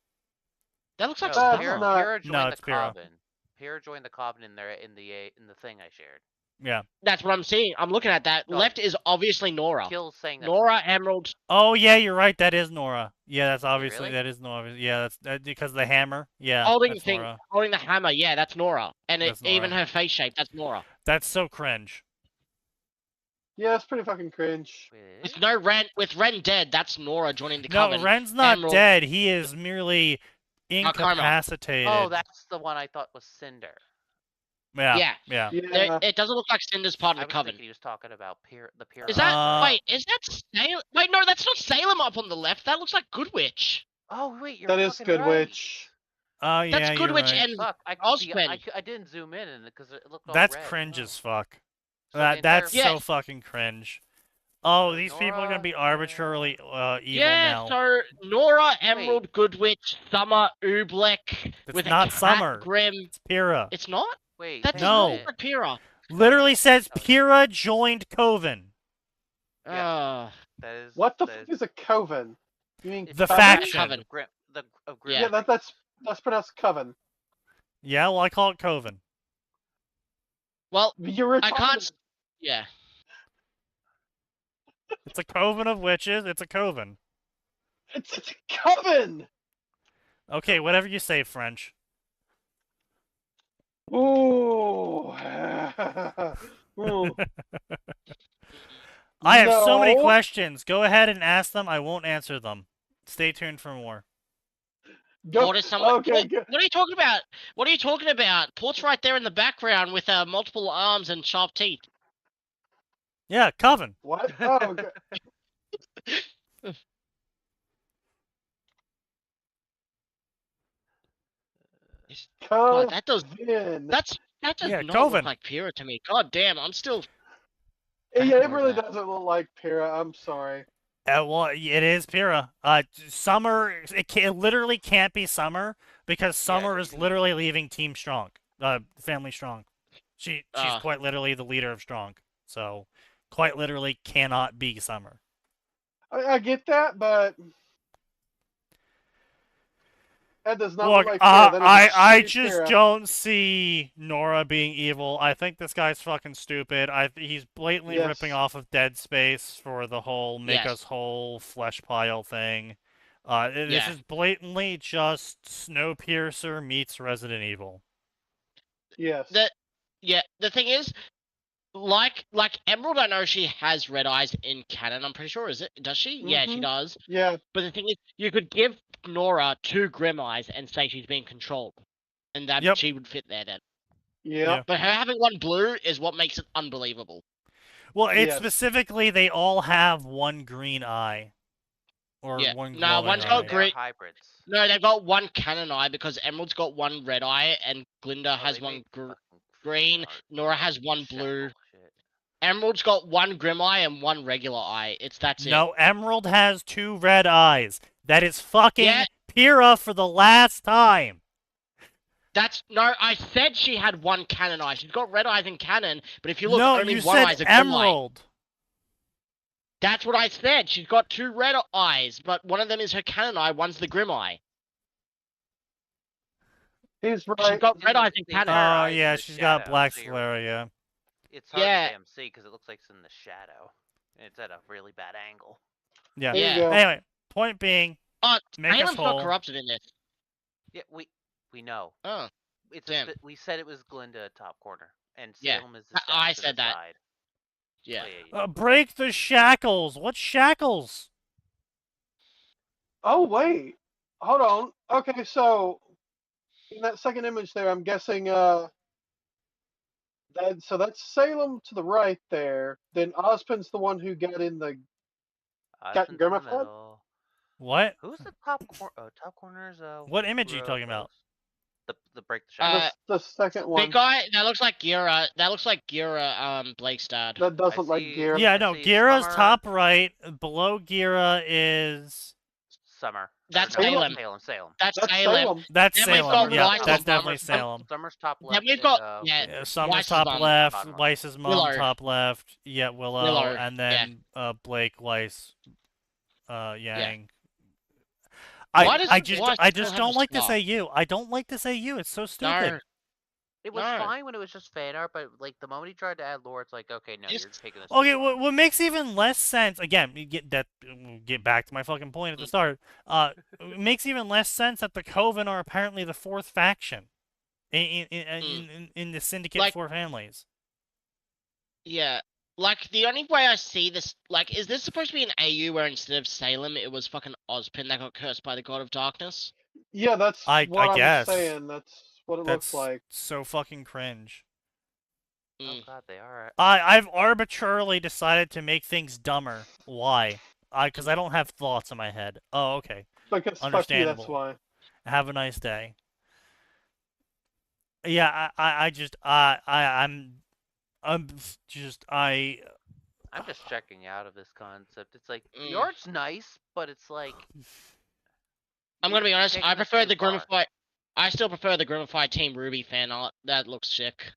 That looks like no, That's Summer. not- Pyrrha joined No, the it's Pyrrha. Coven. Pyrrha joined the Coven in the thing I shared. Yeah. That's what I'm seeing. I'm looking at that. No. Left is obviously Nora. Kill's saying that's Nora, wrong. Emerald. Oh yeah, you're right. That is Nora. Yeah, that's obviously really? that is Nora. Yeah, that's because of the hammer. Yeah, Holding the that's thing, Nora. holding the hammer. Yeah, that's Nora. And That's even Nora. her face shape, that's Nora. That's so cringe. Yeah, it's pretty fucking cringe. With no Ren, with Ren dead, that's Nora joining the No, Coven. Ren's not Emerald- dead. He is merely Not Karma. incapacitated. Oh, that's the one I thought was Cinder. yeah. Yeah. Yeah. It doesn't look like Cinder's part I of the was Coven. thinking he was talking about the Pyrrha. Is that Uh, wait? Is that Salem? Wait, no, that's not Salem up on the left. That looks like Goodwitch. Oh wait, you're That is fucking Good right. Witch. Oh yeah, That's you're Goodwitch right. and Fuck, I Osmond. didn't zoom in because it looked all That's red. cringe Oh. as fuck. So the That's entire- so Yes. fucking cringe. Oh, So these people are gonna Nora, be arbitrarily evil Yeah, now. so Nora, Emerald, Goodwitch, Summer, Oobleck It's with not a cat, Summer. Grim. It's Pyrrha. It's not. Wait, That hang doesn't No. on a look minute. like Pyrrha. Literally says Oh. Pyrrha joined Coven. Yeah. That is What the that fuck is a coven? You mean it's The coven? faction. Coven. Of Grim, of Yeah. Yeah, that's pronounced coven. Yeah, well, I call it Coven. Well, You're I retarded. can't. Yeah. It's a coven of witches. It's a coven. It's a coven. Okay, whatever you say, French. Ooh. Ooh. I have so many No. questions. Go ahead and ask them. I won't answer them. Stay tuned for more. Go. What is someone? Okay. Go. What are you talking about? What are you talking about? Port's right there in the background with multiple arms and sharp teeth. Yeah, Coven. What? Oh. Okay. God, that does Coven. that does Yeah, not Coven. look like Pyrrha to me. God damn, I'm still. Yeah, it Ignore really that. doesn't look like Pyrrha. I'm sorry. Well, it is Pyrrha. Summer. It literally can't be Summer because Summer is literally leaving Team Strong. Family Strong. She's quite literally the leader of Strong. So, quite literally cannot be Summer. I get that, but That does not Look, look like Kira. That is a I shitty just Kira. don't see Nora being evil. I think this guy's fucking stupid. He's blatantly Yes. ripping off of Dead Space for the whole make Yes. us whole flesh pile thing. This Yeah. is blatantly just Snowpiercer meets Resident Evil. Yes. The thing is, like Emerald, I know she has red eyes in canon. I'm pretty sure. Does she? Yeah, she Mhm. does. Yeah. But the thing is, you could give Nora 2 Grim Eyes and say she's being controlled, and that Yep. she would fit there then. Yeah. But her having 1 blue is what makes it unbelievable. Well, it's Yes. specifically they all have 1 green eye. Or Yeah. 1 No, glowing one's eye. got They're green. hybrids. No, they've got 1 canon eye because Emerald's got 1 red eye and Glinda has they 1 make fucking green. art Nora has 1 shadow blue. shit. Emerald's got 1 Grim Eye and 1 regular eye. That's it. No, Emerald has 2 red eyes. That is fucking Yeah. Pyrrha for the last time. No, I said she had 1 canon eye. She's got red eyes in canon, but if you look, no, only you 1 said eye's a Grim Eye. Emerald. That's what I said. She's got 2 red eyes, but one of them is her canon eye, one's the Grim Eye. He's She's right. got red eyes in See, canon. her Oh, eyes in yeah, the she's got shadow, black so you're- scleria. It's hard Yeah. to damn see because it looks like it's in the shadow. And it's at a really bad angle. Yeah. There Yeah. you go. Anyway, point being, make us Salem's not whole. corrupted in this. Yeah, we know. Oh, It's damn. we said it was Glinda top corner, and Yeah. Salem is the I status to said the that. side. yeah. Oh, yeah. Break the shackles. What shackles? Oh wait. Hold on. Okay, so in that second image there, I'm guessing that's Salem to the right there. Then Ozpin's the one who got in the Osmond's in the Grimifed? middle. What? Who's the top corner? Top corners. What image are you talking about? The break the shackles. the second one. Big guy, that looks like Gira. That looks like Gira, Blakestad. That does I look like see- Gear. Yeah, I no, see Gira's Summer. top right. Below Gira is... Summer. Or That's no, Salem. Salem. That's That's Salem. Salem. That's Then we've Salem. got Yeah, Weiss that's and definitely Summer. Salem. Summer's top left. Then we've and, got Summer's Weiss's top mom. left, Bottom right. Weiss's mom Willow. top left. Yeah, Willow, Willow, and then Blake Weiss, Yang. Why does I Weiss just still have don't a like this scar? AU. I don't like this AU. It's so stupid. No. It was No. fine when it was just fan art, but like the moment he tried to add lore, it's like, okay, no, Just- you're taking this. Okay, too far. what makes even less sense? Again, you get back to my fucking point at the start. It makes even less sense that the Coven are apparently the 4th faction in the Syndicate Like- 4 families. Yeah. Like, the only way I see this, like, is this supposed to be an AU where instead of Salem, it was fucking Ozpin that got cursed by the God of Darkness? Yeah, that's I what I'm guess. saying. That's what it That's looks like. so fucking cringe. Oh Mm. god, they are. I've arbitrarily decided to make things dumber. Why? Because I don't have thoughts in my head. Oh, okay. Because fuck you, Understandable. that's why. Have a nice day. Yeah, I'm just I'm just checking out of this concept. It's like the Mm. art's nice, but it's like I'm gonna be you're honest, taking I this prefer too the far. Grimify. I still prefer the Grimify Team Ruby fan art. That looks sick.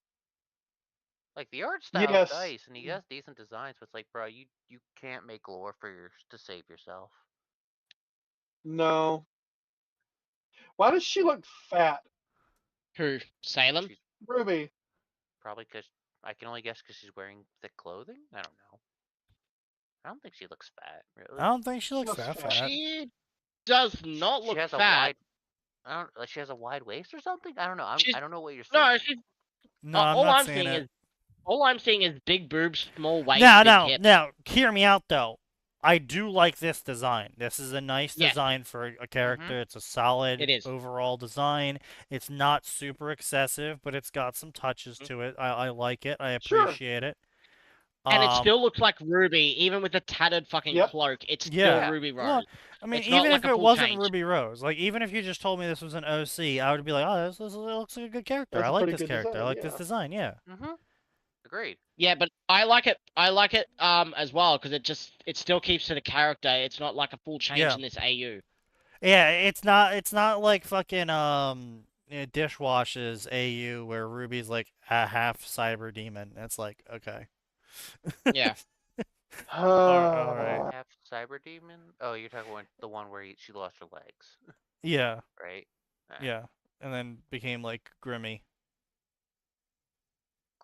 Like the art style Yes. is nice, and he has decent designs. But it's like, bro, you can't make lore to save yourself. No. Why does she look fat? Who? Salem? She's Ruby. probably because I can only guess because she's wearing thick clothing. I don't know. I don't think she looks fat, really. I don't think she looks looks that fat. fat. She does not She look has fat. a wide. I don't like. She has a wide waist or something. I don't know. She's- I don't know what you're saying. No, she's No, I'm all not I'm saying seeing it. is all I'm seeing is big boobs, small waist, No, big no, hips. no. Hear me out though. I do like this design. This is a nice Yeah. design for a character. It's a solid It is. overall design. It's not super excessive, but it's got some touches to it. I like it. I Sure. appreciate it. And it Um, still looks like Ruby, even with the tattered fucking Yep. cloak. It's still Yeah. Ruby Rose. Well, I mean, It's not even like if a it full wasn't change. Ruby Rose, like even if you just told me this was an OC, I would be like, oh, this looks like a good character. That's I a like pretty this good character. I design, like this yeah. design. Yeah. Mm-hmm. Agreed. Yeah, but I like it. I like it as well because it still keeps to the character. It's not like a full change Yeah. in this AU. Yeah, it's not like fucking Dishwash's AU where Ruby's like a half cyber demon. It's like, okay. Yeah. Alright. Half cyber demon. Oh, you're talking about the one where she lost her legs, Yeah. right? Yeah, and then became like Grimmy.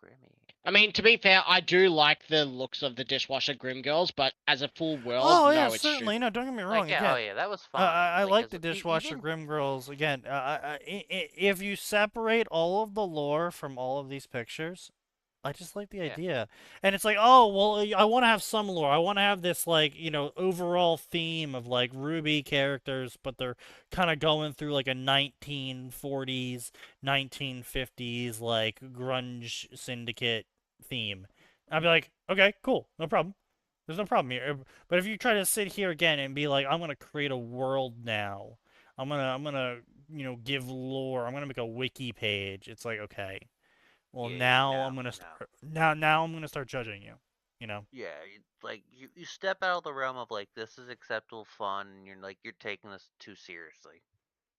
Grimmy. I mean, to be fair, I do like the looks of the dishwasher Grim Girls, but as a full world, Oh no, yeah, it's certainly. stupid. No, don't get me wrong. Like, yeah, Again, oh yeah, that was fine. I like as the a- dishwasher even, Grim Girls. Again, if you separate all of the lore from all of these pictures, I just like the Yeah. idea. And it's like, oh, well, I want to have some lore. I want to have this, like, overall theme of, like, Ruby characters, but they're kind of going through, like, a 1940s, 1950s, like, grunge syndicate theme. I'd be like, okay, cool, no problem. There's no problem here. But if you try to sit here again and be like, I'm going to create a world now. I'm gonna, give lore. I'm gonna make a wiki page. It's like, okay. Well, Yeah, now no, I'm gonna no. now I'm gonna start judging you. You know? Yeah, you step out of the realm of like this is acceptable fun, and you're taking this too seriously.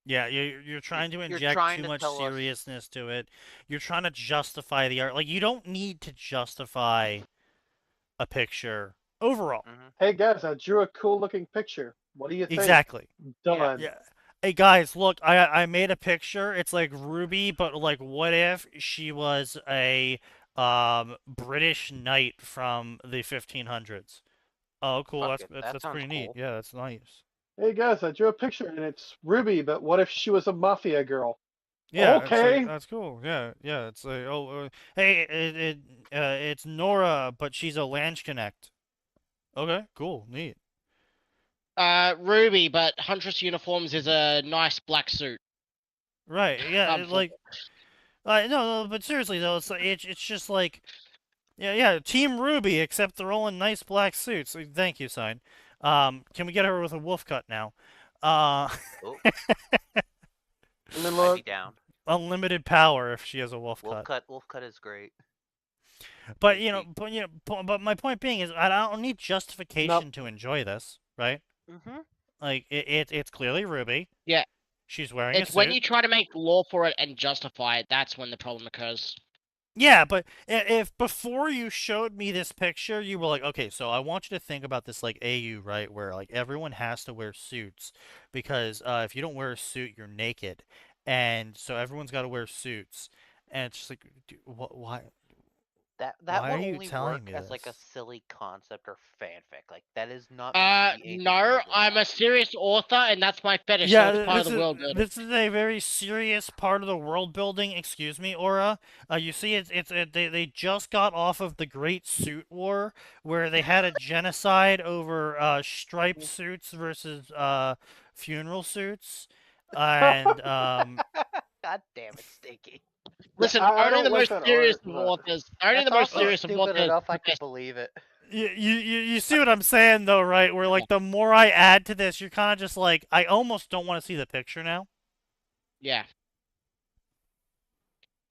Yeah, you're trying to You're inject trying too to much tell us. seriousness to it. You're trying to justify the art. Like, you don't need to justify a picture overall. Mhm. Hey guys, I drew a cool looking picture. What do you think? Exactly. Done. Yeah. Hey guys, look, I made a picture. It's like Ruby, but like, what if she was a British knight from the 1500s? Oh, cool. Fuck That's it, that's that that's sounds pretty neat. cool. Yeah, that's nice. Hey guys, I drew a picture and it's Ruby, but what if she was a mafia girl? Yeah, it's like, Okay. that's cool. Yeah, yeah. It's like, hey, it's Nora, but she's a Landsknecht. Okay, cool, neat. Ruby, but Huntress uniforms is a nice black suit. Right. Yeah. For- No, but seriously though, it's just like, yeah, Team Ruby, except they're all in nice black suits. Thank you, sign. Can we get her with a wolf cut now? Oh, And then I'd look, be down. Unlimited power if she has a wolf cut. Wolf cut is great. But but my point being is, I don't need justification to enjoy this, right? Mhm. Like, it's clearly Ruby. Yeah. She's wearing a It's suit. when you try to make law for it and justify it, that's when the problem occurs. Yeah, but if before you showed me this picture, you were like, okay, so I want you to think about this like AU, right? Where like everyone has to wear suits because if you don't wear a suit, you're naked, and so everyone's got to wear suits, and it's just like, why? That Why would are you only telling work me as like a this? silly concept or fanfic. Like that is not meant to be anything No, more than I'm that. a serious author, and that's my fetish, so Yeah, it's part of the world building. this is a very serious part of the world building. Excuse me, Aura. You see, they just got off of the Great Suit War, where they had a genocide over striped suits versus funeral suits, and God damn it, Stinky. Listen, I only don't the like most that serious art, of but- authors. Only That's the most also serious of stupid authors. enough I can believe it. you see what I'm saying though, right? Where like the more I add to this, you're kind of just like, I almost don't want to see the picture now. Yeah.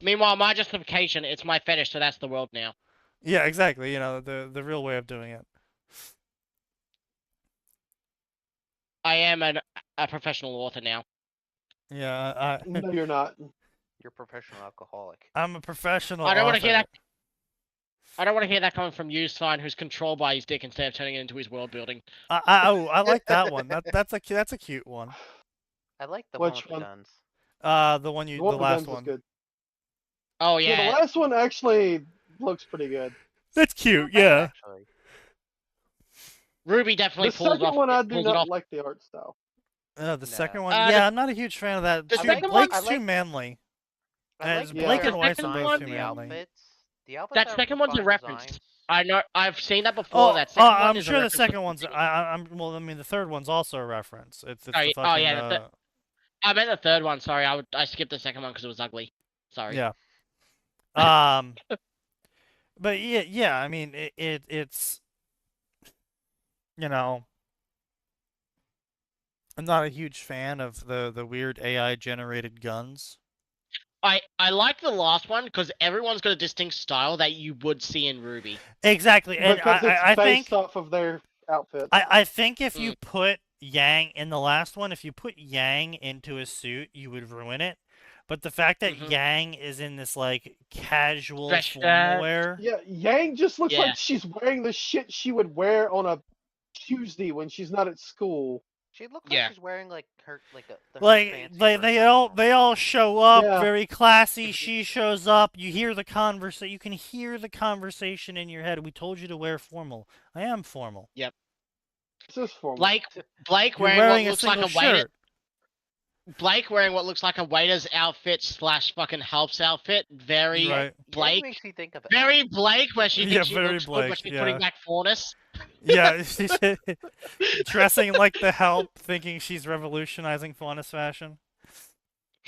Meanwhile, my justification, it's my fetish, so that's the world now. Yeah, exactly. You know, the real way of doing it. I am a professional author now. Yeah, No, you're not. You're a professional alcoholic. I'm a professional. I don't want to hear author. that. I don't want to hear that coming from you, Sign, who's controlled by his dick instead of turning it into his world building. I like that one. That's a cute one. I like the Which one with one? the guns. The The last Guns was one. good. Oh Yeah, yeah. the last one actually looks pretty good. That's cute. Not bad, Yeah. Actually. Ruby definitely The pulls second off. one, I do pulls it not off. like the art style. The No. second one. Uh, Yeah, I'm not a huge fan of that. the Too, second one- Blake's I too like- manly. I As like Blake the and White's second both one- too the manly. outfits. The outfits That have second one's a refined reference. designs. I know. I've seen that before. Oh, that second one I'm is a sure the reference to second one's. beginning. Well, I mean, the third one's also a reference. It's the Oh, fucking. yeah, I meant the third one. Sorry, I skipped the second one because it was ugly. Sorry. Yeah. But yeah. I mean, it's. You know. I'm not a huge fan of the weird AI generated guns. I like the last one because everyone's got a distinct style that you would see in Ruby. Exactly, and Because it's I based think off of their outfits. I think if you put Yang in the last one, if you put Yang into a suit, you would ruin it. But the fact that Mhm. Yang is in this like casual Fresh formal wear, Yeah, Yang just looks Yeah. like she's wearing the shit she would wear on a Tuesday when she's not at school. She looks Yeah. like she's wearing like her her Like fancy they shirt they from all normal they all clothes. show up Yeah. very classy. She shows up. You hear the conversation. You can hear the conversation in your head. We told you to wear formal. I am formal. This is formal. Blake You're wearing what wearing a looks like single a waiter. shirt. Blake wearing what looks like a waiter's outfit / fucking help's outfit. Very Right. Blake. makes me think of it. Very Blake, where she Yeah, thinks she very looks good, Blake, but she's yeah. putting back fairness. Yeah, she's dressing like the help, thinking she's revolutionizing faunus fashion.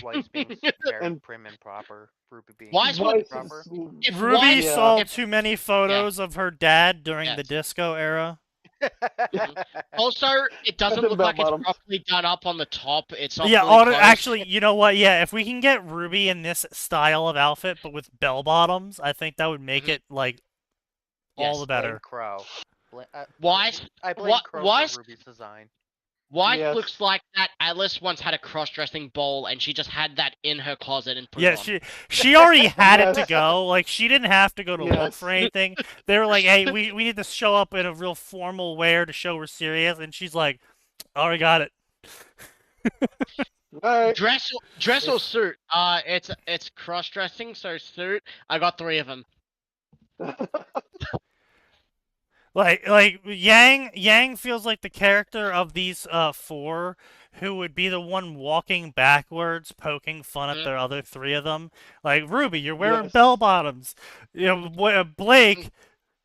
Weiss being very And- prim and proper. Ruby being Weiss prim and Weiss proper. is- If Ruby Weiss- Yeah. saw if- too many photos of her dad during Yes. the disco era. Also, it doesn't them look like it's bell-bottoms. properly done up on the top. It's not Yeah, fully closed. actually, you know what? Yeah, if we can get Ruby in this style of outfit, but with bell bottoms, I think that would make Mhm. it like all Yes. the Blame better. Crow. Weiss, I blame Crow Weiss- for Ruby's design. Weiss Yes. looks like that Alice once had a cross-dressing bowl, and she just had that in her closet and put Yeah, it on. she already had it to Yes. go. Like she didn't have to go to look Yes. for anything. They were like, "Hey, we need to show up in a real formal wear to show we're serious," and she's like, "Already got it." Alright. Dress or suit? It's cross-dressing, so suit. I got 3 of them. Like Yang feels like the character of these 4 who would be the one walking backwards poking fun at Mhm. the other 3 of them. Like, Ruby, you're wearing Yes. bell bottoms. You know, Blake,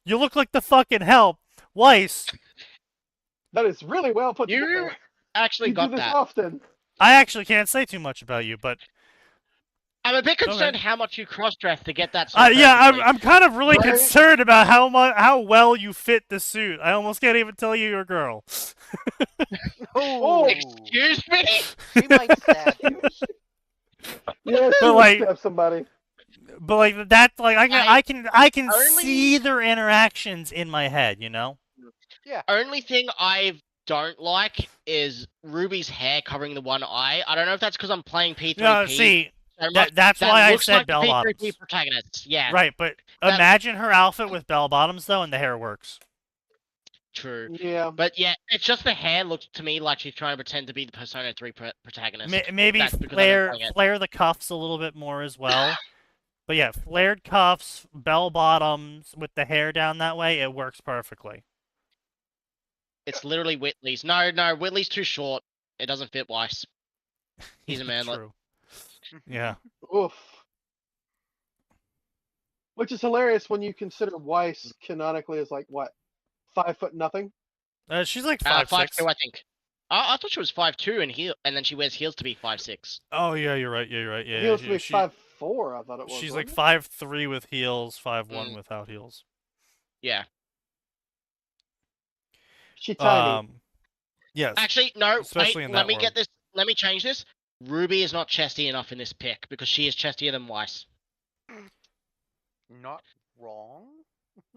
you look like the fucking help. Weiss, That is really well put You together. actually You got do this that. often. I actually can't say too much about you, but I'm a bit concerned Okay. how much you cross-dress to get that suit yeah, perfectly. I'm kind of really Right? concerned about how well you fit the suit. I almost can't even tell you're a girl. Oh, Excuse me? she might stab you. Yeah, she But, would like- stab somebody. But like that's like I can Only- see their interactions in my head, you know? Only thing I don't like is Ruby's hair covering the one eye. I don't know if that's because I'm playing P3P. No, see, so much. that's That why I looks said like the bell P3P bottoms. protagonist. Yeah, Right, but That- imagine her outfit with bell bottoms though, and the hair works. true. Yeah. But yeah, it's just the hair looks to me like she's trying to pretend to be the Persona 3 protagonist. Maybe That's because I'm enjoying it. flare the cuffs a little bit more as well. But yeah, flared cuffs, bell bottoms with the hair down that way, it works perfectly. It's literally Whitley's. No, Whitley's too short. It doesn't fit Weiss. He's a manlet. True. Yeah. Oof. Which is hilarious when you consider Weiss canonically as like what, 5 foot nothing. She's like 5'6". 5'2", I think. I thought she was 5'2" and then she wears heels to be 5'6". Oh yeah, you're right. Yeah, you're right. Yeah, he was to be she- 5'4", I thought it was. she's wasn't like it? 5'3" with heels, 5'1" Mm. without heels. Yeah. She's tiny. Yes. Actually, no. Especially Wait. in Let that me world. get this. Let me change this. Ruby is not chesty enough in this pick because she is chestier than Weiss. Not wrong.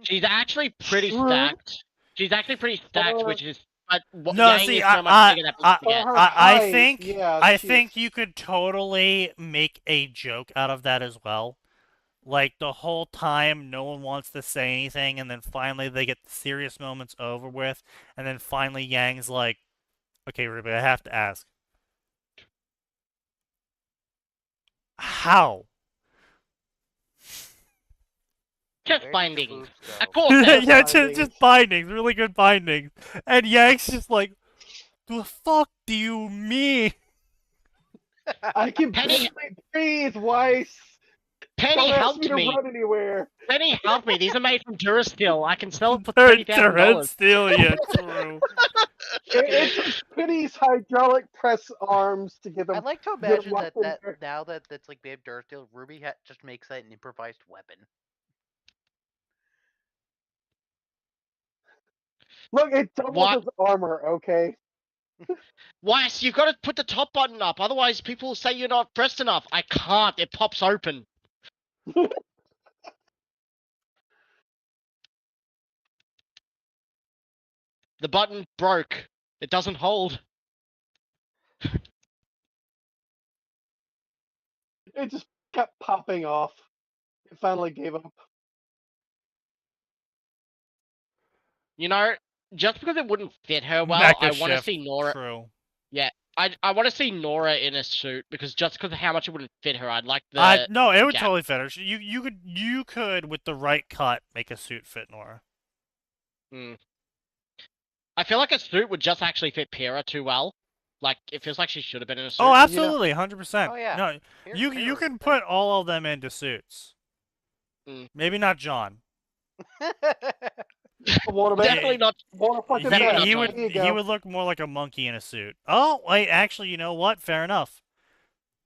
She's actually pretty True. stacked. She's actually pretty stacked, Uh, which is. But No, Yang see, is so much bigger that people For forget. her I height, think yeah, I she's- think you could totally make a joke out of that as well. Like the whole time no one wants to say anything and then finally they get the serious moments over with and then finally Yang's like, "Okay, Ruby, I have to ask. How?" Just Where did your binding. boobs I go? call that. Yeah, bindings. just bindings, really good bindings. And Yang's just like, "The fuck do you mean?" I can Penny- barely breathe, Weiss. Penny Don't ask helped me to me. run anywhere. Penny helped me. These are made from Durasteel. I can sell it for They're $30,000. still, yeah, true. It took Penny's hydraulic press arms to get them. I'd like to get imagine that, locked in that there. now that that's like Babe Dursteel, Ruby just makes that an improvised weapon. Look, it doubles What? his armor, okay? Weiss, you've got to put the top button up. Otherwise, people will say you're not pressed enough. I can't. It pops open. The button broke. It doesn't hold. It just kept popping off. It finally gave up. You know, just because it wouldn't fit her well, Mecha I want to shift, see Nora. True. I want to see Nora in a suit because of how much it wouldn't fit her, I'd like the. No, it would gap. totally fit her. You could with the right cut make a suit fit Nora. I feel like a suit would just actually fit Pyrrha too well. Like it feels like she should have been in a suit. Oh, absolutely, 100%. Oh, yeah. No, you Pyrrha's can good. put all of them into suits. Maybe not John. Definitely not. What a fucking Definitely not He John. would There you go. would look more like a monkey in a suit. Oh wait, actually, you know what? Fair enough.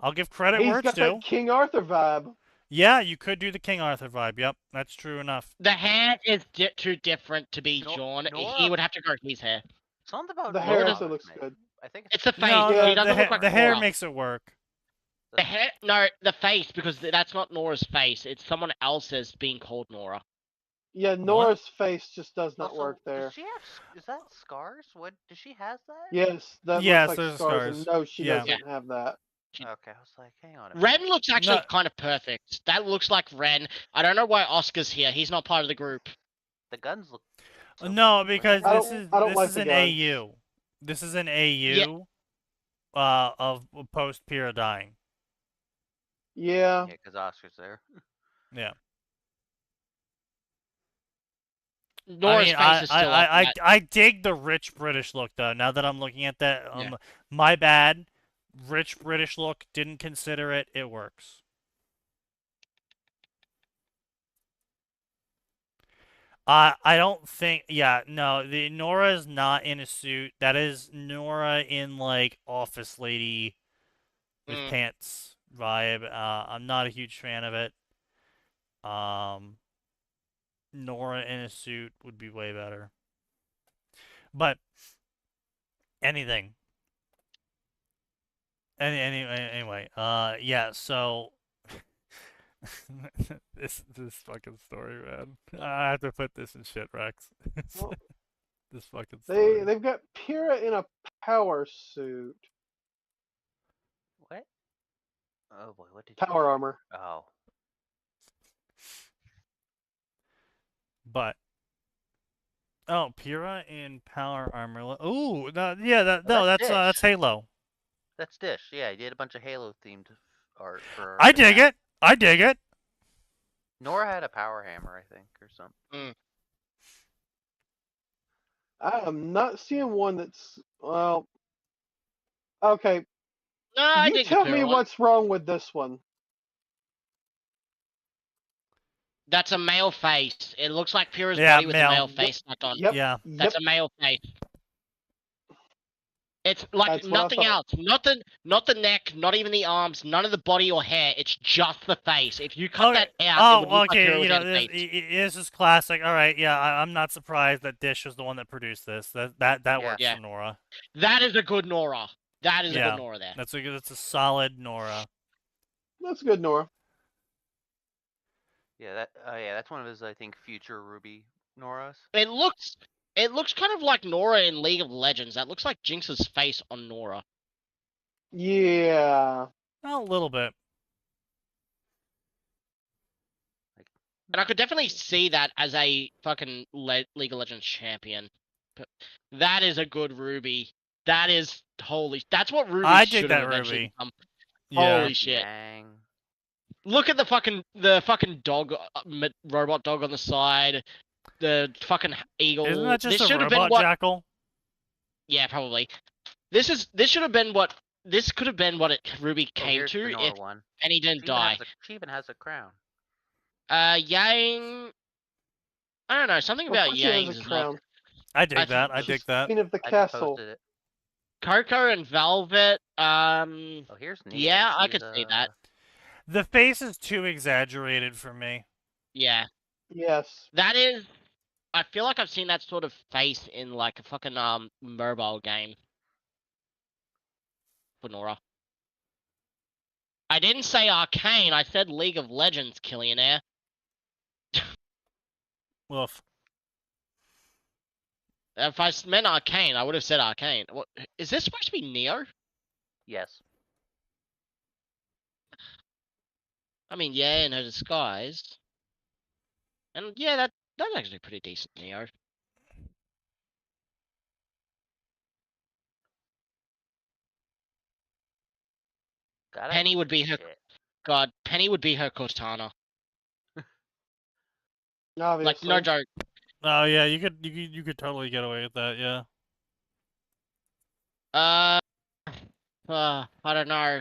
I'll give credit He's where it's got due. that King Arthur vibe. Yeah, you could do the King Arthur vibe. Yep, that's true enough. The hair is too different to be Nor- John. He Nora- would have to grow his hair. Something about The Nora hair Nora also bothers looks me. good. I think It's the face. No, Yeah, He doesn't look like the hair Nora. makes it work. The hair, no, the face, because that's not Nora's face. It's someone else's being called Nora. Yeah, Nora's face just does not Also, work there. Does she have? Is that scars? What does she has that? Yes, that Yes, looks like there's scars. And no, she Yeah. doesn't have that. Okay, I was like, hang on. Ren looks actually No. kind of perfect. That looks like Ren. I don't know why Oscar's here. He's not part of the group. The guns look. so No, cool, because I this don't- is I don't like the an guns. AU. This is an AU. Of post Pyrrha dying. Yeah. Yeah, because Oscar's there. Yeah. Nora's face is still up. I dig the rich British look though. Now that I'm looking at that, Yeah. my bad. Rich British look. Didn't consider it. It works. I don't think. Yeah, no. The Nora is not in a suit. That is Nora in like office lady with pants vibe. I'm not a huge fan of it. Nora in a suit would be way better. But anything. Anyway, yeah, so this fucking story, man. I have to put this in shit, Rex. Well, This fucking story. they've got Pyrrha in a power suit. What? Oh boy, what did you? Power armor. Oh, But Pyrrha in power armor. Ooh, yeah, Oh, that's that's Dish. Halo. that's Dish. Yeah, he did a bunch of Halo themed art for. I dig it. I dig it. Nora had a power hammer, I think, or something. I am not seeing one that's well. Okay, No, I you dig tell the me Pyrrha one. what's wrong with this one. That's a male face. It looks like Pyrrha's Yeah, body with male. a male face stuck on. Yep. Yeah. That's a male face. It's like That's what I nothing thought. else. Not the neck, not even the arms, none of the body or hair. It's just the face. If you cut that out, it would look like okay. Pyrrha You without know, a face. this is classic. All right, yeah, I'm not surprised that Dish was the one that produced this. That Yeah. works Yeah. for Nora. That is a good Nora. That is a Yeah. good Nora there. That's a solid Nora. That's good, Nora. Yeah, that's one of his, I think, future Ruby Noras. It looks kind of like Nora in League of Legends. That looks like Jinx's face on Nora. Yeah. A little bit. And I could definitely see that as a fucking League of Legends champion. But that is a good Ruby. That is that's what Ruby I dig should that have eventually Ruby. become. Yeah. Holy shit. Dang. Look at the fucking dog, robot dog on the side. The fucking eagle. Isn't that just this a should have been robot what? jackal? Yeah, probably. This should have been what. This could have been what Ruby Oh, came here's the to Nora if one. Penny didn't She even die. she even has a crown. Yang. I don't know. Something Of about course she has Yang's a is crown. I dig I that. think I She's dig that. Queen of the I just castle. posted it. Coco and Velvet. Oh, here's Nia. Yeah, I She's, could see that. The face is too exaggerated for me. Yeah, Yes. that is. I feel like I've seen that sort of face in like a fucking mobile game. For Nora. I didn't say Arcane. I said League of Legends, Killionaire. Woof. If I meant Arcane, I would have said Arcane. What is this supposed to be Neo? Yes. I mean, yeah, in her disguise. And yeah, that's actually pretty decent Neo. God, I Penny hate would be this her. shit. God, Penny would be her Cortana. Obviously. Like, no joke. Oh yeah, you could totally get away with that. Yeah. Uh, I don't know.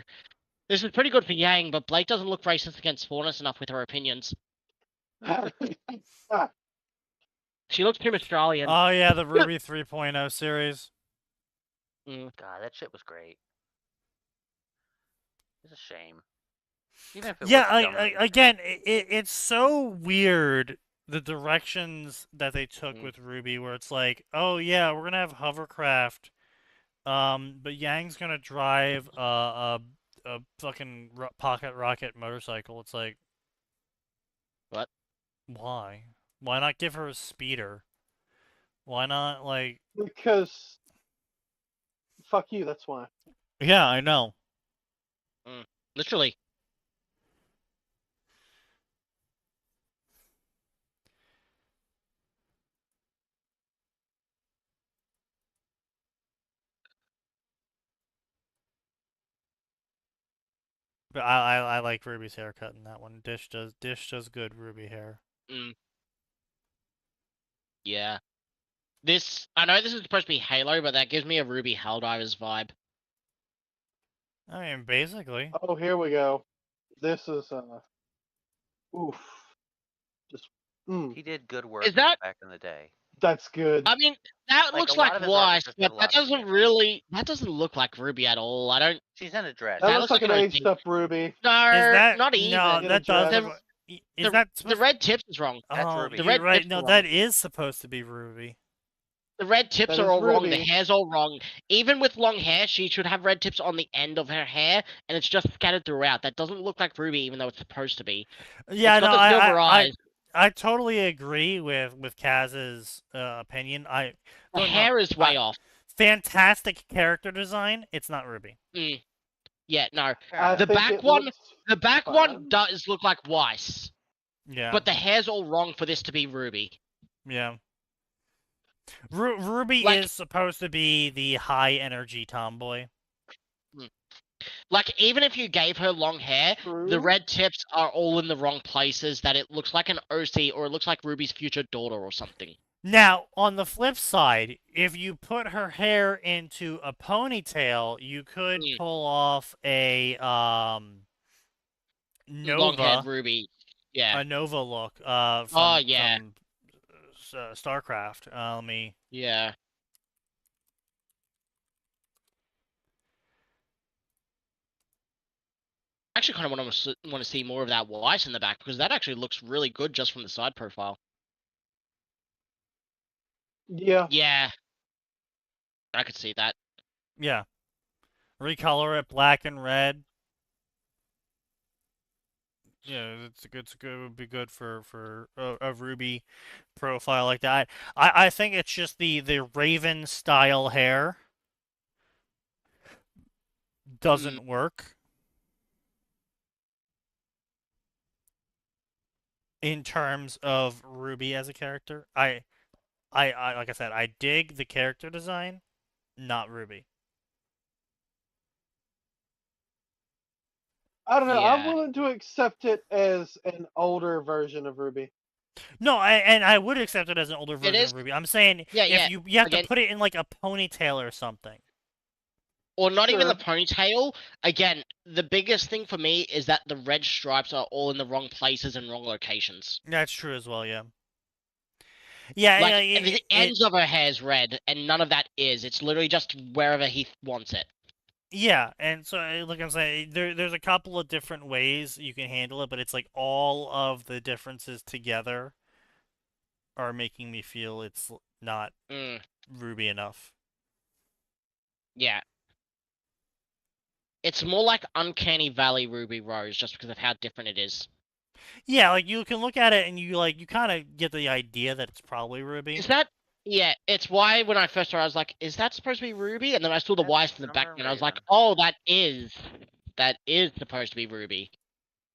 This is pretty good for Yang, but Blake doesn't look racist against fairness enough with her opinions. She looks too Australian. Oh yeah, the Ruby 3.0 series. Mm. God, that shit was great. It's a shame. Even if it Yeah, was a dumb reason. again, it's so weird the directions that they took with Ruby, where it's like, oh yeah, we're gonna have hovercraft, but Yang's gonna drive a fucking pocket rocket motorcycle. It's like, What? why? Why not give her a speeder? Why not like? Because fuck you, that's why. Yeah, I know. Literally. But I like Ruby's haircut in that one. Dish does good Ruby hair. Yeah. This, I know this is supposed to be Halo, but that gives me a Ruby Helldivers vibe. I mean, basically. Oh, here we go. This is oof. Just He did good work that- back in the day. that's good. I mean, that Like, looks a lot like of his art was Weiss, just a but lot that of doesn't shit. really, that doesn't look like Ruby at all. I don't, She's in a dress. That that looks looks like an like an aced up Ruby. no, Is that not even. no? In a That does. dress. Is that The supposed red tips is wrong. That's Oh, Ruby. The you're red right. tips No, are that wrong. is supposed to be Ruby. The red tips That are is all wrong. The Ruby. hair's all wrong. Even with long hair, she should have red tips on the end of her hair, and it's just scattered throughout. That doesn't look like Ruby, even though it's supposed to be. Yeah, It's got no, the silver eyes. I totally agree with Kaz's opinion. The don't know, hair is way off. fantastic character design. It's not Ruby. Yeah, no. I The think back it one- looks The back fine. one does look like Weiss, Yeah, but the hair's all wrong for this to be Ruby. yeah. Ruby Like- is supposed to be the high energy tomboy. Like, even if you gave her long hair, the True. red tips are all in the wrong places, that it looks like an OC, or it looks like Ruby's future daughter or something. Now, on the flip side, if you put her hair into a ponytail, you could pull off a Long-haired Nova, Ruby. Yeah. a Nova look. Oh, yeah. From StarCraft. Let me. Yeah. I actually kind of want to see more of that Weiss in the back, because that actually looks really good just from the side profile. Yeah. Yeah. I could see that. Yeah. Recolor it black and red. Yeah, it's good. It would be good for a Ruby profile like that. I think it's just the Raven style hair doesn't work in terms of Ruby as a character. I like I said, I dig the character design, not Ruby. I don't know. I'm Yeah. willing to accept it as an older version of Ruby. No, I would accept it as an older version is- of Ruby. I'm saying Yeah, if yeah. you have to Again- put it in like a ponytail or something. Or not even the Sure. ponytail. Again, the biggest thing for me is that the red stripes are all in the wrong places and wrong locations. That's true as well, yeah. Yeah, Like, yeah, the ends of her hair is red, and none of that is. It's literally just wherever he wants it. yeah, and so like I'm saying, there's a couple of different ways you can handle it, but it's like all of the differences together are making me feel it's not Ruby enough. Yeah. It's more like Uncanny Valley Ruby Rose, just because of how different it is. Yeah, like you can look at it and you kind of get the idea that it's probably Ruby. Is that? Yeah, it's why when I first started, I was like, "Is that supposed to be Ruby?" And then I saw the That's Weiss in the Summer back, and I was like, Raven. "Oh, that is supposed to be Ruby."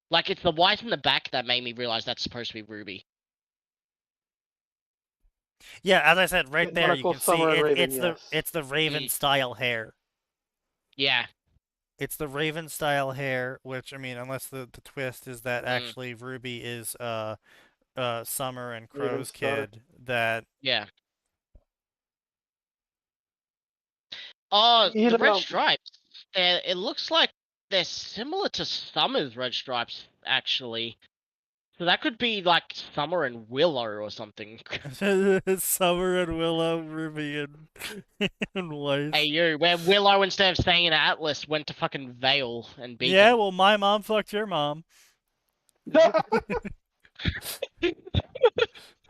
Like, it's the Weiss in the back that made me realize that's supposed to be Ruby. Yeah, as I said, right there you Canonical can see Summer Raven, it's yes. the Raven style hair. Yeah. It's the Raven style hair, which I mean, unless the twist is that actually Ruby is Summer and Raven's Crow's daughter. kid. That Yeah. Oh, You the red know, stripes. It looks like they're similar to Summer's red stripes, actually. So that could be like Summer and Willow or something. Summer and Willow, Ruby and and Weiss. Hey, you, where Willow, instead of staying in Atlas, went to fucking Vale and Beacon. Yeah, well, my mom fucked your mom.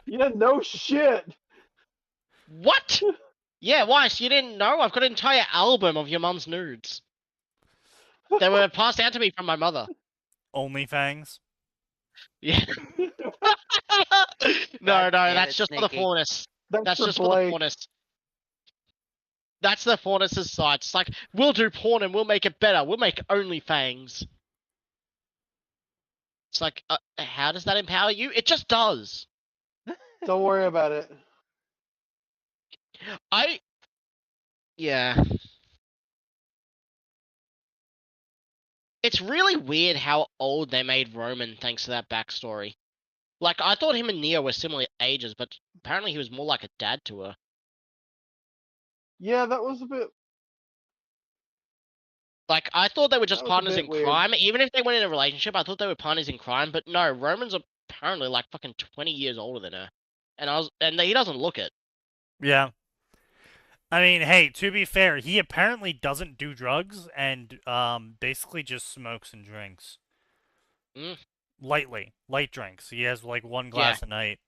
yeah, no shit. What? Yeah, Weiss, you didn't know? I've got an entire album of your mum's nudes. They were passed down to me from my mother. OnlyFangs. Yeah. No, God damn that's it, just for the Sneaky. faunus. That's That's for just for the Blake. faunus. That's the faunus' side. It's like, we'll do porn and we'll make it better. We'll make OnlyFangs. It's like, how does that empower you? It just does. Don't worry about it. Yeah. It's really weird how old they made Roman thanks to that backstory. Like, I thought him and Neo were similar ages, but apparently he was more like a dad to her. Yeah, that was a bit. Like, I thought they were That just was a partners bit in weird. crime. Even if they went in a relationship, I thought they were partners in crime. But no, Roman's apparently like fucking 20 years older than her. And he doesn't look it. Yeah. I mean, hey, to be fair, he apparently doesn't do drugs and basically just smokes and drinks. Mm. Light drinks. He has like one glass a night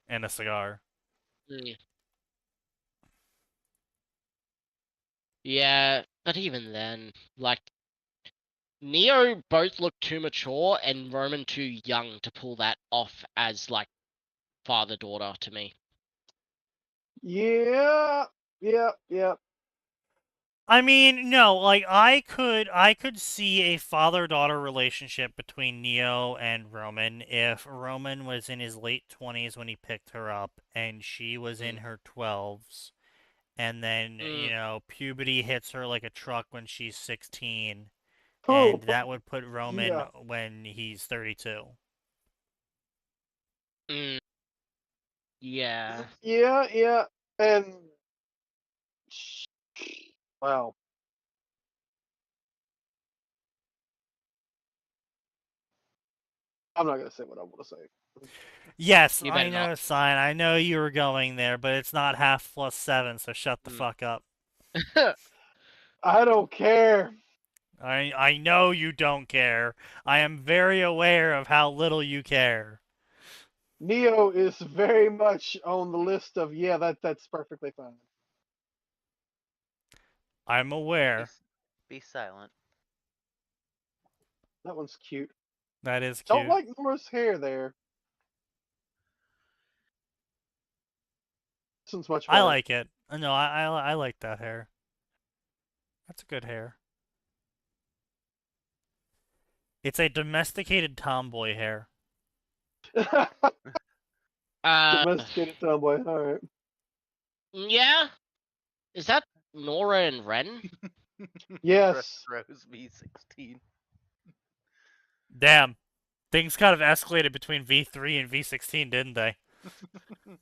and a cigar. Mm. Yeah, but even then, like, Neo both look too mature and Roman too young to pull that off as like father-daughter to me. Yeah. I mean, no, like I could see a father-daughter relationship between Neo and Roman if Roman was in his late 20s when he picked her up and she was in her 12s, and then, you know, puberty hits her like a truck when she's 16, and that would put Roman Yeah. when he's 32. Mm. Yeah. Yeah. And. Wow. I'm not going to say what I want to say. Yes, You I better know, not. Sign. I know you were going there, but it's not half plus 7, so shut the fuck up. I don't care. I know you don't care. I am very aware of how little you care. Neo is very much on the list of that's perfectly fine. I'm aware. Be silent. That one's cute. That is cute. Don't like Nora's hair there. This one's much better. I like it. No, I like that hair. That's a good hair. It's a domesticated tomboy hair. Domesticated tomboy. All right. Yeah. Is that Nora and Ren? Yes. Rose V16. Damn. Things kind of escalated between V3 and V16, didn't they?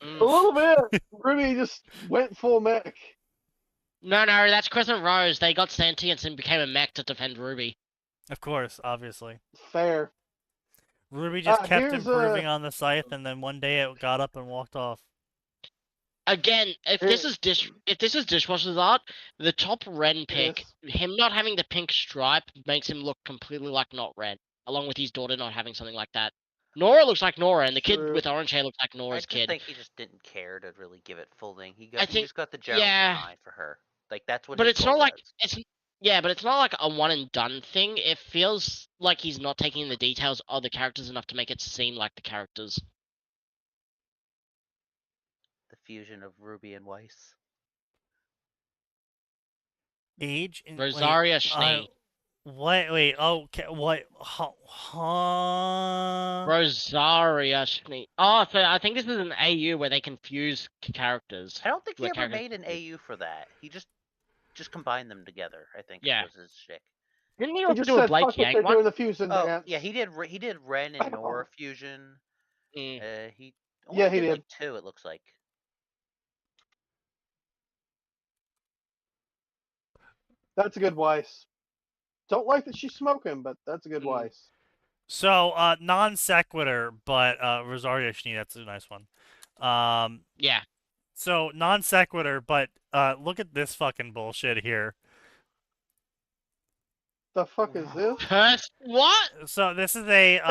A little bit. Ruby just went full mech. No, that's Crescent Rose. They got sentience and became a mech to defend Ruby. Of course, obviously. Fair. Ruby just kept improving on the scythe, and then one day it got up and walked off. Again, if this is Dishwasher's art, the top Ren pick, him not having the pink stripe makes him look completely like not Ren, along with his daughter not having something like that. Nora looks like Nora, and the kid with orange hair looks like Nora's kid. I think he just didn't care to really give it full thing. He just got the general design for her. Like that's what. But his it's goal not like was. but it's not like a one and done thing. It feels like he's not taking the details of the characters enough to make it seem like the characters. The fusion of Ruby and Weiss. Age in Rosaria Schnee. Wait, okay, what? Rosaria Schnee. Oh, so I think this is an AU where they can fuse characters. I don't think he ever made an AU for that. He just combined them together, I think was his shtick. Didn't he He also just do a said, Blake fuck it, Yang they're one? doing the fusion Oh dance. yeah, he did. He did Ren and Nora fusion. Mm. He only he did did. like 2. It looks like. That's a good Weiss. Don't like that she's smoking, but that's a good Weiss. So, non sequitur, but Rosario Schnee, that's a nice one. Yeah. So non sequitur, but look at this fucking bullshit here. The fuck is this? What? So this is a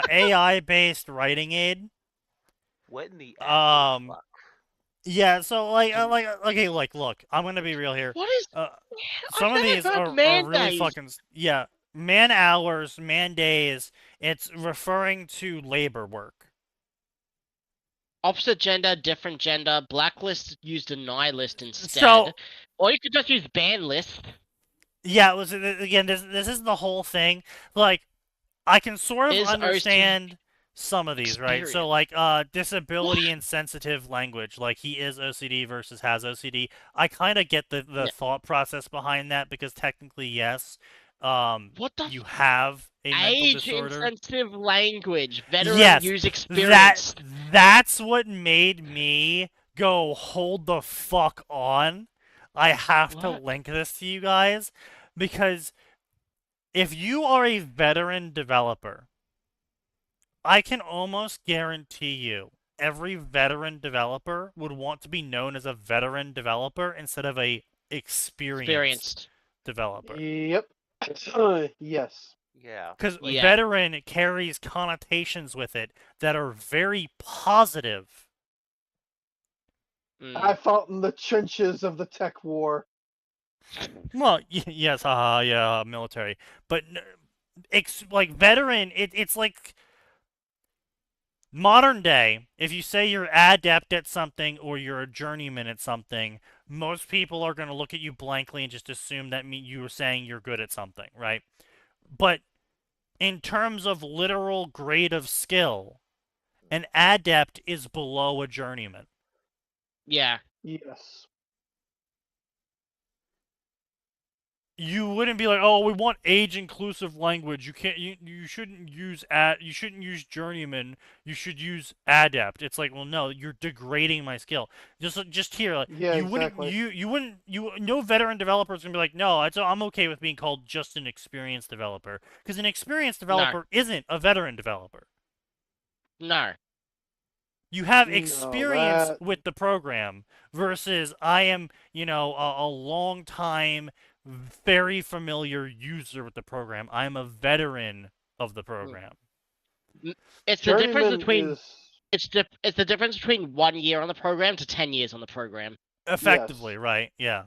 AI based writing aid. What in the actual fuck? Yeah, so okay, look, I'm gonna be real here. What is? Some of these are really fucking man hours, man days. It's referring to labor work. Opposite gender, different gender, blacklist, use deny list instead. So, or you could just use ban list. Yeah, it was again. This is the whole thing. Like, I can sort of understand some of these, right? So, like, disability insensitive language. Like, he is OCD versus has OCD. I kind of get the thought process behind that because technically, yes, what the you have a mental disorder. Age-insensitive language. Veteran use experience. That's what made me go, hold the fuck on. I have to link this to you guys because if you are a veteran developer, I can almost guarantee you every veteran developer would want to be known as a veteran developer instead of a experienced developer. Yep. Yes. Yeah. Because veteran carries connotations with it that are very positive. I fought in the trenches of the tech war. Well, yes, haha, yeah, military. But, like, veteran, it's like modern day. If you say you're adept at something or you're a journeyman at something, most people are going to look at you blankly and just assume that you were saying you're good at something, right? But in terms of literal grade of skill, an adept is below a journeyman. Yeah. Yes. You wouldn't be like, oh, we want age-inclusive language. You can't. You shouldn't use You shouldn't use journeyman. You should use adept. It's like, well, no, you're degrading my skill. Just here, like, yeah, you exactly. wouldn't. No veteran developer is gonna be like, no, I'm okay with being called just an experienced developer because an experienced developer isn't a veteran developer. No. You have experience with the program versus I am, a long time, very familiar user with the program. I'm a veteran of the program. It's the difference between it's the difference between 1 year on the program to 10 years on the program. Effectively, right? Yeah.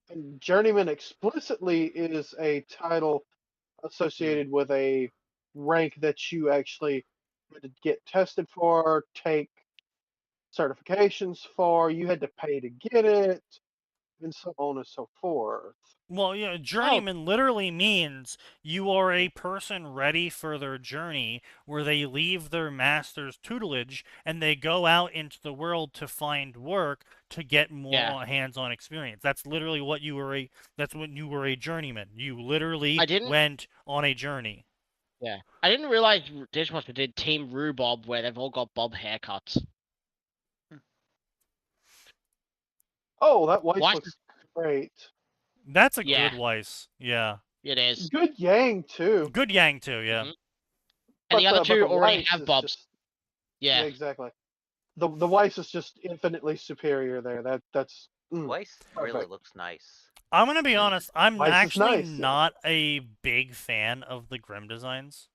And journeyman explicitly is a title associated with a rank that you actually had to get tested for, take certifications for, you had to pay to get it, and so on and so forth. Well, journeyman literally means you are a person ready for their journey where they leave their master's tutelage and they go out into the world to find work to get more hands-on experience. That's literally what you were a journeyman. You literally went on a journey. Yeah. I didn't realize Dishwasher did Team Rhubob where they've all got bob haircuts. Oh, that Weiss looks great. That's a good Weiss. Yeah. It is. Good Yang, too. Good Yang, too, yeah. Mm-hmm. And the other two already have bobs. Yeah, exactly. The Weiss is just infinitely superior there. That's Weiss really looks nice. I'm gonna be honest. I'm Weiss actually nice, not a big fan of the Grim designs.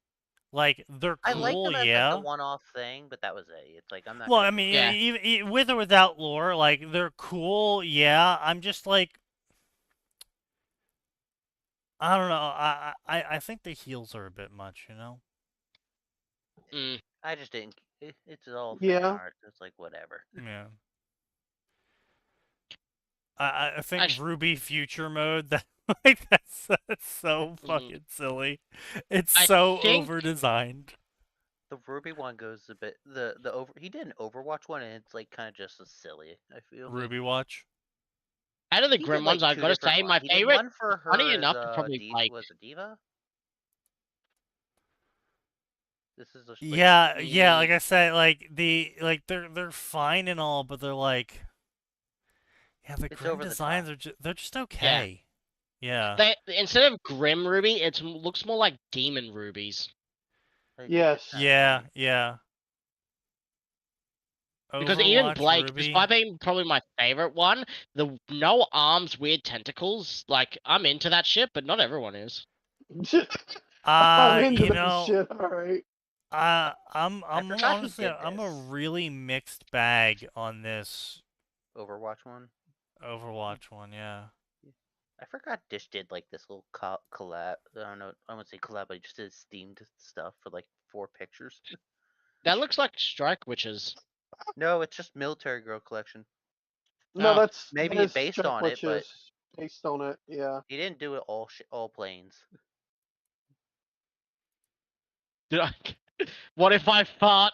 Like, they're cool, I like them as like a one-off thing, but that was it. It's like I'm not. Well, I mean, even with or without lore, like, they're cool. Yeah, I'm just like, I don't know. I think the heels are a bit much, I just didn't. It's all fan art. It's like whatever. Yeah. I think Ruby Future mode, that's so fucking silly. It's so over-designed. The Ruby one goes a bit he did an Overwatch one and it's like kind of just as silly. I feel Ruby Watch. Out of the He grim did, like, ones, I've two got to different say, ones. my He did favorite, one for her funny as enough, is probably Blake. was a diva. This is just, like, Yeah, yeah. me. Like I said, they're fine and all, but they're like, yeah, the It's grim over the designs top. are they're just okay. Yeah. They instead of Grim Ruby, it looks more like Demon Rubies. Like, Yes. that's Yeah, funny. yeah. Because even Overwatch Blake, Ruby. despite being probably my favorite one, the no arms, weird tentacles, like I'm into that shit, but not everyone is. I'm into You that know, shit. All right. I'm I forgot who honestly did I'm a this. really mixed bag on this Overwatch one. Overwatch one. Yeah. I forgot Dish did like this little collab. I don't know. I wouldn't say collab, but he just did themed stuff for like 4 pictures. That looks like Strike Witches. No, it's just Military Girl collection. No, Oh. that's Maybe that is based Strike on it, but Witches, based on it. Yeah. he didn't do it all planes. Did I? What if I fart?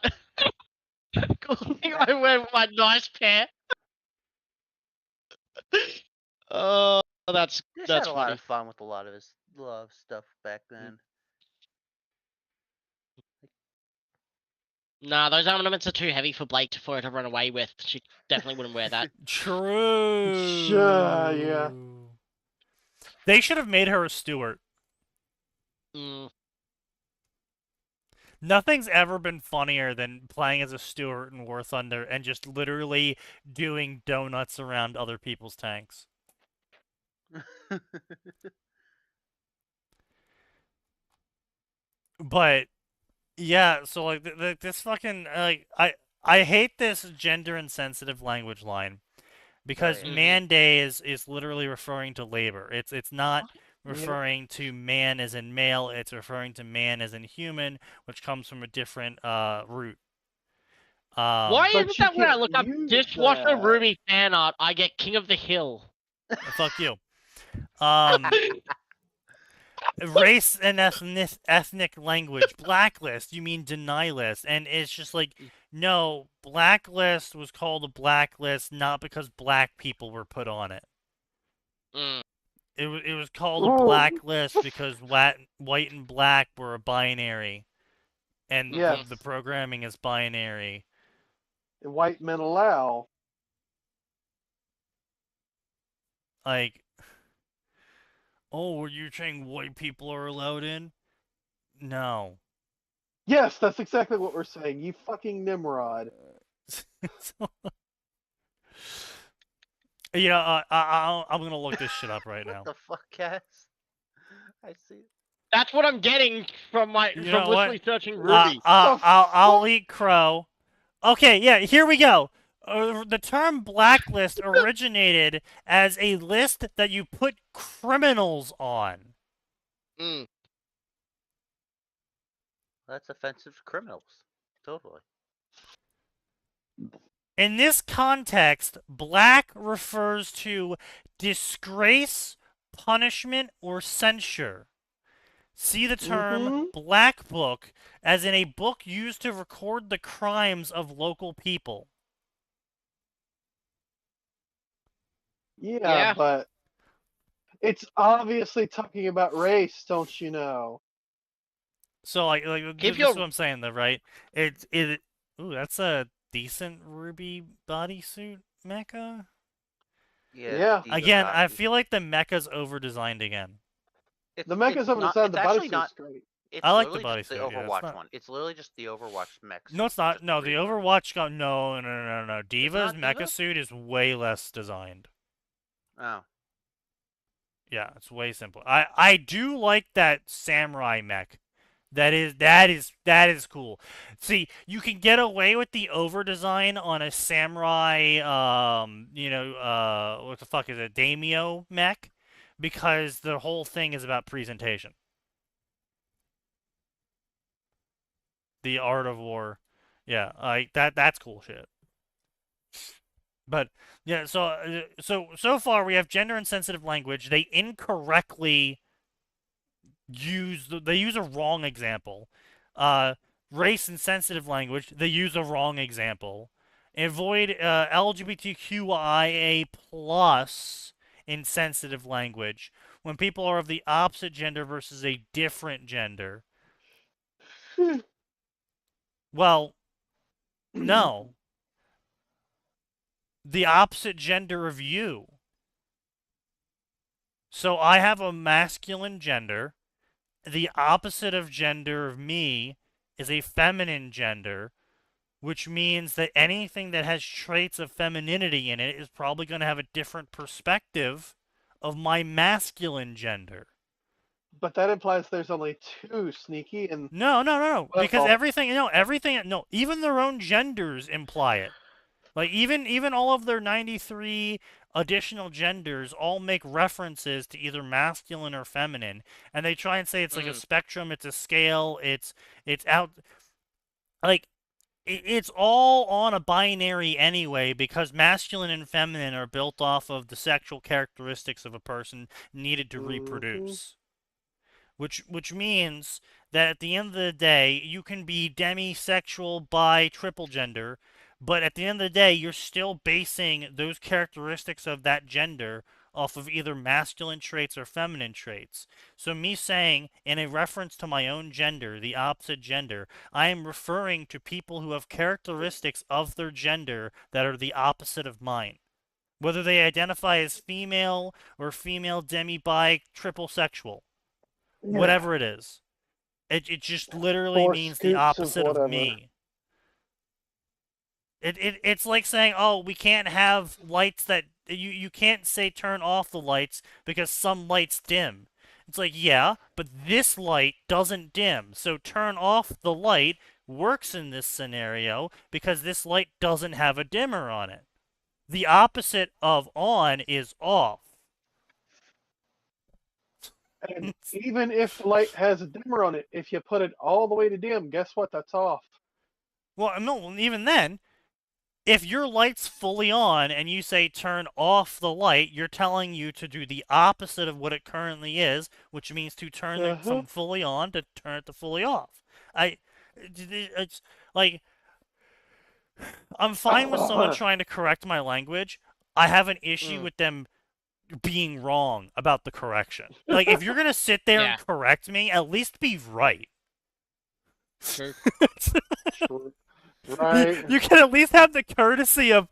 I wear my nice pair. Oh, Dish that's had a lot funny. of fun with a lot of his love stuff back then. Nah, those ornaments are too heavy for Blake for her to run away with. She definitely wouldn't wear that. True. Yeah. They should have made her a steward. Mm. Nothing's ever been funnier than playing as a steward in War Thunder and just literally doing donuts around other people's tanks. But yeah, so like this fucking I hate this gender insensitive language line because yeah. man day is literally referring to labor. It's not Yep. referring to man as in male. It's referring to man as in human, which comes from a different root. Why But isn't you that when I can't look up use Dishwasher that. Ruby fan art, I get King of the Hill? Fuck you. Race and ethnic language. Blacklist, you mean deny list. And it's just like, no, blacklist was called a blacklist not because black people were put on it. Mm. It was called a Ooh. blacklist because white and black were a binary. And Yes. the programming is binary. White men allow. Like, oh, were you saying white people are allowed in? No. Yes, that's exactly what we're saying. You fucking Nimrod. Yeah, I'm gonna look this shit up right now. What the fuck, Cass? I see. That's what I'm getting from You know literally what? searching Ruby. I'll eat crow. Okay, yeah, here we go. The term blacklist originated as a list that you put criminals on. Mm. That's offensive to criminals. Totally. In this context, black refers to disgrace, punishment, or censure. See the term Black Book as in a book used to record the crimes of local people. Yeah, but it's obviously talking about race, don't you know? So this is what I'm saying though, right? Ooh, that's a decent Ruby bodysuit mecha. Yeah. Again, I feel like the mecha's over designed again. The mecha's over designed. The bodysuit's great. It's I like the literally just the bodysuit. Yeah, Overwatch one. It's literally just the Overwatch mech. No, it's not. No, the Overwatch got no. Diva's not mecha Diva? suit is way less designed. Oh. Yeah, it's way simpler. I do like that samurai mech. That is cool. See, you can get away with the over design on a samurai what the fuck is it, daimyo mech, because the whole thing is about presentation. The art of war. Yeah, that's cool shit. But yeah, so far we have gender insensitive language. They incorrectly use a wrong example. Race insensitive language, they use a wrong example. Avoid LGBTQIA plus insensitive language when people are of the opposite gender versus a different gender? Well, no. The opposite gender of you. So I have a masculine gender. The opposite of gender of me is a feminine gender, which means that anything that has traits of femininity in it is probably going to have a different perspective of my masculine gender. But that implies there's only two, Sneaky, and No, because Well- everything, even their own genders imply it. Like even all of their 93 additional genders all make references to either masculine or feminine, and they try and say it's like a spectrum, it's a scale, it's out like it's all on a binary anyway, because masculine and feminine are built off of the sexual characteristics of a person needed to reproduce. Which means that at the end of the day, you can be demisexual, bi, triple gender, but at the end of the day, you're still basing those characteristics of that gender off of either masculine traits or feminine traits. So me saying, in a reference to my own gender, the opposite gender, I am referring to people who have characteristics of their gender that are the opposite of mine. Whether they identify as female or female, demi, bi, triple sexual. Whatever it is. It just literally Four means the scoops of opposite of whatever. me. It's like saying, oh, we can't have lights that you can't say turn off the lights because some lights dim. It's like, yeah, but this light doesn't dim. So turn off the light works in this scenario because this light doesn't have a dimmer on it. The opposite of on is off. And even if the light has a dimmer on it, if you put it all the way to dim, guess what? That's off. Well, no, even then, if your light's fully on and you say turn off the light, you're telling you to do the opposite of what it currently is, which means to turn it from fully on to turn it to fully off. It's like, I'm fine with someone trying to correct my language. I have an issue with them being wrong about the correction. Like, if you're gonna sit there and correct me, at least be right. True. Right. You can at least have the courtesy of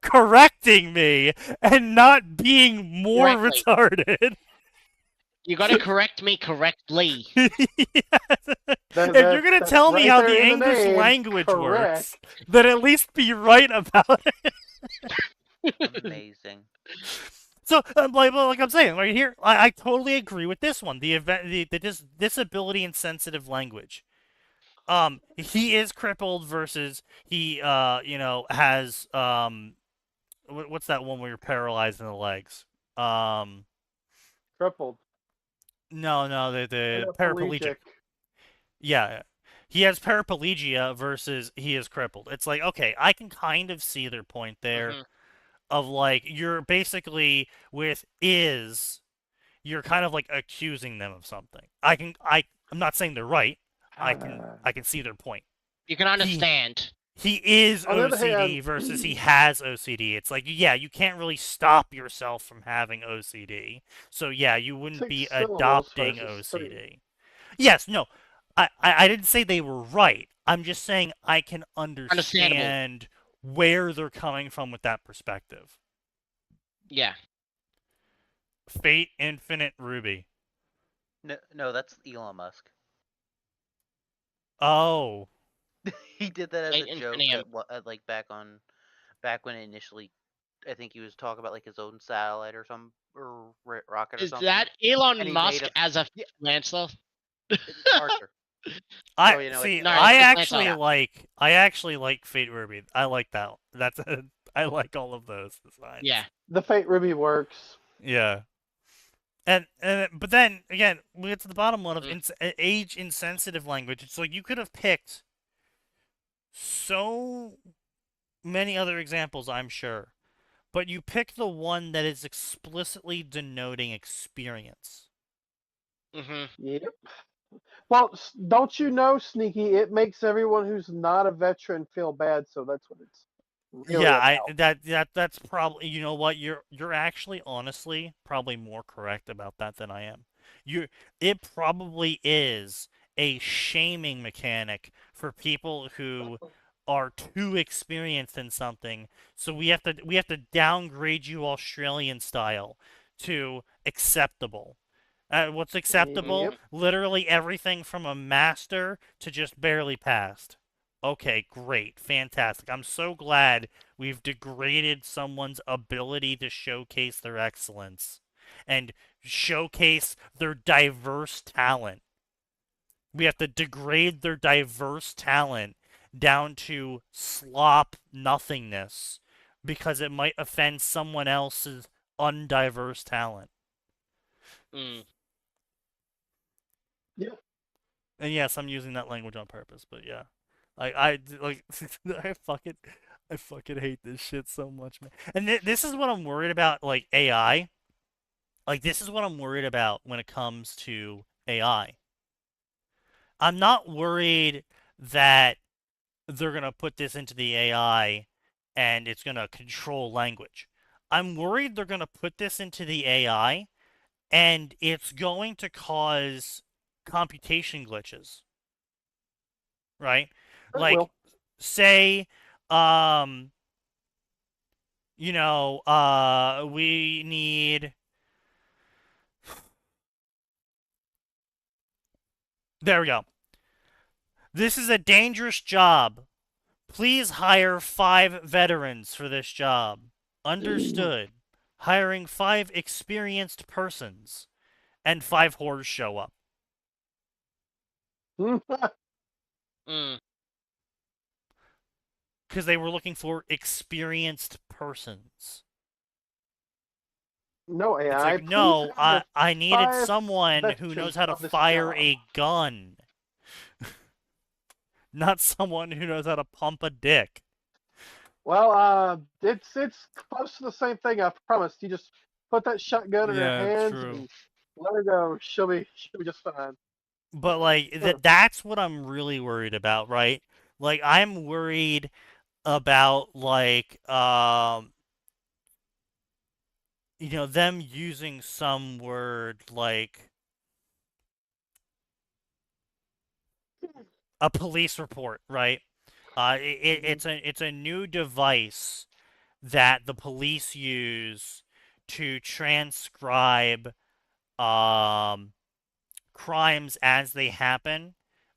correcting me and not being more Correctly. retarded. You gotta correct me correctly. Yes. If you're gonna That's tell me right how there the in the English name, language works, correct. then at least be right about it. Amazing. So, like I'm saying, right here, I totally agree with this one. The disability insensitive language. He is crippled versus he, has what's that one where you're paralyzed in the legs? Crippled. No, the paraplegic. Yeah, he has paraplegia versus he is crippled. It's like, okay, I can kind of see their point there. Of like, you're basically with you're kind of like accusing them of something. I'm not saying they're right. I can see their point. You can understand. He is On the other OCD hand- versus he has OCD. It's like, yeah, you can't really stop yourself from having OCD. So yeah, you wouldn't 6 be syllables adopting versus OCD. 3. Yes, no. I didn't say they were right. I'm just saying I can understand where they're coming from with that perspective. Yeah. Fate Infinite Ruby. No, that's Elon Musk. Oh. He did that as Fate a joke, Infinium. like back when initially, I think he was talking about like his own satellite or some or rocket or Is something. that And Elon he Musk made as a Yeah. freelancer? Archer. I So, you know, see. No, I it's just actually like Fate Ruby. I like that. I like all of those designs. Yeah. The Fate Ruby works. Yeah. And but then again, we get to the bottom one of age insensitive language. It's like you could have picked so many other examples, I'm sure, but you pick the one that is explicitly denoting experience. Yep. Well, don't you know, Sneaky? It makes everyone who's not a veteran feel bad, so that's what it's. really Yeah, about. that's probably, you know what, you're actually honestly probably more correct about that than I am. You It probably is a shaming mechanic for people who are too experienced in something, so we have to downgrade you Australian style to acceptable. What's acceptable? Yep. Mm. Literally everything from a master to just barely passed. Okay, great, fantastic. I'm so glad we've degraded someone's ability to showcase their excellence and showcase their diverse talent. We have to degrade their diverse talent down to slop nothingness because it might offend someone else's undiverse talent. Mm. Yep. And yes, I'm using that language on purpose, but yeah. I like I fucking hate this shit so much, man. And this is what I'm worried about, like AI. Like this is what I'm worried about when it comes to AI. I'm not worried that they're gonna put this into the AI and it's gonna control language. I'm worried they're gonna put this into the AI and it's going to cause computation glitches, right? It will. Like, say, um, we need. There we go. This is a dangerous job. Please hire 5 veterans for this job. Understood. Hiring 5 experienced persons, and 5 whores show up. Mm. Because they were looking for experienced persons. No It's AI. like, Please no, hire I needed 5 someone who knows veterans how to of this fire job. a gun, not someone who knows how to pump a dick. Well, it's close to the same thing. I promise. You just put that shotgun in her Yeah, hands true. and let her go. She'll be just fine. But like that's what I'm really worried about, right? Like I'm worried about like them using some word like a police report, right? It's a new device that the police use to transcribe um crimes as they happen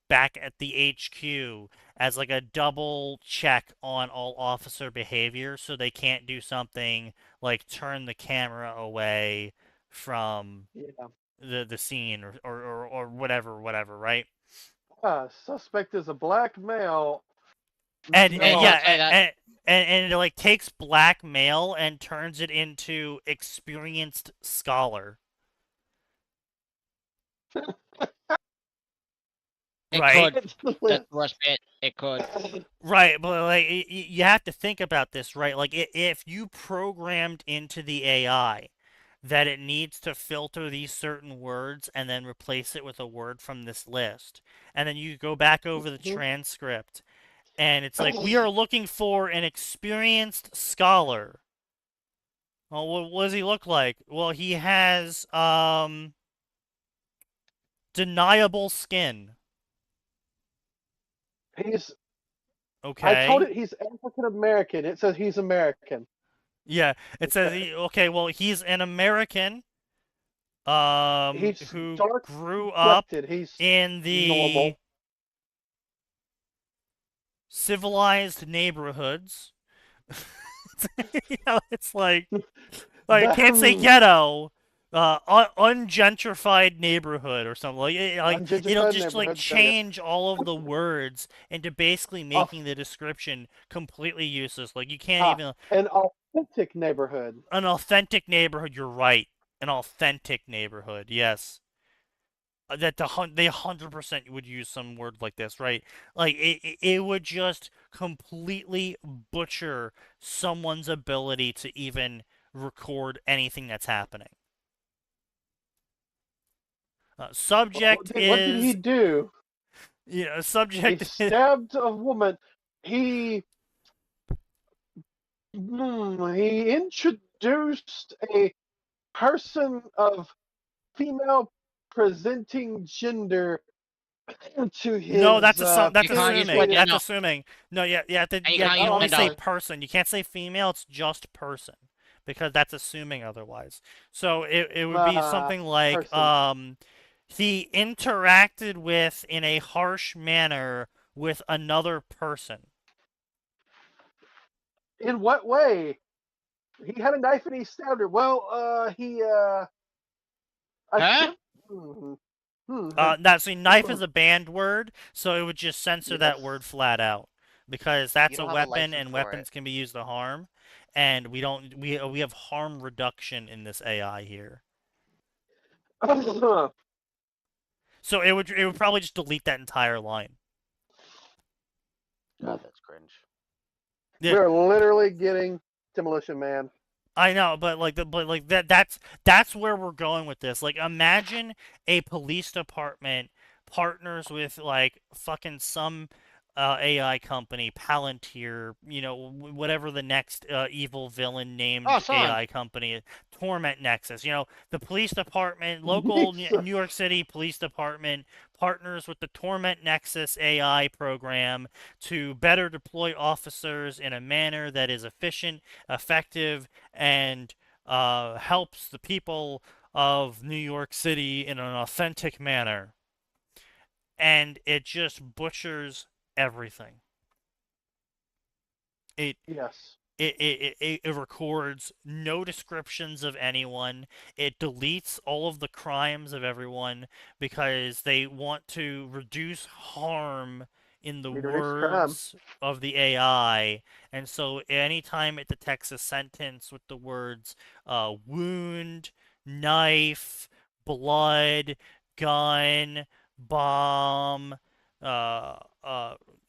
back at the HQ as like a double check on all officer behavior so they can't do something like turn the camera away from Yeah. the scene or whatever, right? Suspect is a black male. And, Yeah, and it No. does yeah, say that. and it like takes black male and turns it into experienced scholar, It right? could. That's the worst bit. It could. Right, but like you have to think about this, right? Like if you programmed into the AI that it needs to filter these certain words and then replace it with a word from this list, and then you go back over the transcript and it's like we are looking for an experienced scholar. Well, what does he look like? Well, he has deniable skin. He's. I told Okay. it he's African American. It says he's American. Yeah, it says Okay. okay, well, he's an American He's who dark grew up complected. He's in the normal. civilized neighborhoods. It's like I can't say The ghetto, ungentrified neighborhood or something like it'll ungentrified just like neighborhood. There we go. change all of the words into basically making the description completely useless. Like you can't even An authentic neighborhood. an authentic neighborhood. You're right, an authentic neighborhood. Yes. That they 100% would use some word like this, right? Like it would just completely butcher someone's ability to even record anything that's happening. Subject What did he is, do? He subject is, stabbed a woman. He He introduced a person of female presenting gender to his. No, that's that's You can't use assuming. gender. That's No. assuming. No, yeah, And you you can't can use only say gender. person. You can't say female. It's just person, because that's assuming otherwise. So it would be something like Person. he interacted with in a harsh manner with another person. In what way? He had a knife and he stabbed her. Well, Huh? Now, see, knife is a banned word, so it would just censor that Yes. word flat out, because that's You a don't have a weapon, license and for weapons it. can be used to harm, and we have harm reduction in this AI here. So it would probably just delete that entire line. God, that's cringe. Yeah. We're literally getting Demolition Man. I know, but that's where we're going with this. Like, imagine a police department partners with like fucking some AI company, Palantir, whatever the next evil villain named Oh, son. AI company is, Torment Nexus. The police department, local Jesus. New York City police department partners with the Torment Nexus AI program to better deploy officers in a manner that is efficient, effective, and helps the people of New York City in an authentic manner. And it just butchers everything. It Yes. it records no descriptions of anyone. It deletes all of the crimes of everyone because they want to reduce harm in the Reduce crime. words of the AI. And so anytime it detects a sentence with the words wound, knife, blood, gun, bomb,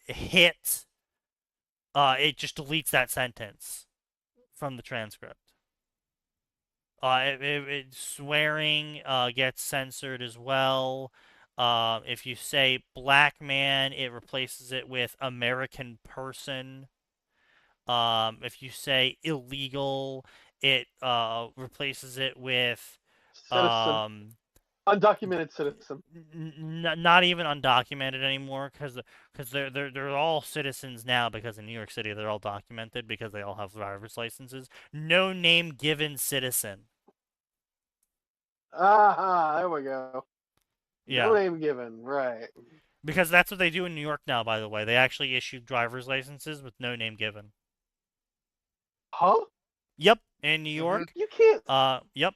hit, it just deletes that sentence from the transcript. Swearing gets censored as well. If you say black man, it replaces it with American person. If you say illegal, it replaces it with Citizen. Undocumented citizen. not even undocumented anymore, because they're all citizens now, because in New York City they're all documented because they all have driver's licenses. No name given citizen. Aha, there we go. Yeah. No name given, right. Because that's what they do in New York now, by the way. They actually issue driver's licenses with no name given. Huh? Yep, in New York. You can't. Yep.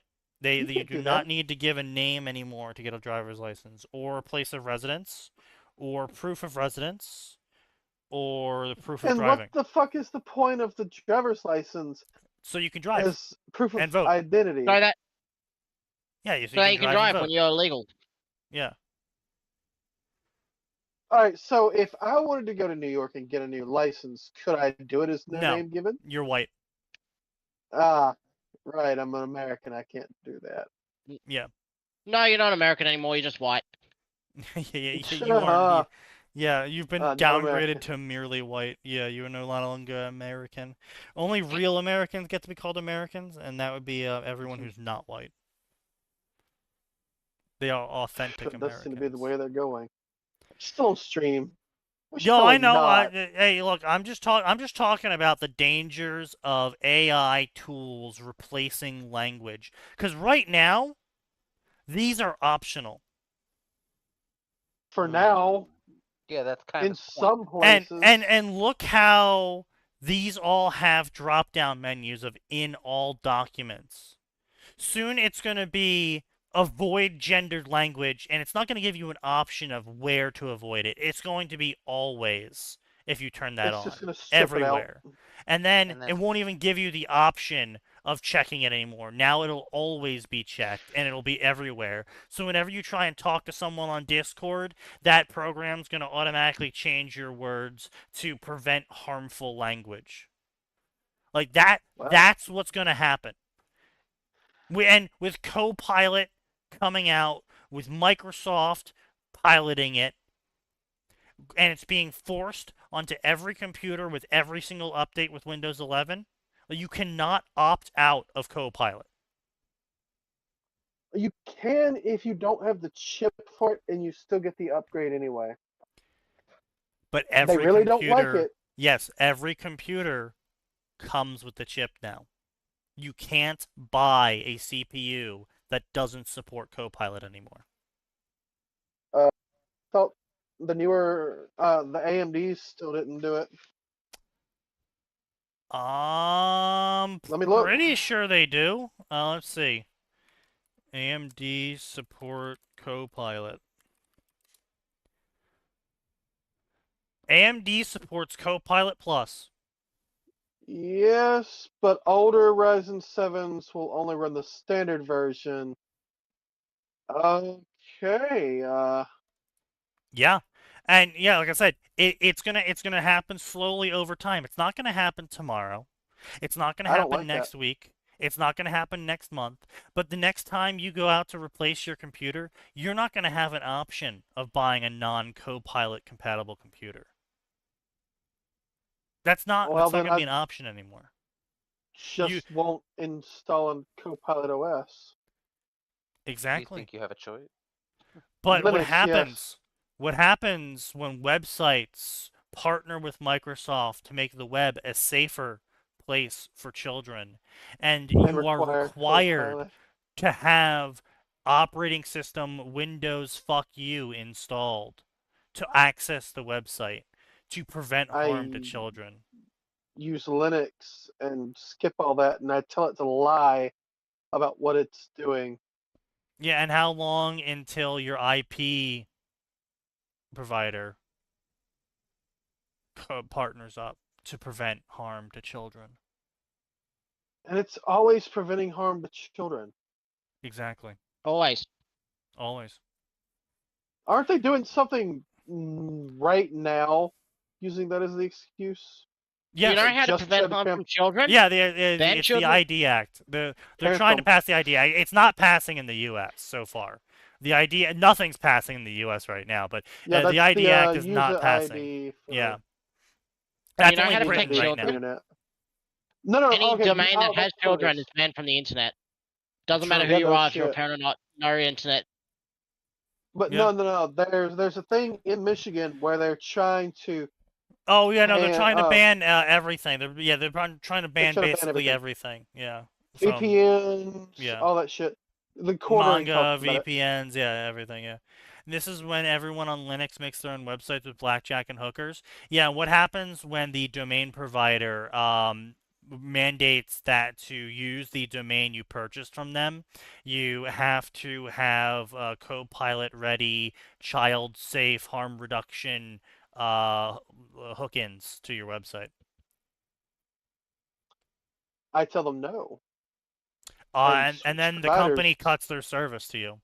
You can't do do not that. need to give a name anymore to get a driver's license, or place of residence, or proof of residence, or the proof of And driving. what the fuck is the point of the driver's license So you can drive as proof and of vote. identity? So that Yeah, so that you can drive and when vote. you're illegal. Yeah. All right, so if I wanted to go to New York and get a new license, could I do it as no No. name given? You're white. Ah, right. I'm an American. I can't do that. Yeah. No, you're not American anymore. You're just white. You aren't. Yeah, you've been No downgraded American. to merely white. Yeah, you are no longer American. Only real Americans get to be called Americans, and that would be everyone who's not white. They are authentic That does seem to be the Americans. way they're going. Still on stream. We should Yo, probably I know. not. Hey, look, I'm just talking about the dangers of AI tools replacing language. Because right now, these are optional. For now, Yeah, that's kind in of the point. some places. And look how these all have drop-down menus of in all documents. Soon it's going to be avoid gendered language, and it's not going to give you an option of where to avoid it. It's going to be always, if you turn that It's on, just gonna strip it out. everywhere. And then And then- it won't even give you the option of checking it anymore. Now it'll always be checked, and it'll be everywhere. So whenever you try and talk to someone on Discord, that program's going to automatically change your words to prevent harmful language. Like that, Wow. that's what's going to happen. And with Copilot coming out, with Microsoft piloting it, and it's being forced onto every computer with every single update with Windows 11, You cannot opt out of Copilot. You can if you don't have the chip for it, and you still get the upgrade anyway. But They every really don't like computer, it. yes, every computer comes with the chip now. You can't buy a CPU that doesn't support Copilot anymore. Thought the newer the AMDs still didn't do it. Let me look. Pretty sure they do. Let's see. AMD support Copilot. AMD supports Copilot Plus. Yes, but older Ryzen 7s will only run the standard version. Okay. Yeah. And yeah, like I said, it's gonna happen slowly over time. It's not gonna happen tomorrow. It's not gonna I don't happen like next that. week. It's not gonna happen next month. But the next time you go out to replace your computer, you're not gonna have an option of buying a non-Copilot compatible computer. That's not Well, then gonna be I an option anymore. just won't install on Copilot OS. Do you Exactly. think you have a choice? But Linux, yes. what happens when websites partner with Microsoft to make the web a safer place for children, and And you are require required Copilot. to have operating system Windows fuck you installed to access the website to prevent harm to I children. use Linux and skip all that, and I tell it to lie about what it's doing. Yeah, and how long until your IP provider partners up to prevent harm to children? And it's always preventing harm to children. Exactly. Always. Always. Aren't they doing something right now using that as the excuse? Yes. You know how to Just prevent said harm Cam- from children? Yeah, Ban it's the children? ID Act. They're trying to Anthem. pass the ID Act. It's not passing in the U.S. so far. The ID, nothing's passing in the U.S. right now, but Yeah, that's the ID Act is user not passing. ID for Yeah. Do That's you know only how to Britain protect right children? now. internet. No, Any okay, domain that has that's children nice. is banned from the internet. Doesn't matter True. who Yeah, you no are, if you're a shit. parent or not. No internet. But Yeah. no. There's a thing in Michigan where they're trying to Oh yeah, no, they're ban trying to ban everything. They're trying to ban trying to ban basically everything. Yeah. From VPNs, yeah. all that shit. The quartering Manga, talked about it. VPNs, yeah, everything, yeah. And this is when everyone on Linux makes their own websites with blackjack and hookers. Yeah, what happens when the domain provider mandates that to use the domain you purchased from them, you have to have Copilot ready, child safe, harm reduction hook-ins to your website. I tell them no. And then the company cuts their service to you.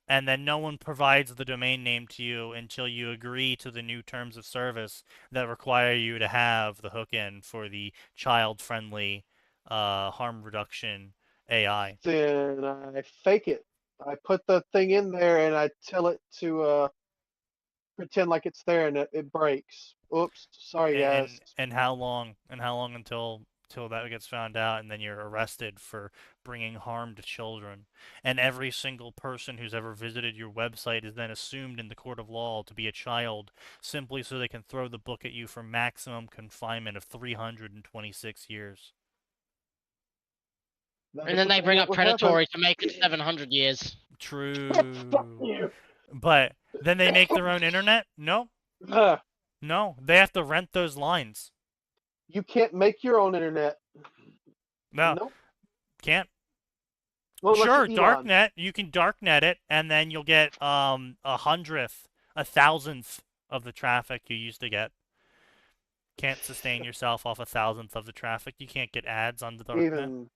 And then no one provides the domain name to you until you agree to the new terms of service that require you to have the hook-in for the child-friendly harm reduction AI. Then I fake it. I put the thing in there and I tell it to pretend like it's there, and it breaks. Oops, sorry guys. And how long? Until that gets found out, and then you're arrested for bringing harm to children. And every single person who's ever visited your website is then assumed in the court of law to be a child, simply so they can throw the book at you for maximum confinement of 326 years. And then they bring up predatory to make it 700 years. True. Fuck you. But then they make their own internet? No. No, they have to rent those lines. You can't make your own internet. No, Nope. can't. Well, Sure, unless you're Elon. darknet. You can darknet it, and then you'll get a hundredth, a thousandth of the traffic you used to get. Can't sustain yourself off a thousandth of the traffic. You can't get ads on the darknet.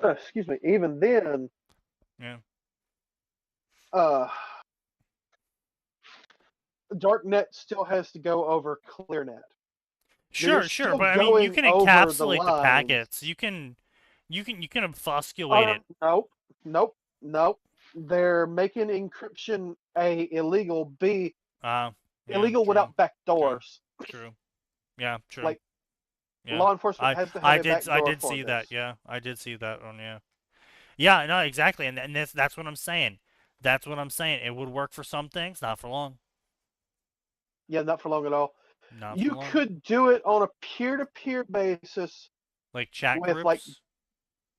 Excuse me. Even then. Yeah. Darknet still has to go over ClearNet. Sure, but I mean, you can encapsulate the packets. You can obfusculate it. Nope. They're making encryption A, illegal, B, Yeah, illegal true, without backdoors. True. Yeah, true. Like, Yeah. Law enforcement has to have a I backdoor did for see this. that. Yeah, I did see that one. Yeah. Yeah. No, exactly. And that's what I'm saying. That's what I'm saying. It would work for some things, not for long. Yeah, not for long at all. Not for You long. could do it on a peer-to-peer basis Like chat with like groups,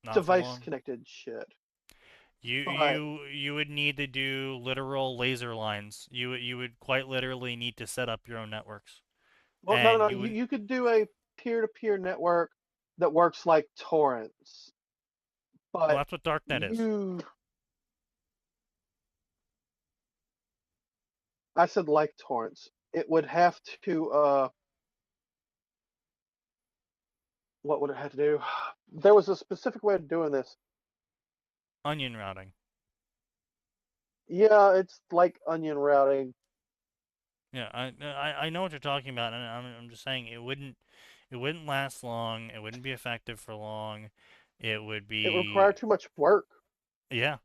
not for long. device-connected shit. You But you would need to do literal laser lines. You would quite literally need to set up your own networks, well, no, and no, you would. you could do a peer-to-peer network that works like torrents. Well, But that's what darknet is. I said like torrents. It would have to what would it have to do? There was a specific way of doing this. Onion routing. Yeah, it's like onion routing. Yeah, I know what you're talking about, and I'm just saying it wouldn't last long. It wouldn't be effective for long. It would It would require be too much work. yeah.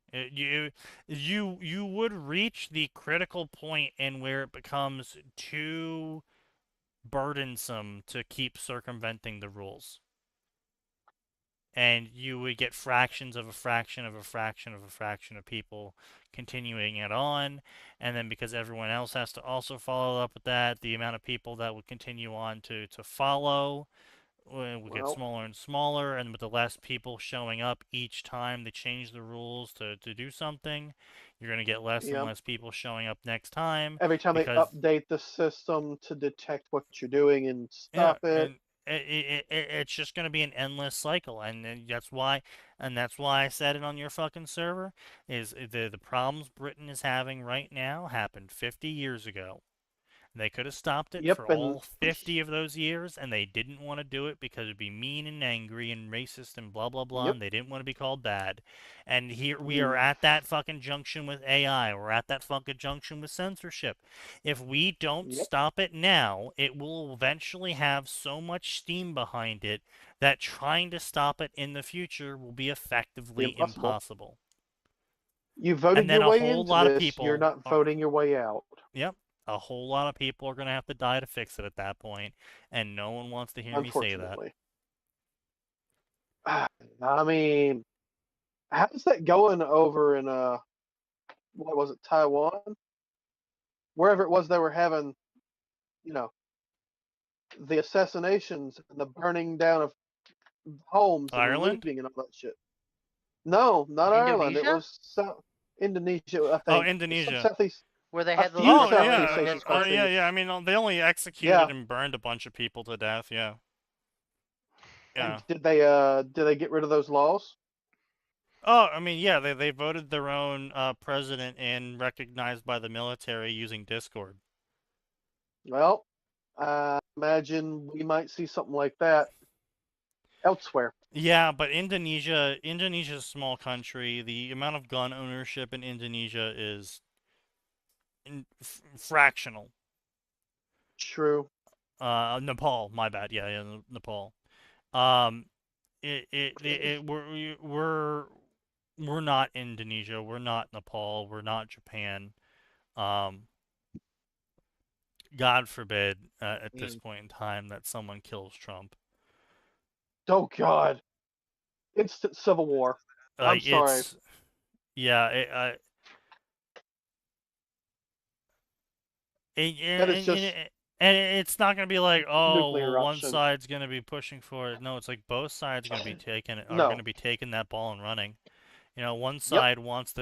You would reach the critical point in where it becomes too burdensome to keep circumventing the rules. And you would get fractions of a fraction of a fraction of a fraction of people continuing it on, and then because everyone else has to also follow up with that, the amount of people that would continue on to follow would get Well, smaller and smaller, and with the less people showing up each time they change the rules to do something, you're going to get less and yeah. less people showing up next time Every time they because update the system to detect what you're doing and yeah, stop it. and it's just going to be an endless cycle, and that's why I said it on your fucking server is the problems Britain is having right now happened 50 years ago. They could have stopped it Yep, for and all 50 of those years, and they didn't want to do it because it'd be mean and angry and racist and blah blah blah, yep. and they didn't want to be called bad. And here we are Mm, at that fucking junction with AI. We're at that fucking junction with censorship. If we don't yep. stop it now, it will eventually have so much steam behind it that trying to stop it in the future will be effectively Impossible. impossible. You voted And then your a way whole into lot of this. You're people not are, voting your way out. yep, a whole lot of people are going to have to die to fix it at that point, and no one wants to hear me say that. Unfortunately. I mean, how's that going over in what was it, Taiwan? Wherever it was they were having, you know, the assassinations and the burning down of homes and the Ireland? looting and all that shit. No, not Ireland. It Indonesia? was Indonesia, I Oh, think. Some Indonesia. Southeast. Where they A had the few Oh, little Southeast yeah. buildings Asian just burnt? Yeah, countries. yeah. I mean, they only executed Yeah. and burned a bunch of people to death, yeah. And Yeah. did they get rid of those laws? Oh, I mean, yeah, they voted their own president in recognized by the military using Discord. Well, I imagine we might see something like that elsewhere. Yeah, but Indonesia's a small country. The amount of gun ownership in Indonesia is fractional. True. Nepal, my bad. Yeah, yeah, Nepal. Um, we're not Indonesia. We're not Nepal. We're not Japan. Um, God forbid at this point in time that someone kills Trump. Oh God. Instant civil war. I'm sorry. Yeah. That is just And it's not gonna be like, oh, nuclear well, one eruption. side's gonna be pushing for it. No, it's like both sides are No. gonna be taking that ball and running. You know, one Yep. side wants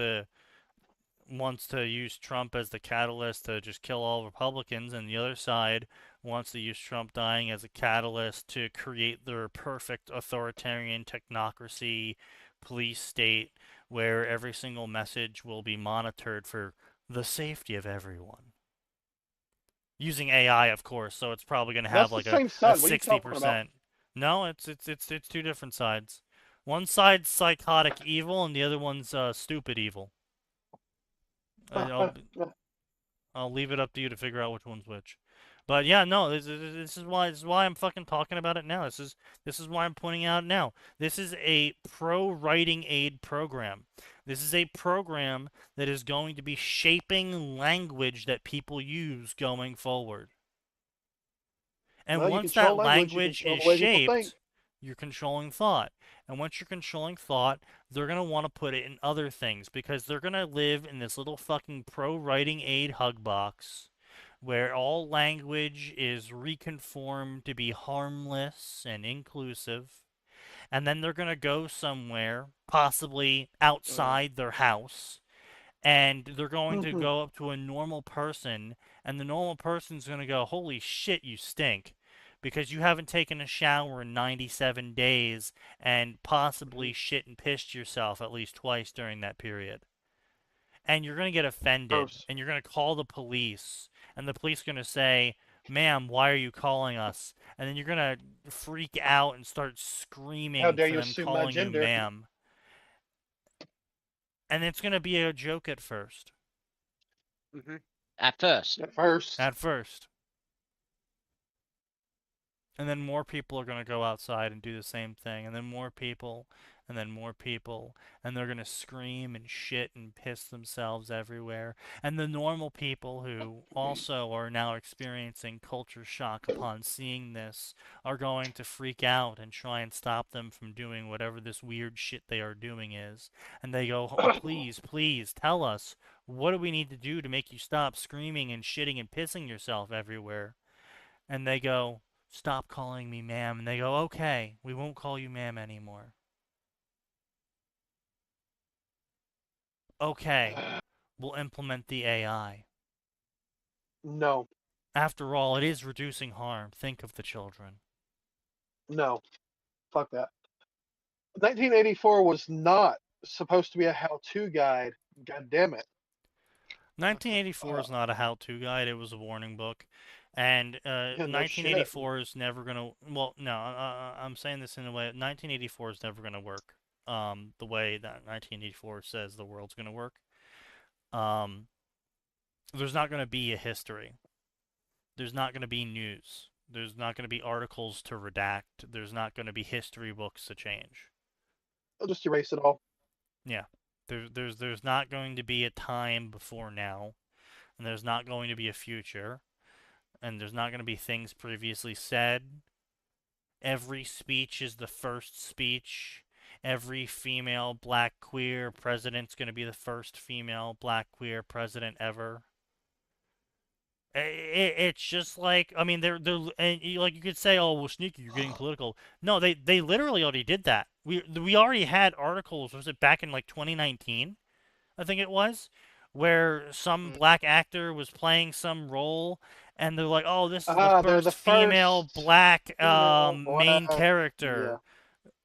to use Trump as the catalyst to just kill all Republicans, and the other side wants to use Trump dying as a catalyst to create their perfect authoritarian technocracy police state where every single message will be monitored for the safety of everyone. Using AI, of course, so it's probably going to have That's like the a same side. What are you talking about? 60%. No, it's two different sides. One side's psychotic evil, and the other one's stupid evil. I'll leave it up to you to figure out which one's which. But yeah, no, this is why I'm fucking talking about it now. This is why I'm pointing out now. This is a pro writing aid program. This is a program that is going to be shaping language that people use going forward. And Well, you once control that language, you language control is the way people think. shaped, you're controlling thought. And once you're controlling thought, they're going to want to put it in other things because they're going to live in this little fucking pro writing aid hug box where all language is reconformed to be harmless and inclusive. And then they're going to go somewhere, possibly outside their house, and they're going to go up to a normal person, and the normal person's going to go, holy shit, you stink. Because you haven't taken a shower in 97 days and possibly shit and pissed yourself at least twice during that period. And you're going to get offended, Gross. and you're going to call the police, and the police are going to say, ma'am, why are you calling us? And then you're going to freak out and start screaming How dare for you them assume my calling you gender? ma'am. And it's going to be a joke at first. At first. At first. At first. And then more people are going to go outside and do the same thing. And then more people. And then more people. And they're going to scream and shit and piss themselves everywhere. And the normal people who also are now experiencing culture shock upon seeing this are going to freak out and try and stop them from doing whatever this weird shit they are doing is. And they go, oh, please, please, tell us. What do we need to do to make you stop screaming and shitting and pissing yourself everywhere? And they go, stop calling me ma'am. And they go, okay, we won't call you ma'am anymore. Okay, we'll implement the AI. No. After all, it is reducing harm. Think of the children. No. Fuck that. 1984 was not supposed to be a how-to guide. God damn it. 1984 is not a how-to guide. It was a warning book. And Yeah, no 1984 is never going to... Well, no, I'm saying this in a way... 1984 is never going to work the way that 1984 says the world's going to work. There's not going to be a history. There's not going to be news. There's not going to be articles to redact. There's not going to be history books to change. I'll just erase it all. Yeah. There's not going to be a time before now, and there's not going to be a future, and there's not going to be things previously said. Every speech is the first speech. Every female black queer president's going to be the first female black queer president ever. It's just like, I mean, they're and like you could say, oh well, Sneaky, you're getting political. No, they literally already did that. We already had articles. Was it back in like 2019? I think it was, where some black actor was playing some role, and they're like, oh, this is the They're the first female first black female main black- character,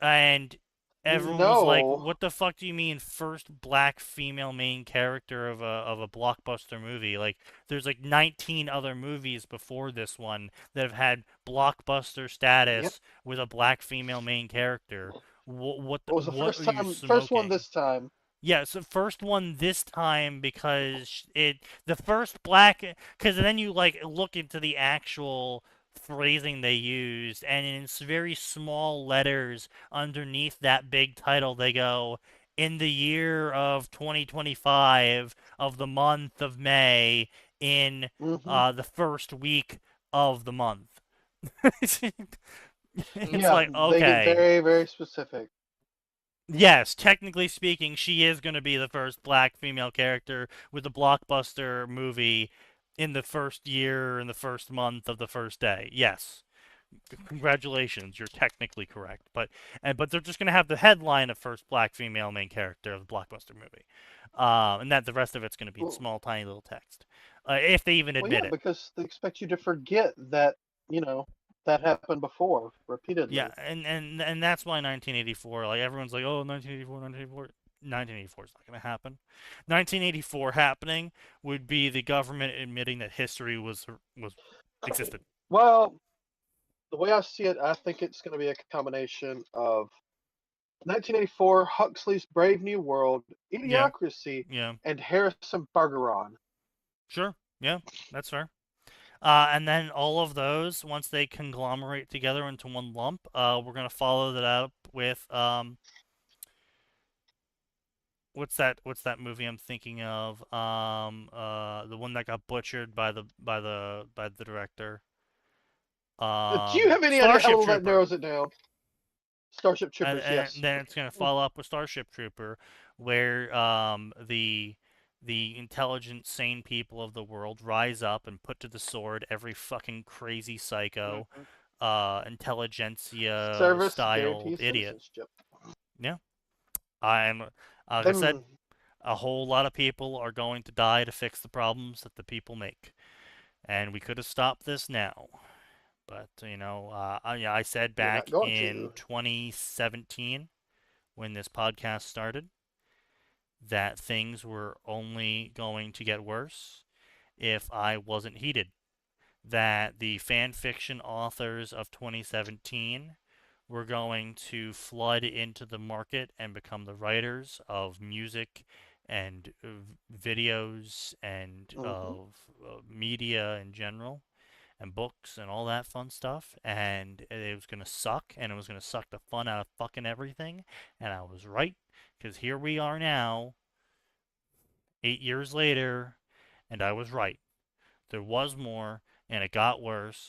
and everyone was like, what the fuck do you mean first black female main character of a blockbuster movie? Like, there's like 19 other movies before this one that have had blockbuster status with a black female main character. What It was the what first are you time, first one smoking? this time. Yeah, it's the first one this time because the first black, because then you like look into the actual phrasing they used, and in very small letters underneath that big title they go, in the year of 2025 of the month of May in the first week of the month. It's like, okay. They get very, very specific. Yes, technically speaking, she is going to be the first black female character with a blockbuster movie in the first year, in the first month of the first day. Yes. Congratulations, you're technically correct. But they're just going to have the headline of first black female main character of the blockbuster movie. And that the rest of it's going to be in small, tiny little text. If they even admit it. Because they expect you to forget that, that happened before, repeatedly. Yeah, and that's why 1984, like, everyone's like, oh, 1984, 1984. 1984 is not going to happen. 1984 happening would be the government admitting that history was existed. Well, the way I see it, I think it's going to be a combination of 1984, Huxley's Brave New World, Idiocracy, and Harrison Bergeron. Sure, yeah, that's fair. And then all of those, once they conglomerate together into one lump, we're gonna follow that up with what's that movie I'm thinking of? The one that got butchered by the director. Do you have any idea how Starship little that Trooper. narrows it down? Starship Troopers, and yes. then it's gonna follow up with Starship Trooper, where the intelligent, sane people of the world rise up and put to the sword every fucking crazy psycho, intelligentsia Service styled guarantees idiot. citizenship. Yeah, I'm like I said, Them, a whole lot of people are going to die to fix the problems that the people make, and we could have stopped this now. But I said You're back not going in to. 2017 when this podcast started that things were only going to get worse if I wasn't heated. That the fan fiction authors of 2017 were going to flood into the market and become the writers of music and videos and of media in general and books and all that fun stuff, and it was gonna suck, and it was gonna suck the fun out of fucking everything, and I was right, because here we are now, 8 years later, and I was right. There was more, and it got worse,